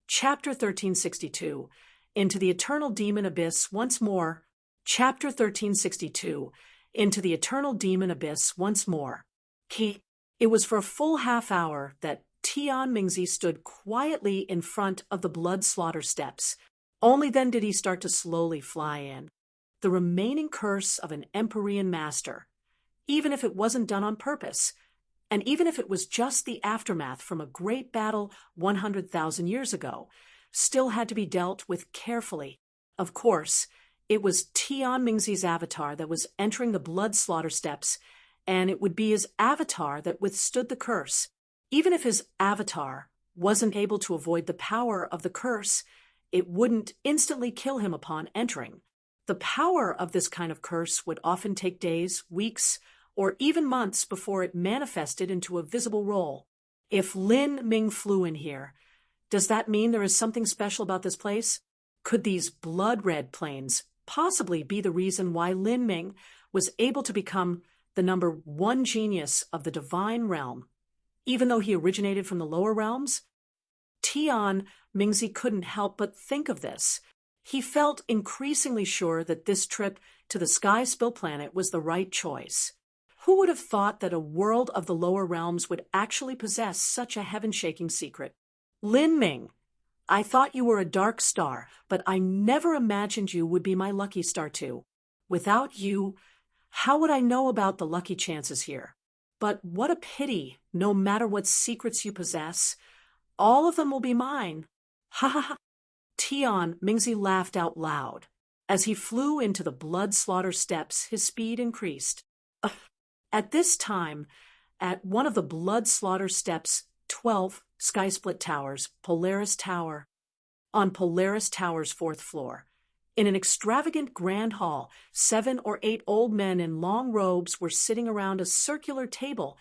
Chapter 1362, Into the Eternal Demon Abyss Once More. Chapter 1362, Into the Eternal Demon Abyss Once More. It was for a full half hour that Tian Mingzi stood quietly in front of the blood slaughter steps. Only then did he start to slowly fly in. The remaining curse of an Empyrean master, even if it wasn't done on purpose, and even if it was just the aftermath from a great battle 100,000 years ago, still had to be dealt with carefully. Of course, it was Tian Mingzi's avatar that was entering the blood slaughter steps, and it would be his avatar that withstood the curse. Even if his avatar wasn't able to avoid the power of the curse, it wouldn't instantly kill him upon entering. The power of this kind of curse would often take days, weeks, or even months before it manifested into a visible role. If Lin Ming flew in here, does that mean there is something special about this place? Could these blood-red plains possibly be the reason why Lin Ming was able to become the #1 genius of the divine realm, even though he originated from the lower realms? Tian Mingzi couldn't help but think of this. He felt increasingly sure that this trip to the Sky Spill planet was the right choice. Who would have thought that a world of the lower realms would actually possess such a heaven-shaking secret? Lin Ming, I thought you were a dark star, but I never imagined you would be my lucky star too. Without you, how would I know about the lucky chances here? But what a pity, no matter what secrets you possess, all of them will be mine. Ha ha ha. Tian Mingzi laughed out loud. As he flew into the blood slaughter steppes, his speed increased. At this time, at one of the blood slaughter steppes, 12 Sky Split Towers, Polaris Tower, on Polaris Tower's 4th floor, in an extravagant grand hall, 7 or 8 old men in long robes were sitting around a circular table,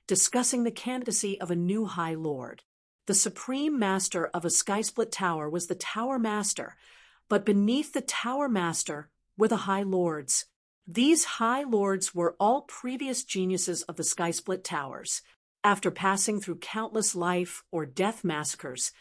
discussing the candidacy of a new High Lord. The supreme master of a Sky Split Tower was the Tower Master, but beneath the Tower Master were the High Lords. These High Lords were all previous geniuses of the Sky Split Towers. After passing through countless life or death massacres,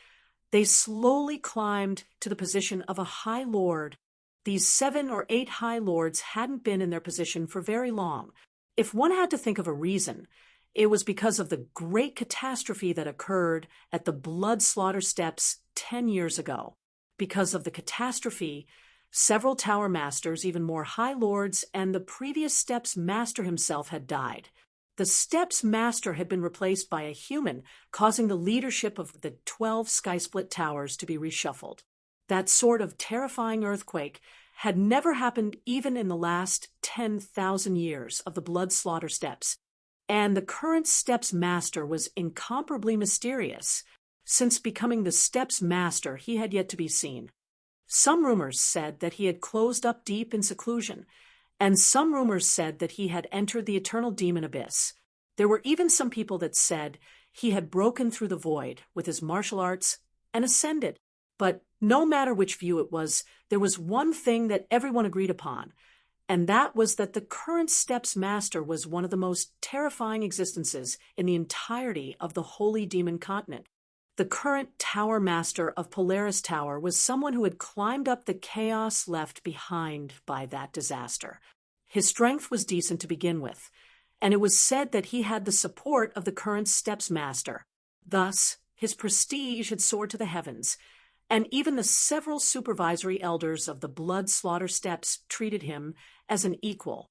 they slowly climbed to the position of a High Lord. These 7 or 8 High Lords hadn't been in their position for very long. If one had to think of a reason, it was because of the great catastrophe that occurred at the blood slaughter steppes 10 years ago. Because of the catastrophe, several Tower Masters, even more High Lords, and the previous Steps Master himself had died. The Steps Master had been replaced by a human, causing the leadership of the 12 Sky Split Towers to be reshuffled. That sort of terrifying earthquake had never happened even in the last 10,000 years of the blood slaughter steppes. And the current Steps Master was incomparably mysterious. Since becoming the Steps Master, he had yet to be seen. Some rumors said that he had closed up deep in seclusion, and some rumors said that he had entered the eternal demon abyss. There were even some people that said he had broken through the void with his martial arts and ascended. But no matter which view it was, there was one thing that everyone agreed upon, and that was that the current Steps Master was one of the most terrifying existences in the entirety of the Holy Demon Continent. The current Tower Master of Polaris Tower was someone who had climbed up the chaos left behind by that disaster. His strength was decent to begin with, and it was said that he had the support of the current Steps Master. Thus, his prestige had soared to the heavens, and even the several supervisory elders of the blood slaughter steppes treated him as an equal.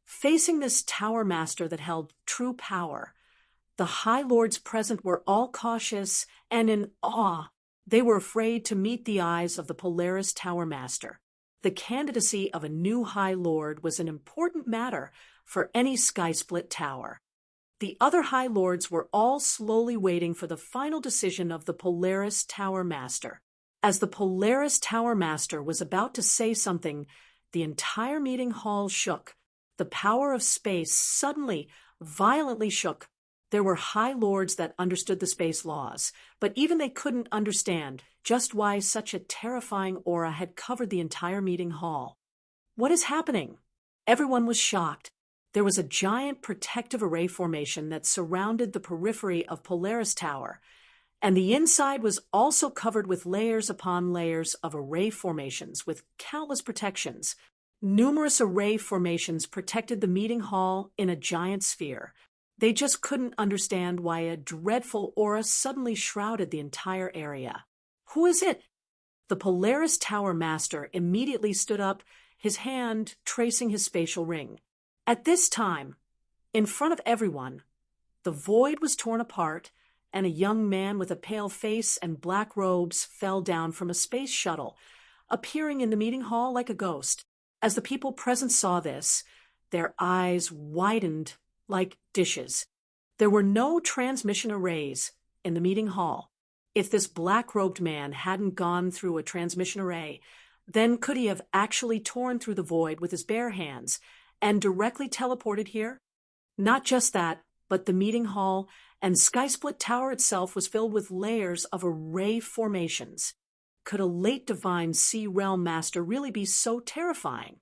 Facing this Tower Master that held true power, the High Lords present were all cautious and in awe. They were afraid to meet the eyes of the Polaris Tower Master. The candidacy of a new High Lord was an important matter for any Sky Split Tower. The other High Lords were all slowly waiting for the final decision of the Polaris Tower Master. As the Polaris Tower Master was about to say something, the entire meeting hall shook. The power of space suddenly, violently shook. There were High Lords that understood the space laws, but even they couldn't understand just why such a terrifying aura had covered the entire meeting hall. What is happening? Everyone was shocked. There was a giant protective array formation that surrounded the periphery of Polaris Tower, and the inside was also covered with layers upon layers of array formations with countless protections. Numerous array formations protected the meeting hall in a giant sphere. They just couldn't understand why a dreadful aura suddenly shrouded the entire area. Who is it? The Polaris Tower Master immediately stood up, his hand tracing his spatial ring. At this time, in front of everyone, the void was torn apart, and a young man with a pale face and black robes fell down from a space shuttle, appearing in the meeting hall like a ghost. As the people present saw this, their eyes widened like dishes. There were no transmission arrays in the meeting hall. If this black-robed man hadn't gone through a transmission array, Then could he have actually torn through the void with his bare hands and directly teleported here? Not just that, but the meeting hall and Skysplit Tower itself was filled with layers of array formations. Could a late divine sea realm master really be so terrifying?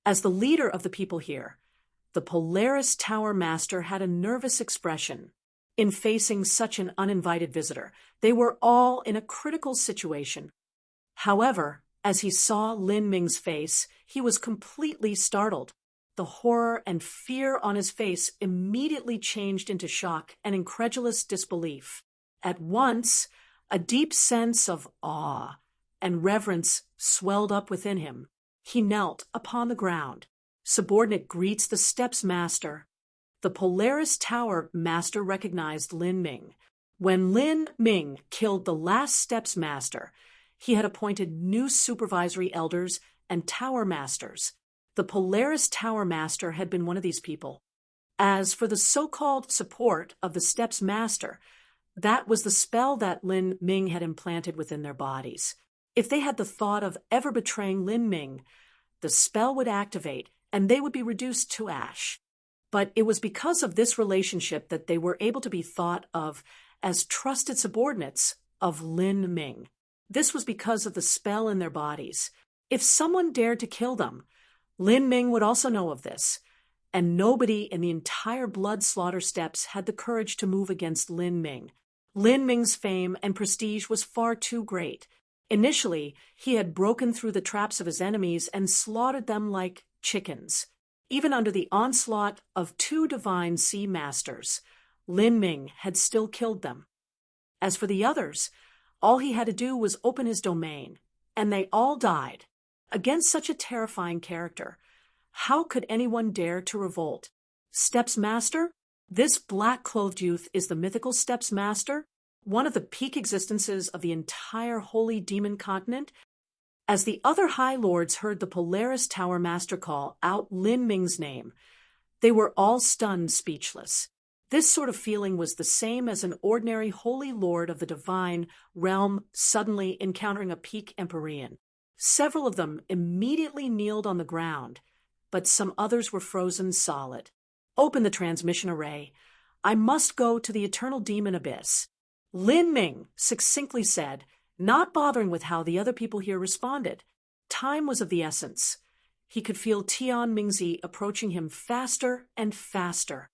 As the leader of the people here, the Polaris Tower master had a nervous expression. In facing such an uninvited visitor, they were all in a critical situation. However, as he saw Lin Ming's face, he was completely startled. The horror and fear on his face immediately changed into shock and incredulous disbelief. At once, a deep sense of awe and reverence swelled up within him. He knelt upon the ground. Subordinate greets the steps master. The Polaris Tower master recognized Lin Ming. When Lin Ming killed the last steps master, he had appointed new supervisory elders and tower masters. The Polaris Tower master had been one of these people. As for the so-called support of the steps master, that was the spell that Lin Ming had implanted within their bodies. If they had the thought of ever betraying Lin Ming, the spell would activate and they would be reduced to ash. But it was because of this relationship that they were able to be thought of as trusted subordinates of Lin Ming. This was because of the spell in their bodies. If someone dared to kill them, Lin Ming would also know of this, and nobody in the entire blood slaughter steps had the courage to move against Lin Ming. Lin Ming's fame and prestige was far too great. Initially, he had broken through the traps of his enemies and slaughtered them like chickens. Even under the onslaught of 2 divine sea masters, Lin Ming had still killed them. As for the others, all he had to do was open his domain, and they all died. Against such a terrifying character, how could anyone dare to revolt? Steps Master? This black-clothed youth is the mythical Steps Master, one of the peak existences of the entire holy demon continent. As the other High Lords heard the Polaris Tower Master call out Lin Ming's name, they were all stunned speechless. This sort of feeling was the same as an ordinary holy lord of the divine realm suddenly encountering a peak Empyrean. Several of them immediately kneeled on the ground, but some others were frozen solid. Open the transmission array. I must go to the eternal demon abyss. Lin Ming succinctly said, not bothering with how the other people here responded. Time was of the essence. He could feel Tian Mingzi approaching him faster and faster.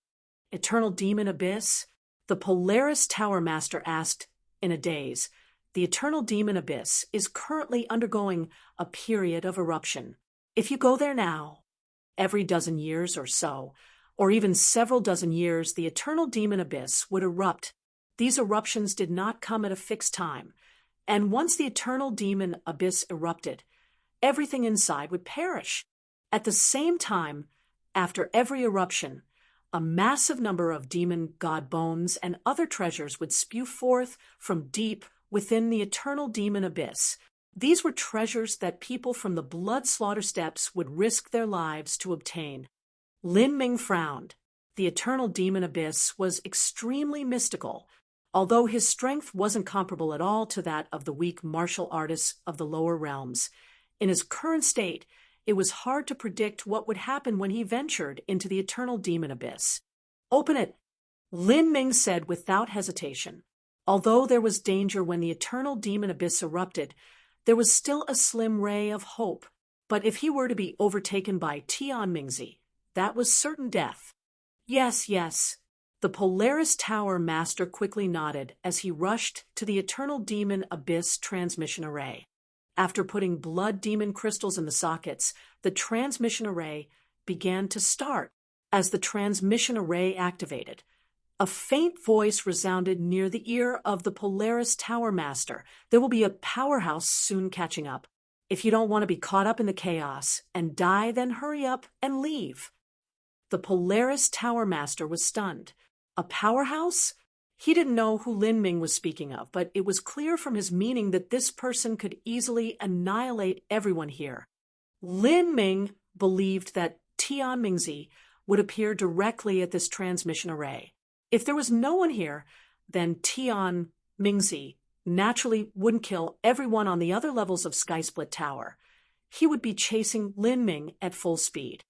Eternal demon abyss? The Polaris Tower Master asked in a daze. The eternal demon abyss is currently undergoing a period of eruption. If you go there now, every dozen years or so, or even several dozen years, the eternal demon abyss would erupt. These eruptions did not come at a fixed time, and once the eternal demon abyss erupted, everything inside would perish. At the same time, after every eruption, a massive number of demon god bones and other treasures would spew forth from deep within the eternal demon abyss. These were treasures that people from the blood slaughter steps would risk their lives to obtain. Lin Ming frowned. The eternal demon abyss was extremely mystical, although his strength wasn't comparable at all to that of the weak martial artists of the lower realms. In his current state, it was hard to predict what would happen when he ventured into the eternal demon abyss. Open it, Lin Ming said without hesitation. Although there was danger when the eternal demon abyss erupted, there was still a slim ray of hope. But if he were to be overtaken by Tian Mingzi, that was certain death. Yes, yes. The Polaris Tower Master quickly nodded as he rushed to the eternal demon abyss transmission array. After putting blood demon crystals in the sockets, the transmission array began to start. As the transmission array activated, a faint voice resounded near the ear of the Polaris Tower Master. There will be a powerhouse soon catching up. If you don't want to be caught up in the chaos and die, then hurry up and leave. The Polaris Tower Master was stunned. A powerhouse? He didn't know who Lin Ming was speaking of, but it was clear from his meaning that this person could easily annihilate everyone here. Lin Ming believed that Tian Mingzi would appear directly at this transmission array. If there was no one here, then Tian Mingzi naturally wouldn't kill everyone on the other levels of Skysplit Tower. he would be chasing Lin Ming at full speed.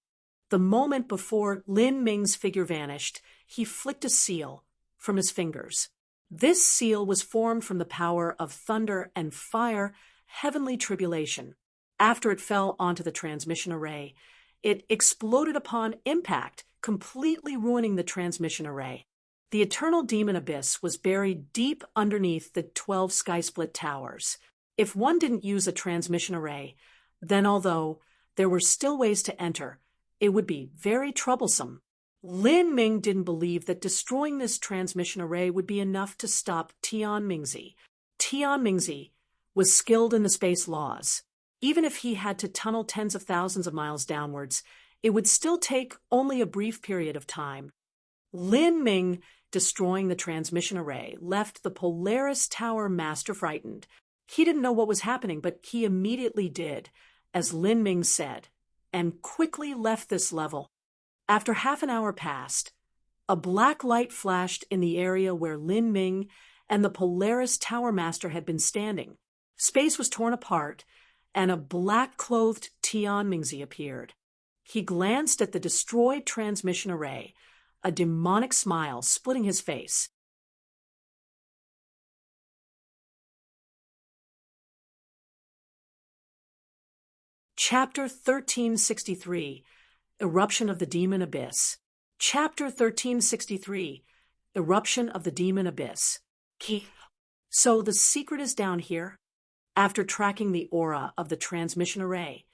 The moment before Lin Ming's figure vanished, he flicked a seal from his fingers. This seal was formed from the power of thunder and fire, heavenly tribulation. After it fell onto the transmission array, it exploded upon impact, completely ruining the transmission array. The eternal demon abyss was buried deep underneath the 12 sky-split towers. If one didn't use a transmission array, then although there were still ways to enter, it would be very troublesome. Lin Ming didn't believe that destroying this transmission array would be enough to stop Tian Mingzi. Tian Mingzi was skilled in the space laws. Even if he had to tunnel tens of thousands of miles downwards, it would still take only a brief period of time. Lin Ming destroying the transmission array left the Polaris Tower master frightened. He didn't know what was happening, but he immediately did, as Lin Ming said, and quickly left this level. After half an hour passed, a black light flashed in the area where Lin Ming and the Polaris Tower master had been standing. Space was torn apart, and a black-clothed Tian Mingzi appeared. He glanced at the destroyed transmission array, a demonic smile splitting his face. Chapter 1363, Eruption of the Demon Abyss. Chapter 1363, Eruption of the Demon Abyss. So the secret is down here? After tracking the aura of the transmission array,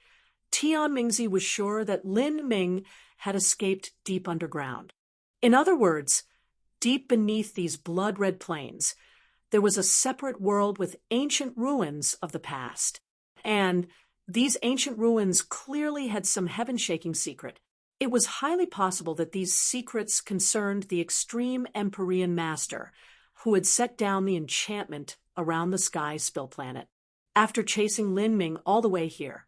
Tian Mingzi was sure that Lin Ming had escaped deep underground. In other words, deep beneath these blood-red plains, there was a separate world with ancient ruins of the past. And these ancient ruins clearly had some heaven-shaking secret. It was highly possible that these secrets concerned the extreme Empyrean master, who had set down the enchantment around the sky spill planet. After chasing Lin Ming all the way here,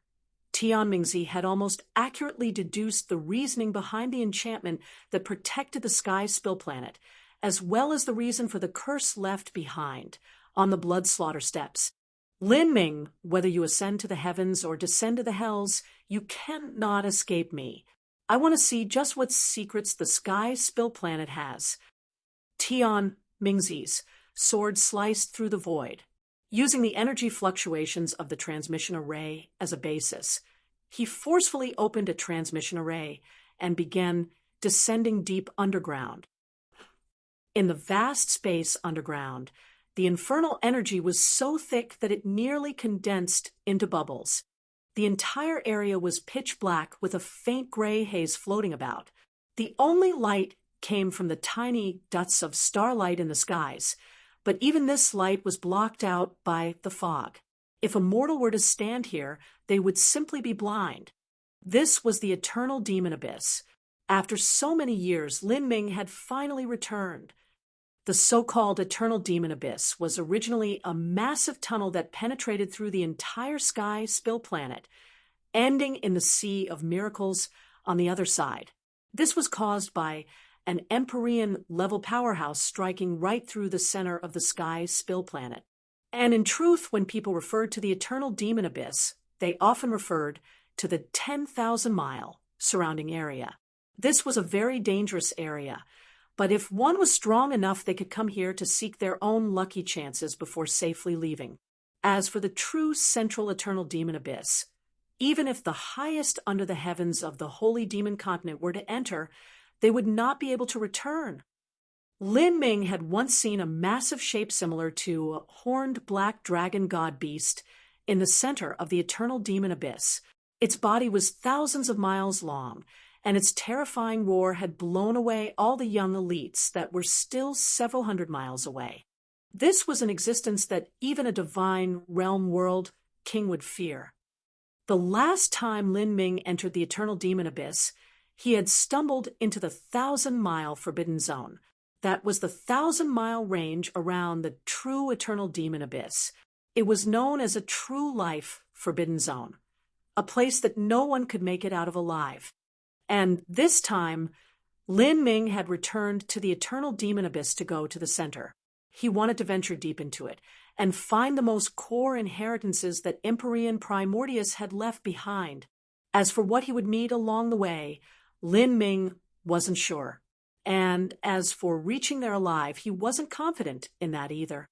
Tian Mingzi had almost accurately deduced the reasoning behind the enchantment that protected the sky spill planet, as well as the reason for the curse left behind on the blood slaughter steps. Lin Ming, whether you ascend to the heavens or descend to the hells, you cannot escape me. I want to see just what secrets the sky spill planet has. Tian Mingzi's sword sliced through the void. Using the energy fluctuations of the transmission array as a basis, he forcefully opened a transmission array and began descending deep underground. In the vast space underground, the infernal energy was so thick that it nearly condensed into bubbles. The entire area was pitch black with a faint gray haze floating about. The only light came from the tiny dots of starlight in the skies, but even this light was blocked out by the fog. If a mortal were to stand here, they would simply be blind. This was the eternal demon abyss. After so many years, Lin Ming had finally returned. The so-called eternal demon abyss was originally a massive tunnel that penetrated through the entire sky spill planet, ending in the Sea of Miracles on the other side. This was caused by an Empyrean level powerhouse striking right through the center of the sky spill planet. And in truth, when people referred to the eternal demon abyss, they often referred to the 10,000-mile surrounding area. This was a very dangerous area, but if one was strong enough, they could come here to seek their own lucky chances before safely leaving. As for the true central eternal demon abyss, even if the highest under the heavens of the holy demon continent were to enter, they would not be able to return. Lin Ming had once seen a massive shape similar to a horned black dragon god beast in the center of the eternal demon abyss. Its body was thousands of miles long, and its terrifying roar had blown away all the young elites that were still several hundred miles away. This was an existence that even a divine realm world king would fear. The last time Lin Ming entered the eternal demon abyss, he had stumbled into the 1,000-mile forbidden zone. That was the 1,000-mile range around the true eternal demon abyss. It was known as a true life forbidden zone, a place that no one could make it out of alive. And this time, Lin Ming had returned to the eternal demon abyss to go to the center. He wanted to venture deep into it, and find the most core inheritances that Empyrean Primordius had left behind. As for what he would meet along the way, Lin Ming wasn't sure. And as for reaching there alive, he wasn't confident in that either.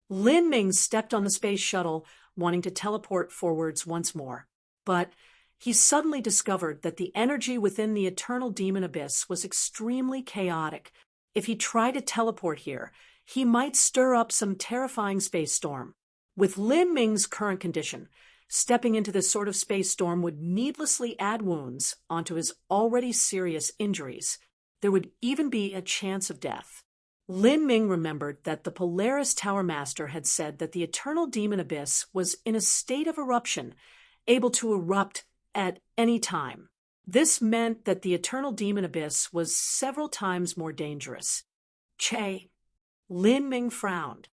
Lin Ming stepped on the space shuttle, wanting to teleport forwards once more. But he suddenly discovered that the energy within the eternal demon abyss was extremely chaotic. If he tried to teleport here, he might stir up some terrifying space storm. With Lin Ming's current condition, stepping into this sort of space storm would needlessly add wounds onto his already serious injuries. There would even be a chance of death. Lin Ming remembered that the Polaris Tower Master had said that the eternal demon abyss was in a state of eruption, able to erupt at any time. This meant that the eternal demon abyss was several times more dangerous. Che. Lin Ming frowned.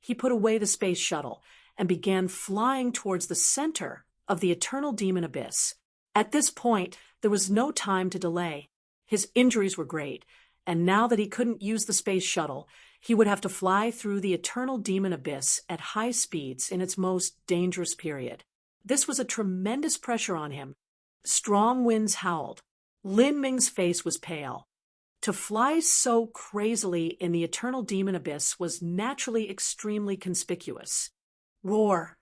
He put away the space shuttle and began flying towards the center of the eternal demon abyss. At this point, there was no time to delay. His injuries were great, and now that he couldn't use the space shuttle, he would have to fly through the eternal demon abyss at high speeds in its most dangerous period. This was a tremendous pressure on him. Strong winds howled. Lin Ming's face was pale. To fly so crazily in the eternal demon abyss was naturally extremely conspicuous. Roar!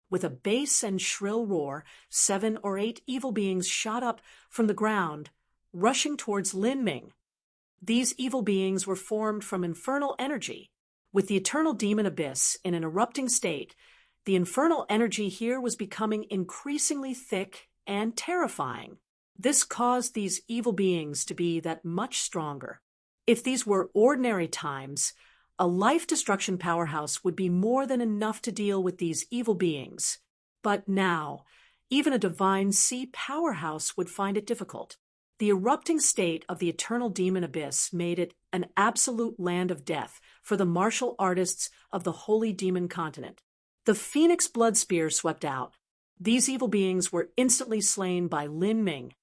With a bass and shrill roar, 7 or 8 evil beings shot up from the ground, rushing towards Lin Ming. These evil beings were formed from infernal energy. With the eternal demon abyss in an erupting state, the infernal energy here was becoming increasingly thick and terrifying. This caused these evil beings to be that much stronger. If these were ordinary times, a life-destruction powerhouse would be more than enough to deal with these evil beings. But now, even a divine sea powerhouse would find it difficult. The erupting state of the eternal demon abyss made it an absolute land of death for the martial artists of the holy demon continent. The phoenix blood spear swept out. These evil beings were instantly slain by Lin Ming.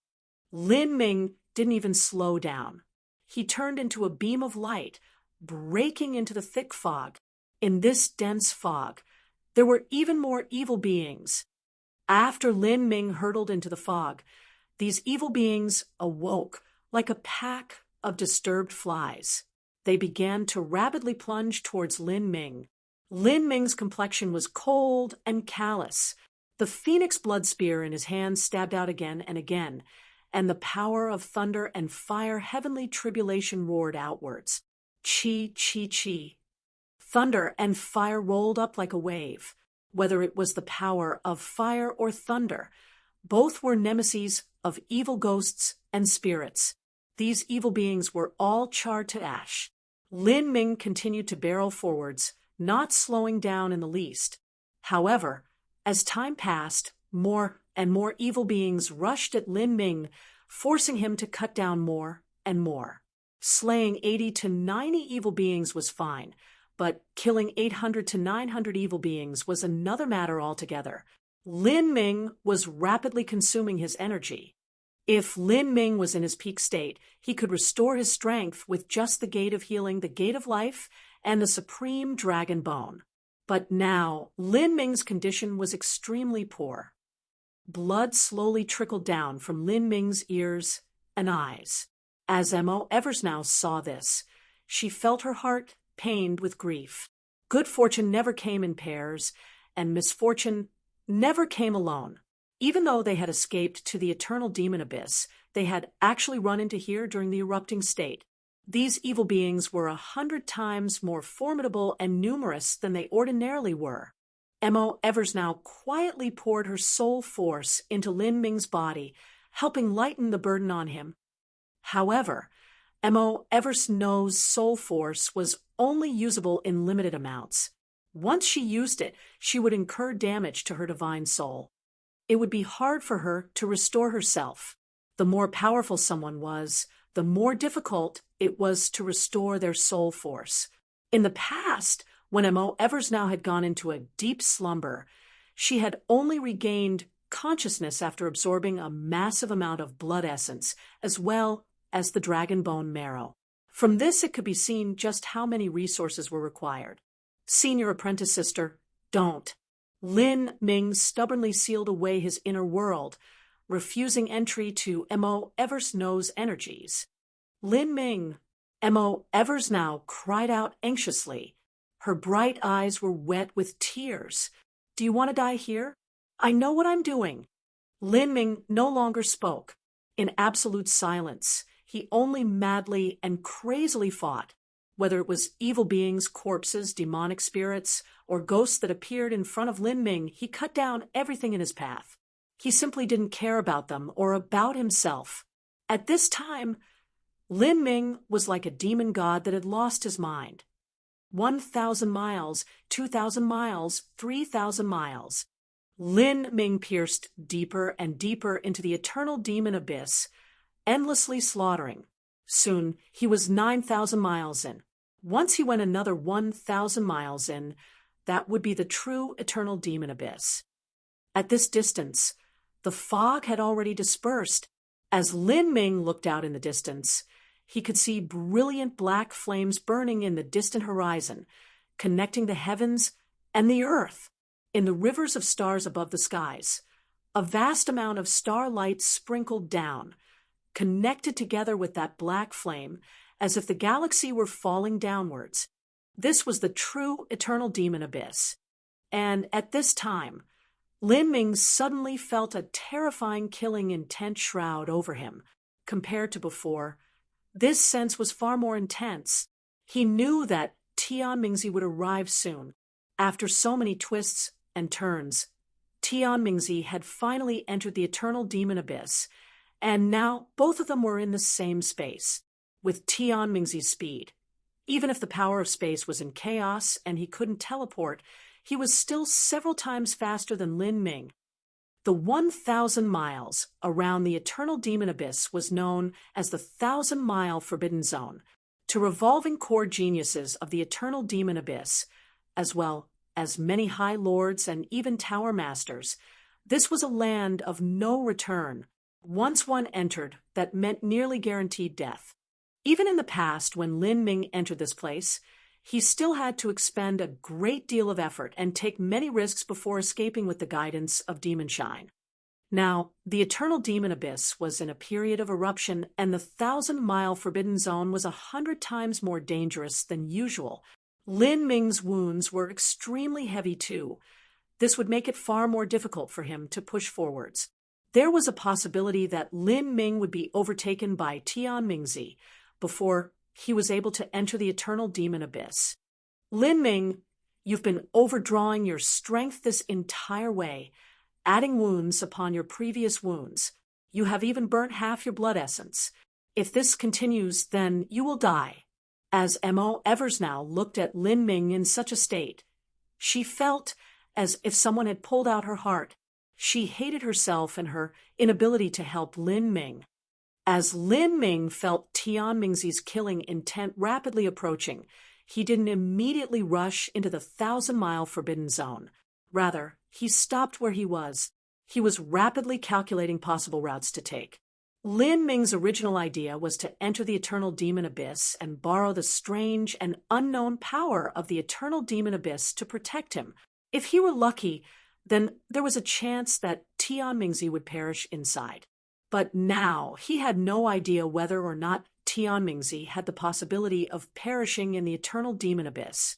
Lin Ming didn't even slow down. He turned into a beam of light, breaking into the thick fog. In this dense fog, there were even more evil beings. After Lin Ming hurtled into the fog, these evil beings awoke like a pack of disturbed flies. They began to rapidly plunge towards Lin Ming. Lin Ming's complexion was cold and callous. The phoenix blood spear in his hand stabbed out again and again, and the power of thunder and fire heavenly tribulation roared outwards. Chi, chi, chi. Thunder and fire rolled up like a wave. Whether it was the power of fire or thunder, both were nemeses of evil ghosts and spirits. These evil beings were all charred to ash. Lin Ming continued to barrel forwards, not slowing down in the least. However, as time passed, more and more evil beings rushed at Lin Ming, forcing him to cut down more and more. Slaying 80 to 90 evil beings was fine, but killing 800 to 900 evil beings was another matter altogether. Lin Ming was rapidly consuming his energy. If Lin Ming was in his peak state, he could restore his strength with just the Gate of Healing, the Gate of Life, and the Supreme Dragon Bone. But now, Lin Ming's condition was extremely poor. Blood slowly trickled down from Lin Ming's ears and eyes. As M.O. Eversnow saw this, she felt her heart pained with grief. Good fortune never came in pairs, and misfortune never came alone. Even though they had escaped to the eternal demon abyss, they had actually run into here during the erupting state. These evil beings were 100 times more formidable and numerous than they ordinarily were. M.O. Eversnow quietly poured her soul force into Lin Ming's body, helping lighten the burden on him. However, M.O. Eversnow's soul force was only usable in limited amounts. Once she used it, she would incur damage to her divine soul. It would be hard for her to restore herself. The more powerful someone was, the more difficult it was to restore their soul force. In the past, when M.O. Eversnow had gone into a deep slumber, she had only regained consciousness after absorbing a massive amount of blood essence, as well as the dragon bone marrow. From this, it could be seen just how many resources were required. Senior apprentice sister, don't. Lin Ming stubbornly sealed away his inner world, refusing entry to Mo Eversnow's energies. Lin Ming, Mo Eversnow cried out anxiously. Her bright eyes were wet with tears. Do you want to die here? I know what I'm doing. Lin Ming no longer spoke. In absolute silence, he only madly and crazily fought. Whether it was evil beings, corpses, demonic spirits, or ghosts that appeared in front of Lin Ming, he cut down everything in his path. He simply didn't care about them or about himself. At this time, Lin Ming was like a demon god that had lost his mind. 1,000 miles, 2,000 miles, 3,000 miles. Lin Ming pierced deeper and deeper into the eternal demon abyss, endlessly slaughtering. Soon, he was 9,000 miles in. Once he went another 1,000 miles in, that would be the true eternal demon abyss. At this distance, the fog had already dispersed. As Lin Ming looked out in the distance, he could see brilliant black flames burning in the distant horizon, connecting the heavens and the earth. In the rivers of stars above the skies, a vast amount of starlight sprinkled down, connected together with that black flame, as if the galaxy were falling downwards. This was the true eternal demon abyss. And at this time, Lin Ming suddenly felt a terrifying, killing, intent shroud over him. Compared to before, this sense was far more intense. He knew that Tian Mingzi would arrive soon. After so many twists and turns, Tian Mingzi had finally entered the eternal demon abyss, and now both of them were in the same space, with Tian Mingzi's speed. Even if the power of space was in chaos and he couldn't teleport, he was still several times faster than Lin Ming. The 1,000 miles around the eternal demon abyss was known as the 1,000-mile forbidden zone to revolving core geniuses of the eternal demon abyss, as well as many high lords and even tower masters. This was a land of no return. Once one entered, that meant nearly guaranteed death. Even in the past, when Lin Ming entered this place, he still had to expend a great deal of effort and take many risks before escaping with the guidance of Demon Shine. Now, the eternal demon abyss was in a period of eruption, and the 1,000-mile forbidden zone was 100 times more dangerous than usual. Lin Ming's wounds were extremely heavy too. This would make it far more difficult for him to push forwards. There was a possibility that Lin Ming would be overtaken by Tian Mingzi before he was able to enter the eternal demon abyss. Lin Ming, you've been overdrawing your strength this entire way, adding wounds upon your previous wounds. You have even burnt half your blood essence. If this continues, then you will die. As Mo Eversnow looked at Lin Ming in such a state, she felt as if someone had pulled out her heart. She hated herself and her inability to help Lin Ming. As Lin Ming felt Tian Mingzi's killing intent rapidly approaching, he didn't immediately rush into the 1,000-mile forbidden zone. Rather, he stopped where he was. He was rapidly calculating possible routes to take. Lin Ming's original idea was to enter the eternal demon abyss and borrow the strange and unknown power of the eternal demon abyss to protect him. If he were lucky, then there was a chance that Tian Mingzi would perish inside. But now he had no idea whether or not Tian Mingzi had the possibility of perishing in the eternal demon abyss.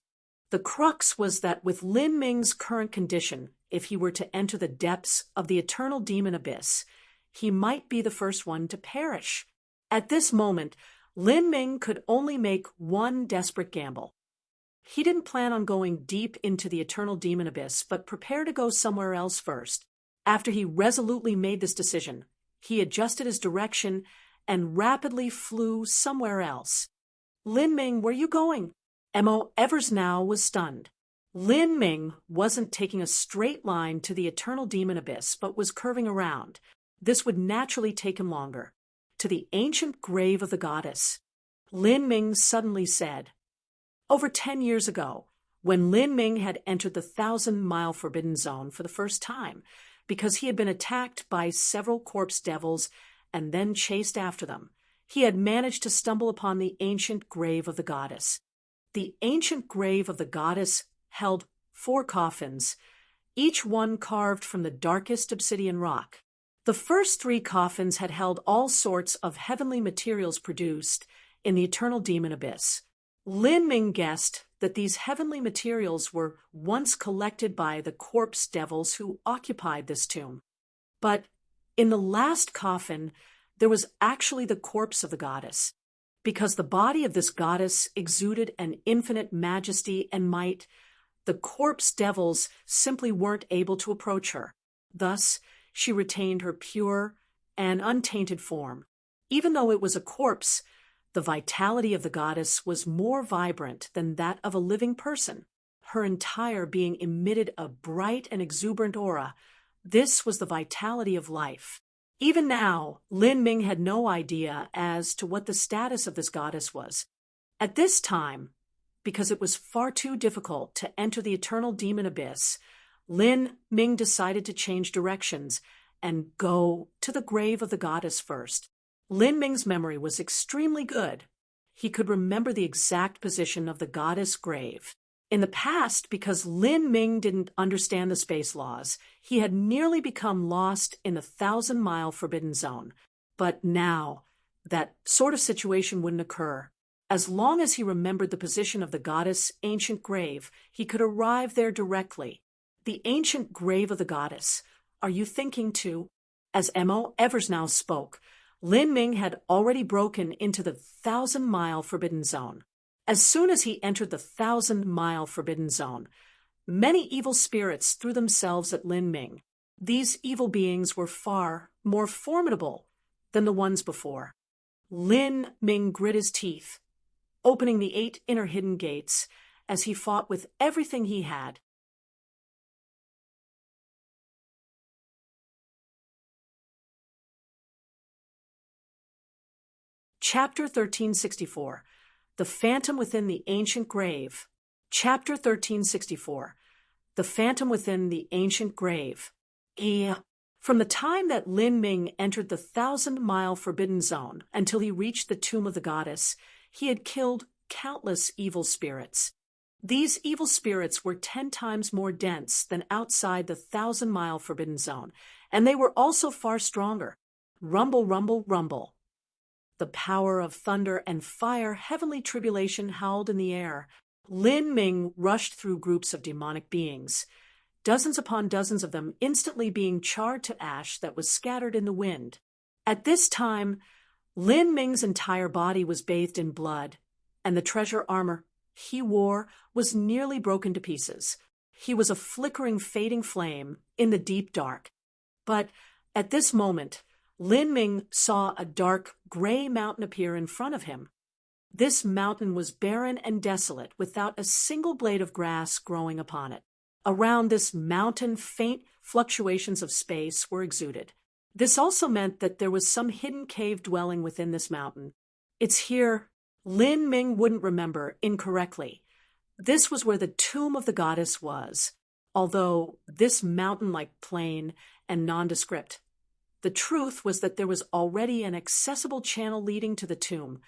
The crux was that with Lin Ming's current condition, if he were to enter the depths of the eternal demon abyss, he might be the first one to perish. At this moment, Lin Ming could only make one desperate gamble. He didn't plan on going deep into the eternal demon abyss, but prepared to go somewhere else first. After he resolutely made this decision, he adjusted his direction and rapidly flew somewhere else. Lin Ming, where are you going? Mo Eversnow was stunned. Lin Ming wasn't taking a straight line to the eternal demon abyss, but was curving around. This would naturally take him longer. To the ancient grave of the goddess. Lin Ming suddenly said. Over 10 years ago, when Lin Ming had entered the 1,000-mile forbidden zone for the first time, because he had been attacked by several corpse devils and then chased after them, he had managed to stumble upon the ancient grave of the goddess. The ancient grave of the goddess held 4 coffins, each one carved from the darkest obsidian rock. The first 3 coffins had held all sorts of heavenly materials produced in the eternal demon abyss. Lin Ming guessed that these heavenly materials were once collected by the corpse devils who occupied this tomb. But in the last coffin, there was actually the corpse of the goddess, because the body of this goddess exuded an infinite majesty and might. The corpse devils simply weren't able to approach her. Thus, she retained her pure and untainted form. Even though it was a corpse, the vitality of the goddess was more vibrant than that of a living person. Her entire being emitted a bright and exuberant aura. This was the vitality of life. Even now, Lin Ming had no idea as to what the status of this goddess was. At this time, because it was far too difficult to enter the eternal demon abyss, Lin Ming decided to change directions and go to the grave of the goddess first. Lin Ming's memory was extremely good. He could remember the exact position of the goddess' grave. In the past, because Lin Ming didn't understand the space laws, he had nearly become lost in the 1,000-mile forbidden zone. But now, that sort of situation wouldn't occur. As long as he remembered the position of the goddess' ancient grave, he could arrive there directly. The ancient grave of the goddess. Are you thinking too? As M.O. Evers now spoke, Lin Ming had already broken into the 1,000-mile forbidden zone. As soon as he entered the 1,000-mile forbidden zone, many evil spirits threw themselves at Lin Ming. These evil beings were far more formidable than the ones before. Lin Ming grit his teeth, opening the 8 inner hidden gates as he fought with everything he had. Chapter 1364. The Phantom Within the Ancient Grave. Chapter 1364. The Phantom Within the Ancient Grave. From the time that Lin Ming entered the 1,000-mile forbidden zone until he reached the tomb of the goddess, he had killed countless evil spirits. These evil spirits were 10 times more dense than outside the 1,000-mile forbidden zone, and they were also far stronger. Rumble, rumble, rumble. The power of thunder and fire, heavenly tribulation howled in the air. Lin Ming rushed through groups of demonic beings, dozens upon dozens of them instantly being charred to ash that was scattered in the wind. At this time, Lin Ming's entire body was bathed in blood, and the treasure armor he wore was nearly broken to pieces. He was a flickering, fading flame in the deep dark. But at this moment, Lin Ming saw a dark, gray mountain appear in front of him. This mountain was barren and desolate, without a single blade of grass growing upon it. Around this mountain, faint fluctuations of space were exuded. This also meant that there was some hidden cave dwelling within this mountain. It's here. Lin Ming wouldn't remember incorrectly. This was where the tomb of the goddess was, although this mountain-like plain and nondescript. The truth was that there was already an accessible channel leading to the tomb.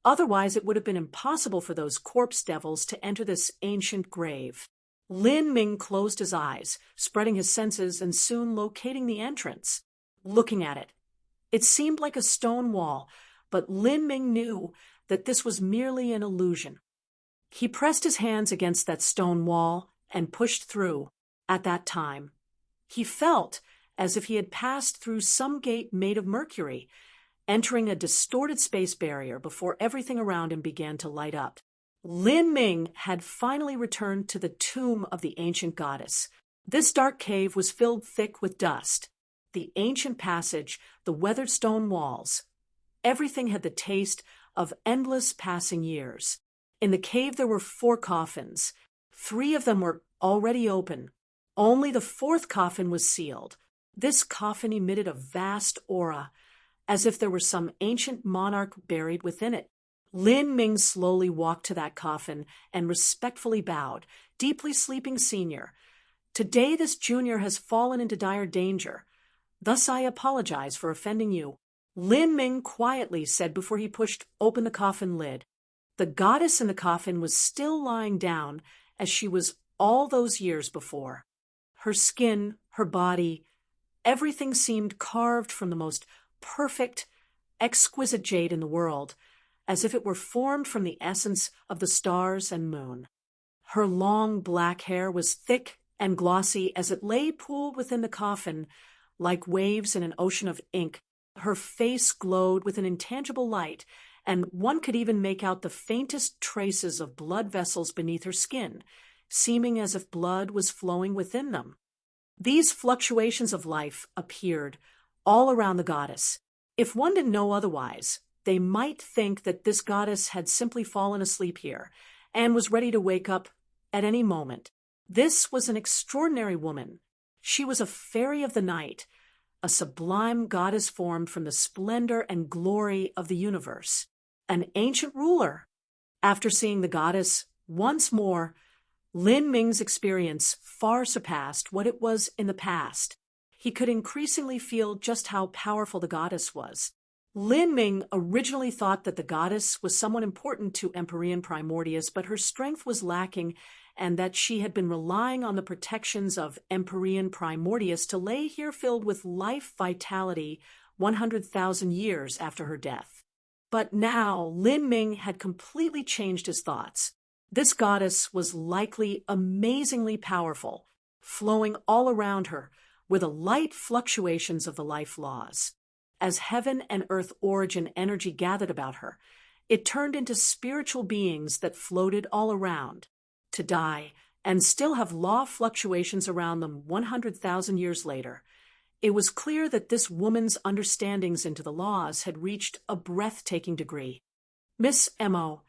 Otherwise, it would have been impossible for those corpse devils to enter this ancient grave. Lin Ming closed his eyes, spreading his senses and soon locating the entrance. Looking at it, it seemed like a stone wall, but Lin Ming knew that this was merely an illusion. He pressed his hands against that stone wall and pushed through. At that time, he felt as if he had passed through some gate made of mercury, entering a distorted space barrier before everything around him began to light up. Lin Ming had finally returned to the tomb of the ancient goddess. This dark cave was filled thick with dust. The ancient passage, the weathered stone walls, everything had the taste of endless passing years. In the cave there were 4 coffins. 3 of them were already open. Only the 4th coffin was sealed. This coffin emitted a vast aura, as if there were some ancient monarch buried within it. Lin Ming slowly walked to that coffin and respectfully bowed. Deeply sleeping senior, today this junior has fallen into dire danger. Thus I apologize for offending you. Lin Ming quietly said before he pushed open the coffin lid. The goddess in the coffin was still lying down, as she was all those years before. Her skin, her body, everything seemed carved from the most perfect, exquisite jade in the world, as if it were formed from the essence of the stars and moon. Her long black hair was thick and glossy as it lay pooled within the coffin, like waves in an ocean of ink. Her face glowed with an intangible light, and one could even make out the faintest traces of blood vessels beneath her skin, seeming as if blood was flowing within them. These fluctuations of life appeared all around the goddess. If one didn't know otherwise, they might think that this goddess had simply fallen asleep here and was ready to wake up at any moment. This was an extraordinary woman. She was a fairy of the night, a sublime goddess formed from the splendor and glory of the universe, an ancient ruler. After seeing the goddess once more, Lin Ming's experience far surpassed what it was in the past. He could increasingly feel just how powerful the goddess was. Lin Ming originally thought that the goddess was someone important to Empyrean Primordius, but her strength was lacking, and that she had been relying on the protections of Empyrean Primordius to lay here filled with life vitality 100,000 years after her death. But now Lin Ming had completely changed his thoughts. This goddess was likely amazingly powerful, flowing all around her were the light fluctuations of the life laws. As heaven and earth origin energy gathered about her, it turned into spiritual beings that floated all around, to die and still have law fluctuations around them 100,000 years later. It was clear that this woman's understandings into the laws had reached a breathtaking degree. "Miss Mo,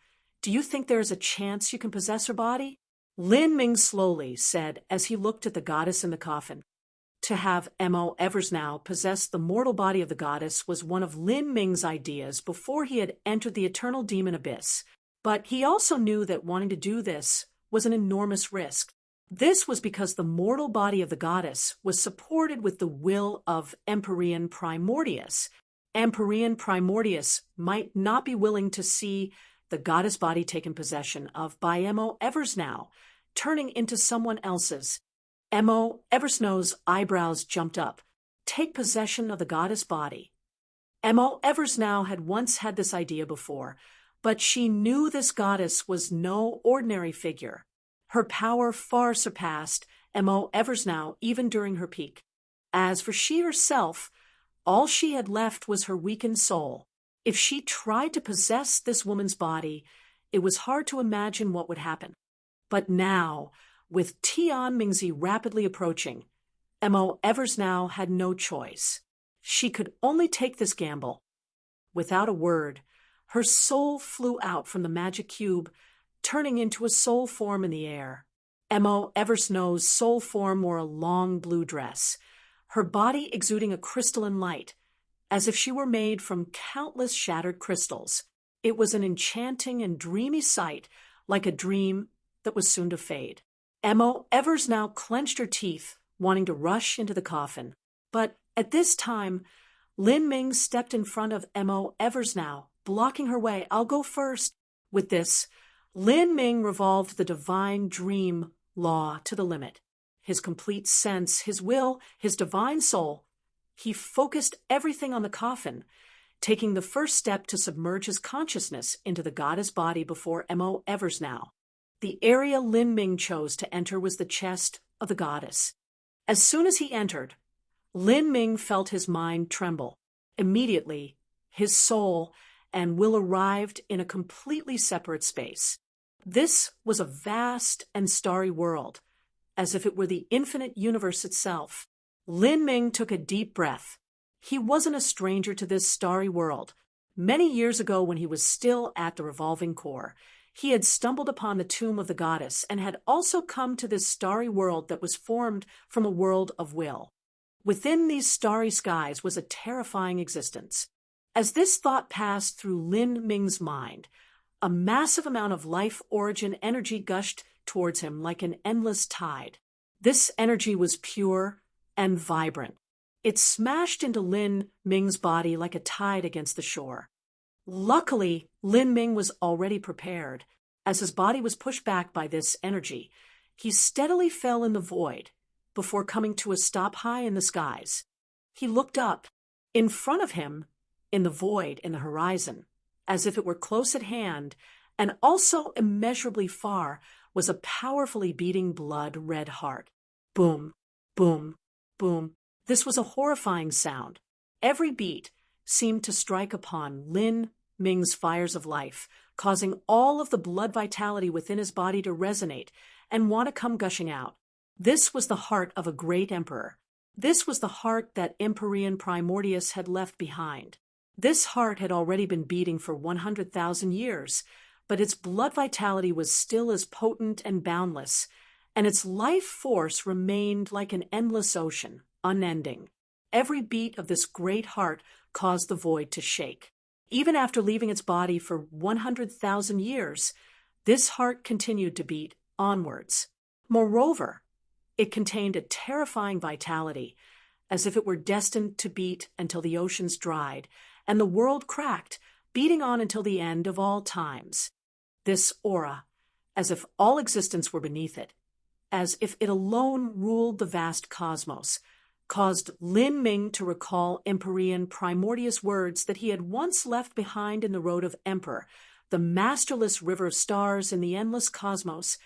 do you think there is a chance you can possess her body?" Lin Ming slowly said as he looked at the goddess in the coffin. To have Mo Eversnow possess the mortal body of the goddess was one of Lin Ming's ideas before he had entered the eternal demon abyss, but he also knew that wanting to do this was an enormous risk. This was because the mortal body of the goddess was supported with the will of Empyrean Primordius. Empyrean Primordius might not be willing to see the goddess body taken possession of by Mo Eversnow, turning into someone else's. Mo Eversnow's eyebrows jumped up. Take possession of the goddess body. Mo Eversnow had once had this idea before, but she knew this goddess was no ordinary figure. Her power far surpassed Mo Eversnow even during her peak. As for she herself, all she had left was her weakened soul. If she tried to possess this woman's body, it was hard to imagine what would happen. But now, with Tian Mingzi rapidly approaching, Mo Eversnow had no choice. She could only take this gamble. Without a word, her soul flew out from the magic cube, turning into a soul form in the air. Mo Eversnow's soul form wore a long blue dress, her body exuding a crystalline light, as if she were made from countless shattered crystals. It was an enchanting and dreamy sight, like a dream that was soon to fade. Mo Eversnow clenched her teeth, wanting to rush into the coffin. But at this time, Lin Ming stepped in front of Mo Eversnow, blocking her way. "I'll go first." With this, Lin Ming revolved the divine dream law to the limit. His complete sense, his will, his divine soul, he focused everything on the coffin, taking the first step to submerge his consciousness into the goddess body before Mo Eversnow. The area Lin Ming chose to enter was the chest of the goddess. As soon as he entered, Lin Ming felt his mind tremble. Immediately, his soul and will arrived in a completely separate space. This was a vast and starry world, as if it were the infinite universe itself. Lin Ming took a deep breath. He wasn't a stranger to this starry world. Many years ago, when he was still at the revolving core, he had stumbled upon the tomb of the goddess and had also come to this starry world that was formed from a world of will. Within these starry skies was a terrifying existence. As this thought passed through Lin Ming's mind, a massive amount of life origin energy gushed towards him like an endless tide. This energy was pure and vibrant. It smashed into Lin Ming's body like a tide against the shore. Luckily, Lin Ming was already prepared. As his body was pushed back by this energy, he steadily fell in the void before coming to a stop high in the skies. He looked up. In front of him, in the void in the horizon, as if it were close at hand and also immeasurably far, was a powerfully beating blood-red heart. Boom, boom, boom. This was a horrifying sound. Every beat seemed to strike upon Lin Ming's fires of life, causing all of the blood vitality within his body to resonate and want to come gushing out. This was the heart of a great emperor. This was the heart that Empyrean Primordius had left behind. This heart had already been beating for 100,000 years, but its blood vitality was still as potent and boundless, and its life force remained like an endless ocean, unending. Every beat of this great heart caused the void to shake. Even after leaving its body for 100,000 years, this heart continued to beat onwards. Moreover, it contained a terrifying vitality, as if it were destined to beat until the oceans dried and the world cracked, beating on until the end of all times. This aura, as if all existence were beneath it, as if it alone ruled the vast cosmos, caused Lin Ming to recall Empyrean Primordius' words that he had once left behind in the Road of Emperor, the masterless river of stars in the endless cosmos.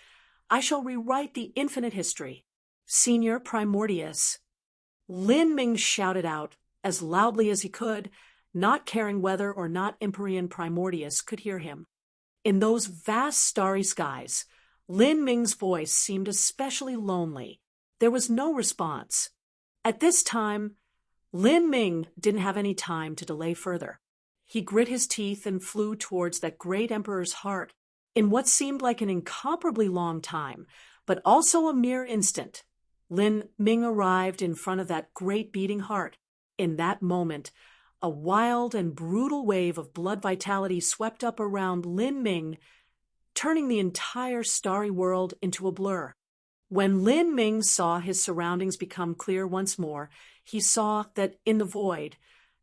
I shall rewrite the infinite history. Senior Primordius. Lin Ming shouted out as loudly as he could, not caring whether or not Empyrean Primordius could hear him. In those vast starry skies, Lin Ming's voice seemed especially lonely. There was no response. At this time, Lin Ming didn't have any time to delay further. He grit his teeth and flew towards that great emperor's heart. In what seemed like an incomparably long time, but also a mere instant, Lin Ming arrived in front of that great beating heart. In that moment, a wild and brutal wave of blood vitality swept up around Lin Ming, turning the entire starry world into a blur. When Lin Ming saw his surroundings become clear once more, he saw that in the void,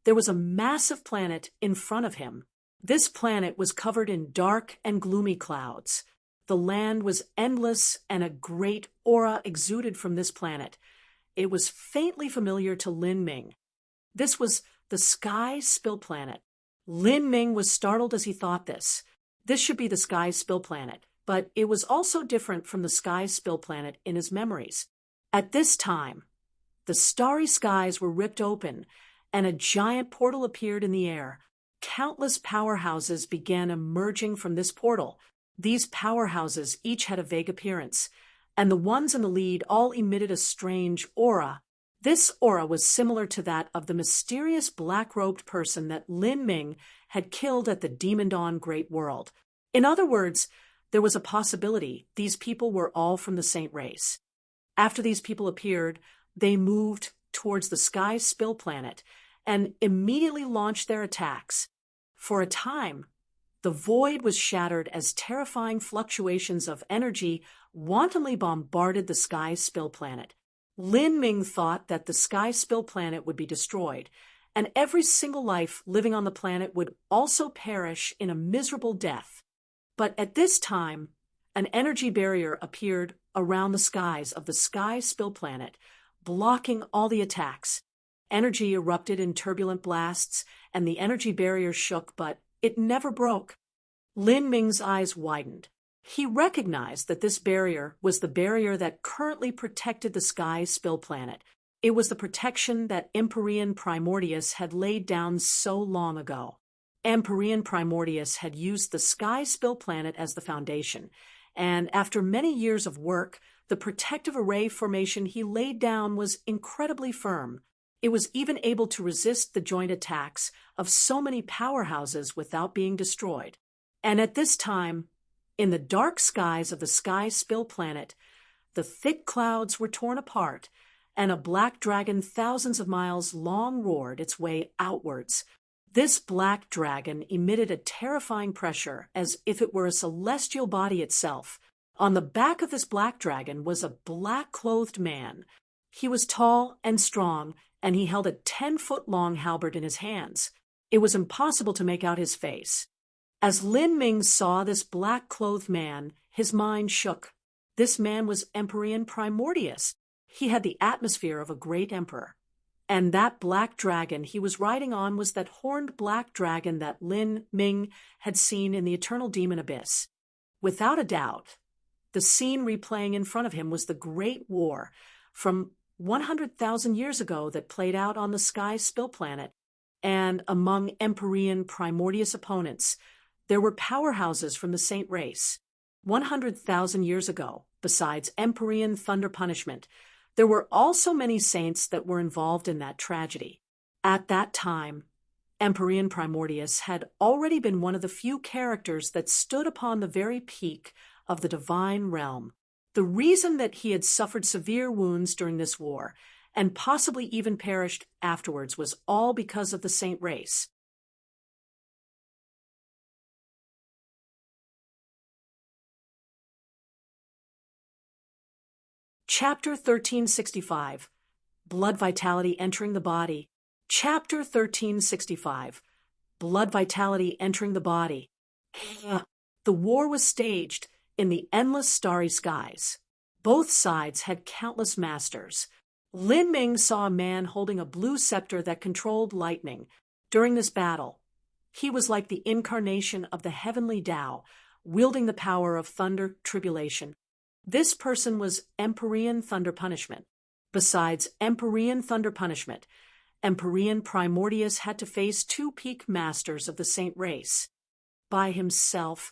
there was a massive planet in front of him. This planet was covered in dark and gloomy clouds. The land was endless, and a great aura exuded from this planet. It was faintly familiar to Lin Ming. This was the Sky Spill Planet. Lin Ming was startled as he thought this. This should be the Sky Spill Planet, but it was also different from the Sky Spill Planet in his memories. At this time, the starry skies were ripped open, and a giant portal appeared in the air. Countless powerhouses began emerging from this portal. These powerhouses each had a vague appearance, and the ones in the lead all emitted a strange aura. This aura was similar to that of the mysterious black-robed person that Lin Ming had killed at the Demon Dawn Great World. In other words, there was a possibility these people were all from the Saint race. After these people appeared, they moved towards the Sky Spill Planet and immediately launched their attacks. For a time, the void was shattered as terrifying fluctuations of energy wantonly bombarded the Sky Spill Planet. Lin Ming thought that the Sky Spill Planet would be destroyed, and every single life living on the planet would also perish in a miserable death. But at this time, an energy barrier appeared around the skies of the Sky Spill Planet, blocking all the attacks. Energy erupted in turbulent blasts, and the energy barrier shook, but it never broke. Lin Ming's eyes widened. He recognized that this barrier was the barrier that currently protected the Sky Spill Planet. It was the protection that Empyrean Primordius had laid down so long ago. Empyrean Primordius had used the Sky Spill Planet as the foundation, and after many years of work, the protective array formation he laid down was incredibly firm. It was even able to resist the joint attacks of so many powerhouses without being destroyed. And at this time, in the dark skies of the Sky Spill Planet, the thick clouds were torn apart, and a black dragon thousands of miles long roared its way outwards. This black dragon emitted a terrifying pressure as if it were a celestial body itself. On the back of this black dragon was a black-clothed man. He was tall and strong, and he held a 10-foot-long halberd in his hands. It was impossible to make out his face. As Lin Ming saw this black-clothed man, his mind shook. This man was Emperor Primordius. He had the atmosphere of a great emperor. And that black dragon he was riding on was that horned black dragon that Lin Ming had seen in the eternal demon abyss. Without a doubt, the scene replaying in front of him was the Great War from 100,000 years ago that played out on the Sky Spill planet. And among Emperor Primordius opponents, there were powerhouses from the Saint race. 100,000 years ago, besides Emperor Thunder Punishment, there were also many saints that were involved in that tragedy. At that time, Emperor Primordius had already been one of the few characters that stood upon the very peak of the divine realm. The reason that he had suffered severe wounds during this war, and possibly even perished afterwards, was all because of the saint race. Chapter 1365, Blood Vitality Entering the Body. Chapter 1365, Blood Vitality Entering the Body. The war was staged in the endless starry skies. Both sides had countless masters. Lin Ming saw a man holding a blue scepter that controlled lightning. During this battle, he was like the incarnation of the heavenly Tao, wielding the power of thunder tribulation. This person was Emperor Thunder Punishment. Besides Emperor Thunder Punishment, Emperor Primordius had to face two peak masters of the saint race. By himself,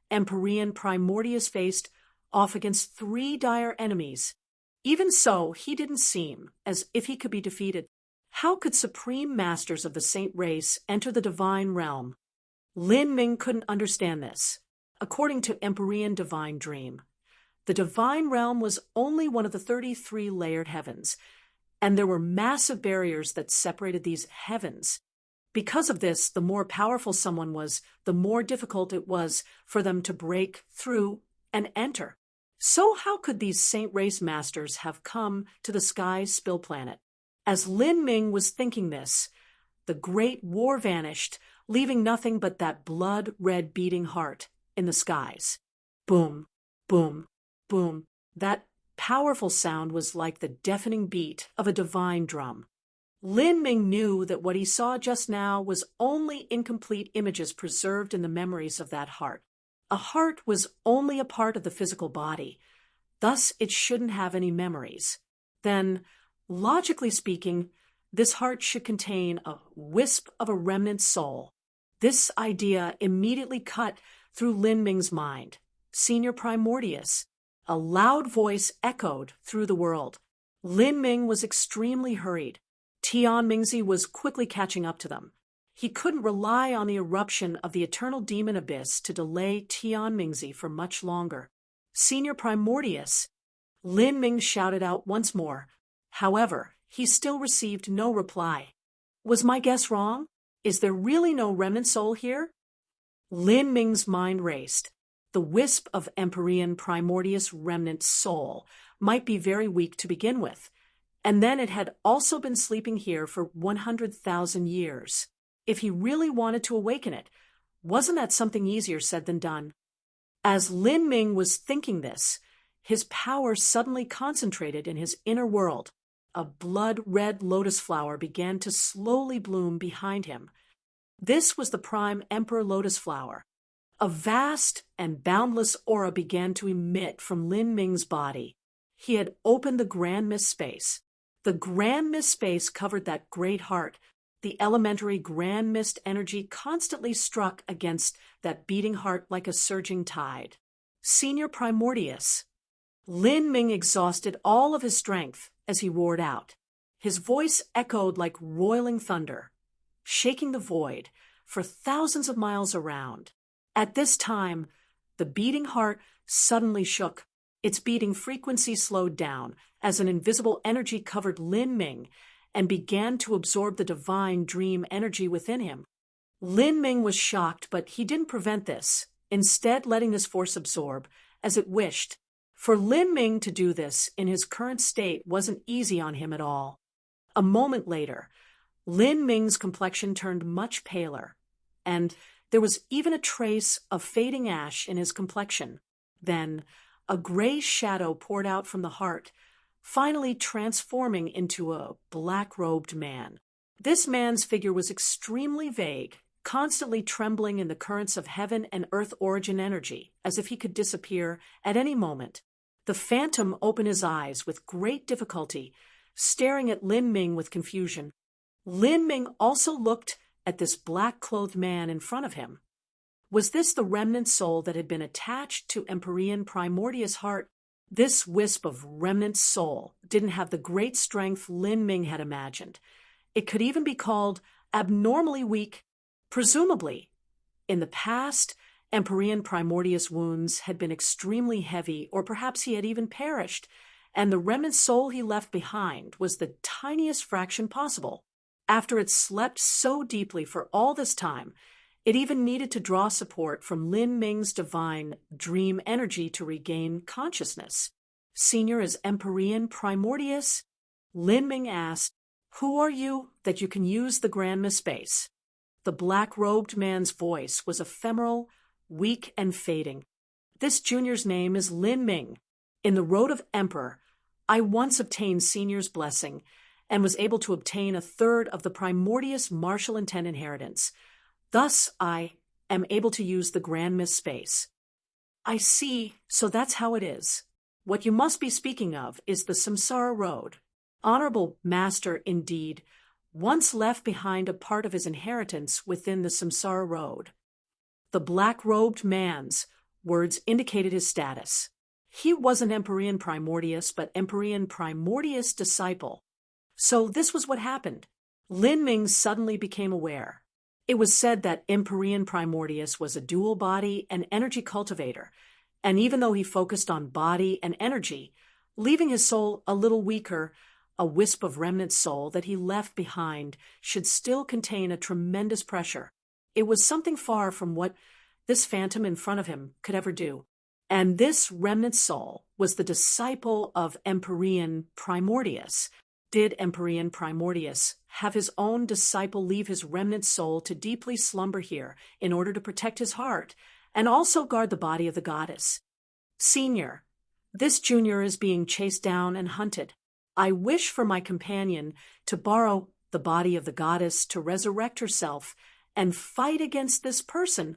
Emperor Primordius faced off against three dire enemies. Even so, he didn't seem as if he could be defeated. How could supreme masters of the saint race enter the divine realm? Lin Ming couldn't understand this. According to Emperor Divine Dream, the divine realm was only one of the 33 layered heavens, and there were massive barriers that separated these heavens. Because of this, the more powerful someone was, the more difficult it was for them to break through and enter. So how could these saint race masters have come to the Sky Spill planet? As Lin Ming was thinking this, the Great War vanished, leaving nothing but that blood-red beating heart in the skies. Boom, boom, boom. That powerful sound was like the deafening beat of a divine drum. Lin Ming knew that what he saw just now was only incomplete images preserved in the memories of that heart. A heart was only a part of the physical body, thus it shouldn't have any memories. Then, logically speaking, this heart should contain a wisp of a remnant soul. This idea immediately cut through Lin Ming's mind. Senior Primordius. A loud voice echoed through the world. Lin Ming was extremely hurried. Tian Mingzi was quickly catching up to them. He couldn't rely on the eruption of the eternal demon abyss to delay Tian Mingzi for much longer. Senior Primordius. Lin Ming shouted out once more. However, he still received no reply. Was my guess wrong? Is there really no remnant soul here? Lin Ming's mind raced. The wisp of Emperor Primordius' remnant soul might be very weak to begin with, and then it had also been sleeping here for 100,000 years. If he really wanted to awaken it, wasn't that something easier said than done? As Lin Ming was thinking this, his power suddenly concentrated in his inner world. A blood-red lotus flower began to slowly bloom behind him. This was the prime Emperor Lotus Flower. A vast and boundless aura began to emit from Lin Ming's body. He had opened the Grand Mist Space. The Grand Mist Space covered that great heart. The elementary Grand Mist energy constantly struck against that beating heart like a surging tide. Senior Primordius. Lin Ming exhausted all of his strength as he roared out. His voice echoed like roiling thunder, shaking the void for thousands of miles around. At this time, the beating heart suddenly shook. Its beating frequency slowed down as an invisible energy covered Lin Ming and began to absorb the divine dream energy within him. Lin Ming was shocked, but he didn't prevent this, instead letting this force absorb as it wished. For Lin Ming to do this in his current state wasn't easy on him at all. A moment later, Lin Ming's complexion turned much paler, and there was even a trace of fading ash in his complexion. Then, A gray shadow poured out from the heart, finally transforming into a black-robed man. This man's figure was extremely vague, constantly trembling in the currents of heaven and earth origin energy, as if he could disappear at any moment. The phantom opened his eyes with great difficulty, staring at Lin Ming with confusion. Lin Ming also looked at this black-clothed man in front of him. Was this the remnant soul that had been attached to Empyrean Primordius' heart? This wisp of remnant soul didn't have the great strength Lin Ming had imagined. It could even be called abnormally weak. Presumably, in the past, Empyrean Primordius' wounds had been extremely heavy, or perhaps he had even perished, and the remnant soul he left behind was the tiniest fraction possible. After it slept so deeply for all this time, it even needed to draw support from Lin Ming's divine dream energy to regain consciousness. Senior is Empyrean Primordius? Lin Ming asked, "Who are you that you can use the Grand Space?" The black-robed man's voice was ephemeral, weak, and fading. "This junior's name is Lin Ming. In the Road of Emperor, I once obtained Senior's blessing and was able to obtain a third of the Primordius Martial Intent inheritance. Thus, I am able to use the Grand Space." "I see, so that's how it is. What you must be speaking of is the Samsara Road. Honorable Master, indeed, once left behind a part of his inheritance within the Samsara Road." The black-robed man's words indicated his status. He wasn't Empyrean Primordius, but Empyrean Primordius' disciple. So this was what happened. Lin Ming suddenly became aware. It was said that Empyrean Primordius was a dual body and energy cultivator, and even though he focused on body and energy, leaving his soul a little weaker, a wisp of remnant soul that he left behind should still contain a tremendous pressure. It was something far from what this phantom in front of him could ever do. And this remnant soul was the disciple of Empyrean Primordius. Did Empyrean Primordius have his own disciple leave his remnant soul to deeply slumber here in order to protect his heart and also guard the body of the goddess? "Senior, this junior is being chased down and hunted. I wish for my companion to borrow the body of the goddess to resurrect herself and fight against this person."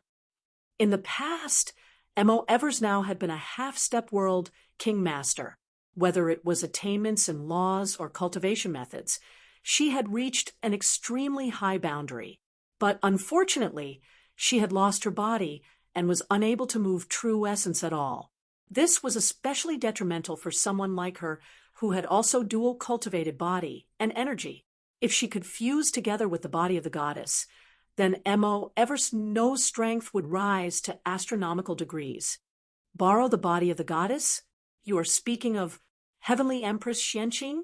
In the past, M.O. Eversnow had been a half-step world kingmaster. Whether it was attainments and laws or cultivation methods, she had reached an extremely high boundary. But unfortunately, she had lost her body and was unable to move true essence at all. This was especially detrimental for someone like her who had also dual cultivated body and energy. If she could fuse together with the body of the goddess, then M.O. Eversnow's strength would rise to astronomical degrees. Borrow the body of the goddess? You are speaking of Heavenly Empress Xianqing?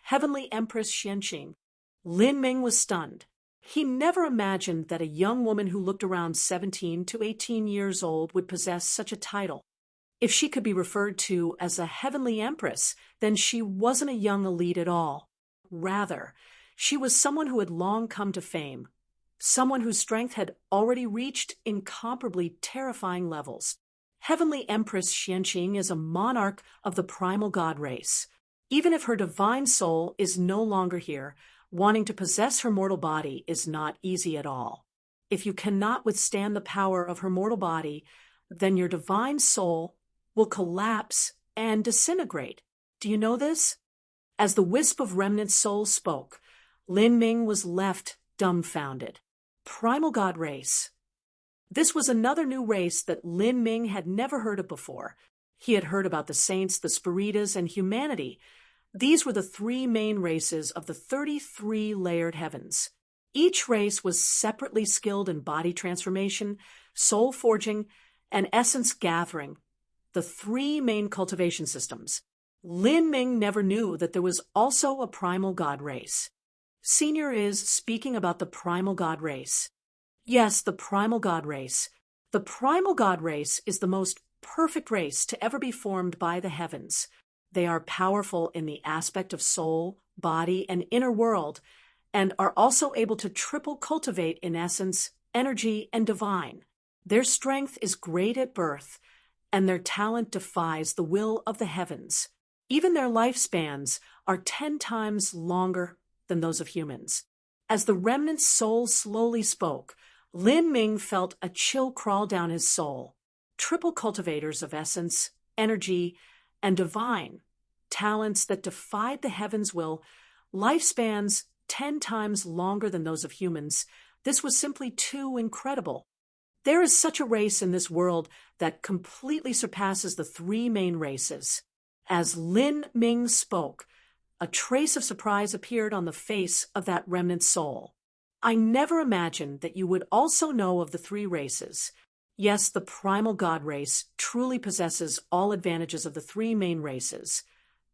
Heavenly Empress Xianqing. Lin Ming was stunned. He never imagined that a young woman who looked around 17 to 18 years old would possess such a title. If she could be referred to as a Heavenly Empress, then she wasn't a young elite at all. Rather, she was someone who had long come to fame, someone whose strength had already reached incomparably terrifying levels. Heavenly Empress Xianqing is a monarch of the primal god race. Even if her divine soul is no longer here, wanting to possess her mortal body is not easy at all. If you cannot withstand the power of her mortal body, then your divine soul will collapse and disintegrate. Do you know this? As the wisp of remnant soul spoke, Lin Ming was left dumbfounded. Primal god race. This was another new race that Lin Ming had never heard of before. He had heard about the saints, the Spiritas, and humanity. These were the three main races of the 33 layered heavens. Each race was separately skilled in body transformation, soul forging, and essence gathering, the three main cultivation systems. Lin Ming never knew that there was also a primal god race. Senior is speaking about the primal god race. Yes, the primal god race. The primal god race is the most perfect race to ever be formed by the heavens. They are powerful in the aspect of soul, body, and inner world, and are also able to triple cultivate in essence, energy, and divine. Their strength is great at birth, and their talent defies the will of the heavens. Even their lifespans are 10 times longer than those of humans. As the remnant soul slowly spoke, Lin Ming felt a chill crawl down his soul. Triple cultivators of essence, energy, and divine, talents that defied the heavens' will, lifespans 10 times longer than those of humans. This was simply too incredible. There is such a race in this world that completely surpasses the three main races. As Lin Ming spoke, a trace of surprise appeared on the face of that remnant soul. I never imagined that you would also know of the three races. Yes, the primal god race truly possesses all advantages of the three main races,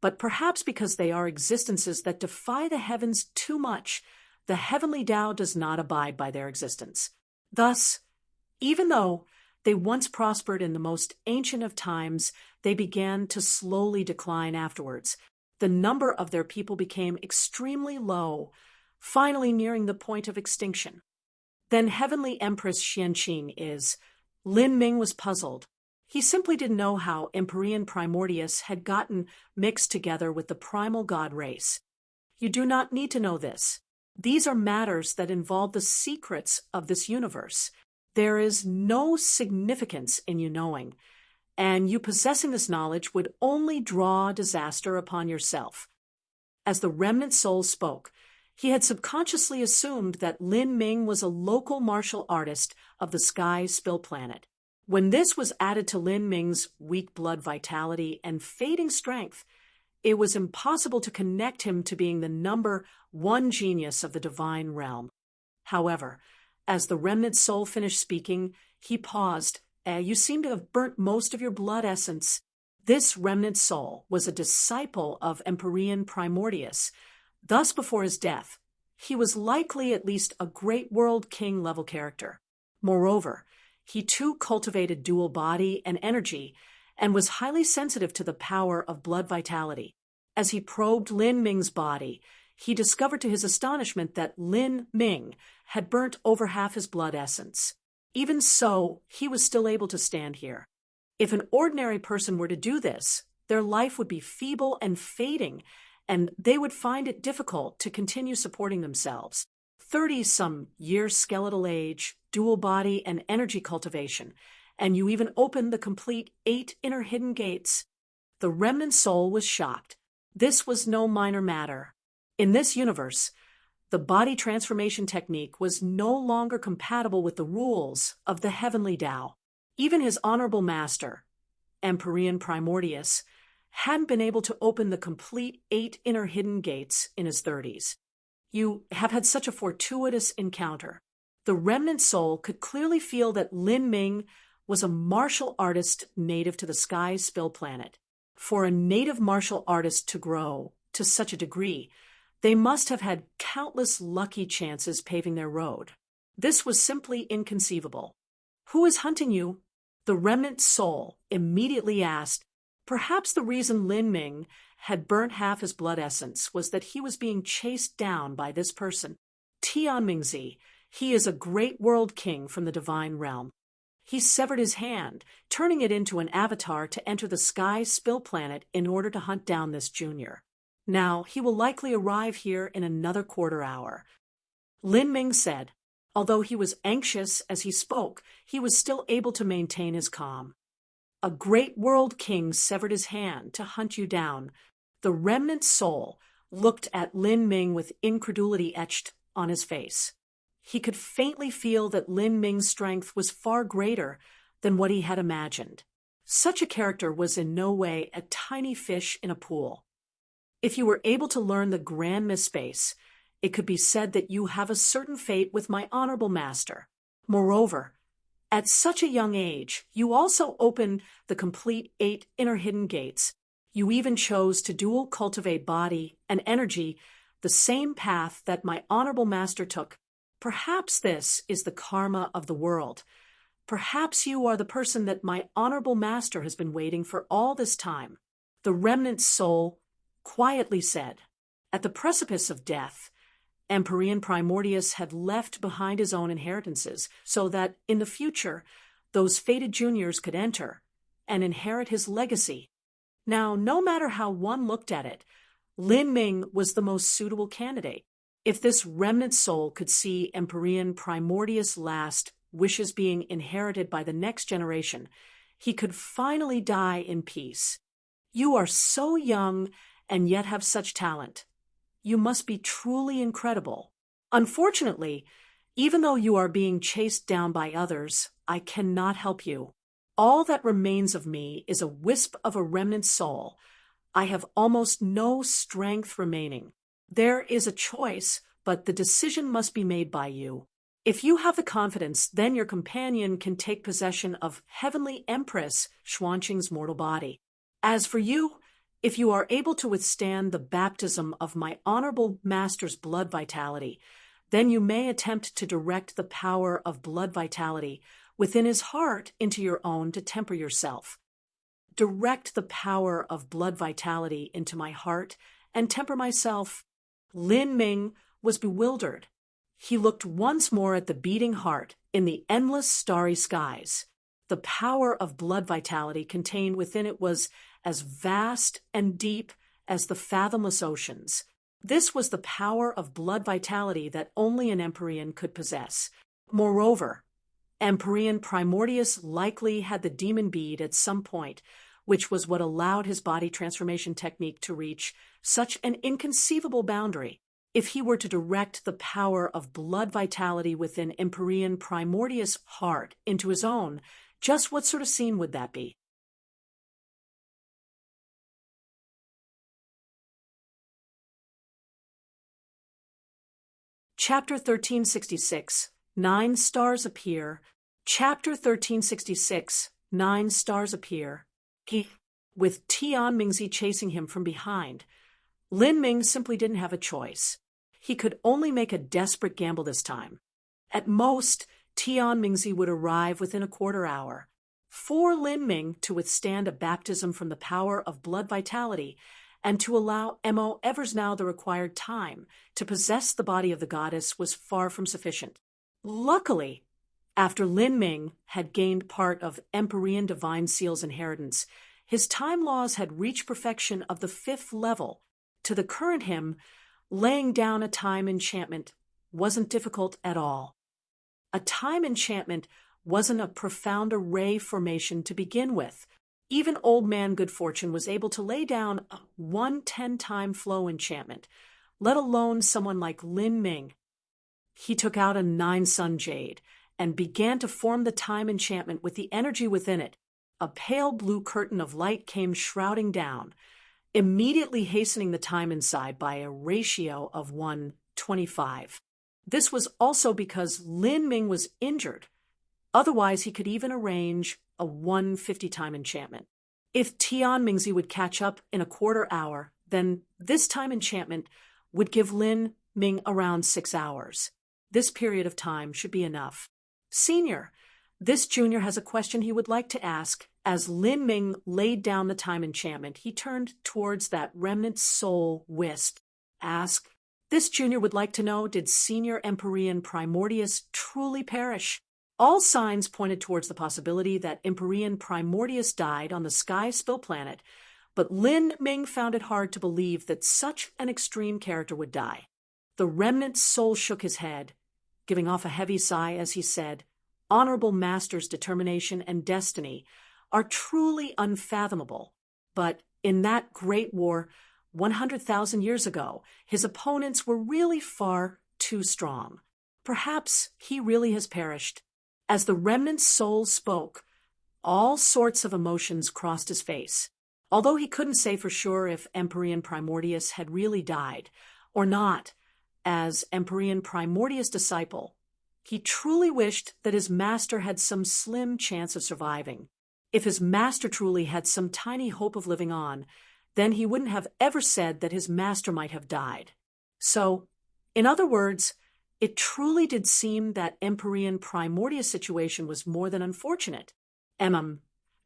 but perhaps because they are existences that defy the heavens too much, the heavenly Tao does not abide by their existence. Thus, even though they once prospered in the most ancient of times, they began to slowly decline afterwards. The number of their people became extremely low, finally nearing the point of extinction. Then Heavenly Empress Xianqing is. Lin Ming was puzzled. He simply didn't know how Empyrean Primordius had gotten mixed together with the primal god race. You do not need to know this. These are matters that involve the secrets of this universe. There is no significance in you knowing, and you possessing this knowledge would only draw disaster upon yourself. As the remnant soul spoke, he had subconsciously assumed that Lin Ming was a local martial artist of the Sky Spill planet. When this was added to Lin Ming's weak blood vitality and fading strength, it was impossible to connect him to being the number one genius of the divine realm. However, as the remnant soul finished speaking, he paused. You seem to have burnt most of your blood essence. This remnant soul was a disciple of Empyrean Primordius. Thus, before his death, he was likely at least a great world king level character. Moreover, he too cultivated dual body and energy and was highly sensitive to the power of blood vitality. As he probed Lin Ming's body, he discovered to his astonishment that Lin Ming had burnt over half his blood essence. Even so, he was still able to stand here. If an ordinary person were to do this, their life would be feeble and fading, and they would find it difficult to continue supporting themselves. 30-some years skeletal age, dual body and energy cultivation, and you even opened the complete 8 inner hidden gates. The remnant soul was shocked. This was no minor matter. In this universe, the body transformation technique was no longer compatible with the rules of the heavenly Tao. Even his honorable master, Empyrean Primordius, hadn't been able to open the complete 8 inner hidden gates in his 30s. You have had such a fortuitous encounter. The remnant soul could clearly feel that Lin Ming was a martial artist native to the Sky Spill planet. For a native martial artist to grow to such a degree, they must have had countless lucky chances paving their road. This was simply inconceivable. Who is hunting you? The remnant soul immediately asked. Perhaps the reason Lin Ming had burnt half his blood essence was that he was being chased down by this person, Tianmingzi. He is a great world king from the divine realm. He severed his hand, turning it into an avatar to enter the Sky Spill planet in order to hunt down this junior. Now, he will likely arrive here in another quarter hour. Lin Ming said. Although he was anxious as he spoke, he was still able to maintain his calm. A great world king severed his hand to hunt you down. The remnant soul looked at Lin Ming with incredulity etched on his face. He could faintly feel that Lin Ming's strength was far greater than what he had imagined. Such a character was in no way a tiny fish in a pool. If you were able to learn the grand misspace, it could be said that you have a certain fate with my honorable master. Moreover, at such a young age, you also opened the complete 8 inner hidden gates. You even chose to dual cultivate body and energy, the same path that my honorable master took. Perhaps this is the karma of the world. Perhaps you are the person that my honorable master has been waiting for all this time. The remnant soul quietly said. At the precipice of death, Empyrean Primordius had left behind his own inheritances so that, in the future, those fated juniors could enter and inherit his legacy. Now, no matter how one looked at it, Lin Ming was the most suitable candidate. If this remnant soul could see Empyrean Primordius' last wishes being inherited by the next generation, he could finally die in peace. You are so young and yet have such talent. You must be truly incredible. Unfortunately, even though you are being chased down by others, I cannot help you. All that remains of me is a wisp of a remnant soul. I have almost no strength remaining. There is a choice, but the decision must be made by you. If you have the confidence, then your companion can take possession of Heavenly Empress Xuanqing's mortal body. As for you, if you are able to withstand the baptism of my honorable master's blood vitality, then you may attempt to direct the power of blood vitality within his heart into your own to temper yourself. Direct the power of blood vitality into my heart and temper myself. Lin Ming was bewildered. He looked once more at the beating heart in the endless starry skies. The power of blood vitality contained within it was as vast and deep as the fathomless oceans. This was the power of blood vitality that only an Empyrean could possess. Moreover, Empyrean Primordius likely had the demon bead at some point, which was what allowed his body transformation technique to reach such an inconceivable boundary. If he were to direct the power of blood vitality within Empyrean Primordius' heart into his own, just what sort of scene would that be? Chapter 1366, 9 Stars Appear. Chapter 1366, 9 Stars Appear. With Tian Mingzi chasing him from behind, Lin Ming simply didn't have a choice. He could only make a desperate gamble this time. At most, Tian Mingzi would arrive within a quarter hour. For Lin Ming to withstand a baptism from the power of blood vitality and to allow Mo Eversnow the required time to possess the body of the goddess was far from sufficient. Luckily, after Lin Ming had gained part of Empyrean Divine Seal's inheritance, his time laws had reached perfection of the 5th level. To the current him, laying down a time enchantment wasn't difficult at all. A time enchantment wasn't a profound array formation to begin with. Even Old Man Good Fortune was able to lay down a 110-time flow enchantment, let alone someone like Lin Ming. He took out a 9-sun jade and began to form the time enchantment with the energy within it. A pale blue curtain of light came shrouding down, immediately hastening the time inside by a ratio of 1:25. This was also because Lin Ming was injured. Otherwise, he could even arrange a 150-time enchantment. If Tian Mingzi would catch up in a quarter hour, then this time enchantment would give Lin Ming around 6 hours. This period of time should be enough. Senior, this junior has a question he would like to ask. As Lin Ming laid down the time enchantment, he turned towards that remnant soul wisp. Ask. This junior would like to know, did Senior Empyrean Primordius truly perish? All signs pointed towards the possibility that Empyrean Primordius died on the Sky Spill planet, but Lin Ming found it hard to believe that such an extreme character would die. The remnant soul shook his head, giving off a heavy sigh as he said, Honorable Master's determination and destiny are truly unfathomable, but in that great war 100,000 years ago, his opponents were really far too strong. Perhaps he really has perished. As the remnant soul spoke, all sorts of emotions crossed his face. Although he couldn't say for sure if Empyrean Primordius had really died or not, as Empyrean Primordius' disciple, he truly wished that his master had some slim chance of surviving. If his master truly had some tiny hope of living on, then he wouldn't have ever said that his master might have died. So, in other words, it truly did seem that Empyrean Primordius' situation was more than unfortunate.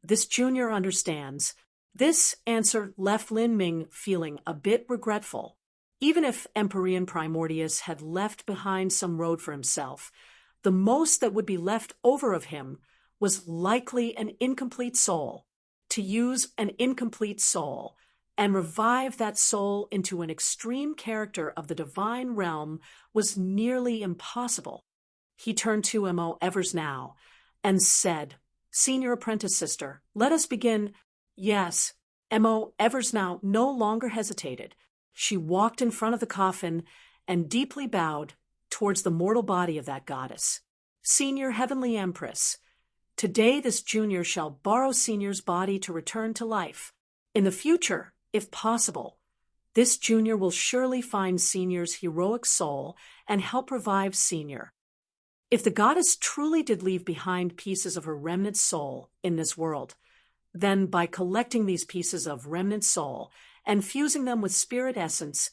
This junior understands. This answer left Lin Ming feeling a bit regretful. Even if Empyrean Primordius had left behind some road for himself, the most that would be left over of him was likely an incomplete soul. to use an incomplete soul and revive that soul into an extreme character of the divine realm was nearly impossible. He turned to M.O. Eversnow and said, "Senior apprentice sister, let us begin." Yes, M.O. Eversnow no longer hesitated. She walked in front of the coffin and deeply bowed towards the mortal body of that goddess. "Senior Heavenly Empress, today this junior shall borrow Senior's body to return to life. In the future, if possible, this junior will surely find Senior's heroic soul and help revive Senior. If the goddess truly did leave behind pieces of her remnant soul in this world, then by collecting these pieces of remnant soul and fusing them with spirit essence,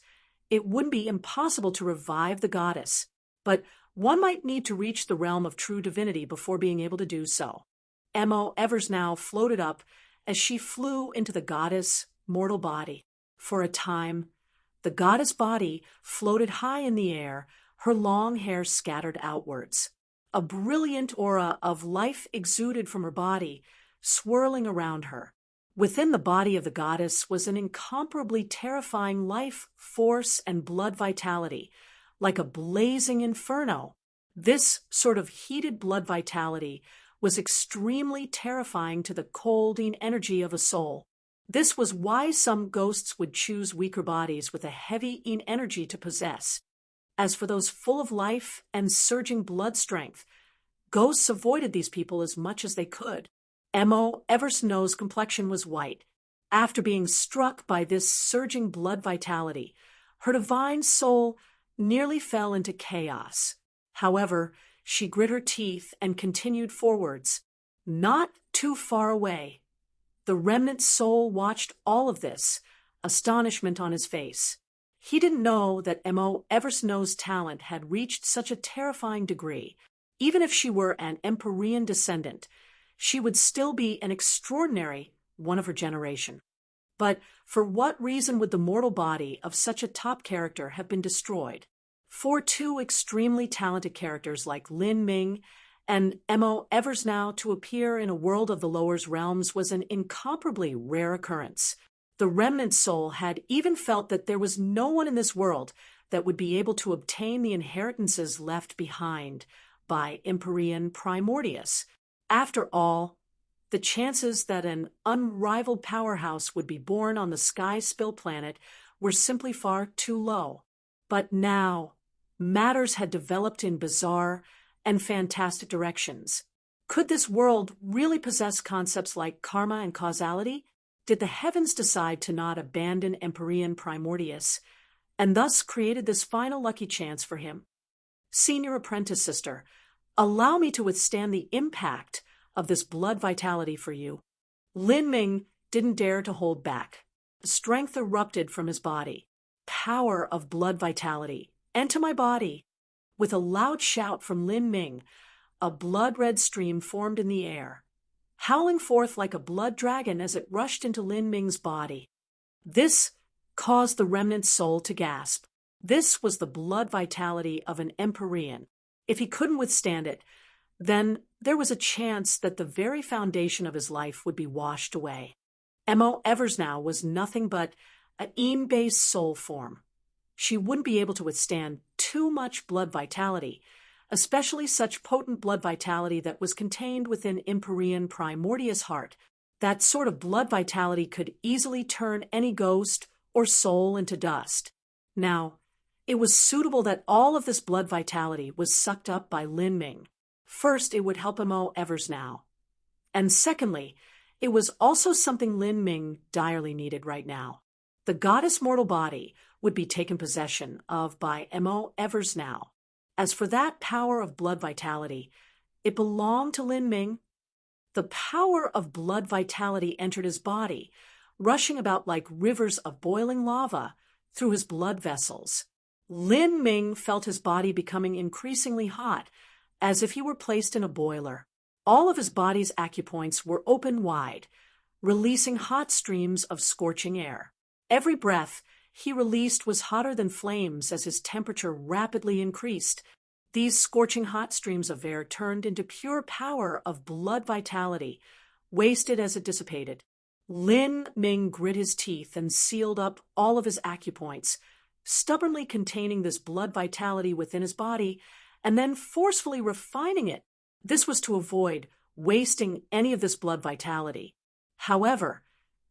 it would be impossible to revive the goddess, but one might need to reach the realm of true divinity before being able to do so." M.O. Eversnow floated up as she flew into the goddess' mortal body. For a time, the goddess body floated high in the air, her long hair scattered outwards. A brilliant aura of life exuded from her body, swirling around her. Within the body of the goddess was an incomparably terrifying life, force, and blood vitality, like a blazing inferno. This sort of heated blood vitality was extremely terrifying to the colding energy of a soul. This was why some ghosts would choose weaker bodies with a heavy energy to possess. As for those full of life and surging blood strength, ghosts avoided these people as much as they could. M.O. Eversnow's complexion was white. After being struck by this surging blood vitality, her divine soul nearly fell into chaos. However, she grit her teeth and continued forwards. Not too far away, the remnant soul watched all of this, astonishment on his face. He didn't know that M.O. Eversnow's talent had reached such a terrifying degree. Even if she were an Empyrean descendant, she would still be an extraordinary one of her generation. But for what reason would the mortal body of such a top character have been destroyed? For two extremely talented characters like Lin Ming and M.O. Eversnow to appear in a world of the lower realms was an incomparably rare occurrence. The remnant soul had even felt that there was no one in this world that would be able to obtain the inheritances left behind by Empyrean Primordius. After all, the chances that an unrivaled powerhouse would be born on the Sky Spill planet were simply far too low. But now, matters had developed in bizarre and fantastic directions. Could this world really possess concepts like karma and causality? Did the heavens decide to not abandon Empyrean Primordius, and thus created this final lucky chance for him? Senior apprentice sister, allow me to withstand the impact of this blood vitality for you. Lin Ming didn't dare to hold back. Strength erupted from his body. Power of blood vitality. Enter my body. With a loud shout from Lin Ming, a blood-red stream formed in the air, howling forth like a blood dragon as it rushed into Lin Ming's body. This caused the remnant soul to gasp. This was the blood vitality of an Empyrean. If he couldn't withstand it, then there was a chance that the very foundation of his life would be washed away. M.O. Eversnow was nothing but an EM-based soul form. She wouldn't be able to withstand too much blood vitality, especially such potent blood vitality that was contained within Empyrean Primordius' heart. That sort of blood vitality could easily turn any ghost or soul into dust. Now, it was suitable that all of this blood vitality was sucked up by Lin Ming. First, it would help M.O. Eversnow. And secondly, it was also something Lin Ming direly needed right now. The goddess mortal body would be taken possession of by M.O. Eversnow. As for that power of blood vitality, it belonged to Lin Ming. The power of blood vitality entered his body, rushing about like rivers of boiling lava through his blood vessels. Lin Ming felt his body becoming increasingly hot, as if he were placed in a boiler. All of his body's acupoints were open wide, releasing hot streams of scorching air. Every breath he released was hotter than flames as his temperature rapidly increased. These scorching hot streams of air turned into pure power of blood vitality, wasted as it dissipated. Lin Ming grit his teeth and sealed up all of his acupoints, stubbornly containing this blood vitality within his body and then forcefully refining it. This was to avoid wasting any of this blood vitality. However,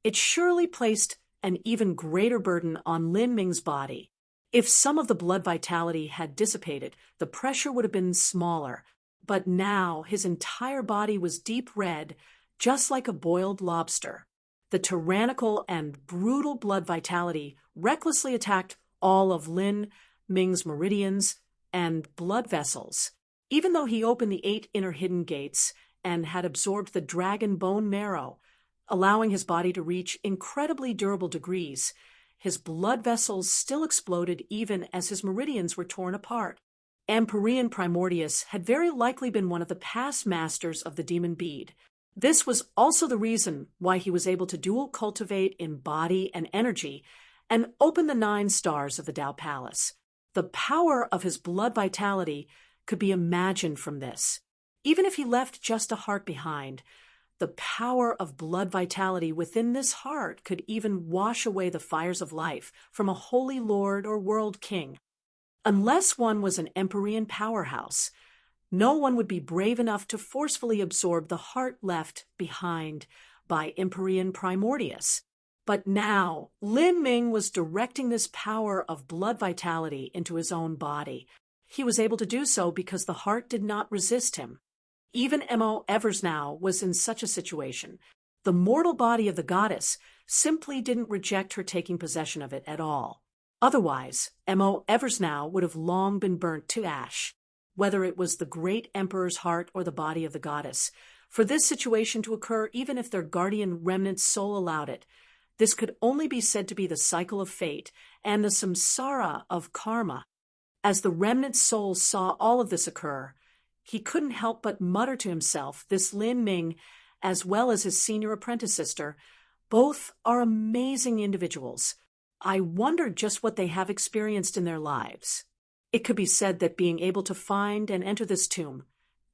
it surely placed an even greater burden on Lin Ming's body. If some of the blood vitality had dissipated, the pressure would have been smaller, but now his entire body was deep red, just like a boiled lobster. The tyrannical and brutal blood vitality recklessly attacked all of Lin Ming's meridians and blood vessels. Even though he opened the 8 inner hidden gates and had absorbed the dragon bone marrow, allowing his body to reach incredibly durable degrees, his blood vessels still exploded even as his meridians were torn apart. Empyrean Primordius had very likely been one of the past masters of the demon bead. This was also the reason why he was able to dual cultivate in body and energy and open the 9 stars of the Tao Palace. The power of his blood vitality could be imagined from this. Even if he left just a heart behind, the power of blood vitality within this heart could even wash away the fires of life from a holy lord or world king. Unless one was an Empyrean powerhouse, no one would be brave enough to forcefully absorb the heart left behind by Empyrean Primordius. But now, Lin Ming was directing this power of blood vitality into his own body. He was able to do so because the heart did not resist him. Even Mo Eversnow was in such a situation. The mortal body of the goddess simply didn't reject her taking possession of it at all. Otherwise, Mo Eversnow would have long been burnt to ash. Whether it was the great emperor's heart or the body of the goddess, for this situation to occur even if their guardian remnant soul allowed it, this could only be said to be the cycle of fate and the samsara of karma. As the remnant soul saw all of this occur, he couldn't help but mutter to himself, this Lin Ming, as well as his senior apprentice sister, both are amazing individuals. I wonder just what they have experienced in their lives. It could be said that being able to find and enter this tomb,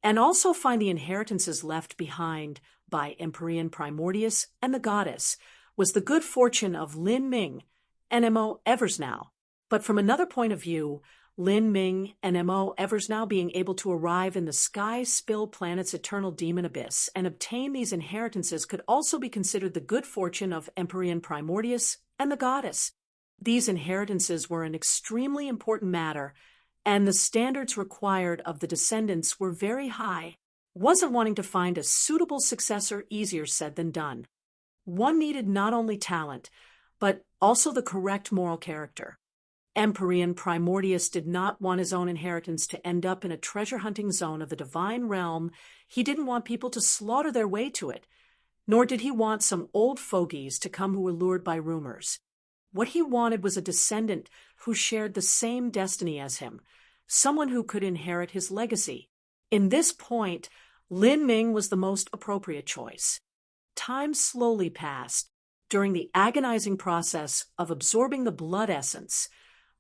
and also find the inheritances left behind by Empyrean Primordius and the goddess, was the good fortune of Lin Ming and Mo Eversnow. But from another point of view, Lin Ming and Mo Eversnow being able to arrive in the Sky Spill planet's eternal demon abyss and obtain these inheritances could also be considered the good fortune of Empyrean Primordius and the goddess. These inheritances were an extremely important matter, and the standards required of the descendants were very high. Wasn't wanting to find a suitable successor easier said than done. One needed not only talent, but also the correct moral character. Empyrean Primordius did not want his own inheritance to end up in a treasure-hunting zone of the divine realm. He didn't want people to slaughter their way to it, nor did he want some old fogies to come who were lured by rumors. What he wanted was a descendant who shared the same destiny as him, someone who could inherit his legacy. In this point, Lin Ming was the most appropriate choice. Time slowly passed. During the agonizing process of absorbing the blood essence,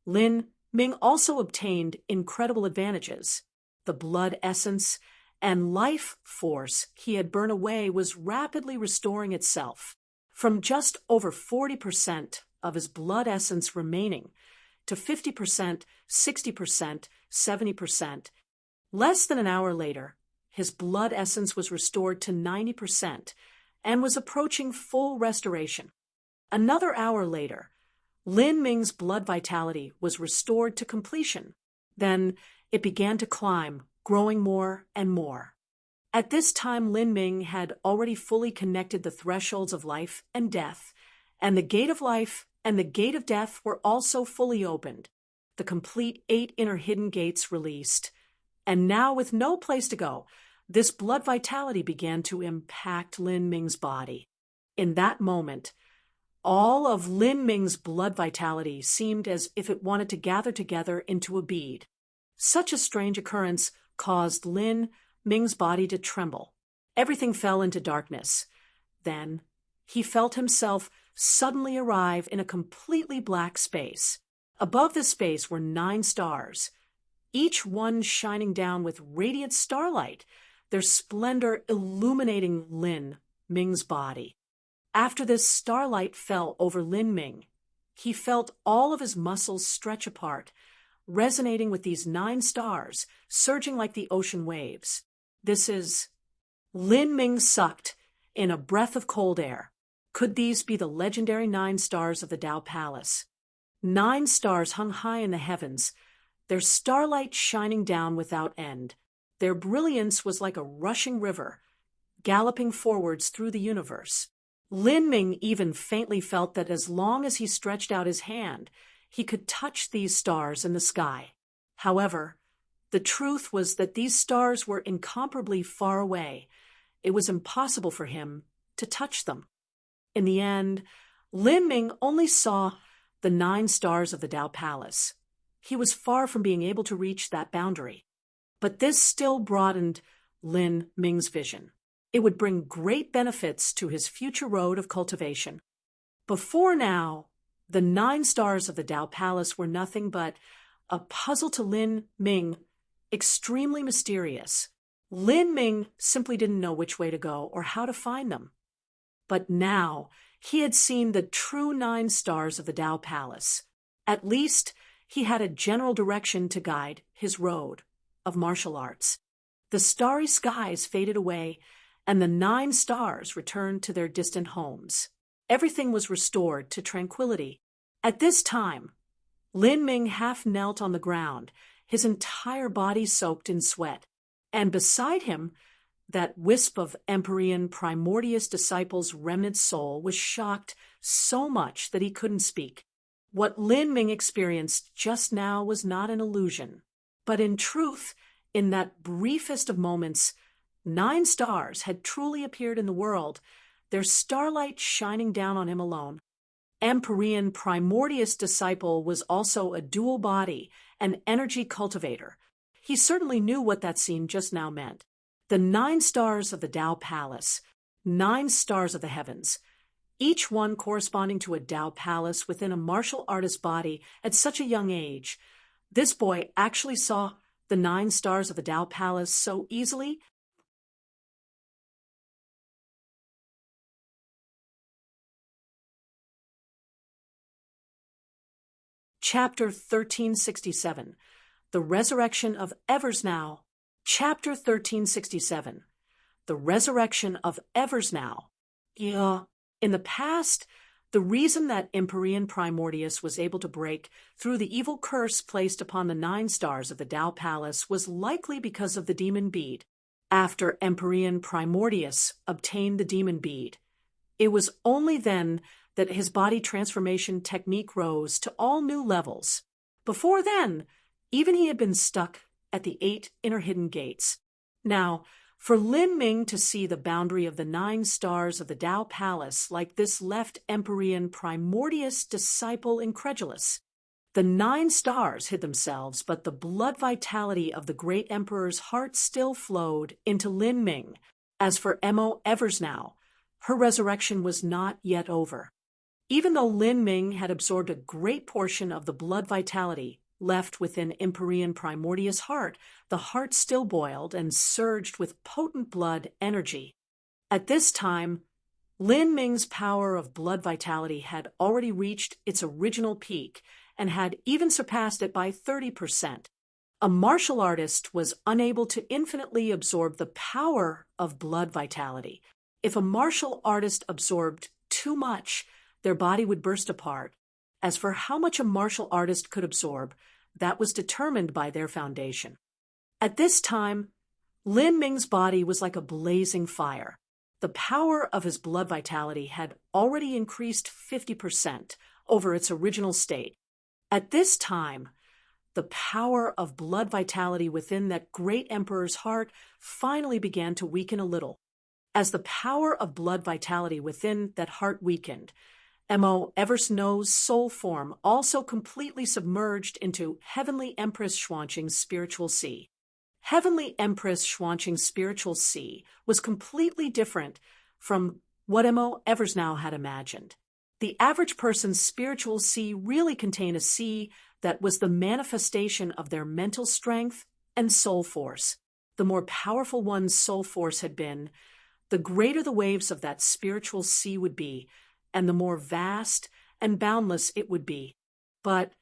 Lin Ming also obtained incredible advantages. The blood essence and life force he had burned away was rapidly restoring itself, from just over 40% of his blood essence remaining to 50%, 60%, 70%. Less than an hour later, his blood essence was restored to 90% and was approaching full restoration. Another hour later, Lin Ming's blood vitality was restored to completion. Then it began to climb, growing more and more. At this time, Lin Ming had already fully connected the thresholds of life and death, and the gate of life and the gate of death were also fully opened. The complete 8 inner hidden gates released. And now, with no place to go, this blood vitality began to impact Lin Ming's body. In that moment, all of Lin Ming's blood vitality seemed as if it wanted to gather together into a bead. Such a strange occurrence caused Lin Ming's body to tremble. Everything fell into darkness. Then he felt himself suddenly arrive in a completely black space. Above this space were 9 stars, each one shining down with radiant starlight, their splendor illuminating Lin Ming's body. After this starlight fell over Lin Ming, he felt all of his muscles stretch apart, resonating with these 9 stars, surging like the ocean waves. Lin Ming sucked in a breath of cold air. Could these be the legendary 9 stars of the Tao Palace? 9 stars hung high in the heavens, their starlight shining down without end. Their brilliance was like a rushing river, galloping forwards through the universe. Lin Ming even faintly felt that as long as he stretched out his hand, he could touch these stars in the sky. However, the truth was that these stars were incomparably far away. It was impossible for him to touch them. In the end, Lin Ming only saw the 9 stars of the Tao Palace. He was far from being able to reach that boundary. But this still broadened Lin Ming's vision. It would bring great benefits to his future road of cultivation. Before now, the 9 stars of the Tao Palace were nothing but a puzzle to Lin Ming, extremely mysterious. Lin Ming simply didn't know which way to go or how to find them. But now he had seen the true 9 stars of the Tao Palace. At least he had a general direction to guide his road of martial arts. The starry skies faded away, and the 9 stars returned to their distant homes. Everything was restored to tranquility. At this time, Lin Ming half knelt on the ground, his entire body soaked in sweat, and beside him, that wisp of Empyrean Primordius disciple's remnant soul was shocked so much that he couldn't speak. What Lin Ming experienced just now was not an illusion, but in truth, in that briefest of moments, 9 stars had truly appeared in the world, their starlight shining down on him alone. Empyrean Primordius disciple was also a dual body, an energy cultivator. He certainly knew what that scene just now meant. The 9 stars of the Tao Palace, 9 stars of the heavens, each one corresponding to a Tao Palace within a martial artist's body at such a young age. This boy actually saw the 9 stars of the Tao Palace so easily. Chapter 1367, The Resurrection of Eversnow. Chapter 1367, The Resurrection of Eversnow. In the past, the reason that Empyrean Primordius was able to break through the evil curse placed upon the 9 stars of the Tao Palace was likely because of the demon bead. After Empyrean Primordius obtained the demon bead, it was only then that his body transformation technique rose to all new levels. Before then, even he had been stuck at the 8 inner hidden gates. Now, for Lin Ming to see the boundary of the 9 stars of the Tao Palace like this left Empyrean Primordius disciple incredulous. The 9 stars hid themselves, but the blood vitality of the great emperor's heart still flowed into Lin Ming. As for Mo Eversnow, her resurrection was not yet over. Even though Lin Ming had absorbed a great portion of the blood vitality left within Empyrean Primordius' heart, the heart still boiled and surged with potent blood energy. At this time, Lin Ming's power of blood vitality had already reached its original peak and had even surpassed it by 30%. A martial artist was unable to infinitely absorb the power of blood vitality. If a martial artist absorbed too much, their body would burst apart. As for how much a martial artist could absorb, that was determined by their foundation. At this time, Lin Ming's body was like a blazing fire. The power of his blood vitality had already increased 50% over its original state. At this time, the power of blood vitality within that great emperor's heart finally began to weaken a little. As the power of blood vitality within that heart weakened, Mo Eversnow's soul form also completely submerged into Heavenly Empress Xuanqing's spiritual sea. Heavenly Empress Xuanqing's spiritual sea was completely different from what Mo Eversnow had imagined. The average person's spiritual sea really contained a sea that was the manifestation of their mental strength and soul force. The more powerful one's soul force had been, the greater the waves of that spiritual sea would be, and the more vast and boundless it would be. But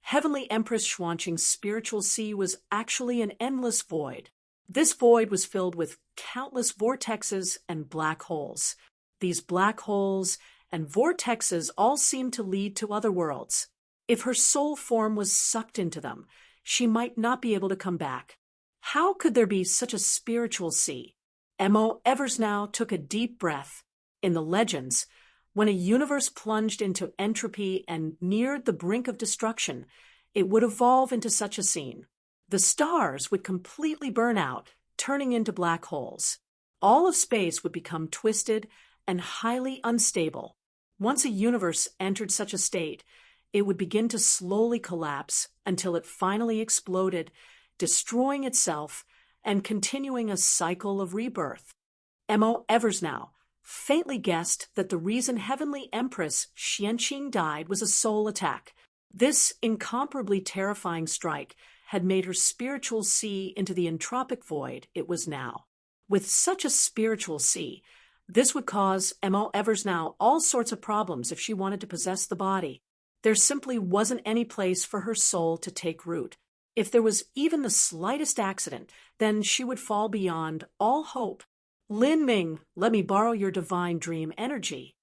Heavenly Empress Xuanqing's spiritual sea was actually an endless void. This void was filled with countless vortexes and black holes. These black holes and vortexes all seemed to lead to other worlds. If her soul form was sucked into them, she might not be able to come back. How could there be such a spiritual sea? M.O. Eversnow took a deep breath. In the legends, when a universe plunged into entropy and neared the brink of destruction, it would evolve into such a scene. The stars would completely burn out, turning into black holes. All of space would become twisted and highly unstable. Once a universe entered such a state, it would begin to slowly collapse until it finally exploded, destroying itself and continuing a cycle of rebirth. M.O. Eversnow faintly guessed that the reason Heavenly Empress Xuanqing died was a soul attack. This incomparably terrifying strike had made her spiritual sea into the entropic void it was now. With such a spiritual sea, this would cause M.O. Eversnow all sorts of problems if she wanted to possess the body. There simply wasn't any place for her soul to take root. If there was even the slightest accident, then she would fall beyond all hope. Lin Ming, let me borrow your divine dream energy.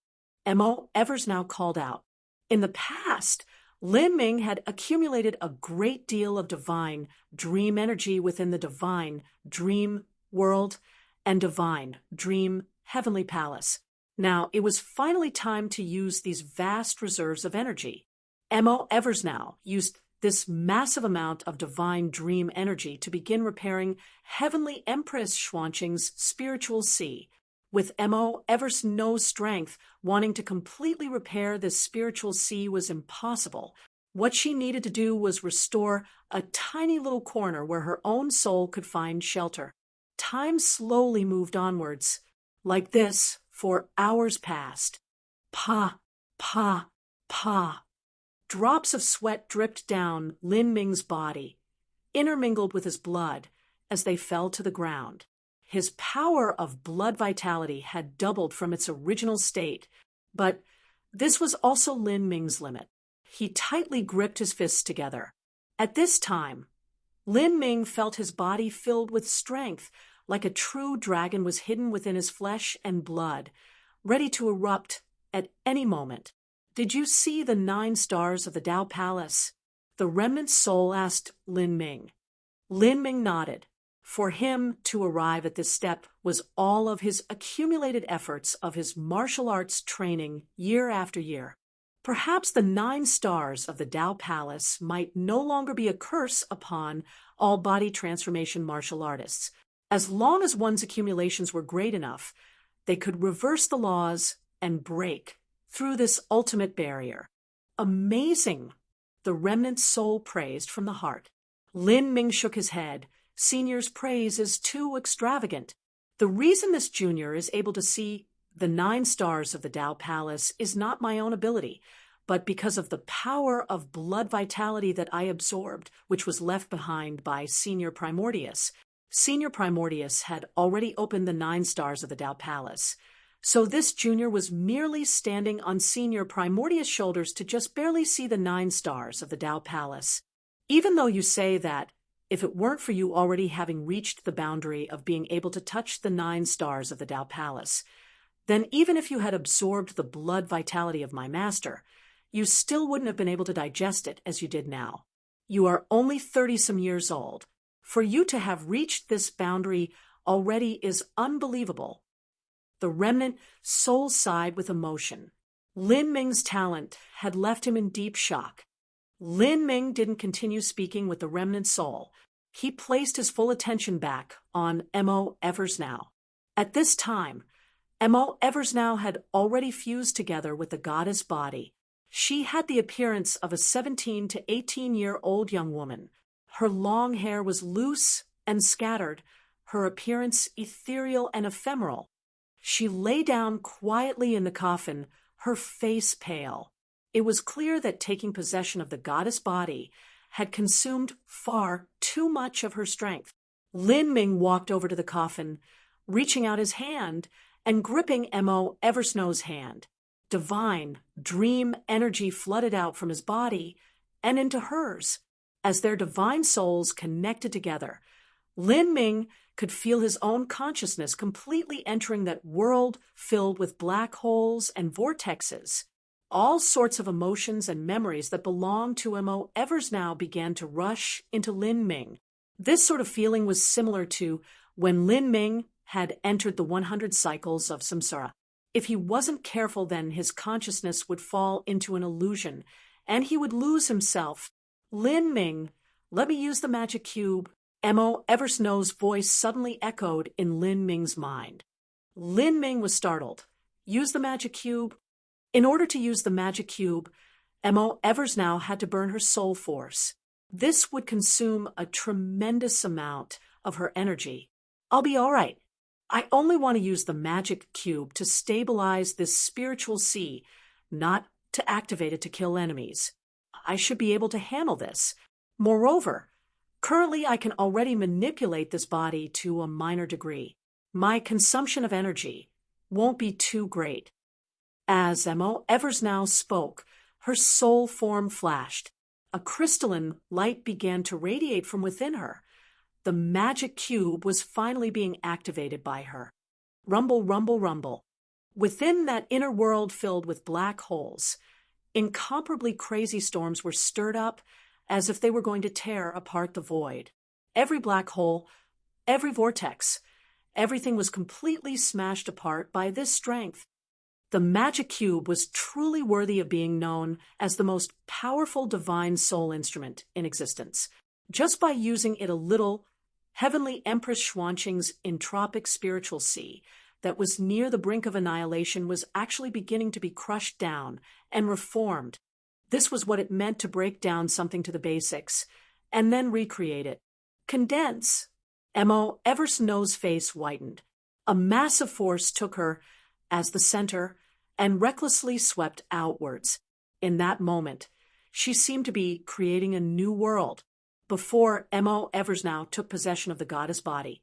M.O. Eversnow called out. In the past, Lin Ming had accumulated a great deal of divine dream energy within the divine dream world and divine dream heavenly palace. Now, it was finally time to use these vast reserves of energy. M.O. Eversnow used this massive amount of divine dream energy to begin repairing Heavenly Empress Xuanqing's spiritual sea. With M.O. Eversnow's strength, wanting to completely repair this spiritual sea was impossible. What she needed to do was restore a tiny little corner where her own soul could find shelter. Time slowly moved onwards. Like this, for hours passed. Pa, pa, pa. Drops of sweat dripped down Lin Ming's body, intermingled with his blood as they fell to the ground. His power of blood vitality had doubled from its original state, but this was also Lin Ming's limit. He tightly gripped his fists together. At this time, Lin Ming felt his body filled with strength, like a true dragon was hidden within his flesh and blood, ready to erupt at any moment. Did you see the 9 stars of the Tao Palace? The remnant soul asked Lin Ming. Lin Ming nodded. For him to arrive at this step was all of his accumulated efforts of his martial arts training year after year. Perhaps the 9 stars of the Tao Palace might no longer be a curse upon all body transformation martial artists. As long as one's accumulations were great enough, they could reverse the laws and break through this ultimate barrier. Amazing! The remnant soul praised from the heart. Lin Ming shook his head. Senior's praise is too extravagant. The reason this junior is able to see the 9 stars of the Tao Palace is not my own ability, but because of the power of blood vitality that I absorbed, which was left behind by Senior Primordius. Senior Primordius had already opened the 9 stars of the Tao Palace. So this junior was merely standing on Senior Primordius' shoulders to just barely see the 9 stars of the Tao Palace. Even though you say that, if it weren't for you already having reached the boundary of being able to touch the 9 stars of the Tao Palace, then even if you had absorbed the blood vitality of my master, you still wouldn't have been able to digest it as you did now. You are only 30-some years old. For you to have reached this boundary already is unbelievable. The remnant soul sighed with emotion. Lin Ming's talent had left him in deep shock. Lin Ming didn't continue speaking with the remnant soul. He placed his full attention back on M.O. Eversnow. At this time, M.O. Eversnow had already fused together with the goddess body. She had the appearance of a 17 to 18-year-old young woman. Her long hair was loose and scattered, her appearance ethereal and ephemeral. She lay down quietly in the coffin, her face pale. It was clear that taking possession of the goddess body had consumed far too much of her strength. Lin Ming walked over to the coffin, reaching out his hand and gripping Mo Eversnow's hand. Divine, dream energy flooded out from his body and into hers. As their divine souls connected together, Lin Ming could feel his own consciousness completely entering that world filled with black holes and vortexes. All sorts of emotions and memories that belonged to Mo Eversnow began to rush into Lin Ming. This sort of feeling was similar to when Lin Ming had entered the 100 cycles of samsara. If he wasn't careful, then his consciousness would fall into an illusion, and he would lose himself. Lin Ming, let me use the magic cube. Mo Eversnow's voice suddenly echoed in Lin Ming's mind. Lin Ming was startled. Use the magic cube? In order to use the magic cube, Mo Eversnow had to burn her soul force. This would consume a tremendous amount of her energy. I'll be all right. I only want to use the magic cube to stabilize this spiritual sea, not to activate it to kill enemies. I should be able to handle this. Moreover, currently I can already manipulate this body to a minor degree. My consumption of energy won't be too great. As Mo Eversnow spoke, her soul form flashed. A crystalline light began to radiate from within her. The magic cube was finally being activated by her. Rumble, rumble, rumble. Within that inner world filled with black holes, incomparably crazy storms were stirred up as if they were going to tear apart the void. Every black hole, every vortex, everything was completely smashed apart by this strength. The magic cube was truly worthy of being known as the most powerful divine soul instrument in existence. Just by using it a little, Heavenly Empress Xuanqing's entropic spiritual sea that was near the brink of annihilation was actually beginning to be crushed down and reformed. This was what it meant to break down something to the basics and then recreate it. Condense. Mo Eversnow's face whitened. A massive force took her as the center and recklessly swept outwards. In that moment, she seemed to be creating a new world. Before Mo Eversnow took possession of the goddess body,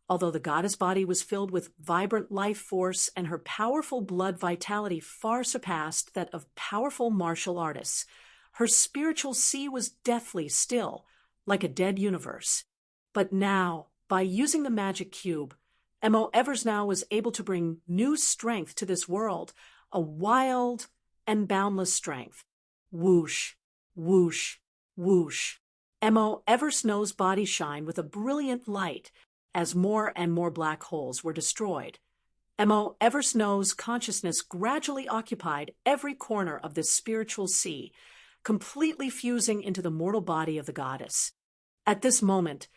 although the goddess body was filled with vibrant life force and her powerful blood vitality far surpassed that of powerful martial artists, her spiritual sea was deathly still, like a dead universe. But now, by using the magic cube, Mo Eversnow was able to bring new strength to this world, a wild and boundless strength. Whoosh, whoosh, whoosh. Mo Eversnow's body shined with a brilliant light as more and more black holes were destroyed. Mo Eversnow's consciousness gradually occupied every corner of this spiritual sea, completely fusing into the mortal body of the goddess. At this moment,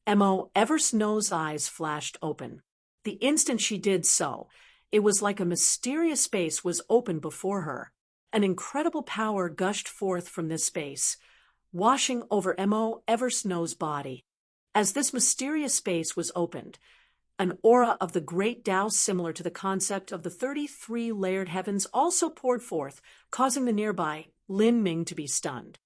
Mo Eversnow's eyes flashed open. The instant she did so, it was like a mysterious space was opened before her. An incredible power gushed forth from this space, washing over Mo Eversnow's body. As this mysterious space was opened, an aura of the great Tao similar to the concept of the 33 layered heavens also poured forth, causing the nearby Lin Ming to be stunned.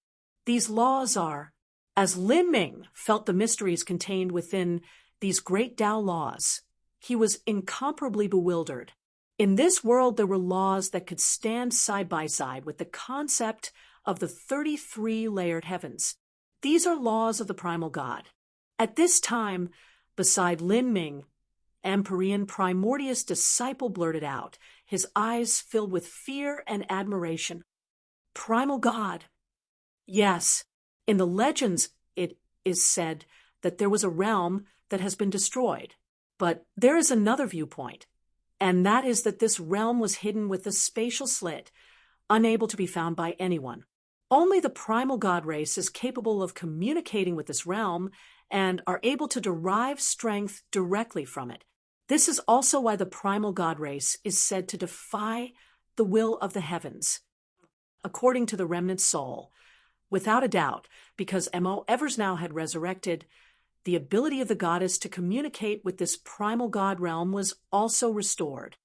These laws are, as Lin Ming felt the mysteries contained within these great Tao laws, he was incomparably bewildered. In this world, there were laws that could stand side by side with the concept of the 33 layered heavens. These are laws of the primal God. At this time, beside Lin Ming, Empyrean Primordius disciple blurted out, his eyes filled with fear and admiration. Primal God. Yes, in the legends it is said that there was a realm that has been destroyed. But there is another viewpoint, and that is that this realm was hidden with a spatial slit, unable to be found by anyone. Only the primal God race is capable of communicating with this realm and are able to derive strength directly from it. This is also why the primal God race is said to defy the will of the heavens. According to the remnant soul, without a doubt, because Mo Eversnow had resurrected, the ability of the goddess to communicate with this primal God realm was also restored.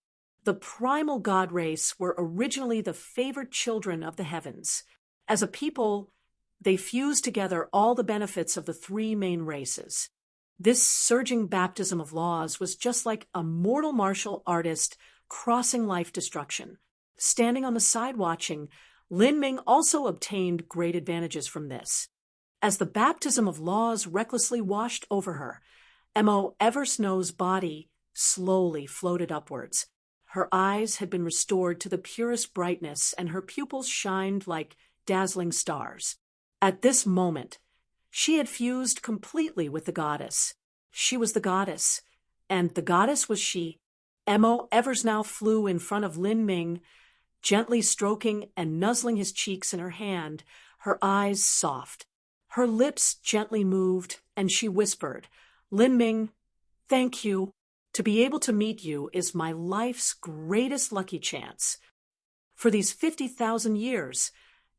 The primal God race were originally the favored children of the heavens. As a people, they fused together all the benefits of the three main races. This surging baptism of laws was just like a mortal martial artist crossing life destruction. Standing on the side watching, Lin Ming also obtained great advantages from this. As the baptism of laws recklessly washed over her, Mo Eversnow's body slowly floated upwards. Her eyes had been restored to the purest brightness, and her pupils shined like dazzling stars. At this moment, she had fused completely with the goddess. She was the goddess, and the goddess was she. Mo Eversnow flew in front of Lin Ming, gently stroking and nuzzling his cheeks in her hand, her eyes soft. Her lips gently moved, and she whispered, "Lin Ming, thank you. To be able to meet you is my life's greatest lucky chance." For these 50,000 years,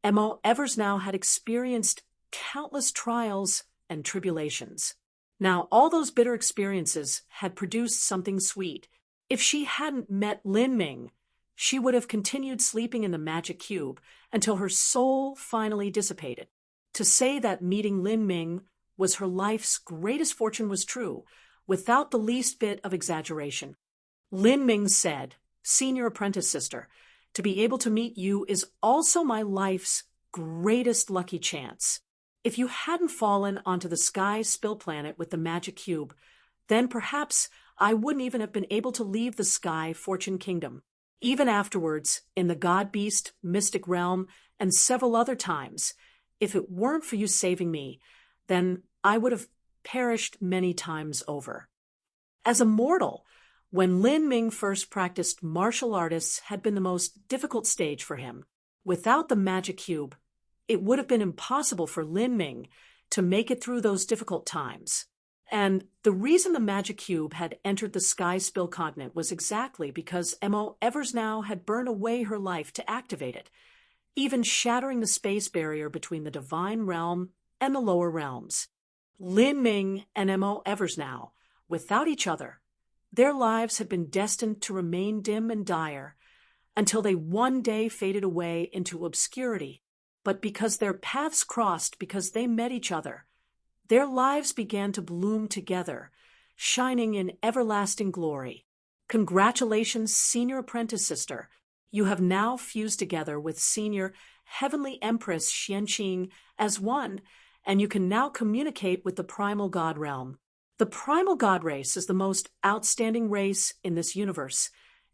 Mo Eversnow had experienced countless trials and tribulations. Now, all those bitter experiences had produced something sweet. If she hadn't met Lin Ming, she would have continued sleeping in the magic cube until her soul finally dissipated. To say that meeting Lin Ming was her life's greatest fortune was true, without the least bit of exaggeration. Lin Ming said, "Senior apprentice sister, to be able to meet you is also my life's greatest lucky chance. If you hadn't fallen onto the sky spill planet with the magic cube, then perhaps I wouldn't even have been able to leave the sky fortune kingdom. Even afterwards, in the god-beast mystic realm and several other times, if it weren't for you saving me, then I would have perished many times over." As a mortal, when Lin Ming first practiced martial arts had been the most difficult stage for him. Without the magic cube, it would have been impossible for Lin Ming to make it through those difficult times. And the reason the magic cube had entered the sky spill continent was exactly because Mo Eversnow had burned away her life to activate it, even shattering the space barrier between the divine realm and the lower realms. Lin Ming and Mo Eversnow, without each other, their lives had been destined to remain dim and dire until they one day faded away into obscurity. But because their paths crossed, because they met each other, their lives began to bloom together, shining in everlasting glory. Congratulations, Senior Apprentice Sister. You have now fused together with Senior Heavenly Empress Xianqing as one, and you can now communicate with the Primal God Realm. The Primal God race is the most outstanding race in this universe,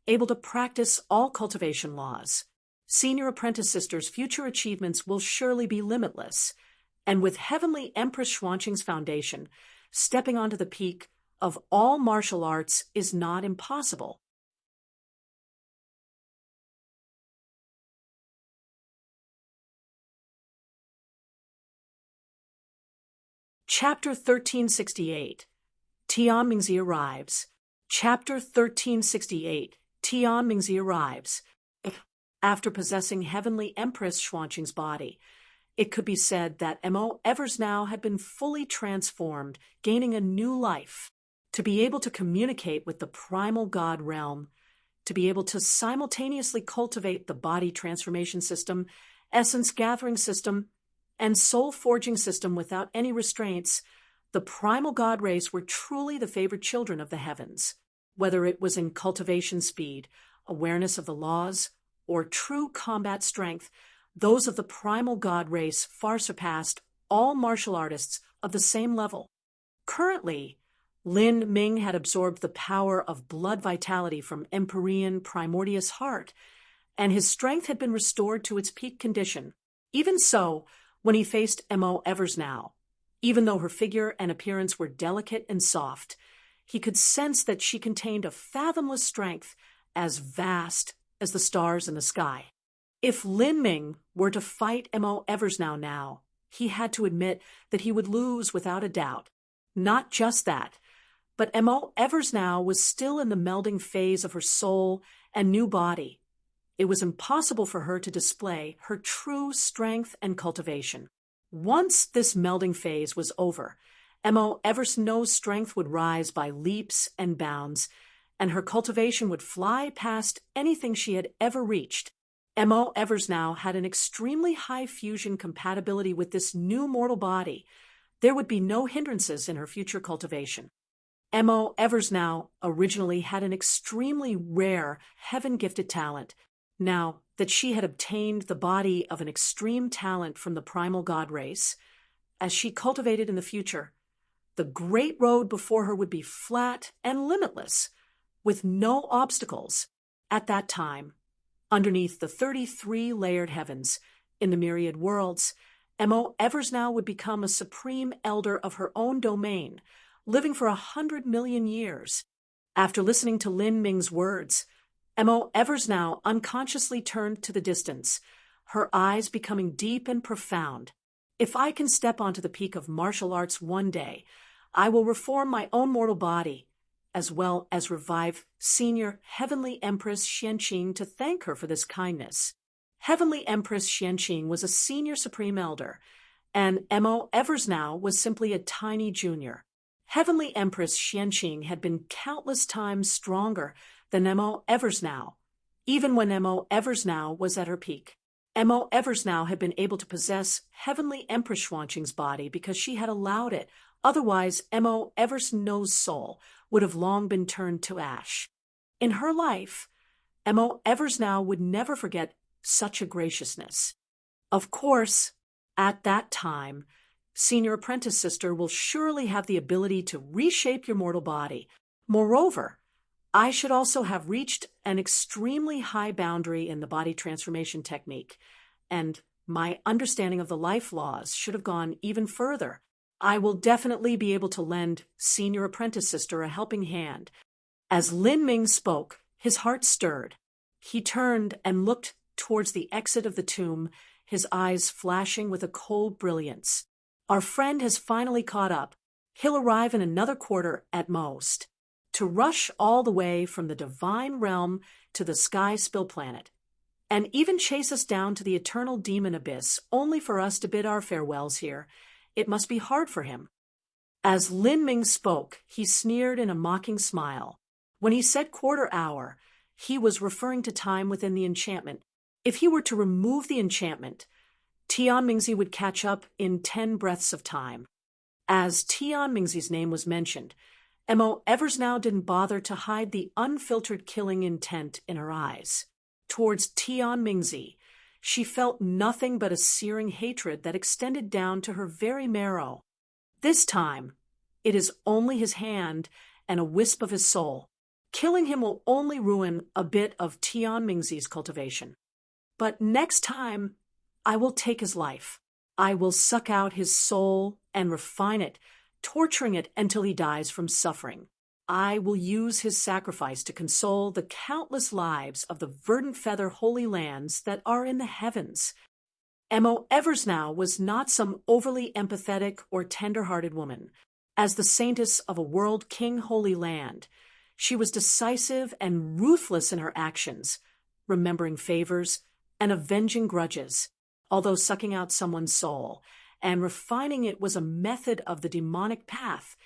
able to practice all cultivation laws. Senior Apprentice Sister's future achievements will surely be limitless, and with Heavenly Empress Xuanqing's foundation, stepping onto the peak of all martial arts is not impossible. Chapter 1368. Tian Mingzi arrives. Chapter 1368. Tian Mingzi arrives. After possessing Heavenly Empress Xuanqing's body, it could be said that Mo Eversnow had been fully transformed, gaining a new life. To be able to communicate with the primal God realm, to be able to simultaneously cultivate the body transformation system, essence gathering system, and soul forging system without any restraints, the primal God race were truly the favored children of the heavens. Whether it was in cultivation speed, awareness of the laws, or true combat strength, those of the primal God race far surpassed all martial artists of the same level. Currently, Lin Ming had absorbed the power of blood vitality from Empyrean Primordius Heart, and his strength had been restored to its peak condition. Even so, when he faced Mo Eversnow, even though her figure and appearance were delicate and soft, he could sense that she contained a fathomless strength as vast as the stars in the sky. If Lin Ming were to fight Mo Eversnow now, he had to admit that he would lose without a doubt. Not just that, but Mo Eversnow was still in the melding phase of her soul and new body. It was impossible for her to display her true strength and cultivation. Once this melding phase was over, Mo Eversnow's strength would rise by leaps and bounds, and her cultivation would fly past anything she had ever reached. Mo Eversnow had an extremely high fusion compatibility with this new mortal body, there would be no hindrances in her future cultivation. Mo Eversnow originally had an extremely rare, heaven-gifted talent. Now that she had obtained the body of an extreme talent from the primal god race, as she cultivated in the future, the great road before her would be flat and limitless, with no obstacles. At that time, underneath the 33-layered heavens, in the myriad worlds, Mo Eversnow would become a supreme elder of her own domain, living for 100 million years. After listening to Lin Ming's words, Mo Eversnow unconsciously turned to the distance, her eyes becoming deep and profound. If I can step onto the peak of martial arts one day, I will reform my own mortal body, as well as revive Senior Heavenly Empress Xianqing to thank her for this kindness. Heavenly Empress Xianqing was a senior supreme elder, and Mo Eversnow was simply a tiny junior. Heavenly Empress Xianqing had been countless times stronger than Mo Eversnow, even when Mo Eversnow was at her peak. Mo Eversnow had been able to possess Heavenly Empress Xianqing's body because she had allowed it. Otherwise, Mo Eversnow's soul would have long been turned to ash. In her life, Mo Eversnow would never forget such a graciousness. Of course, at that time, Senior Apprentice Sister will surely have the ability to reshape your mortal body. Moreover, I should also have reached an extremely high boundary in the body transformation technique, and my understanding of the life laws should have gone even further. I will definitely be able to lend Senior Apprentice Sister a helping hand. As Lin Ming spoke, his heart stirred. He turned and looked towards the exit of the tomb, his eyes flashing with a cold brilliance. Our friend has finally caught up. He'll arrive in another quarter at most. To rush all the way from the divine realm to the sky spill planet, and even chase us down to the eternal demon abyss only for us to bid our farewells here, it must be hard for him. As Lin Ming spoke, he sneered in a mocking smile. When he said quarter hour, he was referring to time within the enchantment. If he were to remove the enchantment, Tian Mingzi would catch up in 10 breaths of time. As Tian Mingzi's name was mentioned, Mo Eversnow didn't bother to hide the unfiltered killing intent in her eyes. Towards Tian Mingzi, she felt nothing but a searing hatred that extended down to her very marrow. This time, it is only his hand and a wisp of his soul. Killing him will only ruin a bit of Tian Mingzi's cultivation. But next time, I will take his life. I will suck out his soul and refine it, torturing it until he dies from suffering. I will use his sacrifice to console the countless lives of the verdant feather holy lands that are in the heavens. Mo Eversnow was not some overly empathetic or tender-hearted woman. As the saintess of a world king holy land, she was decisive and ruthless in her actions, remembering favors and avenging grudges, although sucking out someone's soul and refining it was a method of the demonic path.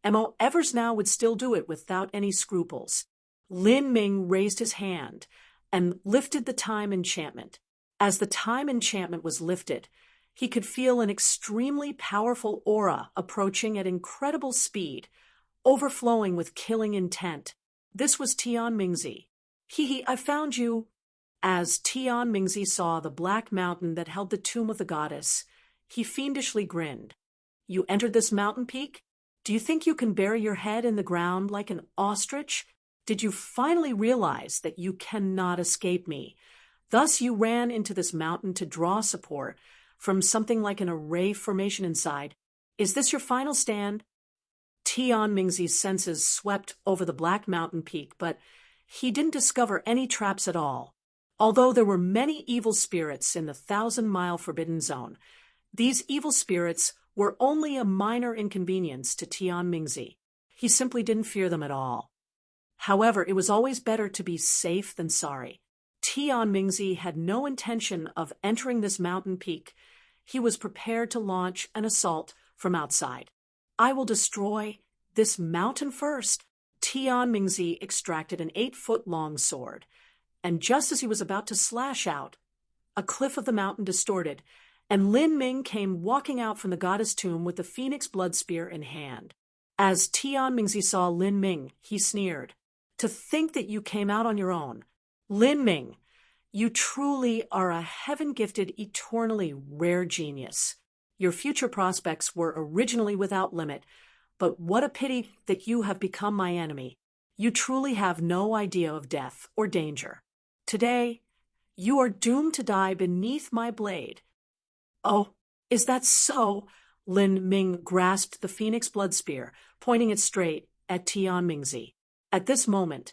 Mo Eversnow would still do it without any scruples. Lin Ming raised his hand and lifted the time enchantment. As the time enchantment was lifted, he could feel an extremely powerful aura approaching at incredible speed, overflowing with killing intent. This was Tian Mingzi. I found you. As Tian Mingzi saw the black mountain that held the tomb of the goddess, he fiendishly grinned. You entered this mountain peak? Do you think you can bury your head in the ground like an ostrich? Did you finally realize that you cannot escape me? Thus you ran into this mountain to draw support from something like an array formation inside. Is this your final stand? Tian Mingzi's senses swept over the black mountain peak, but he didn't discover any traps at all. Although there were many evil spirits in the 1,000-mile forbidden zone, these evil spirits were only a minor inconvenience to Tian Mingzi. He simply didn't fear them at all. However, it was always better to be safe than sorry. Tian Mingzi had no intention of entering this mountain peak. He was prepared to launch an assault from outside. I will destroy this mountain first. Tian Mingzi extracted an 8-foot-long sword, and just as he was about to slash out, a cliff of the mountain distorted, and Lin Ming came walking out from the goddess tomb with the phoenix blood spear in hand. As Tian Mingzi saw Lin Ming, he sneered. To think that you came out on your own. Lin Ming, you truly are a heaven-gifted, eternally rare genius. Your future prospects were originally without limit, but what a pity that you have become my enemy. You truly have no idea of death or danger. Today, you are doomed to die beneath my blade. Oh, is that so? Lin Ming grasped the phoenix blood spear, pointing it straight at Tian Mingzi. At this moment,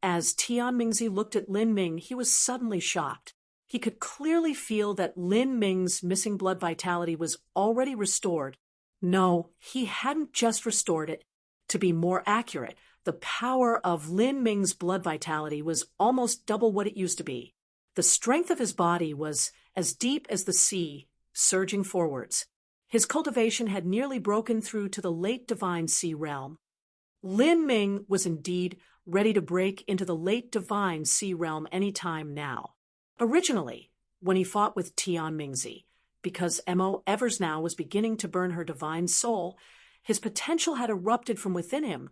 as Tian Mingzi looked at Lin Ming, he was suddenly shocked. He could clearly feel that Lin Ming's missing blood vitality was already restored. No, he hadn't just restored it. To be more accurate, the power of Lin Ming's blood vitality was almost double what it used to be. The strength of his body was as deep as the sea, surging forwards. His cultivation had nearly broken through to the late divine sea realm. Lin Ming was indeed ready to break into the late divine sea realm any time now. Originally, when he fought with Tian Mingzi, because Mo Eversnow was beginning to burn her divine soul, his potential had erupted from within him,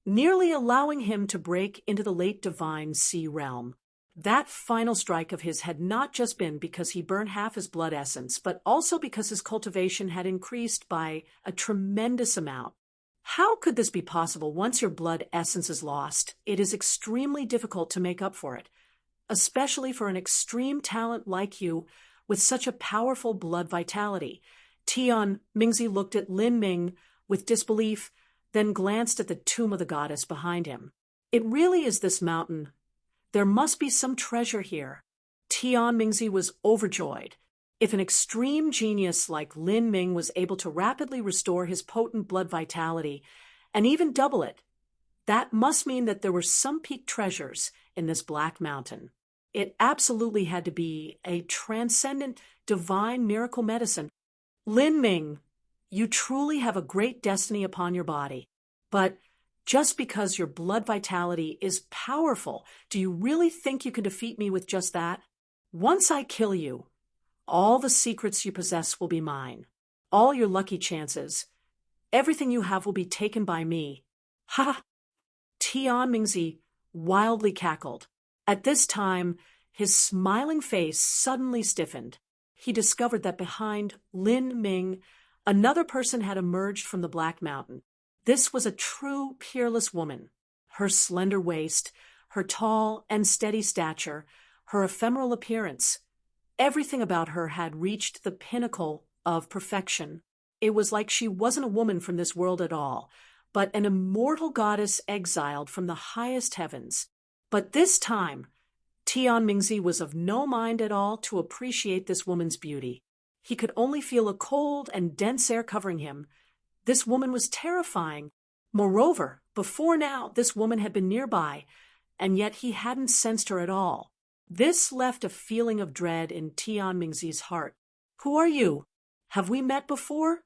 nearly allowing him to break into the late divine sea realm. That final strike of his had not just been because he burned half his blood essence, but also because his cultivation had increased by a tremendous amount. How could this be possible once your blood essence is lost? It is extremely difficult to make up for it, especially for an extreme talent like you with such a powerful blood vitality. Tian Mingzi looked at Lin Ming with disbelief, then glanced at the tomb of the goddess behind him. It really is this mountain. There must be some treasure here. Tian Mingzi was overjoyed. If an extreme genius like Lin Ming was able to rapidly restore his potent blood vitality, and even double it, that must mean that there were some peak treasures in this black mountain. It absolutely had to be a transcendent, divine miracle medicine. Lin Ming, you truly have a great destiny upon your body, but just because your blood vitality is powerful, do you really think you can defeat me with just that? Once I kill you, all the secrets you possess will be mine. All your lucky chances, everything you have will be taken by me. Ha! Tian Mingzi wildly cackled. At this time, his smiling face suddenly stiffened. He discovered that behind Lin Ming, another person had emerged from the Black Mountain. This was a true, peerless woman. Her slender waist, her tall and steady stature, her ephemeral appearance, everything about her had reached the pinnacle of perfection. It was like she wasn't a woman from this world at all, but an immortal goddess exiled from the highest heavens. But this time, Tian Mingzi was of no mind at all to appreciate this woman's beauty. He could only feel a cold and dense air covering him. This woman was terrifying. Moreover, before now, this woman had been nearby, and yet he hadn't sensed her at all. This left a feeling of dread in Tian Mingzi's heart. Who are you? Have we met before?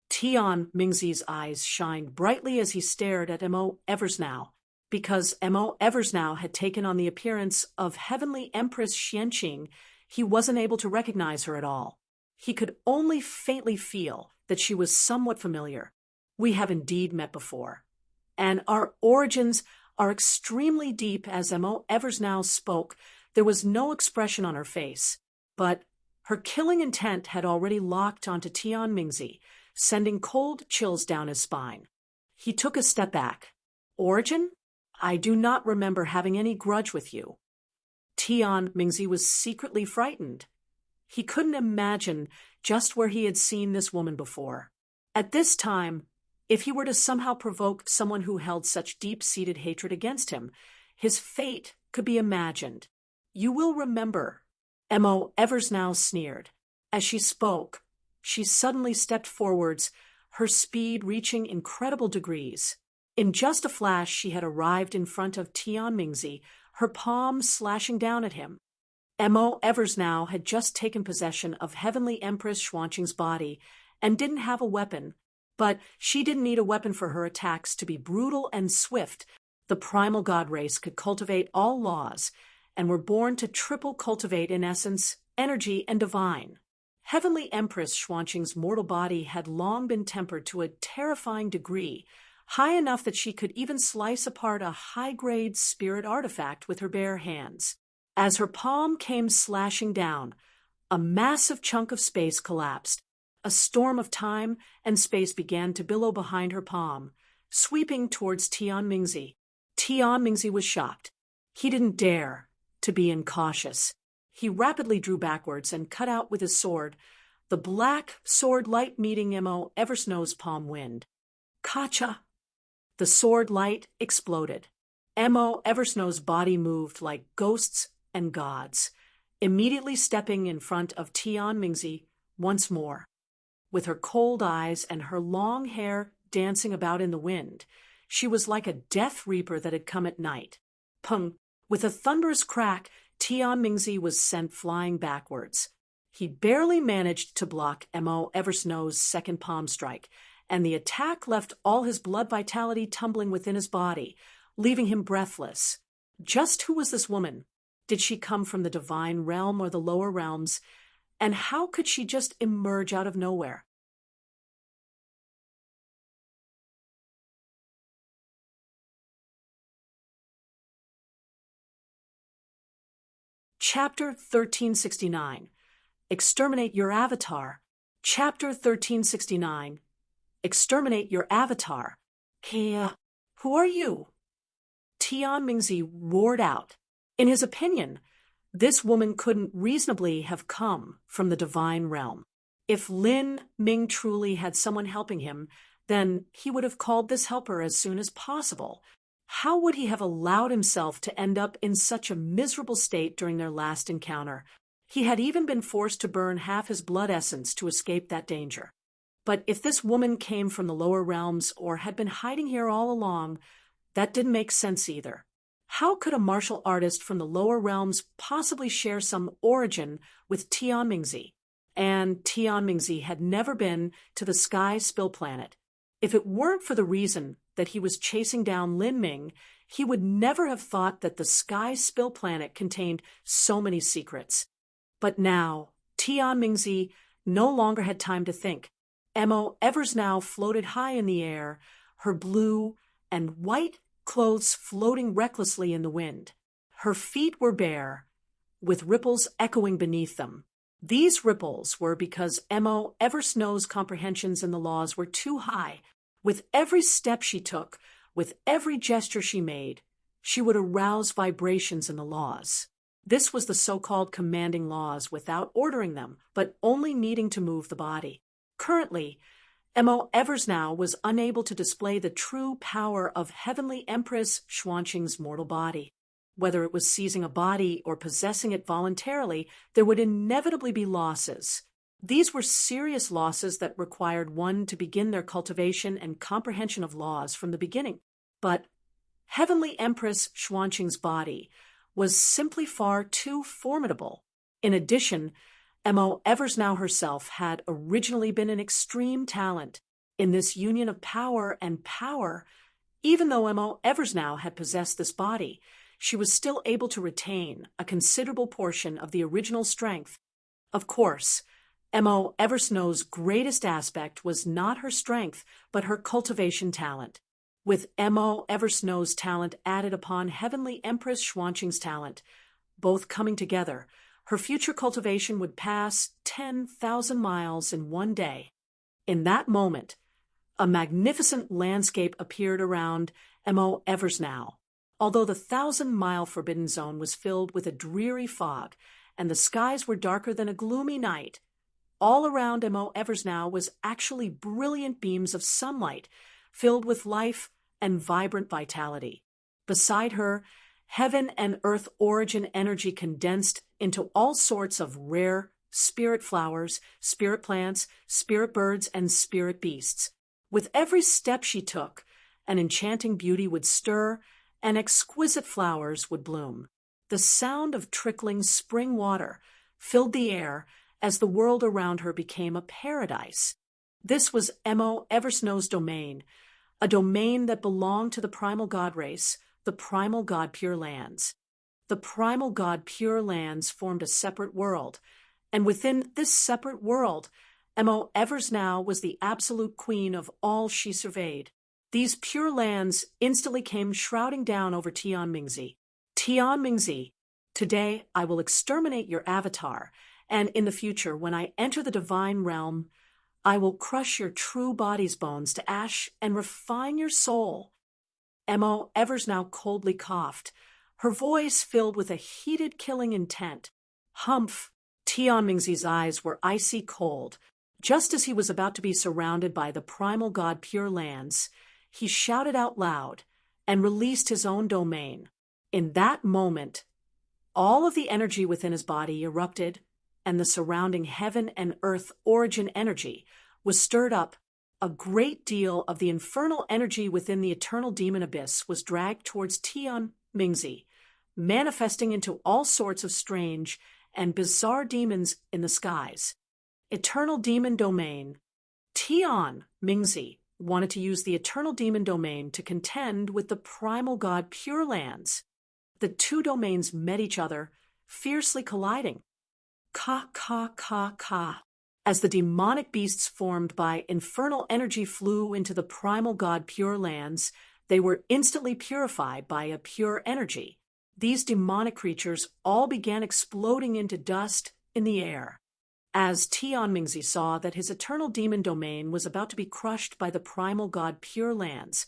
Tian Mingzi's eyes shined brightly as he stared at Mo Eversnow. Because Mo Eversnow had taken on the appearance of Heavenly Empress Xianqing, he wasn't able to recognize her at all. He could only faintly feel that she was somewhat familiar. We have indeed met before, and our origins are extremely deep. As Mo Eversnow spoke, there was no expression on her face, but her killing intent had already locked onto Tian Mingzi, sending cold chills down his spine. He took a step back. Origin? I do not remember having any grudge with you. Tian Mingzi was secretly frightened. He couldn't imagine just where he had seen this woman before. At this time, if he were to somehow provoke someone who held such deep-seated hatred against him, his fate could be imagined. You will remember, Mo Eversnow sneered. As she spoke, she suddenly stepped forwards, her speed reaching incredible degrees. In just a flash, she had arrived in front of Tian Mingzi, her palm slashing down at him. Mo Eversnow had just taken possession of Heavenly Empress Xuanqing's body and didn't have a weapon, but she didn't need a weapon for her attacks to be brutal and swift. The primal god race could cultivate all laws and were born to triple cultivate, in essence, energy and divine. Heavenly Empress Xuanqing's mortal body had long been tempered to a terrifying degree, high enough that she could even slice apart a high-grade spirit artifact with her bare hands. As her palm came slashing down, a massive chunk of space collapsed. A storm of time and space began to billow behind her palm, sweeping towards Tian Mingzi. Tian Mingzi was shocked. He didn't dare to be incautious. He rapidly drew backwards and cut out with his sword the black sword light meeting Mo Eversnow's palm wind. Kacha! The sword light exploded. Mo Eversnow's body moved like ghosts and gods, immediately stepping in front of Tian Mingzi once more. With her cold eyes and her long hair dancing about in the wind, she was like a death reaper that had come at night. Pung! With a thunderous crack, Tian Mingzi was sent flying backwards. He barely managed to block Mo Eversnow's second palm strike, and the attack left all his blood vitality tumbling within his body, leaving him breathless. Just who was this woman? Did she come from the divine realm or the lower realms? And how could she just emerge out of nowhere? Chapter 1369. Exterminate your avatar. Chapter 1369. Exterminate your avatar. Hey, who are you? Tian Mingzi roared out. In his opinion, this woman couldn't reasonably have come from the divine realm. If Lin Ming truly had someone helping him, then he would have called this helper as soon as possible. How would he have allowed himself to end up in such a miserable state during their last encounter? He had even been forced to burn half his blood essence to escape that danger. But if this woman came from the lower realms or had been hiding here all along, that didn't make sense either. How could a martial artist from the lower realms possibly share some origin with Tian Mingzi? And Tian Mingzi had never been to the Sky Spill Planet. If it weren't for the reason that he was chasing down Lin Ming, he would never have thought that the Sky Spill Planet contained so many secrets. But now, Tian Mingzi no longer had time to think. Mo Eversnow floated high in the air, her blue and white clothes floating recklessly in the wind. Her feet were bare, with ripples echoing beneath them. These ripples were because Mo Eversnow's comprehensions in the laws were too high. With every step she took, with every gesture she made, she would arouse vibrations in the laws. This was the so-called commanding laws without ordering them, but only needing to move the body. Currently, Mo Eversnow was unable to display the true power of Heavenly Empress Xuanqing's mortal body. Whether it was seizing a body or possessing it voluntarily, there would inevitably be losses. These were serious losses that required one to begin their cultivation and comprehension of laws from the beginning. But Heavenly Empress Xuanqing's body was simply far too formidable. In addition, Mo Eversnow herself had originally been an extreme talent. In this union of power and power, even though Mo Eversnow had possessed this body, she was still able to retain a considerable portion of the original strength. Of course, Mo Eversnow's greatest aspect was not her strength, but her cultivation talent. With Mo Eversnow's talent added upon Heavenly Empress Xuanqing's talent, both coming together, her future cultivation would pass 10,000 miles in one day. In that moment, a magnificent landscape appeared around Mo Eversnow. Although the 1,000-mile forbidden zone was filled with a dreary fog, and the skies were darker than a gloomy night, all around Mo Eversnow was actually brilliant beams of sunlight, filled with life and vibrant vitality. Beside her, heaven and earth origin energy condensed into all sorts of rare spirit flowers, spirit plants, spirit birds, and spirit beasts. With every step she took, an enchanting beauty would stir, and exquisite flowers would bloom. The sound of trickling spring water filled the air as the world around her became a paradise. This was Mo Eversnow's domain, a domain that belonged to the primal god race, the primal god Pure Lands. The primal god Pure Lands formed a separate world, And within this separate world, Mo Eversnow was the absolute queen of all she surveyed. These pure lands instantly came shrouding down over Tian Mingzi. Tian Mingzi, today I will exterminate your avatar, and in the future, when I enter the divine realm, I will crush your true body's bones to ash and refine your soul. Mo Eversnow coldly coughed, her voice filled with a heated killing intent. Humph! Tian Mingzi's eyes were icy cold. Just as he was about to be surrounded by the primal god Pure Lands, he shouted out loud and released his own domain. In that moment, all of the energy within his body erupted, and the surrounding heaven and earth origin energy was stirred up. A great deal of the infernal energy within the eternal demon abyss was dragged towards Tian Mingzi, manifesting into all sorts of strange and bizarre demons in the skies. Eternal Demon Domain. Tian Mingzi wanted to use the Eternal Demon Domain to contend with the primal god Pure Lands. The two domains met each other, fiercely colliding. Ka, ka, ka, ka. As the demonic beasts formed by infernal energy flew into the primal god Pure Lands, they were instantly purified by a pure energy. These demonic creatures all began exploding into dust in the air. As Tian Mingzi saw that his eternal demon domain was about to be crushed by the primal god Pure Lands,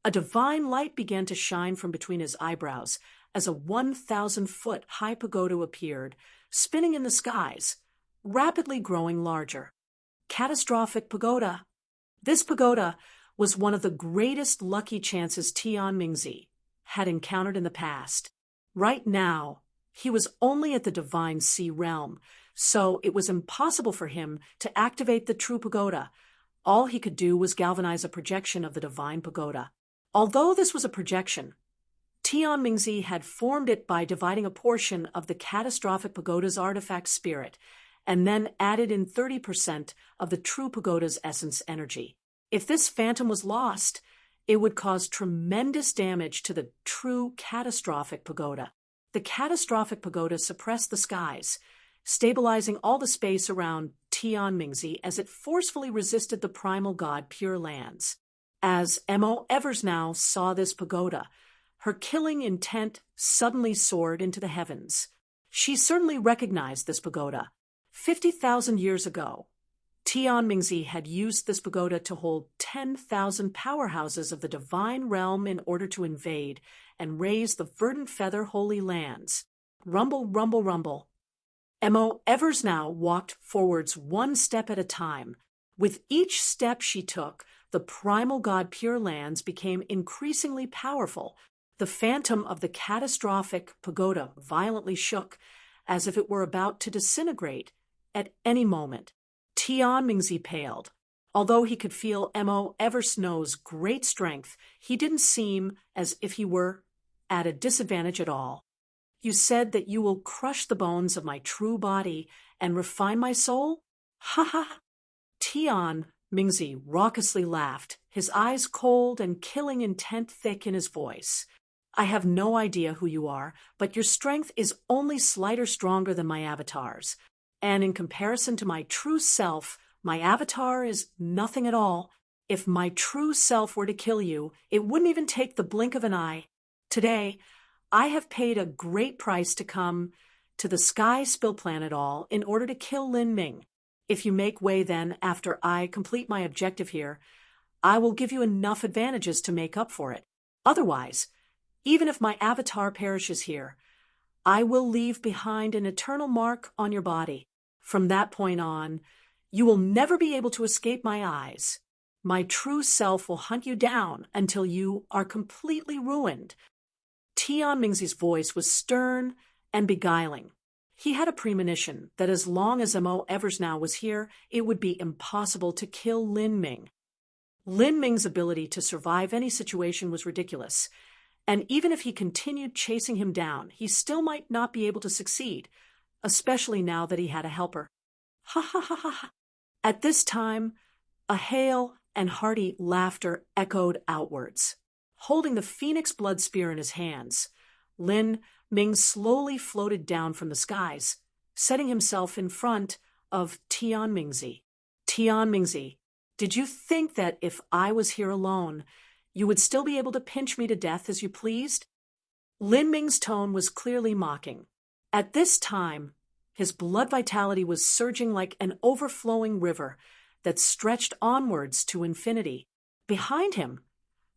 a divine light began to shine from between his eyebrows as a 1,000-foot high pagoda appeared, spinning in the skies, rapidly growing larger. Catastrophic Pagoda. This pagoda was one of the greatest lucky chances Tian Mingzi had encountered in the past. Right now, he was only at the Divine Sea realm, so it was impossible for him to activate the true pagoda. All he could do was galvanize a projection of the Divine Pagoda. Although this was a projection, Tian Mingzi had formed it by dividing a portion of the Catastrophic Pagoda's artifact spirit, and then added in 30% of the true pagoda's essence energy. If this phantom was lost, it would cause tremendous damage to the true catastrophic pagoda. The catastrophic pagoda suppressed the skies, stabilizing all the space around Tian Mingzi as it forcefully resisted the primal god Pure Lands. As Mo Eversnow saw this pagoda, her killing intent suddenly soared into the heavens. She certainly recognized this pagoda. 50,000 years ago, Tian Mingzi had used this pagoda to hold 10,000 powerhouses of the divine realm in order to invade and raise the verdant feather holy lands. Rumble, rumble, rumble. Mo Eversnow walked forwards one step at a time. With each step she took, the primal god Pure Lands became increasingly powerful. The phantom of the catastrophic pagoda violently shook, as if it were about to disintegrate at any moment. Tian Mingzi paled. Although he could feel Mo Eversnow's great strength, he didn't seem as if he were at a disadvantage at all. You said that you will crush the bones of my true body and refine my soul? Ha ha! Tian Mingzi raucously laughed, his eyes cold and killing intent thick in his voice. I have no idea who you are, but your strength is only slighter stronger than my avatar's. And in comparison to my true self, my avatar is nothing at all. If my true self were to kill you, it wouldn't even take the blink of an eye. Today, I have paid a great price to come to the Sky Spill Planet All in order to kill Lin Ming. If you make way then, after I complete my objective here, I will give you enough advantages to make up for it. Otherwise, even if my avatar perishes here, I will leave behind an eternal mark on your body. From that point on, you will never be able to escape my eyes. My true self will hunt you down until you are completely ruined. Tian Mingzi's voice was stern and beguiling. He had a premonition that as long as Mo Eversnow was here, it would be impossible to kill Lin Ming. Lin Ming's ability to survive any situation was ridiculous, and even if he continued chasing him down, he still might not be able to succeed, especially now that he had a helper. Ha ha ha ha! At this time, a hail and hearty laughter echoed outwards. Holding the phoenix blood spear in his hands, Lin Ming slowly floated down from the skies, setting himself in front of Tianmingzi. Tianmingzi, did you think that if I was here alone, you would still be able to pinch me to death as you pleased? Lin Ming's tone was clearly mocking. At this time, his blood vitality was surging like an overflowing river that stretched onwards to infinity. Behind him,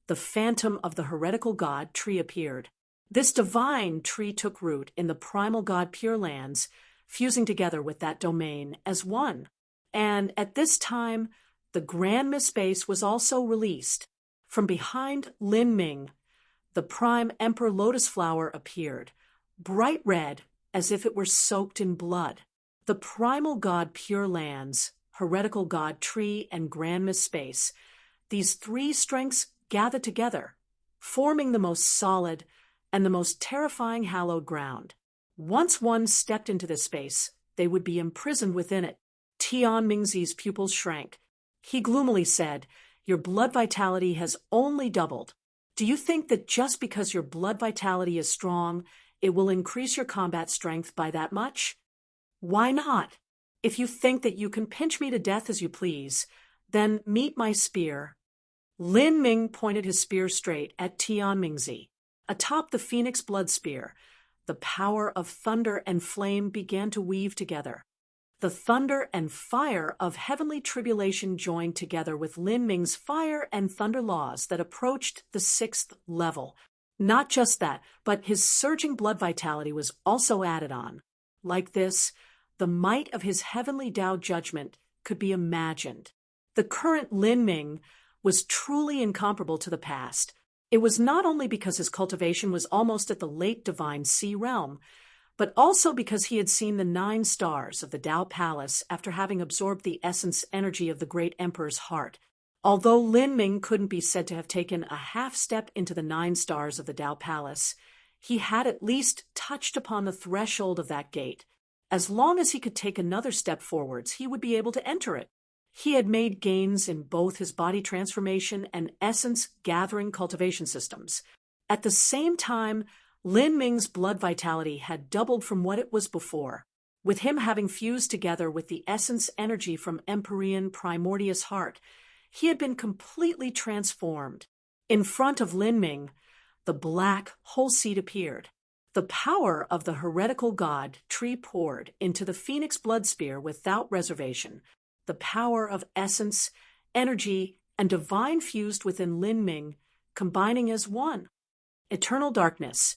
the phantom of the heretical god tree appeared. This divine tree took root in the primal god Pure Lands, fusing together with that domain as one. And at this time, the Grand Mist-Space was also released. From behind Lin Ming, the prime Emperor Lotus Flower appeared, bright red as if it were soaked in blood. The primal god Pure Lands, heretical god Tree, and Grand Mist-Space, these three strengths gathered together, forming the most solid and the most terrifying hallowed ground. Once one stepped into this space, they would be imprisoned within it. Tianmingzi's pupils shrank. He gloomily said, "Your blood vitality has only doubled. Do you think that just because your blood vitality is strong, it will increase your combat strength by that much? Why not? If you think that you can pinch me to death as you please, then meet my spear." Lin Ming pointed his spear straight at Tianmingzi. Atop the phoenix blood spear, the power of thunder and flame began to weave together. The thunder and fire of heavenly tribulation joined together with Lin Ming's fire and thunder laws that approached the 6th level. Not just that, but his surging blood vitality was also added on. Like this, the might of his heavenly Tao judgment could be imagined. The current Lin Ming was truly incomparable to the past. It was not only because his cultivation was almost at the late divine sea realm, but also because he had seen the 9 stars of the Tao Palace after having absorbed the essence energy of the great emperor's heart. Although Lin Ming couldn't be said to have taken a half step into the 9 stars of the Tao Palace, he had at least touched upon the threshold of that gate. As long as he could take another step forwards, he would be able to enter it. He had made gains in both his body transformation and essence-gathering cultivation systems. At the same time, Lin Ming's blood vitality had doubled from what it was before, with him having fused together with the essence energy from Empyrean Primordius Heart. He had been completely transformed. In front of Lin Ming, the black whole seed appeared. The power of the heretical god Tree poured into the phoenix blood spear without reservation. The power of essence, energy, and divine fused within Lin Ming, combining as one. Eternal darkness.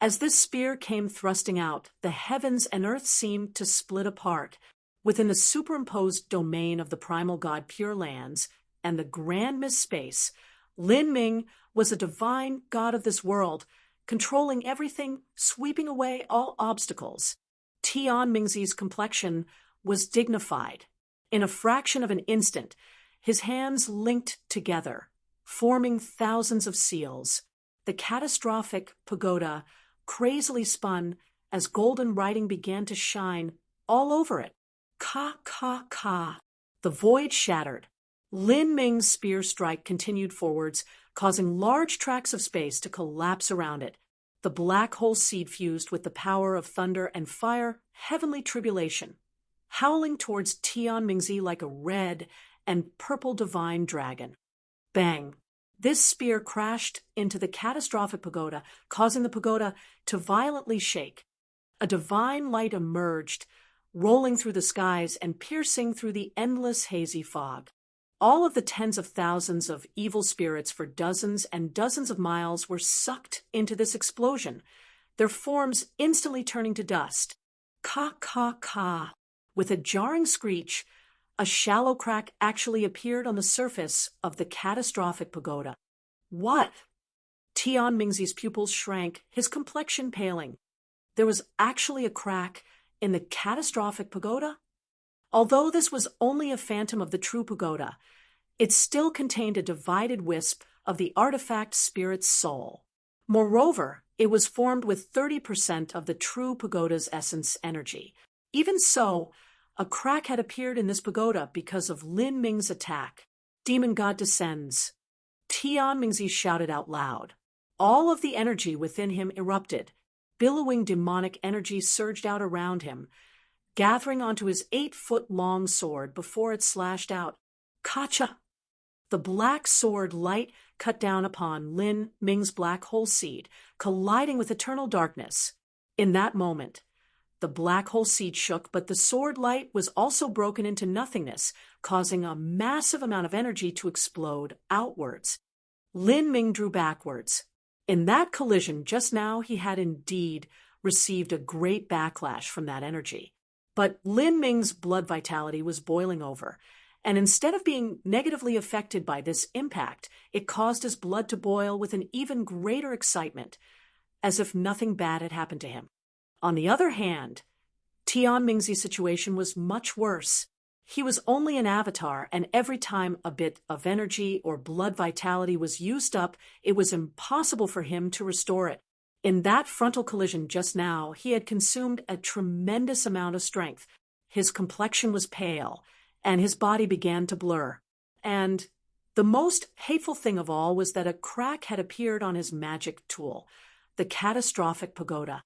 As this spear came thrusting out, the heavens and earth seemed to split apart. Within the superimposed domain of the primal god Pure Lands and the Grand Mist-Space, Lin Ming was a divine god of this world, controlling everything, sweeping away all obstacles. Tianmingzi's complexion was dignified. In a fraction of an instant, his hands linked together, forming thousands of seals. The catastrophic pagoda crazily spun as golden writing began to shine all over it. Ka, ka, ka. The void shattered. Lin Ming's spear strike continued forwards, causing large tracts of space to collapse around it. The black hole seed fused with the power of thunder and fire, heavenly tribulation, howling towards Tianmingzi like a red and purple divine dragon. Bang! This spear crashed into the catastrophic pagoda, causing the pagoda to violently shake. A divine light emerged, rolling through the skies and piercing through the endless hazy fog. All of the tens of thousands of evil spirits for dozens and dozens of miles were sucked into this explosion, their forms instantly turning to dust. Ka, ka, ka. With a jarring screech, a shallow crack actually appeared on the surface of the catastrophic pagoda. What? Tianmingzi's pupils shrank, his complexion paling. There was actually a crack in the catastrophic pagoda? Although this was only a phantom of the true pagoda, it still contained a divided wisp of the artifact spirit's soul. Moreover, it was formed with 30% of the true pagoda's essence energy. Even so, a crack had appeared in this pagoda because of Lin Ming's attack. Demon God descends. Tianmingzi shouted out loud. All of the energy within him erupted. Billowing demonic energy surged out around him. gathering onto his 8-foot-long sword before it slashed out. Kacha! The black sword light cut down upon Lin Ming's black hole seed, colliding with eternal darkness. In that moment, the black hole seed shook, but the sword light was also broken into nothingness, causing a massive amount of energy to explode outwards. Lin Ming drew backwards. In that collision just now, he had indeed received a great backlash from that energy. But Lin Ming's blood vitality was boiling over, and instead of being negatively affected by this impact, it caused his blood to boil with an even greater excitement, as if nothing bad had happened to him. On the other hand, Tian Mingzi's situation was much worse. He was only an avatar, and every time a bit of energy or blood vitality was used up, it was impossible for him to restore it. In that frontal collision just now, he had consumed a tremendous amount of strength. His complexion was pale, and his body began to blur. And the most hateful thing of all was that a crack had appeared on his magic tool, the catastrophic pagoda.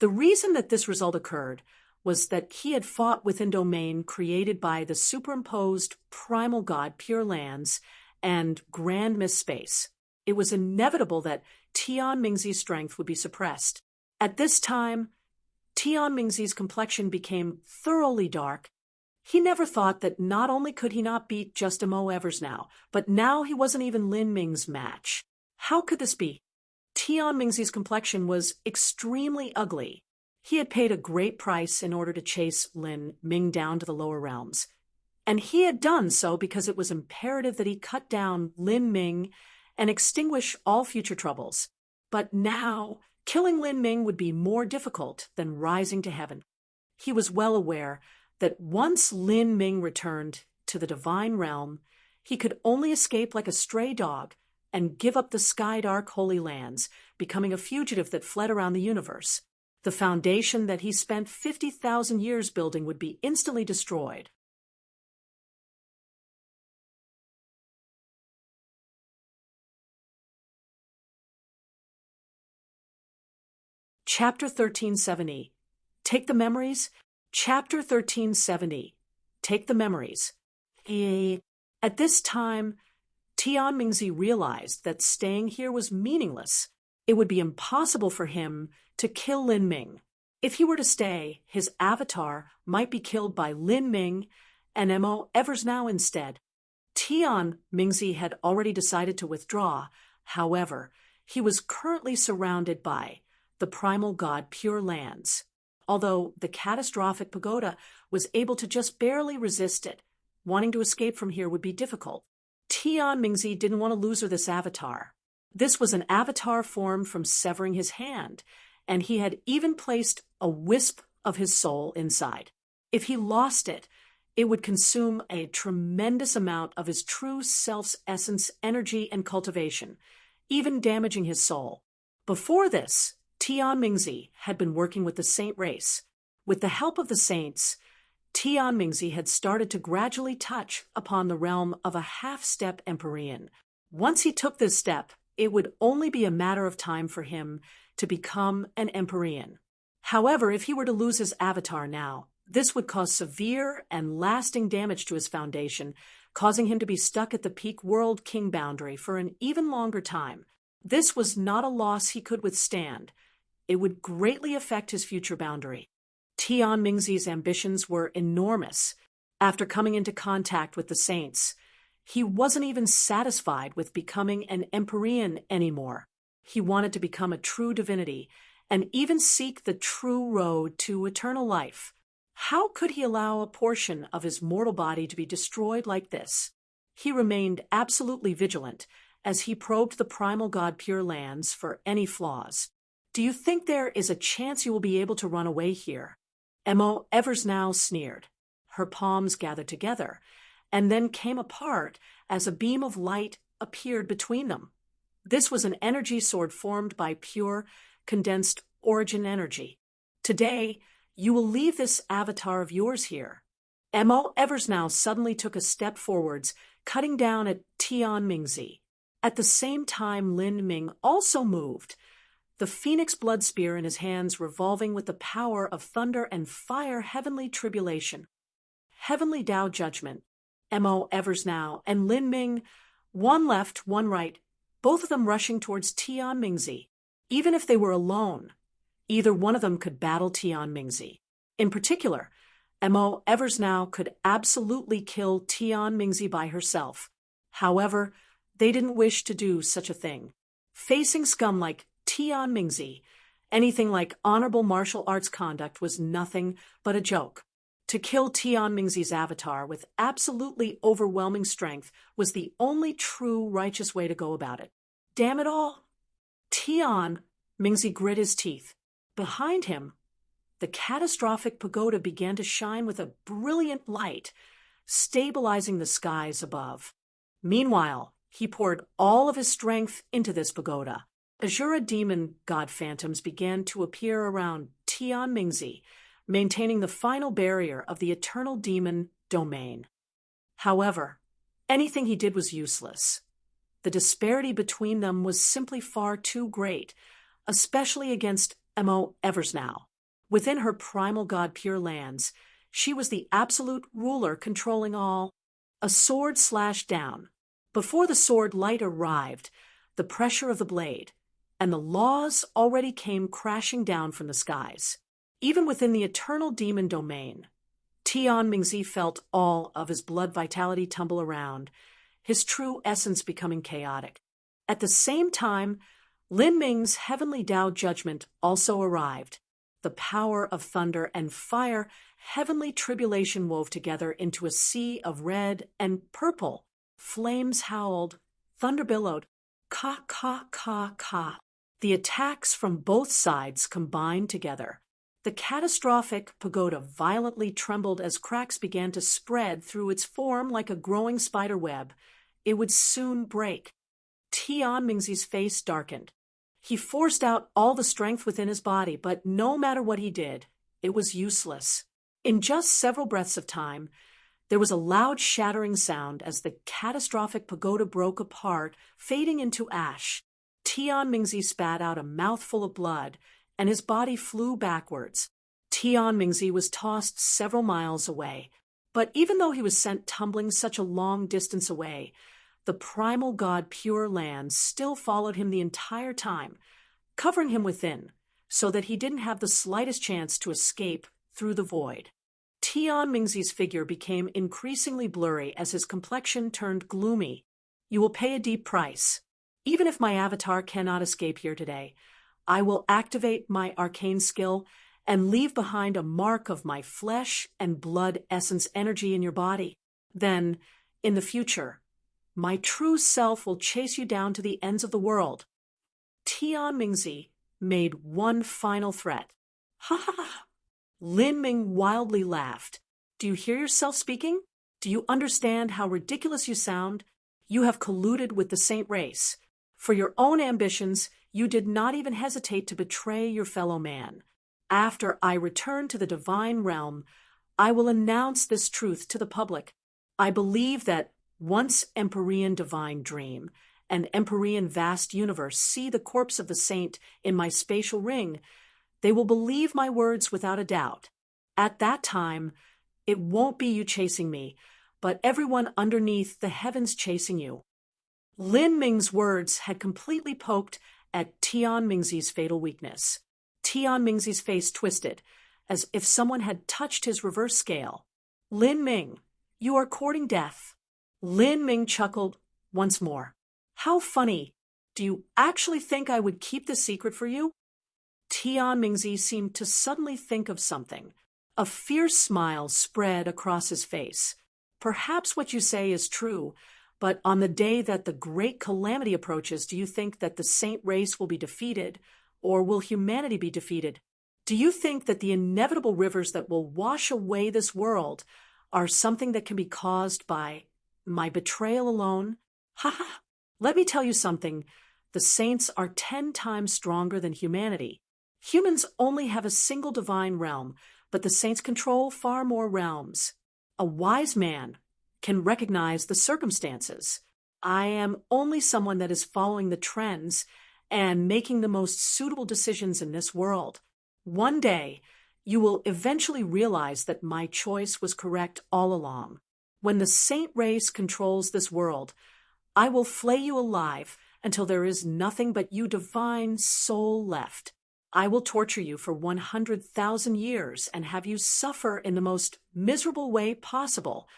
The reason that this result occurred was that he had fought within domain created by the superimposed primal god Pure Lands and Grand Mist Space. It was inevitable that Tian Mingzi's strength would be suppressed. At this time, Tian Mingzi's complexion became thoroughly dark. He never thought that not only could he not beat just Mo Evers now, but now he wasn't even Lin Ming's match. How could this be? Tian Mingzi's complexion was extremely ugly. He had paid a great price in order to chase Lin Ming down to the lower realms. And he had done so because it was imperative that he cut down Lin Ming and extinguish all future troubles. But now, killing Lin Ming would be more difficult than rising to heaven. He was well aware that once Lin Ming returned to the divine realm, he could only escape like a stray dog and give up the sky-dark holy lands, becoming a fugitive that fled around the universe. The foundation that he spent 50,000 years building would be instantly destroyed. Chapter 1370. Take the memories? Chapter 1370. Take the memories. At this time, Tian Mingzi realized that staying here was meaningless. It would be impossible for him to kill Lin Ming. If he were to stay, his avatar might be killed by Lin Ming and Mo Evers now instead. Tian Mingzi had already decided to withdraw. However, he was currently surrounded by the primal god Pure Lands. Although the catastrophic pagoda was able to just barely resist it, wanting to escape from here would be difficult. Tian Mingzi didn't want to lose her this avatar. This was an avatar formed from severing his hand, and he had even placed a wisp of his soul inside. If he lost it, it would consume a tremendous amount of his true self's essence, energy, and cultivation, even damaging his soul. Before this, Tian Mingzi had been working with the saint race. With the help of the saints, Tian Mingzi had started to gradually touch upon the realm of a half-step Empyrean. Once he took this step, it would only be a matter of time for him to become an Empyrean. However, if he were to lose his avatar now, this would cause severe and lasting damage to his foundation, causing him to be stuck at the peak world king boundary for an even longer time. This was not a loss he could withstand. It would greatly affect his future boundary. Tian Mingzi's ambitions were enormous. After coming into contact with the saints, he wasn't even satisfied with becoming an Empyrean anymore. He wanted to become a true divinity and even seek the true road to eternal life. How could he allow a portion of his mortal body to be destroyed like this? He remained absolutely vigilant as he probed the primal god Pure Lands for any flaws. Do you think there is a chance you will be able to run away here? Mo Evers now sneered. Her palms gathered together and then came apart as a beam of light appeared between them. This was an energy sword formed by pure, condensed origin energy. Today, you will leave this avatar of yours here. Mo Evers now suddenly took a step forwards, cutting down at Tian Mingzi. At the same time, Lin Ming also moved. the phoenix blood spear in his hands revolving with the power of thunder and fire. Heavenly tribulation, heavenly Tao judgment, M.O. Eversnow, and Lin Ming, one left, one right, both of them rushing towards Tian Mingzi. Even if they were alone, either one of them could battle Tian Mingzi. In particular, M.O. Eversnow could absolutely kill Tian Mingzi by herself. However, they didn't wish to do such a thing. Facing scum like Tian Mingzi, anything like honorable martial arts conduct was nothing but a joke. To kill Tian Mingzi's avatar with absolutely overwhelming strength was the only true righteous way to go about it. Damn it all! Tian Mingzi grit his teeth. Behind him, the catastrophic pagoda began to shine with a brilliant light, stabilizing the skies above. Meanwhile, he poured all of his strength into this pagoda. Azura demon god phantoms began to appear around Tian Mingzi, maintaining the final barrier of the eternal demon domain. However, anything he did was useless. The disparity between them was simply far too great, especially against M.O. Eversnow. Within her primal god Pure Lands, she was the absolute ruler controlling all. A sword slashed down. Before the sword light arrived, the pressure of the blade, and the laws already came crashing down from the skies. Even within the eternal demon domain, Tian Mingzi felt all of his blood vitality tumble around, his true essence becoming chaotic. At the same time, Lin Ming's heavenly Tao judgment also arrived. The power of thunder and fire, heavenly tribulation wove together into a sea of red and purple. Flames howled, thunder billowed, ka ka ka ka. The attacks from both sides combined together. The catastrophic pagoda violently trembled as cracks began to spread through its form like a growing spider web. It would soon break. Tian Mingzi's face darkened. He forced out all the strength within his body, but no matter what he did, it was useless. In just several breaths of time, there was a loud shattering sound as the catastrophic pagoda broke apart, fading into ash. Tian Mingzi spat out a mouthful of blood, and his body flew backwards. Tian Mingzi was tossed several miles away, but even though he was sent tumbling such a long distance away, the primal god Pure Lands still followed him the entire time, covering him within, so that he didn't have the slightest chance to escape through the void. Tian Mingzi's figure became increasingly blurry as his complexion turned gloomy. You will pay a deep price. Even if my avatar cannot escape here today, I will activate my arcane skill and leave behind a mark of my flesh and blood essence energy in your body. Then, in the future, my true self will chase you down to the ends of the world. Tian Mingzi made one final threat. Ha ha ha! Lin Ming wildly laughed. Do you hear yourself speaking? Do you understand how ridiculous you sound? You have colluded with the saint race. For your own ambitions, you did not even hesitate to betray your fellow man. After I return to the divine realm, I will announce this truth to the public. I believe that once Empyrean divine dream and Empyrean vast universe see the corpse of the saint in my spatial ring, they will believe my words without a doubt. At that time, it won't be you chasing me, but everyone underneath the heavens chasing you. Lin Ming's words had completely poked at Tian Mingzi's fatal weakness. Tian Mingzi's face twisted, as if someone had touched his reverse scale. Lin Ming, you are courting death. Lin Ming chuckled once more. How funny. Do you actually think I would keep this secret for you? Tian Mingzi seemed to suddenly think of something. A fierce smile spread across his face. Perhaps what you say is true, but on the day that the great calamity approaches, do you think that the saint race will be defeated, or will humanity be defeated? Do you think that the inevitable rivers that will wash away this world are something that can be caused by my betrayal alone? Ha ha! Let me tell you something. The saints are 10 times stronger than humanity. Humans only have a single divine realm, but the saints control far more realms. A wise man can recognize the circumstances. I am only someone that is following the trends and making the most suitable decisions in this world. One day, you will eventually realize that my choice was correct all along. When the saint race controls this world, I will flay you alive until there is nothing but you divine soul left. I will torture you for 100,000 years and have you suffer in the most miserable way possible.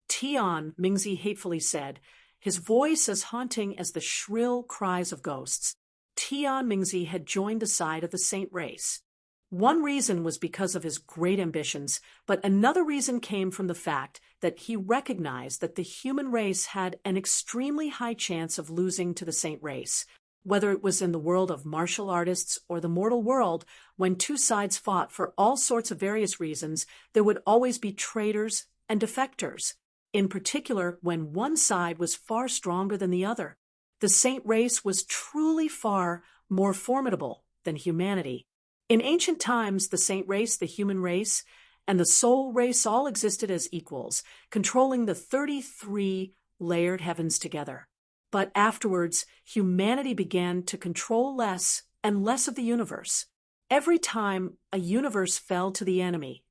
Tian Mingzi hatefully said, his voice as haunting as the shrill cries of ghosts. Tian Mingzi had joined the side of the saint race. One reason was because of his great ambitions, but another reason came from the fact that he recognized that the human race had an extremely high chance of losing to the saint race. Whether it was in the world of martial artists or the mortal world, when two sides fought for all sorts of various reasons, there would always be traitors and defectors. In particular, when one side was far stronger than the other. The saint race was truly far more formidable than humanity. In ancient times, the saint race, the human race, and the soul race all existed as equals, controlling the 33 layered heavens together. But afterwards, humanity began to control less and less of the universe. Every time a universe fell to the enemy,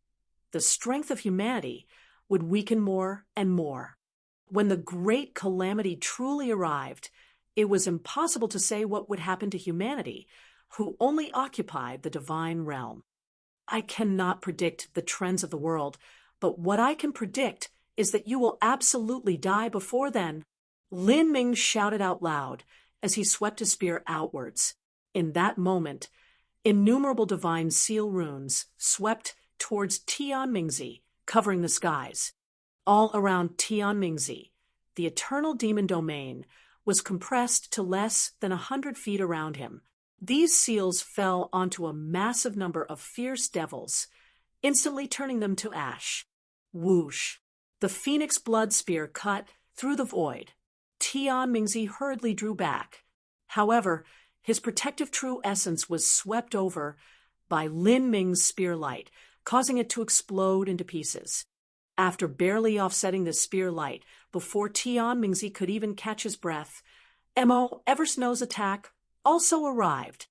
the strength of humanity would weaken more and more. When the great calamity truly arrived, it was impossible to say what would happen to humanity, who only occupied the divine realm. I cannot predict the trends of the world, but what I can predict is that you will absolutely die before then. Lin Ming shouted out loud as he swept his spear outwards. In that moment, innumerable divine seal runes swept towards Tian Mingzi, covering the skies. All around Tian Mingzi, the eternal demon domain was compressed to less than 100 feet around him. These seals fell onto a massive number of fierce devils, instantly turning them to ash. Whoosh! The phoenix blood spear cut through the void. Tian Mingzi hurriedly drew back. However, his protective true essence was swept over by Lin Ming's spear light, causing it to explode into pieces. After barely offsetting the spear light, before Tian Mingzi could even catch his breath, Mo Eversnow's attack also arrived.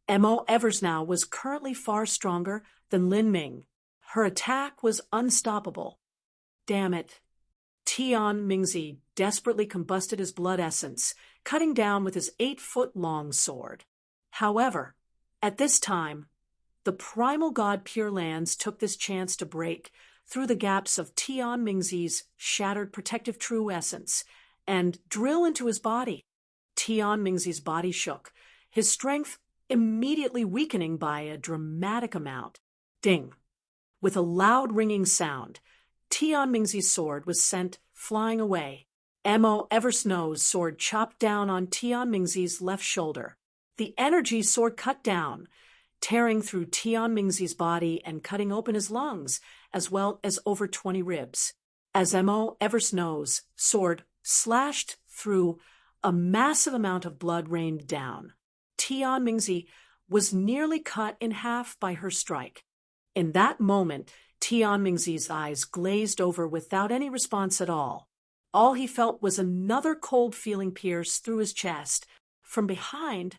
Mo Eversnow was currently far stronger than Lin Ming. Her attack was unstoppable. Damn it. Tian Mingzi desperately combusted his blood essence, cutting down with his 8-foot-long sword. However, at this time, the primal god Pure Lands took this chance to break through the gaps of Tian Mingzi's shattered protective true essence and drill into his body. Tian Mingzi's body shook, his strength immediately weakening by a dramatic amount. Ding! With a loud ringing sound, Tian Mingzi's sword was sent flying away. Mo Eversnow's sword chopped down on Tian Mingzi's left shoulder. The energy sword cut down, tearing through Tian Mingzi's body and cutting open his lungs, as well as over 20 ribs. As Mo Eversnow's sword slashed through, a massive amount of blood rained down. Tian Mingzi was nearly cut in half by her strike. In that moment, Tian Mingzi's eyes glazed over without any response at all. All he felt was another cold feeling pierce through his chest. From behind,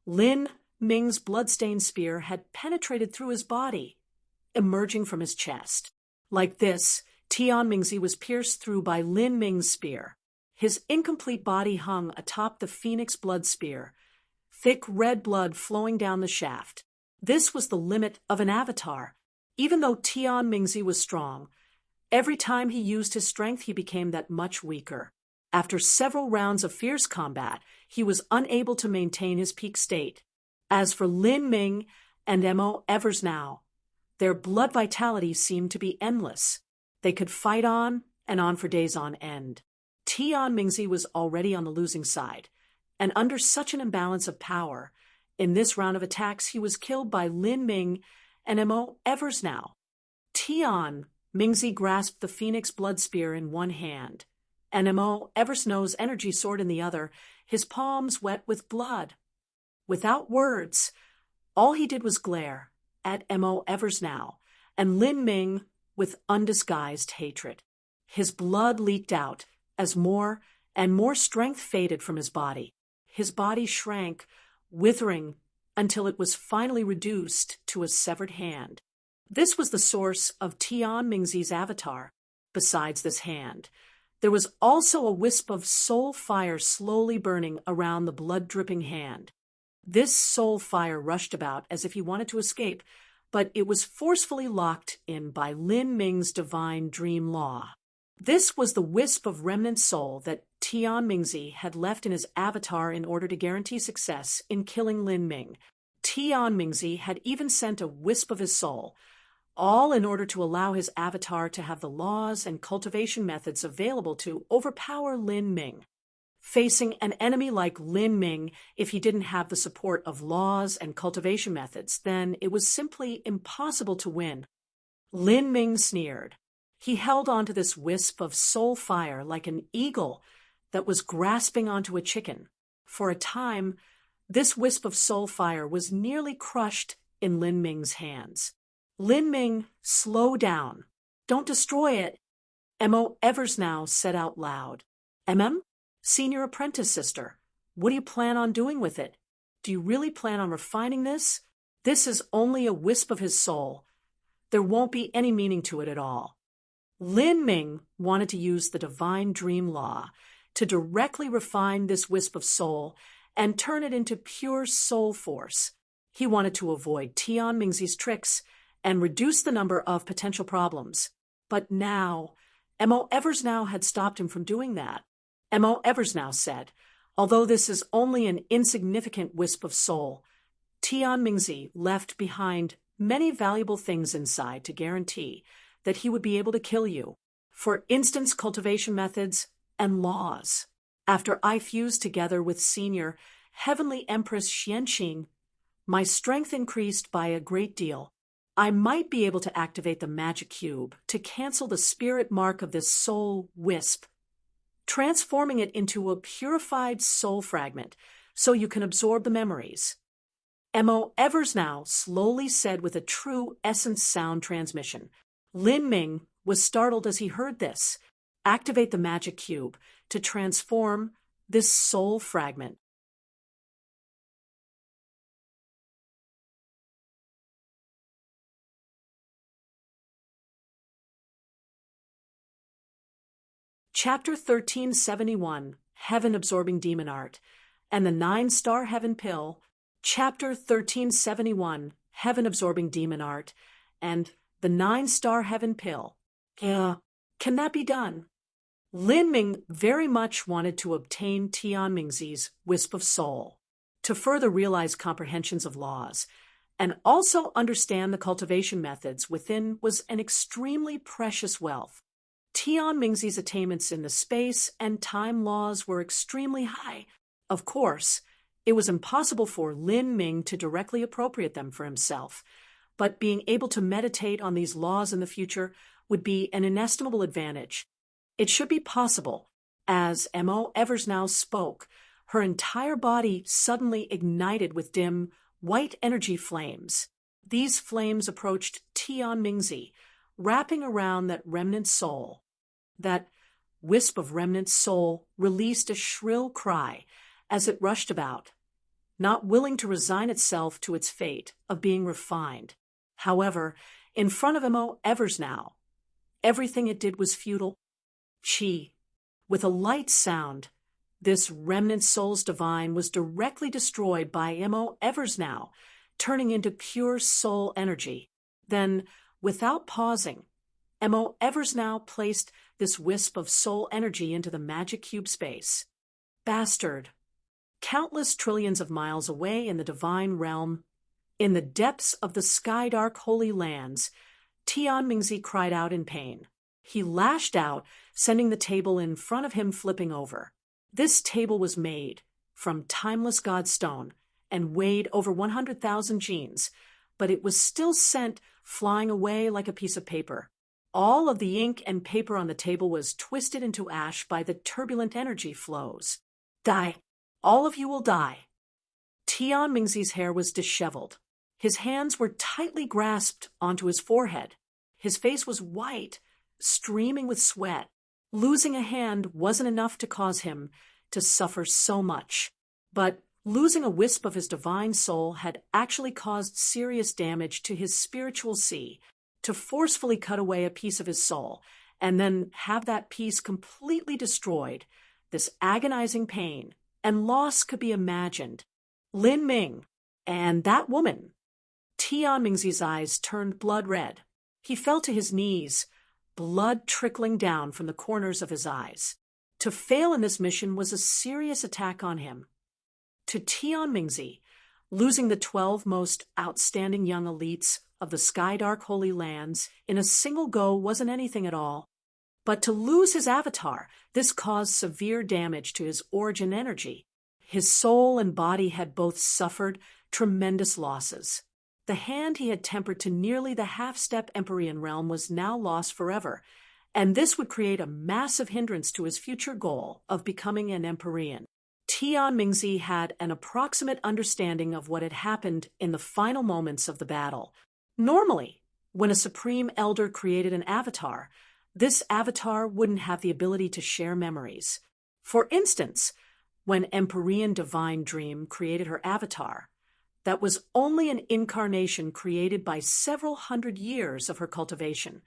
Lin Ming's bloodstained spear had penetrated through his body, emerging from his chest. Like this, Tian Mingzi was pierced through by Lin Ming's spear. His incomplete body hung atop the phoenix blood spear, thick red blood flowing down the shaft. This was the limit of an avatar. Even though Tian Mingzi was strong, every time he used his strength he became that much weaker. After several rounds of fierce combat, he was unable to maintain his peak state. As for Lin Ming and Mo Eversnow, their blood vitality seemed to be endless. They could fight on and on for days on end. Tian Mingzi was already on the losing side, and under such an imbalance of power, in this round of attacks he was killed by Lin Ming and Mo Eversnow. Tian Mingzi grasped the phoenix blood spear in one hand, and Mo Eversnow's energy sword in the other, his palms wet with blood. Without words, all he did was glare at Mo Eversnow and Lin Ming with undisguised hatred. His blood leaked out as more and more strength faded from his body. His body shrank withering until it was finally reduced to a severed hand. This was the source of Tian Mingzi's avatar. Besides this hand, there was also a wisp of soul fire slowly burning around the blood-dripping hand. This soul fire rushed about as if he wanted to escape, but it was forcefully locked in by Lin Ming's divine dream law. This was the wisp of remnant soul that Tian Mingzi had left in his avatar in order to guarantee success in killing Lin Ming. Tian Mingzi had even sent a wisp of his soul, all in order to allow his avatar to have the laws and cultivation methods available to overpower Lin Ming. Facing an enemy like Lin Ming, if he didn't have the support of laws and cultivation methods, then it was simply impossible to win. Lin Ming sneered. He held onto this wisp of soul fire like an eagle that was grasping onto a chicken. For a time, this wisp of soul fire was nearly crushed in Lin Ming's hands. Lin Ming, slow down. Don't destroy it. M.O. Eversnow said out loud. Senior apprentice sister, what do you plan on doing with it? Do you really plan on refining this? This is only a wisp of his soul. There won't be any meaning to it at all. Lin Ming wanted to use the divine dream law to directly refine this wisp of soul and turn it into pure soul force. He wanted to avoid Tian Mingzi's tricks and reduce the number of potential problems. But now, M.O. Eversnow had stopped him from doing that. M.O. Eversnow said, although this is only an insignificant wisp of soul, Tian Mingzi left behind many valuable things inside to guarantee that he would be able to kill you. For instance, cultivation methods and laws. After I fused together with Senior Heavenly Empress Xianqing, my strength increased by a great deal. I might be able to activate the magic cube to cancel the spirit mark of this soul wisp, transforming it into a purified soul fragment so you can absorb the memories. M.O. Eversnow slowly said with a true essence sound transmission. Lin Ming was startled as he heard this. Activate the magic cube to transform this soul fragment. Chapter 1371, Heaven-Absorbing Demon Art, and the 9-Star Heaven Pill. Chapter 1371, Heaven-Absorbing Demon Art, and the 9-Star Heaven Pill. Can that be done? Lin Ming very much wanted to obtain Tian Mingzi's wisp of soul, to further realize comprehensions of laws, and also understand the cultivation methods within was an extremely precious wealth. Tian Mingzi's attainments in the space and time laws were extremely high. Of course, it was impossible for Lin Ming to directly appropriate them for himself, but being able to meditate on these laws in the future would be an inestimable advantage. It should be possible. As M.O. Eversnow spoke, her entire body suddenly ignited with dim, white energy flames. These flames approached Tian Mingzi, wrapping around that remnant soul. That wisp of remnant soul released a shrill cry as it rushed about, not willing to resign itself to its fate of being refined. However, in front of M.O. Eversnow, everything it did was futile. With a light sound, this remnant soul's divine was directly destroyed by M.O. Eversnow, turning into pure soul energy. Then, without pausing, M.O. Eversnow placed this wisp of soul energy into the magic cube space. Bastard! Countless trillions of miles away in the divine realm, in the depths of the sky-dark holy lands, Tian Mingzi cried out in pain. He lashed out, sending the table in front of him flipping over. This table was made from timeless godstone and weighed over 100,000 genes, but it was still sent flying away like a piece of paper. All of the ink and paper on the table was twisted into ash by the turbulent energy flows. Die. All of you will die. Tian Mingzi's hair was disheveled. His hands were tightly grasped onto his forehead. His face was white, streaming with sweat. Losing a hand wasn't enough to cause him to suffer so much. But Losing a wisp of his divine soul had actually caused serious damage to his spiritual sea. To forcefully cut away a piece of his soul and then have that piece completely destroyed, this agonizing pain and loss could be imagined. Lin Ming and that woman. Tian Mingzi's eyes turned blood red. He fell to his knees, blood trickling down from the corners of his eyes. To fail in this mission was a serious attack on him. To Tian Mingzi, losing the 12 most outstanding young elites of the Skydark Holy Lands in a single go wasn't anything at all. But to lose his avatar, this caused severe damage to his origin energy. His soul and body had both suffered tremendous losses. The hand he had tempered to nearly the half-step Empyrean realm was now lost forever, and this would create a massive hindrance to his future goal of becoming an Empyrean. Tian Mingzi had an approximate understanding of what had happened in the final moments of the battle. Normally, when a Supreme Elder created an avatar, this avatar wouldn't have the ability to share memories. For instance, when Empyrean Divine Dream created her avatar, that was only an incarnation created by several hundred years of her cultivation.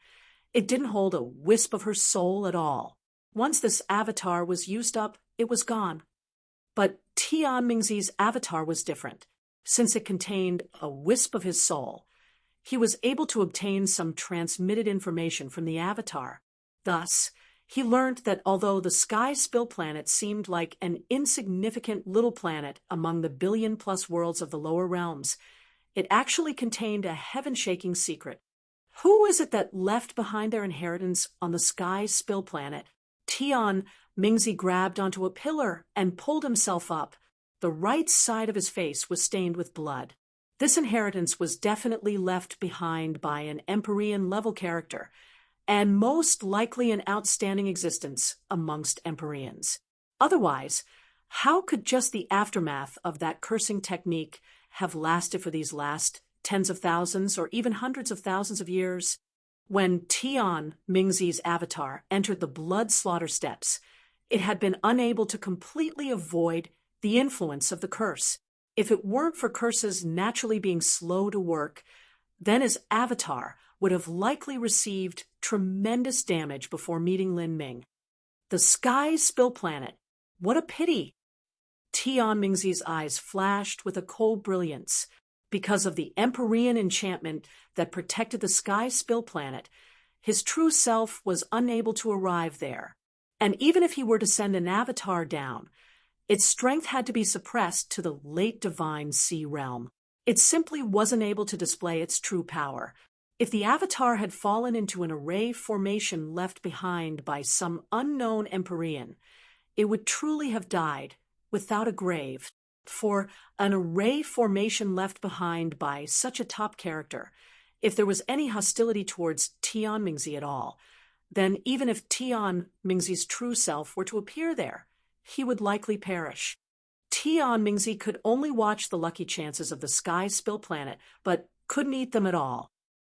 It didn't hold a wisp of her soul at all. Once this avatar was used up, it was gone. But Tian Mingzi's avatar was different. Since it contained a wisp of his soul, he was able to obtain some transmitted information from the avatar. Thus, he learned that although the Sky Spill planet seemed like an insignificant little planet among the billion-plus worlds of the lower realms, it actually contained a heaven-shaking secret. Who is it that left behind their inheritance on the Sky Spill planet? Tian Mingzi grabbed onto a pillar and pulled himself up. The right side of his face was stained with blood. This inheritance was definitely left behind by an Empyrean-level character, and most likely an outstanding existence amongst Empyreans. Otherwise, how could just the aftermath of that cursing technique have lasted for these last tens of thousands or even hundreds of thousands of years? When Tian Mingzi's avatar entered the blood slaughter steps, it had been unable to completely avoid the influence of the curse. If it weren't for curses naturally being slow to work, then his avatar would have likely received tremendous damage before meeting Lin Ming. The Sky Spill planet. What a pity! Tian Mingzi's eyes flashed with a cold brilliance. Because of the Empyrean enchantment that protected the Sky Spill planet, his true self was unable to arrive there. And even if he were to send an avatar down, its strength had to be suppressed to the late Divine Sea realm. It simply wasn't able to display its true power. If the avatar had fallen into an array formation left behind by some unknown Empyrean, it would truly have died without a grave. For an array formation left behind by such a top character, if there was any hostility towards Tian Mingzi at all, then even if Tian Mingzi's true self were to appear there, he would likely perish. Tian Mingzi could only watch the lucky chances of the Sky Spill planet, but couldn't eat them at all.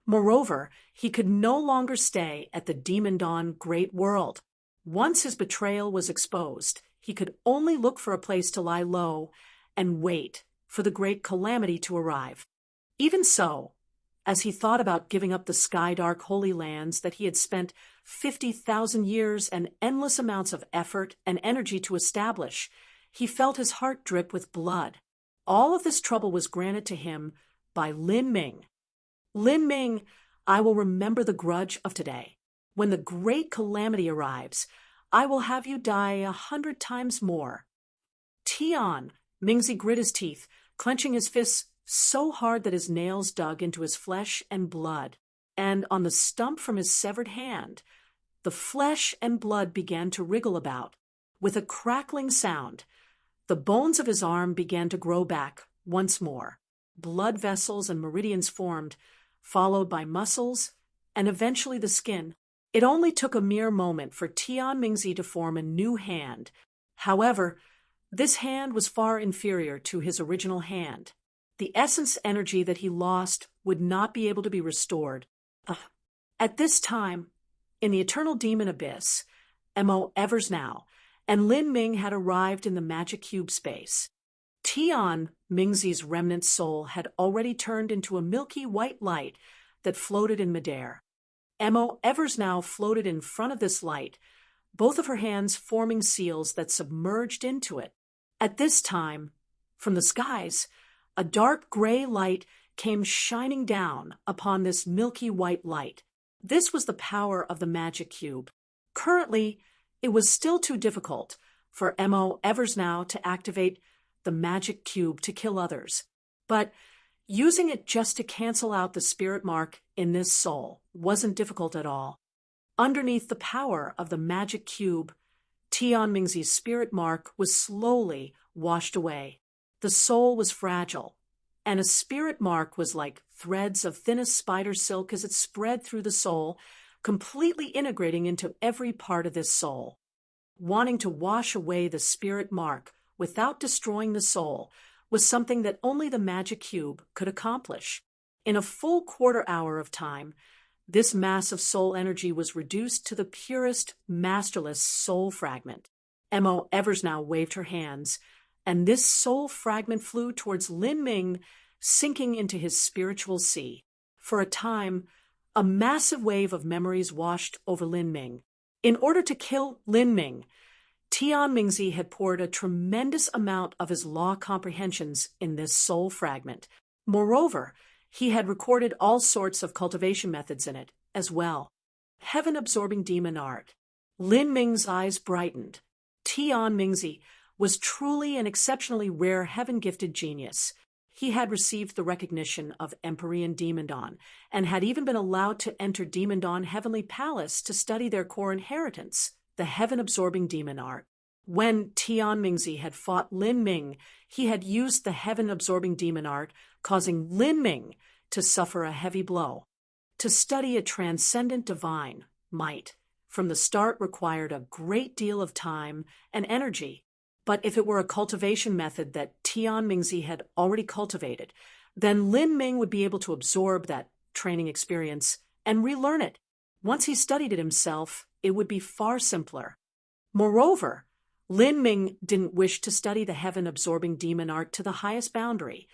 Moreover, he could no longer stay at the Demon Dawn Great World. Once his betrayal was exposed, he could only look for a place to lie low and wait for the great calamity to arrive. Even so, as he thought about giving up the Skydark Holy Lands that he had spent 50,000 years and endless amounts of effort and energy to establish, he felt his heart drip with blood. All of this trouble was granted to him by Lin Ming. Lin Ming, I will remember the grudge of today. When the great calamity arrives, I will have you die 100 times more. Tian Mingzi grit his teeth, clenching his fists so hard that his nails dug into his flesh and blood. And on the stump from his severed hand, the flesh and blood began to wriggle about. With a crackling sound, the bones of his arm began to grow back once more. Blood vessels and meridians formed, followed by muscles, and eventually the skin. It only took a mere moment for Tian Mingzi to form a new hand. However, this hand was far inferior to his original hand. The essence energy that he lost would not be able to be restored. At this time, in the Eternal Demon Abyss, M.O. Evers Now, and Lin Ming had arrived in the magic cube space. Tian Mingzi's remnant soul had already turned into a milky white light that floated in midair. Mo Evers now floated in front of this light, both of her hands forming seals that submerged into it. At this time, from the skies, a dark gray light came shining down upon this milky white light. This was the power of the magic cube. Currently, it was still too difficult for Mo Evers now to activate the magic cube to kill others, but using it just to cancel out the spirit mark in this soul wasn't difficult at all. Underneath the power of the magic cube, Tian Mingzi's spirit mark was slowly washed away. The soul was fragile, and a spirit mark was like threads of thinnest spider silk as it spread through the soul, completely integrating into every part of this soul. Wanting to wash away the spirit mark without destroying the soul was something that only the magic cube could accomplish. In a full quarter hour of time, this mass of soul energy was reduced to the purest, masterless soul fragment. Mo Evers now waved her hands, and this soul fragment flew towards Lin Ming, sinking into his spiritual sea. For a time, a massive wave of memories washed over Lin Ming. In order to kill Lin Ming, Tian Mingzi had poured a tremendous amount of his law comprehensions in this soul fragment. Moreover, he had recorded all sorts of cultivation methods in it as well. Heaven-absorbing demon art. Lin Ming's eyes brightened. Tian Mingzi was truly an exceptionally rare heaven-gifted genius. He had received the recognition of Empyrean Demon Dawn and had even been allowed to enter Demon Dawn Heavenly Palace to study their core inheritance, the heaven-absorbing demon art. When Tian Mingzi had fought Lin Ming, he had used the heaven-absorbing demon art, causing Lin Ming to suffer a heavy blow. To study a transcendent divine might, from the start, required a great deal of time and energy. But if it were a cultivation method that Tian Mingzi had already cultivated, then Lin Ming would be able to absorb that training experience and relearn it. Once he studied it himself, it would be far simpler. Moreover, Lin Ming didn't wish to study the heaven-absorbing demon art to the highest boundary.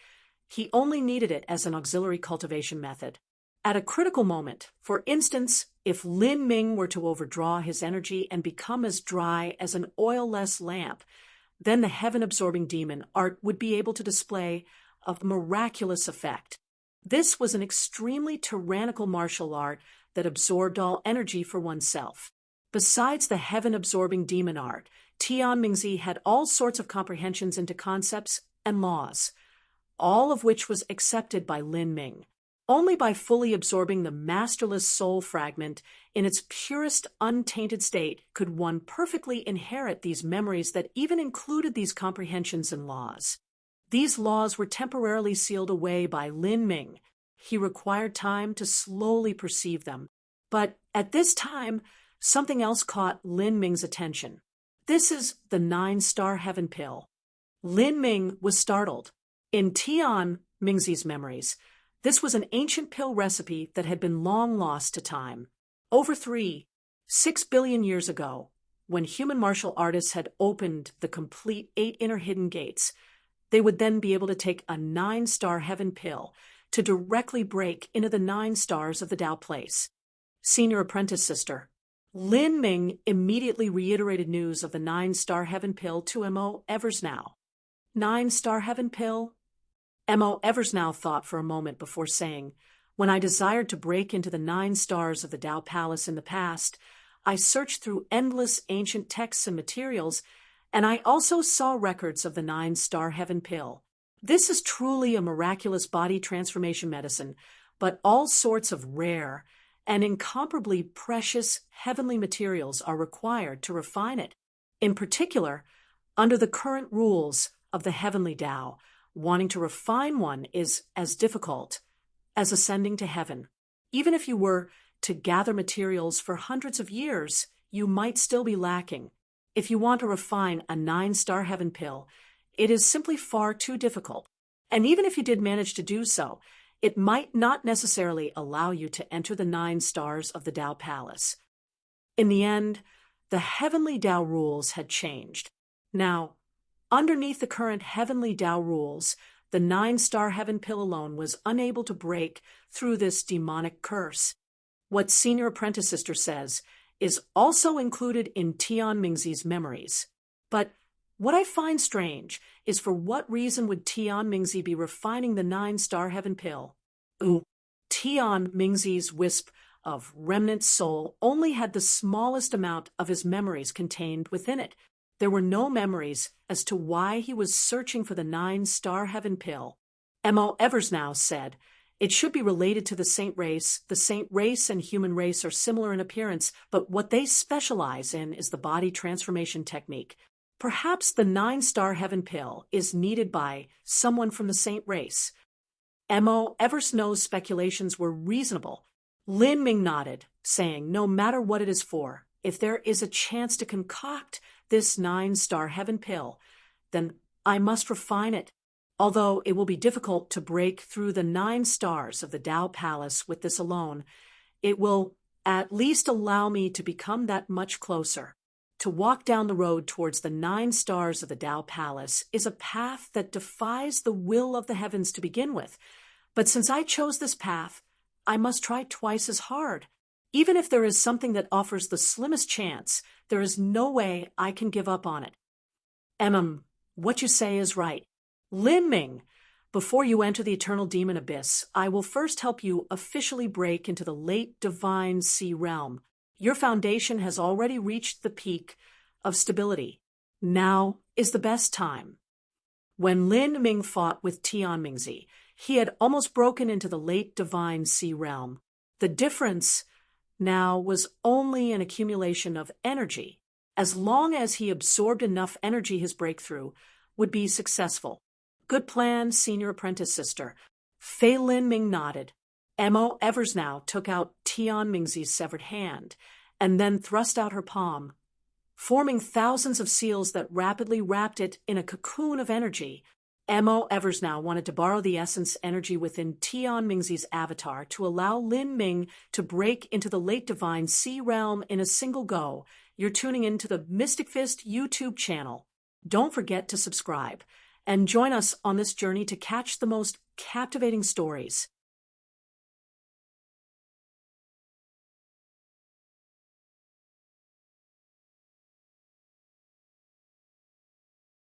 He only needed it as an auxiliary cultivation method. At a critical moment, for instance, if Lin Ming were to overdraw his energy and become as dry as an oil-less lamp, then the heaven-absorbing demon art would be able to display a miraculous effect. This was an extremely tyrannical martial art that absorbed all energy for oneself. Besides the heaven-absorbing demon art, Tian Mingzi had all sorts of comprehensions into concepts and laws, all of which was accepted by Lin Ming. Only by fully absorbing the masterless soul fragment in its purest, untainted state could one perfectly inherit these memories that even included these comprehensions and laws. These laws were temporarily sealed away by Lin Ming. He required time to slowly perceive them. But at this time, something else caught Lin Ming's attention. This is the 9-star heaven pill. Lin Ming was startled. In Tian Mingzi's memories, this was an ancient pill recipe that had been long lost to time. Over 6 billion years ago, when human martial artists had opened the complete 8 inner hidden gates, they would then be able to take a 9-star heaven pill to directly break into the 9 stars of the Tao place. Senior apprentice sister, Lin Ming immediately reiterated news of the 9-star heaven pill to Mo Evers now. 9-star heaven pill? Mo Evers now thought for a moment before saying, when I desired to break into the 9 stars of the Tao Palace in the past, I searched through endless ancient texts and materials, and I also saw records of the 9-star heaven pill. This is truly a miraculous body transformation medicine, but all sorts of rare and incomparably precious heavenly materials are required to refine it. In particular, under the current rules of the heavenly Tao, wanting to refine one is as difficult as ascending to heaven. Even if you were to gather materials for hundreds of years, you might still be lacking. If you want to refine a 9-star heaven pill, it is simply far too difficult. And even if you did manage to do so, it might not necessarily allow you to enter the 9 stars of the Tao Palace. In the end, the heavenly Tao rules had changed. Now, Underneath the current heavenly Tao rules, the 9-star heaven pill alone was unable to break through this demonic curse. What Senior Apprentice Sister says is also included in Tian Mingzi's memories. But what I find strange is, for what reason would Tian Mingzi be refining the 9-star heaven pill? Tian Mingzi's wisp of remnant soul only had the smallest amount of his memories contained within it. There were no memories as to why he was searching for the 9-star heaven pill. M.O. Eversnow said, "It should be related to the saint race. The saint race and human race are similar in appearance, but what they specialize in is the body transformation technique. Perhaps the 9-star heaven pill is needed by someone from the saint race." M.O. Eversnow's speculations were reasonable. Lin Ming nodded, saying, "No matter what it is for, if there is a chance to concoct this 9-star heaven pill, then I must refine it. Although it will be difficult to break through the 9 stars of the Tao Palace with this alone, it will at least allow me to become that much closer. To walk down the road towards the 9 stars of the Tao Palace is a path that defies the will of the heavens to begin with. But since I chose this path, I must try twice as hard. Even if there is something that offers the slimmest chance, there is no way I can give up on it." What you say is right. Lin Ming, before you enter the eternal demon abyss, I will first help you officially break into the late divine sea realm. Your foundation has already reached the peak of stability. Now is the best time. When Lin Ming fought with Tian Mingzi, he had almost broken into the late divine sea realm. The difference now was only an accumulation of energy. As long as he absorbed enough energy, his breakthrough would be successful. "Good plan, Senior Apprentice Sister." Fei Lin Ming nodded. M.O. Eversnow took out Tian Mingzi's severed hand and then thrust out her palm, forming thousands of seals that rapidly wrapped it in a cocoon of energy. M.O. Eversnow wanted to borrow the essence energy within Tian Mingzi's avatar to allow Lin Ming to break into the late divine sea realm in a single go. You're tuning into the Mystic Fist YouTube channel. Don't forget to subscribe and join us on this journey to catch the most captivating stories.